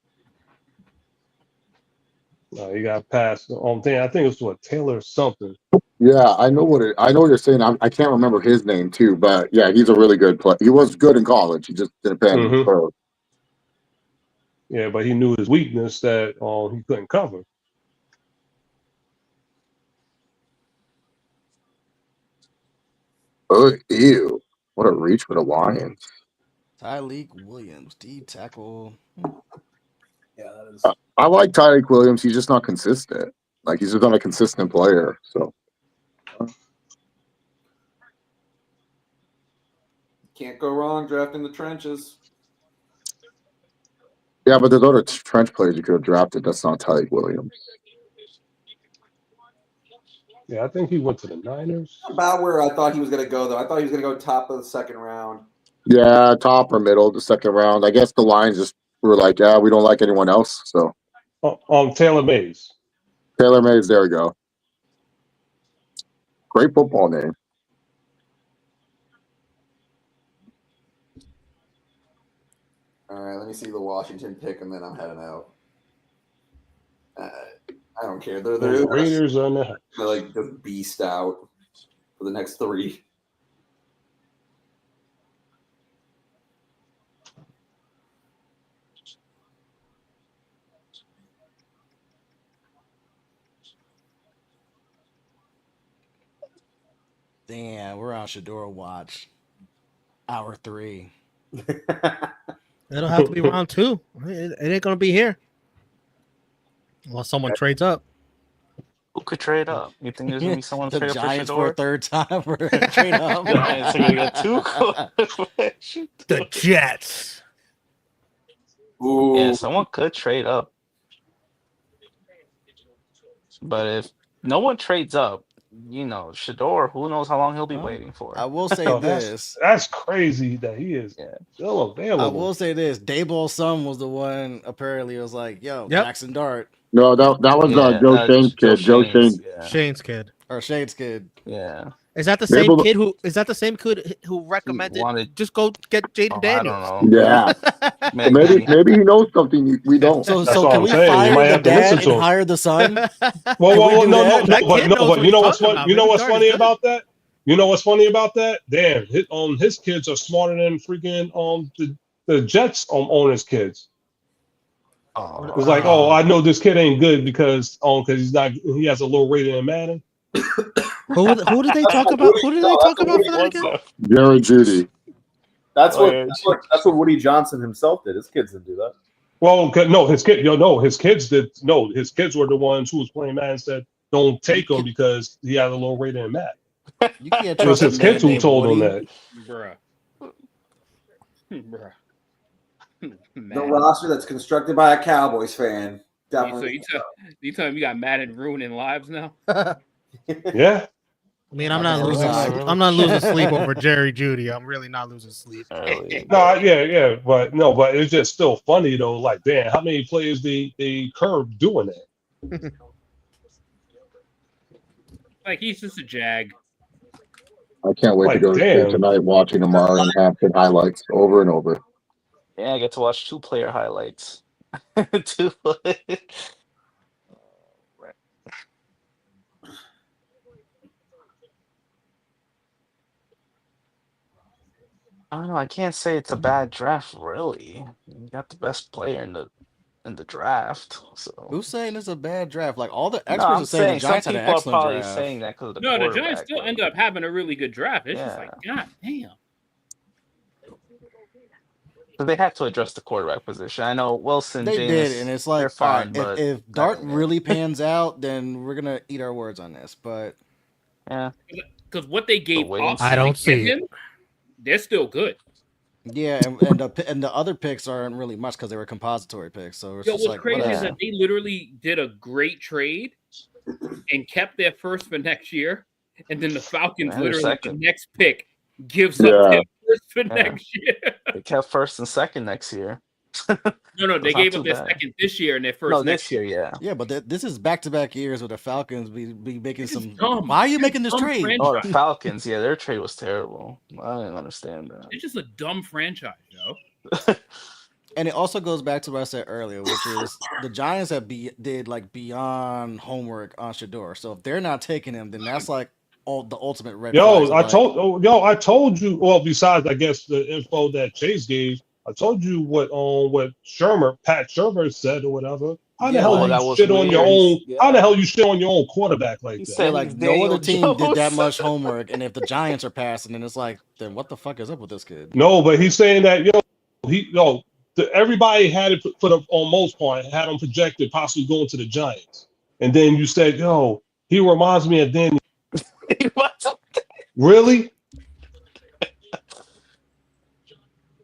E: He got passed on thing. I think it was what Taylor something.
J: Yeah, I know what you're saying. I can't remember his name too, but yeah, he's a really good player. He was good in college. He just didn't pan pro.
E: Yeah, but he knew his weakness that he couldn't cover.
J: Oh, ew! What a reach for the Lions.
C: Tyreek Williams, D tackle.
B: Yeah, that is.
J: I like Tyreek Williams. He's just not consistent. Like he's just not a consistent player. So
F: can't go wrong drafting the trenches.
J: Yeah, but there's other trench players you could have drafted. That's not Tyreek Williams.
E: Yeah, I think he went to the Niners.
F: About where I thought he was going to go, though. I thought he was going to go top of the second round.
J: Yeah, top or middle, the second round. I guess the Lions just were like, yeah, we don't like anyone else. So,
E: Taylor Mays.
J: Taylor Mays, there we go. Great football name.
F: All right, let me see the Washington pick, and then I'm heading out. I don't care. They're
E: the Raiders are
F: they're like the beast out for the next 3.
C: Damn, we're on Shador watch. Hour 3.
A: It'll have to be round 2. It ain't gonna be here unless someone trades up.
G: Who could trade up? You think there's gonna be someone
C: the
G: trade up
C: Giants
G: for Shador?
C: for a third time for a trade up?
G: Giants are gonna get 2.
A: The Jets.
F: Ooh.
G: Yeah, someone could trade up. But if no one trades up, Shador, who knows how long he'll be waiting for.
C: I will say this.
E: That's crazy that he is still available.
C: I will say this. Daboll's son was the one apparently was like, yo, Jackson Dart.
J: No, that was Joe Shane's kid.
A: Shane's kid.
C: Or Shane's kid.
G: Yeah.
A: Is that the same kid who recommended just go get Jaden Daniels?
J: Yeah. maybe he knows something we don't.
C: So can we fire the dad and hire the son?
E: Well, no. But you know what's funny? You know what's funny about that? You know what's funny about that? Damn, his kids are smarter than freaking the Jets owners' kids. It's like, I know this kid ain't good because he has a low rating in Madden.
A: Who did they talk about? Who did they talk about for that again?
J: Jerry Judy.
B: That's what Woody Johnson himself did. His kids didn't do that.
E: Well, no, his kids did. No, his kids were the ones who was playing Madden and said, "Don't take him because he had a low rating in Madden."
C: You can't
E: It was
C: trust a
E: his
C: man
E: kids who
C: named
E: told him
C: Woody.
E: that.
D: Bruh.
F: The roster that's constructed by a Cowboys fan.
D: So
F: Definitely.
D: you tell me you got Madden ruining lives now?
E: Yeah.
A: I mean, I'm not losing sleep over Jerry Judy. I'm really not losing sleep.
E: No, yeah, but it's just still funny though. Like, damn, how many players they curved doing that?
D: Like, he's just a jag.
J: I can't wait to go to sleep tonight watching Amari and Hampton highlights over and over.
G: Yeah, I get to watch 2-player highlights. Two. I don't know. I can't say it's a bad draft, really. You got the best player in the draft. So
C: Who's saying it's a bad draft? Like all the experts
G: no, I'm
C: are saying the
G: some
C: Giants had an
G: people are
C: excellent
G: probably
C: draft.
G: saying that because of the
D: No, the
G: quarterback.
D: Giants still end up having a really good draft. It's just
G: Yeah.
D: like, God damn.
G: But they had to address the quarterback position. I know Wilson,
C: They
G: Jameis,
C: did, and it's like,
G: they're fine,
C: all
G: but
C: right, if Dart really pans out, then we're gonna eat our words on this. But
G: yeah,
D: because what they gave up,
A: I don't see
D: him, they're still good.
C: yeah, and the other picks aren't really much because they were compository picks. So it's
D: Yo,
C: just
D: what's
C: like
D: crazy
C: whatever.
D: is that they literally did a great trade and kept their first for next year, and then the Falcons
G: And their
D: literally
G: second.
D: the next pick gives up their first for next year.
G: They kept first and second next year.
D: No, they
G: It's not
D: gave
G: too
D: up their
G: bad.
D: second this year and their first
G: No,
D: next
G: this year, yeah.
C: Yeah, but this is back-to-back years with the Falcons be making some.
D: dumb.
C: Why are you
D: It's
C: making this
D: dumb
C: trade?
D: franchise.
G: Oh, the Falcons, yeah, their trade was terrible. I didn't understand that.
D: It's just a dumb franchise, yo.
C: And it also goes back to what I said earlier, which is the Giants did like beyond homework on Shador. So if they're not taking him, then that's like the ultimate red flag.
E: I told you. Well, besides, I guess the info that Chase gave, I told you what Pat Shermer said or whatever. How the hell you shit on your own? How the hell you shit on your own quarterback like that?
C: Yeah, like no other team did that much homework, and if the Giants are passing, then it's like, then what the fuck is up with this kid?
E: No, but he's saying that everybody had it put up on most part, had him projected possibly going to the Giants, and then you said, "Yo, he reminds me of Danny." Really?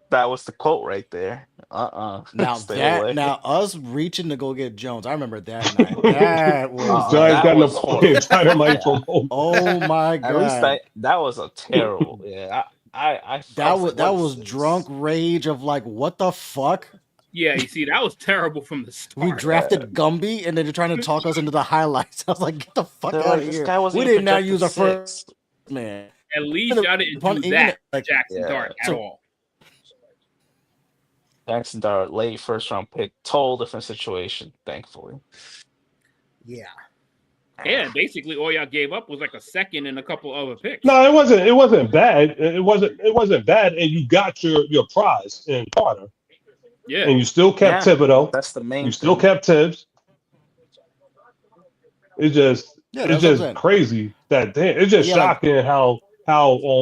G: That was the quote right there.
C: Now us reaching to go get Jones, I remember that night. That was
E: Giants got
G: horrible.
E: Dynamite from home.
C: Oh my god!
G: At least that was a terrible. Yeah, I
C: that was drunk rage of like, what the fuck?
D: Yeah, you see, that was terrible from the start.
C: We drafted Gumby, and then they're trying to talk us into the highlights. I was like, get the fuck
G: They're
C: out
G: like,
C: of
G: this
C: here.
G: guy wasn't
C: We
G: even
C: did not
G: projected
C: use a
G: sixth.
C: first man.
D: At least y'all didn't do that, Jackson Dart, at all.
G: Jackson Dart, late first round pick, total different situation, thankfully.
A: Yeah.
D: Yeah, basically all y'all gave up was like a second and a couple other picks.
E: No, it wasn't bad. It wasn't bad, and you got your prize in Carter.
D: Yeah.
E: And you still kept Thibodeau.
G: That's the main.
E: You still kept Tibbs. It's just crazy that it's just shocking how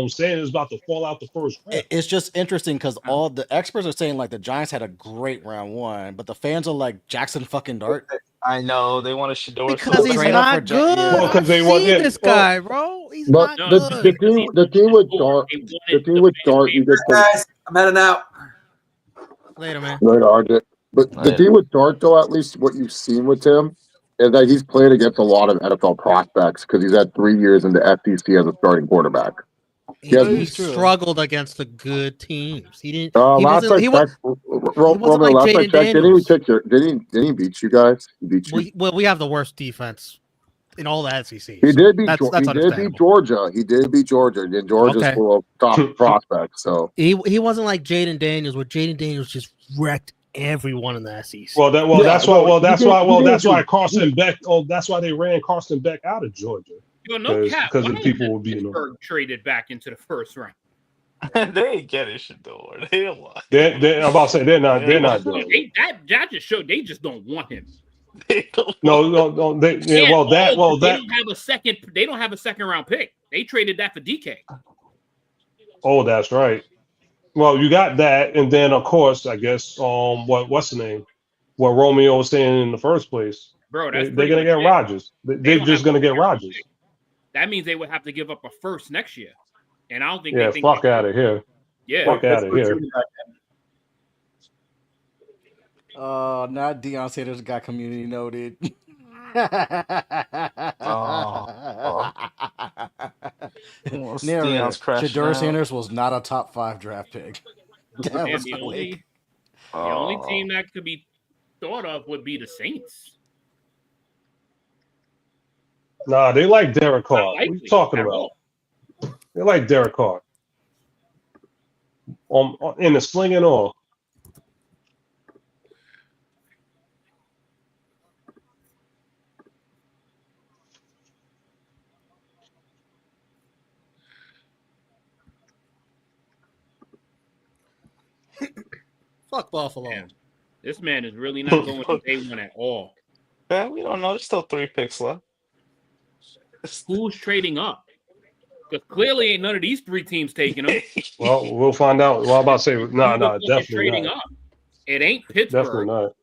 E: Sanders is about to fall out the first round.
C: It's just interesting because all the experts are saying like the Giants had a great round one, but the fans are like Jackson fucking Dart.
G: I know they want to Shador
A: because he's not good.
E: Well,
A: I've seen this guy, bro. He's not good.
J: The thing with Dart, you get
F: guys, I'm heading out.
A: Later, man.
J: Later, RJ. But the thing with Dart, though, at least what you've seen with him, is that he's played against a lot of NFL prospects because he's had 3 years in the SEC as a starting quarterback.
A: He struggled against the good teams. He didn't.
J: Last I checked, didn't he beat you guys? He beat you.
A: Well, we have the worst defense in all the SEC.
J: He did beat
A: Georgia.
J: He did beat Georgia. And Georgia's full of top prospects. So
A: he wasn't like Jaden Daniels, where Jaden Daniels just wrecked everyone in the SEC.
E: That's why Carson Beck. Oh, that's why they ran Carson Beck out of Georgia.
D: No cap.
E: Because the people will be
D: traded back into the first round.
G: They ain't getting Shador. They don't want.
E: I'm about to say they're not doing it.
D: That just showed they just don't want him.
E: No. They don't have
D: a second. They don't have a second round pick. They traded that for DK.
E: Oh, that's right. Well, you got that, and then of course, I guess, what's the name? What Romeo was saying in the first place.
D: Bro, that's
E: They're
D: pretty
E: gonna
D: much
E: get
D: it.
E: Rodgers.
D: They
E: They're
D: don't
E: just
D: have
E: gonna
D: a
E: get
D: first
E: Rodgers.
D: pick. That means they would have to give up a first next year, and I don't think
E: Yeah,
D: they think.
E: fuck out of here.
D: Yeah,
E: Fuck out of here.
C: Not Deion Sanders got community noted.
G: Well,
C: Narrator,
G: Deion's crashing
C: Shador
G: out.
C: Sanders was not a top 5 draft pick. That
D: and
C: was
D: the
C: quick.
D: only team that could be thought of would be the Saints.
E: Nah, they like Derek Carr.
D: Not
E: What are you
D: likely
E: talking
D: at
E: about?
D: all.
E: They like Derek Carr. In the sling and all.
A: Fuck Buffalo.
D: Yeah. This man is really not going to day one at all.
G: Yeah, we don't know. There's still 3 picks left.
D: Who's trading up? Because clearly ain't none of these 3 teams taking them.
E: Well, we'll find out. Well, I'm about to say,
D: Who
E: no,
D: the fuck is
E: definitely
D: trading
E: not.
D: up? It ain't Pittsburgh.
E: Definitely not.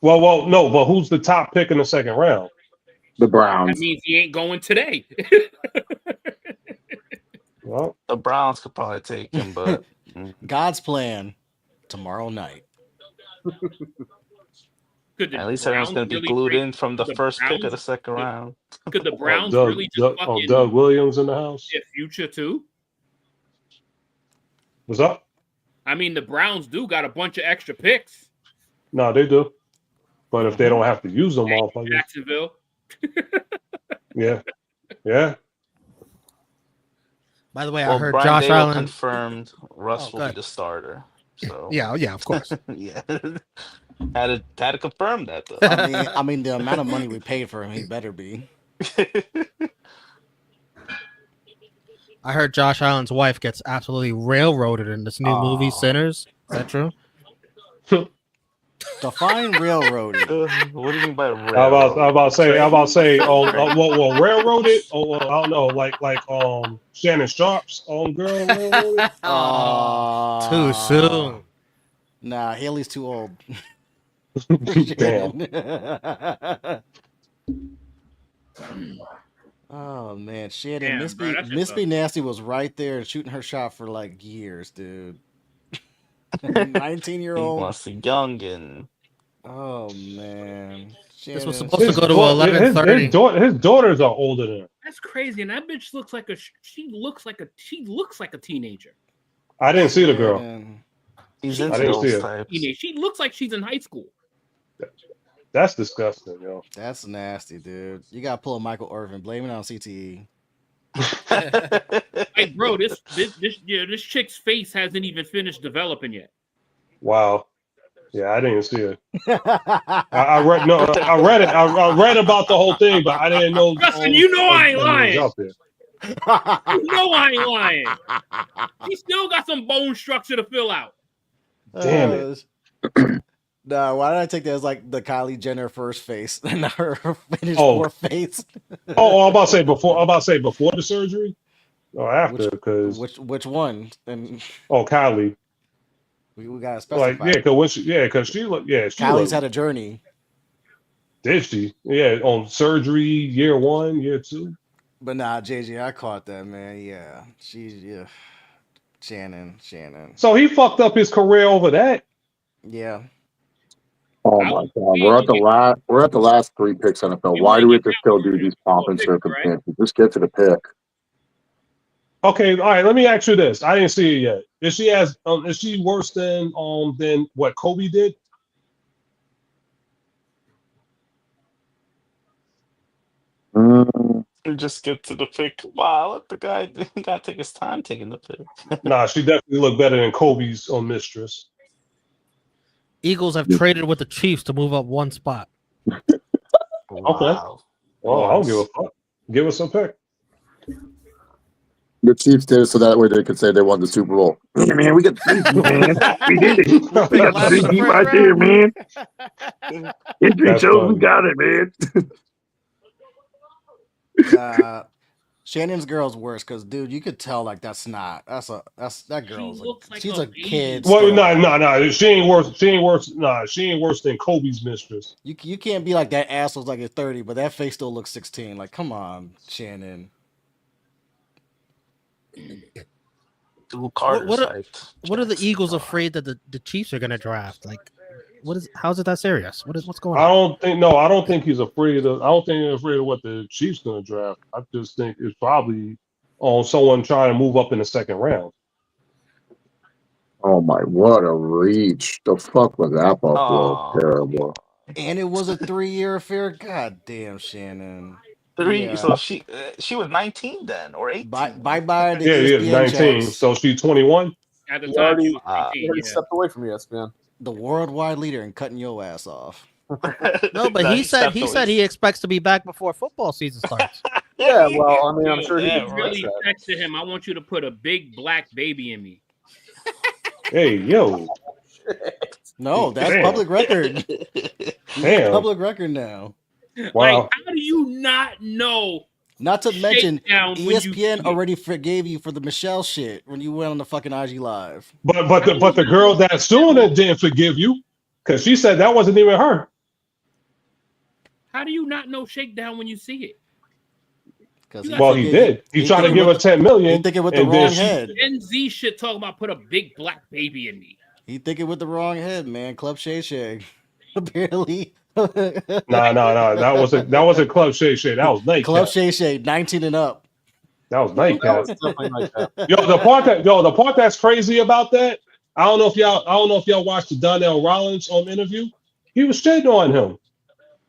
E: Well, no, but who's the top pick in the second round?
J: The
D: That
J: Browns.
D: means he ain't going today.
E: Well,
G: The Browns could probably take him, but
C: God's plan tomorrow night.
G: at least everyone's going to be glued in from the first pick of the second round.
D: Could the Browns
E: Doug,
D: really just fucking
E: Doug Williams in the house.
D: get Future too?
E: What's up?
D: I mean, the Browns do got a bunch of extra picks.
E: No, they do. But if they don't have to use them, motherfuckers.
D: Jacksonville.
E: Yeah. Yeah.
A: By the way,
G: Well,
A: I heard
G: Brian
A: Josh
G: Dable
A: Allen
G: confirmed Russ
A: Oh,
G: will be
A: good.
G: the starter. So
A: Yeah, of course.
G: yeah, had to confirm that though.
C: I mean, the amount of money we paid for him, he better be.
A: I heard Josh Allen's wife gets absolutely railroaded in this new movie, Sinners. Is that true?
C: Define railroaded.
G: What do you mean by
E: I'm
G: railroad?
E: about to say, well, railroaded, or I don't know, like Shannon Sharp's girl. Railroaded.
A: Too soon.
C: Nah, Haley's too old.
E: Damn.
C: Oh man, Shannon,
D: Damn,
C: Miss
D: bro,
C: B,
D: that's just
C: Miss
D: a-
C: B Nasty was right there shooting her shot for like years, dude. 19-year-old.
G: He wants a youngin.
C: Oh man,
A: This was
C: Shannon.
A: supposed to go to 11:30.
E: His daughters are older than her.
D: That's crazy, and that bitch looks like she looks like a teenager.
E: I didn't see the girl.
C: Shannon.
G: He's
E: I
G: into
E: didn't see
G: those
E: it.
G: types.
D: She looks like she's in high school.
E: That's disgusting, yo.
C: That's nasty, dude. You gotta pull a Michael Irvin, blame it on CTE.
D: Like, bro, this chick's face hasn't even finished developing yet.
E: Wow. Yeah, I didn't see it. I read it. I read about the whole thing, but I didn't know.
D: Justin, you know I ain't lying.
E: Up there.
D: You know I ain't lying. He still got some bone structure to fill out.
E: Damn it.
C: No, why did I take that as like the Kylie Jenner first face and not her finished
E: Oh.
C: fourth face?
E: I'm about to say before the surgery or after, because
C: which one? And
E: Kylie.
C: we gotta specify.
E: Like because she looked
C: Kylie's
E: looked,
C: had a journey.
E: did she? Yeah, on surgery year 1, year 2.
C: But nah, JJ, I caught that, man. Yeah. Shannon.
E: So he fucked up his career over that.
C: Yeah.
J: Oh my God, we're at the last 3 picks NFL. Why do we have to still do these pomp and circumstances? Just get to the pick.
E: Okay, all right. Let me ask you this. I didn't see it yet. Is she worse than what Kobe did?
G: Just get to the pick. Wow, let the guy gotta take his time taking the pick.
E: Nah, she definitely looked better than Kobe's mistress.
A: Eagles have traded with the Chiefs to move up one spot.
E: Okay.
G: Wow.
E: Well, I don't give a fuck. Give us a pick.
J: The Chiefs did it so that way they could say they won the Super Bowl. Yeah, man, we got the man. We did it. We got the big right there, man. History shows we got it, man.
C: Shannon's girl's worse because, dude, you could tell like that's that girl's she's a kid.
E: Well,
C: still.
E: no. She ain't worse. She ain't worse. Nah, she ain't worse than Kobe's mistress.
C: You can't be like that asshole's like you're 30, but that face still looks 16. Like, come on, Shannon.
A: What are the Eagles afraid that the Chiefs are going to draft? Like, how's it that serious? What's going on?
E: I don't think he's afraid of. I don't think he's afraid of what the Chiefs going to draft. I just think it's probably on someone trying to move up in the second round.
J: Oh my! What a reach! The fuck was that Buffalo? Terrible.
C: And it was a 3-year affair. God damn, Shannon.
G: 3.
C: Yeah.
G: So she was 19 then, or 18.
C: Bye the
E: Yeah,
C: ESPN
E: 19.
C: checks.
E: So she's 21.
D: At the
B: He
D: time,
B: already,
D: she was 18,
B: he already stepped away from ESPN.
C: The worldwide leader in cutting your ass off.
A: No, but he said he expects to be back before football season starts.
B: Yeah, well, I mean, I'm sure he
D: really texted him. I want you to put a big black baby in me.
E: Hey, yo.
C: No, that's
E: Damn.
C: public record.
E: Damn.
C: Public record now.
E: Wow.
D: Like, how do you not know?
C: Not to mention,
D: Shakedown when
C: ESPN already forgave you for the Michelle shit when you went on the fucking IG Live.
E: But the girl that's doing it didn't forgive you because she said that wasn't even her.
D: How do you not know Shakedown when you see it?
E: Well, he did. He tried to give her $10 million.
C: He thinking with the wrong head.
D: Gen Z shit talking about put a big black baby in me.
C: He thinking with the wrong head, man. Club Shay Shay. Apparently.
E: No. That wasn't Club Shay Shay. That was Nightcap.
C: Club Shay Shay, 19 and up.
E: That was Nightcap. The part that's crazy about that, I don't know if y'all watched the Donnell Rollins interview. He was shitting on him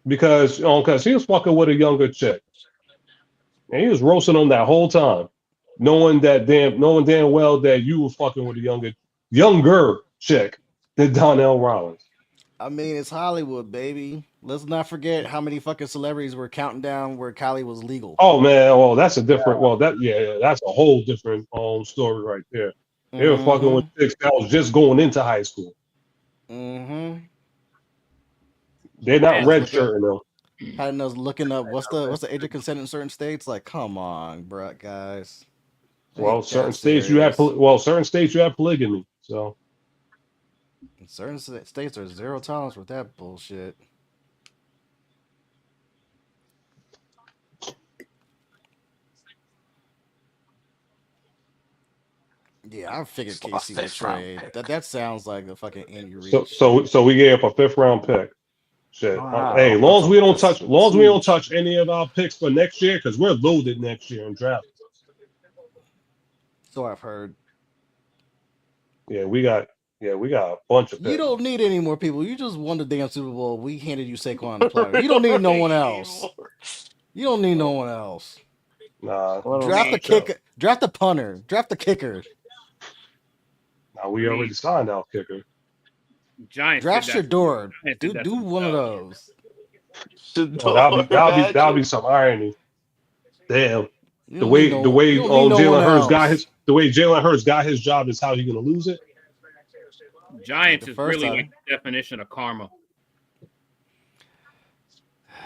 E: because he was fucking with a younger chick. And he was roasting him that whole time, knowing damn well that you were fucking with a younger chick than Donnell Rollins.
C: I mean, it's Hollywood, baby. Let's not forget how many fucking celebrities were counting down where Kylie was legal.
E: Oh man, well that's a different. Well, that's a whole different story right there. They were fucking with chicks that was just going into high school.
C: Mm-hmm.
E: They're not redshirting them.
C: I was looking up what's the age of consent in certain states. Like, come on, bro, guys.
E: Well, certain states you have polygamy. So
C: certain states are zero tolerance with that bullshit. Yeah, I figured Casey would trade. That sounds like a fucking Andy Reid.
E: So we gave up a 5th round pick. Shit.
G: Wow.
E: Hey, long as we don't touch any of our picks for next year, because we're loaded next year in draft.
C: So I've heard.
E: Yeah, we got a bunch of picks.
C: You don't need any more people. You just won the damn Super Bowl. We handed you Saquon the player. You don't need no one else. You don't need no one else.
E: Nah.
C: Draft the kicker. Draft the punter. Draft the kicker.
E: Nah, we already signed our kicker.
D: Giants
C: draft Shador. Do one of those.
E: That'll be some irony. Damn. The way Jalen Hurts got his job is how he gonna lose it.
D: Giants is really like the definition of karma.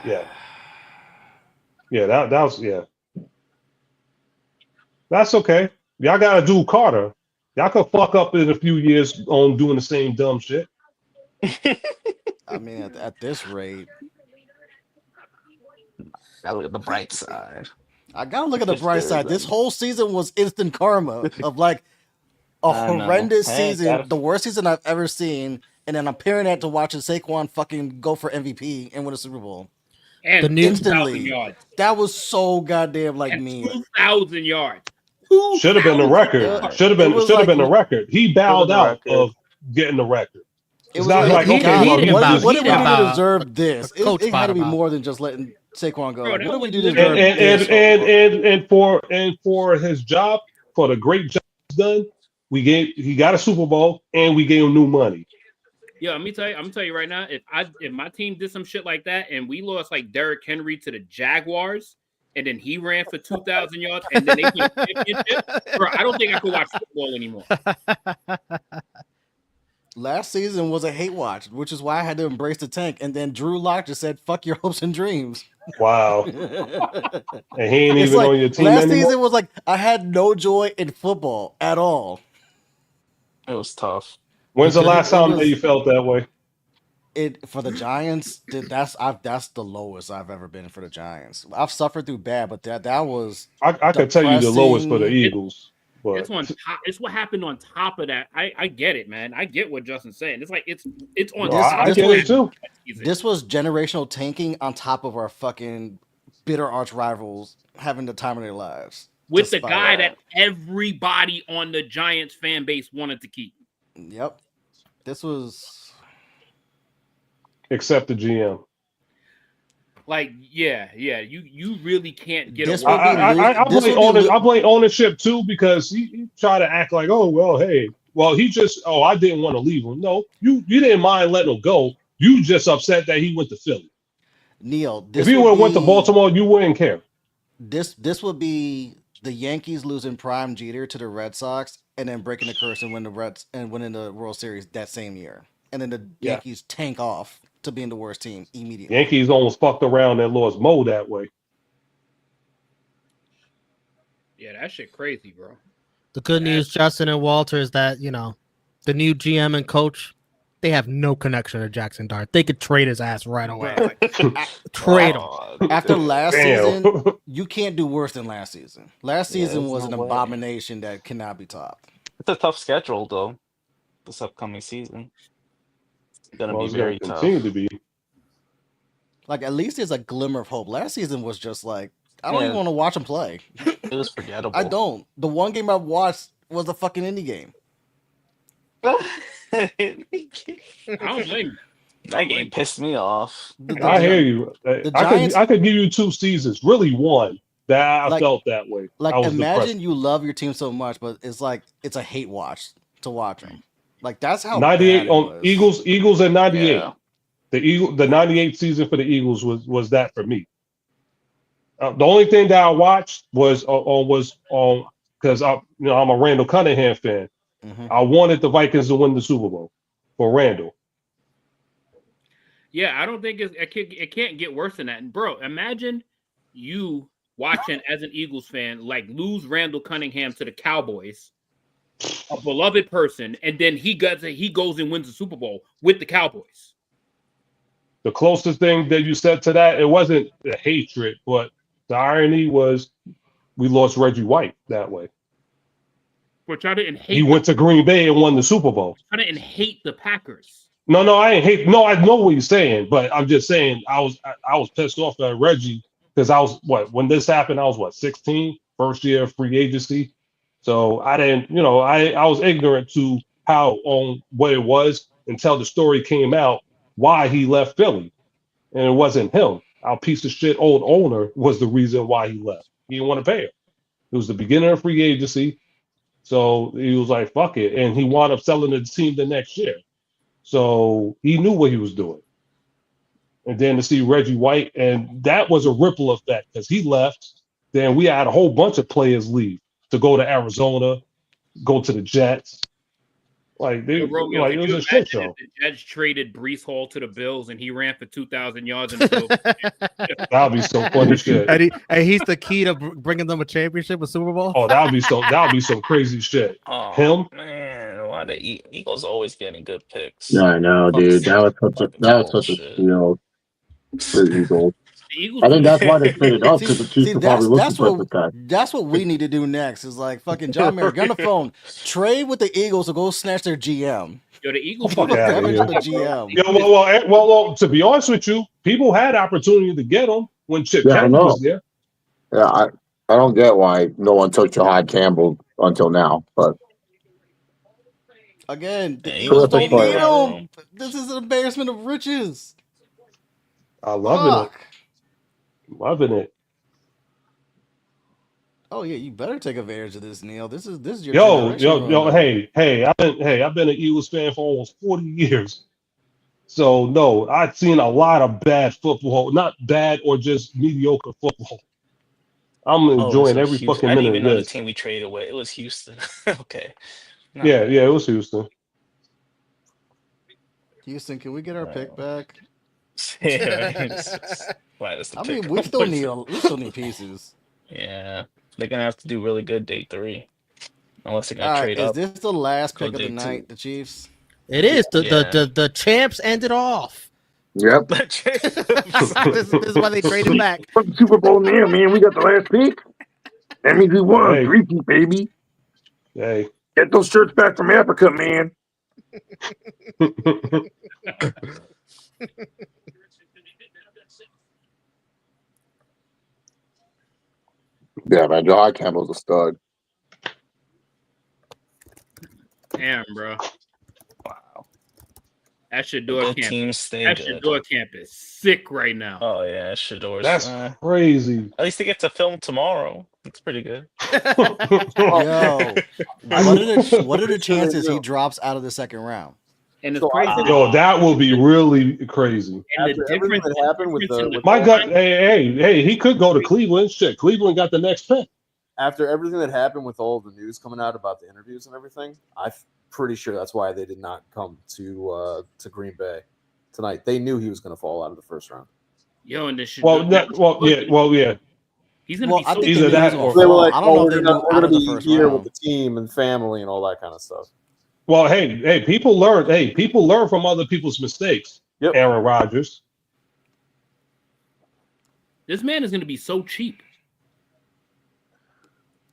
E: Yeah. Yeah, that was That's okay. Y'all gotta do Carter. Y'all could fuck up in a few years on doing the same dumb shit.
C: I mean, at this rate,
G: gotta look at the bright side.
C: I gotta look at the bright side. This whole season was instant karma of like a horrendous season, the worst season I've ever seen, and then I'm pairing that to watching Saquon fucking go for MVP and win a Super Bowl.
D: And
C: instantly,
D: yards.
C: That was so goddamn like me.
D: 2,000 yards.
E: Should have been the record. Should have been the record. He bowed out of getting the record. It's not like okay,
C: what did we do to deserve this? It had to be more than just letting Saquon go. What did we do to deserve this?
E: And for his job, for the great job he's done, he got a Super Bowl and we gave him new money.
D: Yeah, I'm gonna tell you right now, if my team did some shit like that and we lost like Derrick Henry to the Jaguars, and then he ran for 2,000 yards, and then they won a championship, bro, I don't think I could watch football anymore.
C: Last season was a hate watch, which is why I had to embrace the tank. And then Drew Lock just said, "Fuck your hopes and dreams."
E: Wow.
C: And
E: he ain't even on your team
C: last
E: anymore?
C: season was like I had no joy in football at all.
G: It was tough.
E: When's the last time
C: was-
E: that you felt that way?
C: For the Giants, that's the lowest I've ever been for the Giants. I've suffered through bad, but that was
E: I could tell you the lowest for the
C: depressing.
E: Eagles. But
D: It's on top. It's what happened on top of that. I get it, man. I get what Justin's saying. It's like it's on
E: Well,
D: top.
E: I
C: this
E: get
C: was-
E: it too.
C: This was generational tanking on top of our fucking bitter arch rivals having the time of their lives.
D: With the
C: Despite
D: guy that everybody on the Giants fan base wanted to keep.
C: Yep. This was
E: Except the GM.
D: Like, yeah. You really can't get
C: This
D: away.
C: would be
E: I blame ownership too because he tried to act like, oh well, hey, well I didn't want to leave him. No, you didn't mind letting him go. You just upset that he went to Philly.
C: Neil.
E: If he would have went to Baltimore, you wouldn't care.
C: This would be the Yankees losing prime Jeter to the Red Sox and then breaking the curse and winning the World Series that same year. And then the Yankees tank off to being the worst team immediately.
E: Yankees almost fucked around and lost Mo that way.
D: Yeah, that shit crazy, bro.
A: The good news, Justin and Walter, is that, the new GM and coach, they have no connection to Jackson Dart. They could trade his ass right away. Trade him.
C: After last season, you can't do worse than last season. Last season was an abomination that cannot be topped.
G: It's a tough schedule, though, this upcoming season. It's going to be very tough.
E: Continue to be.
C: Like, at least there's a glimmer of hope. Last season was just like, I don't even want to watch him play.
G: It was forgettable.
C: I don't. The one game I watched was a fucking indie game.
D: I don't blame you.
G: That game pissed me off.
E: I hear you. I could give you 2 seasons, really one, that I felt that way.
C: Like,
E: I was
C: imagine
E: depressed.
C: you love your team so much, but it's like it's a hate watch to watch them. Like, that's how
E: 98 on Eagles and 98.
G: Yeah.
E: The 98 season for the Eagles was that for me. The only thing that I watched was because I'm a Randall Cunningham fan.
C: Mm-hmm.
E: I wanted the Vikings to win the Super Bowl for Randall.
D: Yeah, I don't think it can't get worse than that. And bro, imagine you watching as an Eagles fan, like lose Randall Cunningham to the Cowboys, a beloved person, and then he goes and wins the Super Bowl with the Cowboys.
E: The closest thing that you said to that, it wasn't the hatred, but the irony was we lost Reggie White that way.
D: Which I didn't hate.
E: He went to Green Bay and won the Super Bowl.
D: I didn't hate the Packers.
E: No, I ain't hate. No, I know what you're saying, but I'm just saying I was pissed off at Reggie because I was when this happened, I was 16, first year of free agency. So I didn't, I was ignorant to what it was until the story came out why he left Philly, and it wasn't him. Our piece of shit old owner was the reason why he left. He didn't want to pay him. It was the beginning of free agency, so he was like, "Fuck it," and he wound up selling the team the next year. So he knew what he was doing. And then to see Reggie White, and that was a ripple effect because he left. Then we had a whole bunch of players leave to go to Arizona, go to the Jets.
D: Romeo,
E: it was a shit show.
D: If the Jets traded Brees Hall to the Bills and he ran for 2,000 yards in the Bills.
E: That'd be so funny shit.
A: And he's the key to bringing them a championship, a Super Bowl.
E: Oh, that'd be some crazy shit.
G: Oh,
E: Him?
G: Man, why the Eagles always getting good picks?
J: Yeah, I know, dude. That was such a steal for the Eagles. I think that's why they traded up because the Chiefs were probably looking for the guy.
C: That's what we need to do next. Is like fucking John Mayer, get on the phone, trade with the Eagles to go snatch their GM.
D: Yo, the Eagles
E: Fuck out of here.
C: The GM.
E: Yeah, well, to be honest with you, people had opportunity to get him when Chip Kelly was there.
J: Yeah, I don't get why no one took Jahad Campbell until now, but
C: again, the
J: Yeah,
C: Eagles don't
J: terrific
C: need
J: player.
C: him. This is an embarrassment of riches.
E: I'm loving it.
C: Oh yeah, you better take advantage of this, Neil. This is your
E: Yo,
C: generation.
E: hey, I've been an Eagles fan for almost 40 years. So no, I've seen a lot of bad football, not bad or just mediocre football. I'm enjoying every fucking
G: I didn't
E: minute
G: even
E: of
G: know the
E: this.
G: team we traded away. It was Houston. Okay.
E: Yeah, it was Houston.
C: Houston, can we get our pick back?
G: I
C: mean, we still need pieces.
G: Yeah, they're gonna have to do really good day 3, unless they're gonna
C: All right,
G: trade
C: is
G: up.
C: this the last
G: Go
C: pick of the
G: day
C: night?
G: 2.
C: The Chiefs.
A: It is. The champs ended off.
J: Yep.
A: this is why they traded back.
J: Fuck the Super Bowl now, man. We got the last pick. That means we won.
E: Hey.
J: 3-2, baby.
E: Hey.
J: Get those shirts back from Africa, man. Yeah, man. John Campbell's a stud.
D: Damn, bro.
G: Wow.
D: That Shador camp.
G: Teams stay
D: That
G: good.
D: Shador camp is sick right now.
G: Oh yeah, Shador's.
E: That's crazy.
G: At least they get to film tomorrow. That's pretty good.
C: Yo, what are the chances he drops out of the second round?
D: And it's crazy.
E: Yo, that will be really crazy.
D: And
B: After everything that happened with the
E: My gut, hey, he could go to Cleveland. Shit, Cleveland got the next pick.
B: after everything that happened with all the news coming out about the interviews and everything, I'm pretty sure that's why they did not come to Green Bay tonight. They knew he was going to fall out of the first round.
D: Yo, and this
E: Well, yeah.
D: He's gonna be so
E: either that or
B: they were like,
C: I don't know if they
B: we're
C: knew out
B: going to
C: of the
B: be
C: first
B: here
C: round.
B: with the team and family and all that kind of stuff.
E: Well, hey, people learn. Hey, people learn from other people's mistakes.
B: Yep.
E: Aaron Rodgers.
D: This man is gonna be so cheap.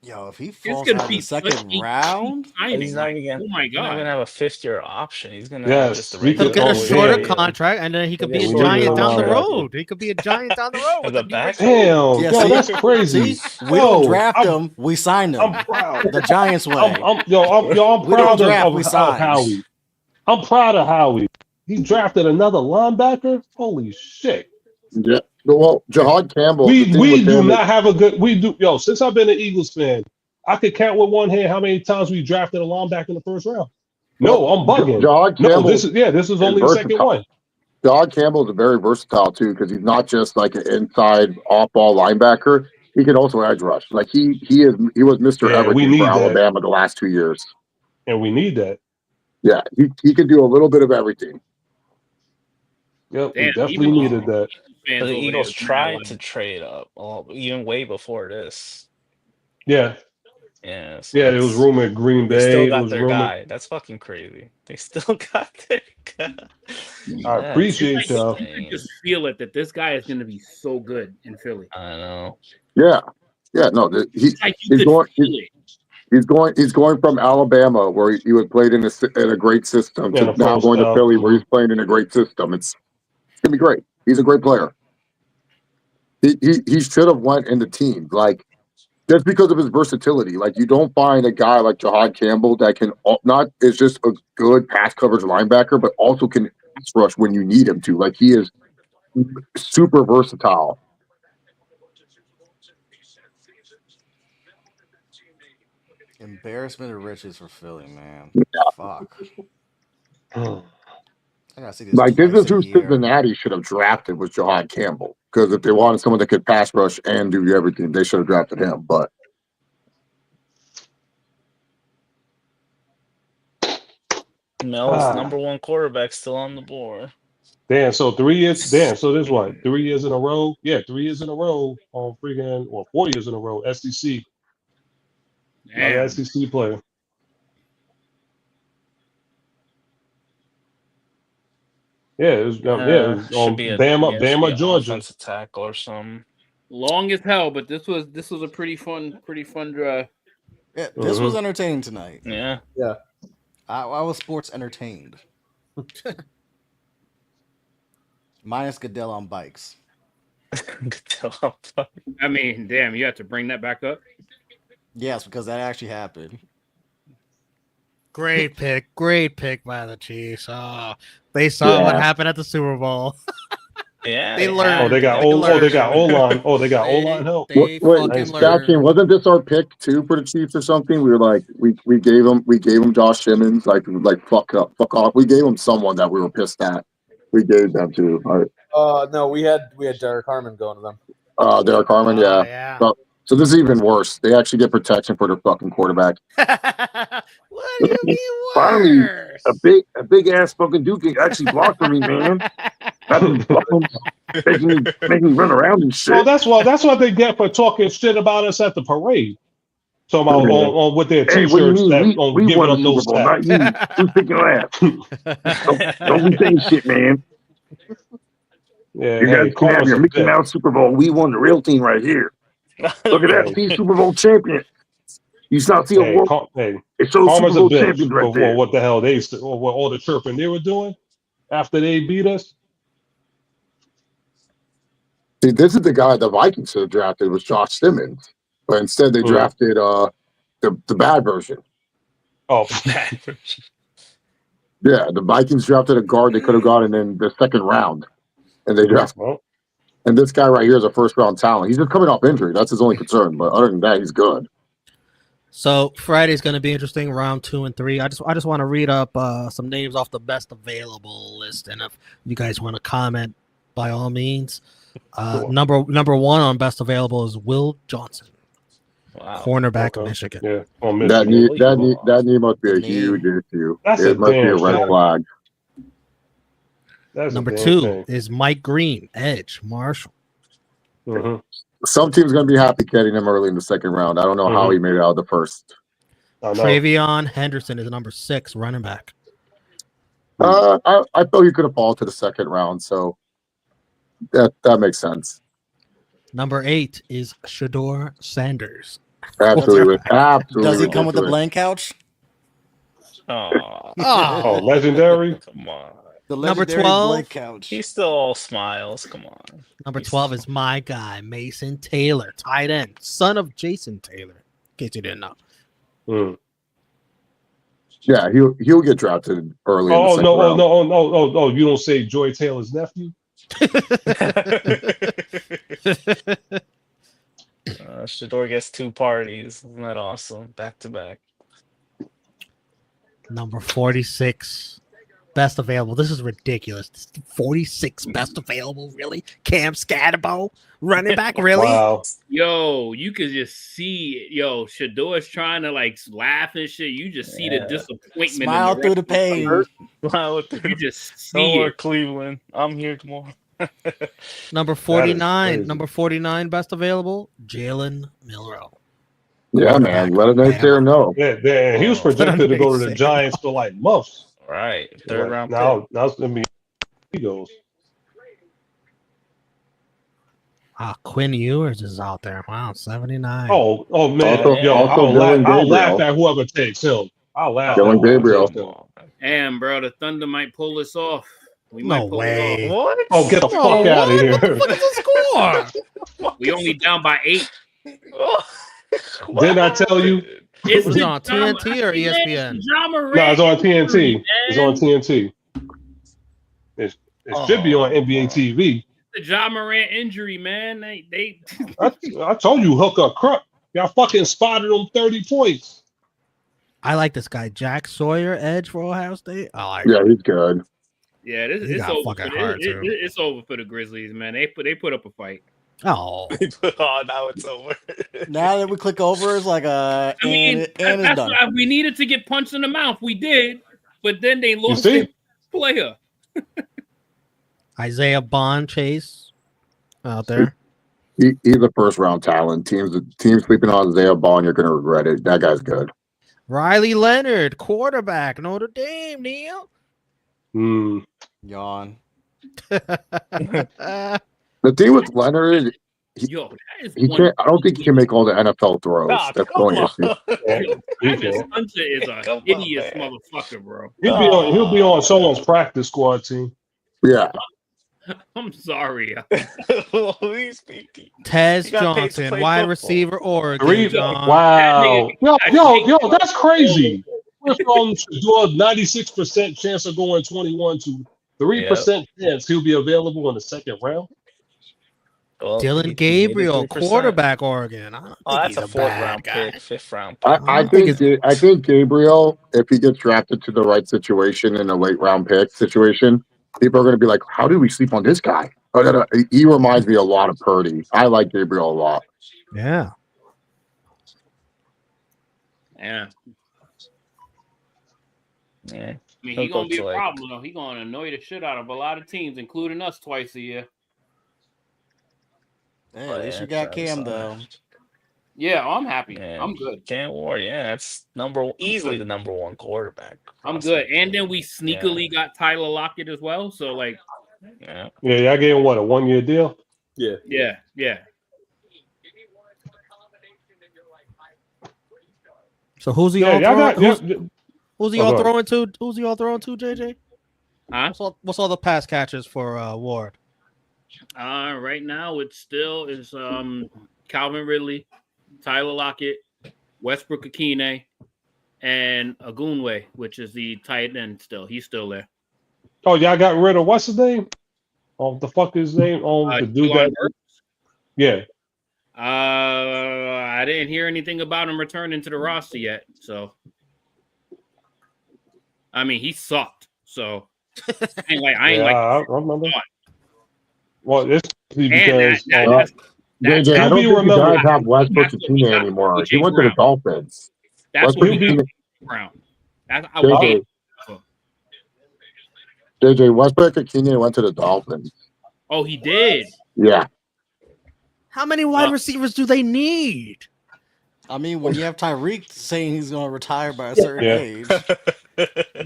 C: Yo, if he
D: It's
C: falls
D: gonna
C: out of
D: be
C: the second
D: such a
C: round,
D: signing.
G: He's not gonna.
D: Oh my
G: He's not
D: god.
G: gonna have a 5th-year option. He's gonna
E: Yes,
G: have just a
E: we
A: He'll
E: could-
A: get a
E: oh,
A: shorter
E: yeah.
A: contract, and then he could be
E: Yeah,
A: a
E: we
A: giant
E: didn't
A: down the
E: allow that.
A: road. He could be a giant down the road.
G: As a back.
E: Damn,
C: Yeah,
E: yo,
C: see?
E: that's crazy.
C: see, we don't draft him, we sign him.
E: I'm proud.
C: The Giants way.
E: I'm
C: We don't
E: proud
C: draft, we
E: of
C: sign.
E: Howie. I'm proud of Howie. He drafted another linebacker. Holy shit.
J: Yeah. Well, Jahad Campbell. the
E: We
J: thing with
E: do
J: him
E: not have a good. We do. Yo, since I've been an Eagles fan, I could count with one hand how many times we drafted a linebacker in the first round. No, I'm bugging.
J: Jahad
E: No,
J: Campbell
E: this is only the second
J: versatile.
E: one.
J: Jahad Campbell is very versatile too, because he's not just like an inside off-ball linebacker. He can also edge rush. Like he was Mr.
E: Yeah, we
J: Everything
E: need
J: for
E: that.
J: Alabama the last 2 years.
E: And we need that.
J: Yeah, he could do a little bit of everything.
E: Yep, we
D: Damn,
E: definitely
D: even
E: needed that.
D: fans
G: But the
D: over
G: Eagles
D: there,
G: tried to trade up, even way before this.
E: Yeah,
G: Yeah. So
E: yeah. It was rumored Green
G: They
E: Bay.
G: still
E: It
G: got
E: was
G: their
E: rumored.
G: guy. That's fucking crazy. They still got their guy.
E: I
G: That's
E: appreciate y'all.
D: You can just feel it that this guy is gonna be so good in Philly.
G: I know.
J: Yeah, yeah. No,
D: Like you
J: he's
D: could
J: going.
D: feel it.
J: He's going from Alabama, where he was played in a great system,
E: Yeah,
J: to
E: the
J: now
E: first
J: going to
E: half,
J: Philly, where he's playing in a great system. It's gonna be great. He's a great player. He should have went into teams, like just because of his versatility. Like you don't find a guy like Jahad Campbell that can not is just a good pass coverage linebacker, but also can pass rush when you need him to. Like he is super versatile.
C: Embarrassment of riches for Philly, man. Fuck. I gotta see this
J: Like this
C: twice
J: is
C: a
J: who
C: year.
J: Cincinnati should have drafted, was Jahad Campbell, because if they wanted someone that could pass rush and do everything, they should have drafted him. But
G: Mel's number one quarterback still on the board.
E: Damn, so 3 years. Damn, so this what? 3 years in a row? Yeah, 3 years in a row on freaking, or 4 years in a row. SEC. Another
D: Damn.
E: SEC player. Yeah, it was.
G: Should be a
E: Bama, Georgia.
G: offensive tackle or something.
D: Long as hell, but this was a pretty fun drive.
C: Yeah, this was entertaining tonight.
G: Yeah.
B: Yeah.
C: I was sports entertained. Minus Goodell on bikes.
D: I mean, damn, you have to bring that back up.
C: Yes, because that actually happened.
A: Great pick by the Chiefs. Oh, they saw what happened at the Super Bowl.
G: Yeah,
A: they learned.
E: Oh, they got O-line. They got O-line help.
A: They
J: wait,
A: fucking
J: StatKing, wasn't this our pick too for the Chiefs or something? We were like, we gave him Josh Simmons, like fuck off. We gave him someone that we were pissed at. We gave them to.
B: No, we had Derek Harmon going to them.
J: Derek Harmon, yeah. So this is even worse. They actually get protection for their fucking quarterback.
A: What do you mean
J: Finally,
A: worse?
J: a big ass fucking Duke actually blocked for me, man. Not these bums making me run around and shit.
E: Well, that's what they get for talking shit about us at the parade. So about on with their
J: Hey, what do you
E: T-shirts
J: mean?
E: that
J: We
E: giving
J: won the
E: them no
J: Super Bowl, not
E: stats.
J: you. Who's picking laugh? Don't be saying shit, man.
E: Yeah,
J: You guys can have
E: karma's
J: your
E: a
J: Mickey
E: bitch.
J: Mouse Super Bowl. We won the real team right here. Look at that. See, Super Bowl champion. You not see a war. It shows
E: Karma's
J: Super
E: a
J: Bowl
E: bitch
J: champions right
E: for
J: there.
E: what the hell they or what all the chirping they were doing after they beat us.
J: See, this is the guy the Vikings should have drafted was Josh Simmons, but instead they drafted the bad version.
E: Oh,
G: bad version.
J: Yeah, the Vikings drafted a guard they could have gotten in the second round, and they drafted. And this guy right here is a first round talent. He's just coming off injury. That's his only concern. But other than that, he's good.
A: So Friday's going to be interesting. Round 2 and 3. I just want to read up some names off the best available list, and if you guys want to comment, by all means.
E: Sure.
A: Number 1 on best available is Will Johnson, cornerback of
E: Okay.
A: Michigan.
E: Yeah, on Michigan.
J: That knee must be a huge issue.
E: That's
J: It
E: a
J: must be a
E: damn
J: red
E: shame.
J: flag.
E: That's
A: Number
E: a damn
A: 2
E: shame.
A: is Mike Green, edge, Marshall.
E: Mhm.
J: Some team's gonna be happy getting him early in the second round. I don't know how he made it out of the first.
A: Travion Henderson is number 6, running back.
J: I thought he could have fallen to the second round, so that makes sense.
A: Number 8 is Shador Sanders.
J: Absolutely.
C: Does he come with a blank couch?
E: Oh, legendary.
G: Come on.
C: The
A: Number
C: legendary
A: 12.
C: blank couch.
G: He's still all smiles. Come on.
A: Number 12 is my guy, Mason Taylor, tight end, son of Jason Taylor, in case you didn't know.
J: Yeah, he'll get drafted early.
E: Oh
J: in the
E: no!
J: round.
E: Oh! You don't say Joy Taylor's nephew?
G: Shador gets 2 parties. Isn't that awesome? Back to back.
A: Number 46, best available. This is ridiculous. 46 best available, really? Cam Scatterbo, running back, really?
E: Wow.
D: Yo, you could just see it. Yo, Shador's trying to like laugh and shit. You just see the disappointment.
C: Smile through the pain.
D: You just see
G: Don't worry,
D: it.
G: Cleveland. I'm here tomorrow.
A: Number 49, best available, Jalen Milroe.
J: Yeah, man. Let a nice there know.
E: Yeah, he was projected to go to the Giants for like months.
G: Right, third round.
E: Now it's gonna be Eagles.
A: Quinn Ewers is out there. Wow, 79.
E: Oh man. I'll laugh at whoever takes him. I'll laugh at
J: Gabriel.
D: Damn, bro, the Thunder might pull this off. We
A: No
D: might pull
A: way.
D: it off.
G: What?
E: Oh, get the fuck out of here.
A: What the fuck is the score?
D: We only down by 8.
E: Didn't I tell you?
A: It was on TNT or ESPN?
E: No, it's on TNT. It's on TNT. It should be on NBA TV.
D: The Ja Morant injury, man. They
E: I told you, Hooker Crook. Y'all fucking spotted him 30 points.
A: I like this guy, Jack Sawyer, edge for Ohio State. I like
J: Yeah, he's good.
D: Yeah,
A: He got fucking hard, too.
D: it's over for the Grizzlies, man. They put up a fight.
A: Oh,
G: now it's over.
C: Now that we click over, it's like and it's done.
D: Why we needed to get punched in the mouth. We did, but then they lost their player.
A: Isaiah Bond Chase out there.
J: He's a first round talent. Teams sleeping on Isaiah Bond, you're gonna regret it. That guy's good.
A: Riley Leonard, quarterback, Notre Dame, Neil.
C: Yawn.
J: The thing with Leonard, he can't. I don't think he can make all the NFL throws. That's the only issue.
D: Travis Hunter is an idiot motherfucker, bro.
E: He'll be on someone's practice squad team.
J: Yeah.
D: I'm sorry.
A: Tez Johnson, wide receiver, Oregon.
E: Wow. Yo, that's crazy. We're from to do a 96% chance of going 21 to 3% chance he'll be available in the second round.
G: Well,
A: Dylan Gabriel, quarterback, Oregon.
G: That's a 4th round pick, 5th round pick.
J: I think Gabriel, if he gets drafted to the right situation in a late round pick situation, people are going to be like, "How did we sleep on this guy?" He reminds me a lot of Purdy. I like Gabriel a lot.
A: Yeah.
D: Yeah.
G: Yeah.
D: I mean,
G: He'll
D: he's gonna
G: go
D: be a
G: to, like-
D: problem though. He's gonna annoy the shit out of a lot of teams, including us, twice a year.
C: Hey,
G: Oh,
C: at least
G: yeah,
C: you got
G: Travis
C: Cam
G: Hunter.
C: though.
D: Yeah, I'm happy.
G: Yeah,
D: I'm good.
G: Cam Ward, yeah, that's easily the number one quarterback.
D: I'm good.
G: prospect.
D: And then we sneakily got Tyler Lockett as well. So like,
G: Yeah.
E: Yeah, y'all gave him what, a 1-year deal?
B: Yeah.
D: yeah.
A: So who's he
E: Yeah,
A: all
E: y'all
A: throwing?
E: got.
A: Who's he
E: Oh,
A: all
E: go ahead.
A: throwing to? Who's he all throwing to, JJ?
D: Huh?
A: What's all the pass catches for Ward?
D: Right now it still is Calvin Ridley, Tyler Lockett, Westbrook Akine, and Agunwe, which is the tight end still. He's still there.
E: Oh, y'all got rid of what's his name? Oh, the fuck his name? Oh, the dude
D: Elon
E: that.
D: Burks?
E: Yeah.
D: I didn't hear anything about him returning to the roster yet. So, I mean, he sucked. So,
E: I remember. Well, it's because
J: JJ, I don't think you guys have Westbrook Akine
D: got
J: anymore. He
D: AJ
J: went to the
D: Brown.
J: Dolphins.
D: That's what
J: Westbrook
D: we got
J: Akine-
D: Brown. I hate
J: JJ, Westbrook Akine went to the Dolphins.
D: Oh, he did.
J: Yeah.
A: How many wide receivers do they need?
C: I mean, when you have Tyreek saying he's going to retire by a certain age,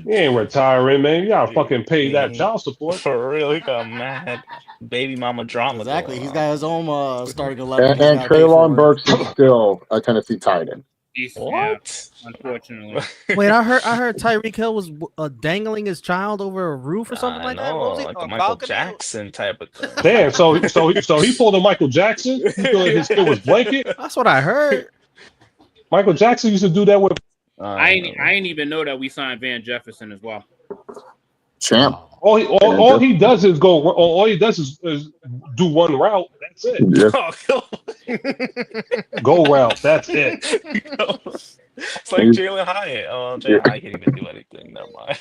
E: he ain't retiring, man. You gotta fucking pay that child support.
G: For real, he got mad baby mama drama.
C: Exactly. He's got his own starting 11.
J: And Treylon Burks is still a Tennessee tight end.
G: What?
D: Yeah, unfortunately.
A: Wait, I heard Tyreek Hill was dangling his child over a roof or something like that. What was he?
G: Like
A: on
G: a Michael
A: balcony?
G: Jackson type of thing.
E: Damn, so he pulled a Michael Jackson. He thought his kid was blanket.
A: That's what I heard.
E: Michael Jackson used to do that with.
D: I ain't even know that we signed Van Jefferson as well.
J: Champ.
E: All he does is go. All he does is do one route. That's it. Go route. That's it.
G: It's like Jalen Hyatt. Oh, Jalen Hyatt can't even do anything. Never mind.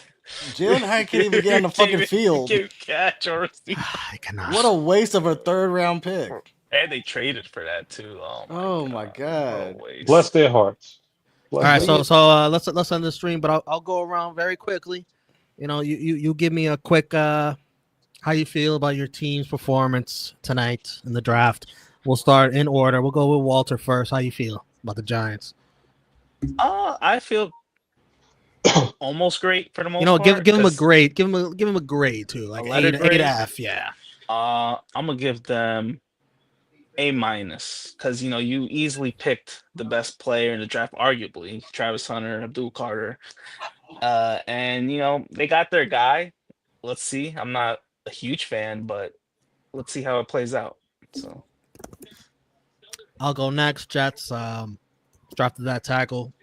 C: Jalen Hyatt can't even get on the fucking field.
G: Can't catch or receive.
A: I cannot.
C: What a waste of a third-round pick.
G: And they traded for that too.
C: Oh my god.
E: Bless their hearts.
A: All right, so let's end the stream, but I'll go around very quickly. You know, you give me a quick how you feel about your team's performance tonight in the draft. We'll start in order. We'll go with Walter first. How you feel about the Giants?
G: I feel almost great for the most
A: You know,
G: part.
A: give him a grade. Give him a grade too, like
G: letter grade?
A: 8F. Yeah.
G: I'm gonna give them A-, because you easily picked the best player in the draft, arguably Travis Hunter, Abdul Carter, and they got their guy. Let's see. I'm not a huge fan, but let's see how it plays out. So
A: I'll go next. Jets drafted that tackle.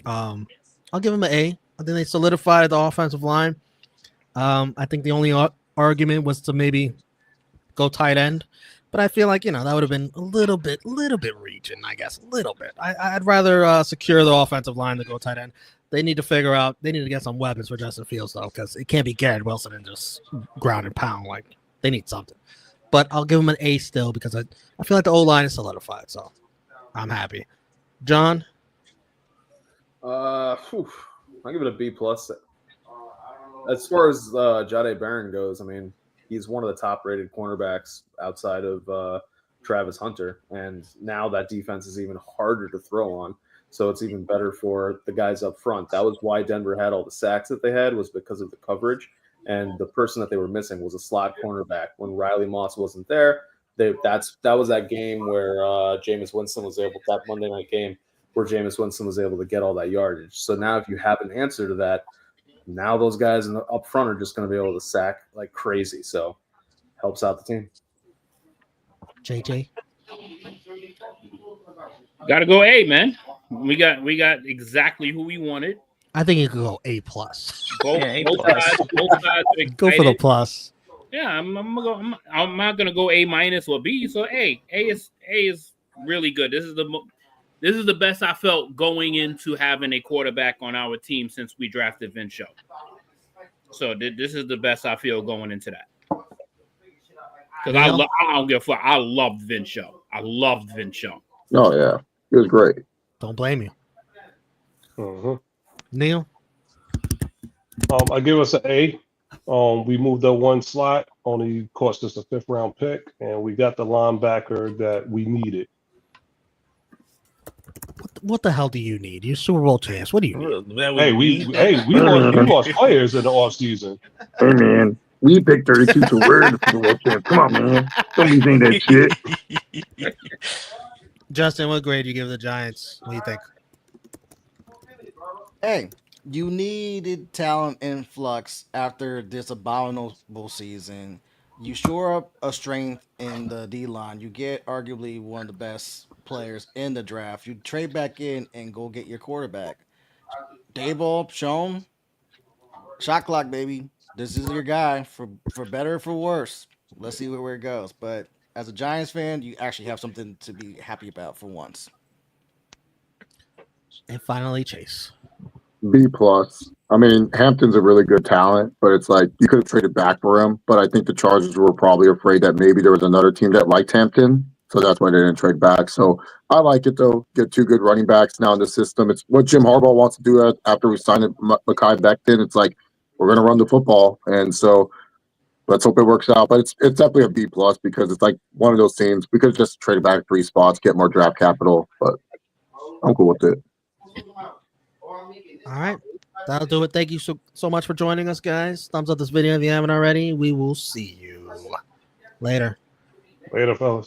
A: I'll give him an A. I think they solidified the offensive line. I think the only argument was to maybe go tight end, but I feel like that would have been a little bit reaching. I guess a little bit. I'd rather secure the offensive line than go tight end. They need to get some weapons for Justin Fields though, because it can't be Garrett Wilson and just ground and pound. Like they need something. But I'll give him an A still because I feel like the O-line is solidified, so I'm happy. John?
B: I'll give it a B+. As far as Jahdae Barron goes, I mean, he's one of the top-rated cornerbacks outside of Travis Hunter, and now that defense is even harder to throw on, so it's even better for the guys up front. That was why Denver had all the sacks that they had, was because of the coverage, and the person that they were missing was a slot cornerback. When Riley Moss wasn't there, that was that game where Jameis Winston was able, that Monday night game where Jameis Winston was able to get all that yardage. So now if you have an answer to that, now those guys up front are just going to be able to sack like crazy. So helps out the team.
A: JJ?
D: Got to go A, man. We got exactly who we wanted.
A: I think you could go A+.
D: Both sides are
A: Go for the
D: excited.
A: plus.
D: Yeah, I'm not gonna go A- or B. So A is really good. This is the best I felt going into having a quarterback on our team since we drafted Vince Show. So this is the best I feel going into that. Because I don't give a fuck. I loved Vince Show. I loved Vince Show.
J: Oh yeah, it was great.
A: Don't blame you. Neil?
E: I give us an A. We moved up one slot, only cost us a 5th round pick, and we got the linebacker that we needed.
A: What the hell do you need? You're Super Bowl champs. What do you need?
E: Hey, we lost players in the offseason.
J: Hey man, we picked 32 to win the Super Bowl champ. Come on, man. Don't be saying that shit.
A: Justin, what grade do you give the Giants? What do you think?
C: Hey, you needed talent influx after this abominable season. You shore up a strength in the D line. You get arguably one of the best players in the draft. You trade back in and go get your quarterback. Dayball, shown, shot clock, baby. This is your guy for better or for worse. Let's see where it goes. But as a Giants fan, you actually have something to be happy about for once.
A: And finally, Chase.
J: B plus. I mean, Hampton's a really good talent, but it's like you could have traded back for him. But I think the Chargers were probably afraid that maybe there was another team that liked Hampton, so that's why they didn't trade back. So I like it though. Get 2 good running backs now in the system. It's what Jim Harbaugh wants to do after we signed Mekhi Becton. It's like we're going to run the football, and so let's hope it works out. But it's definitely a B plus because it's like one of those teams we could have just traded back 3 spots, get more draft capital. But I'm cool with it.
A: All right. That'll do it. Thank you so much for joining us, guys. Thumbs up this video if you haven't already. We will see you later.
E: Later, fellas.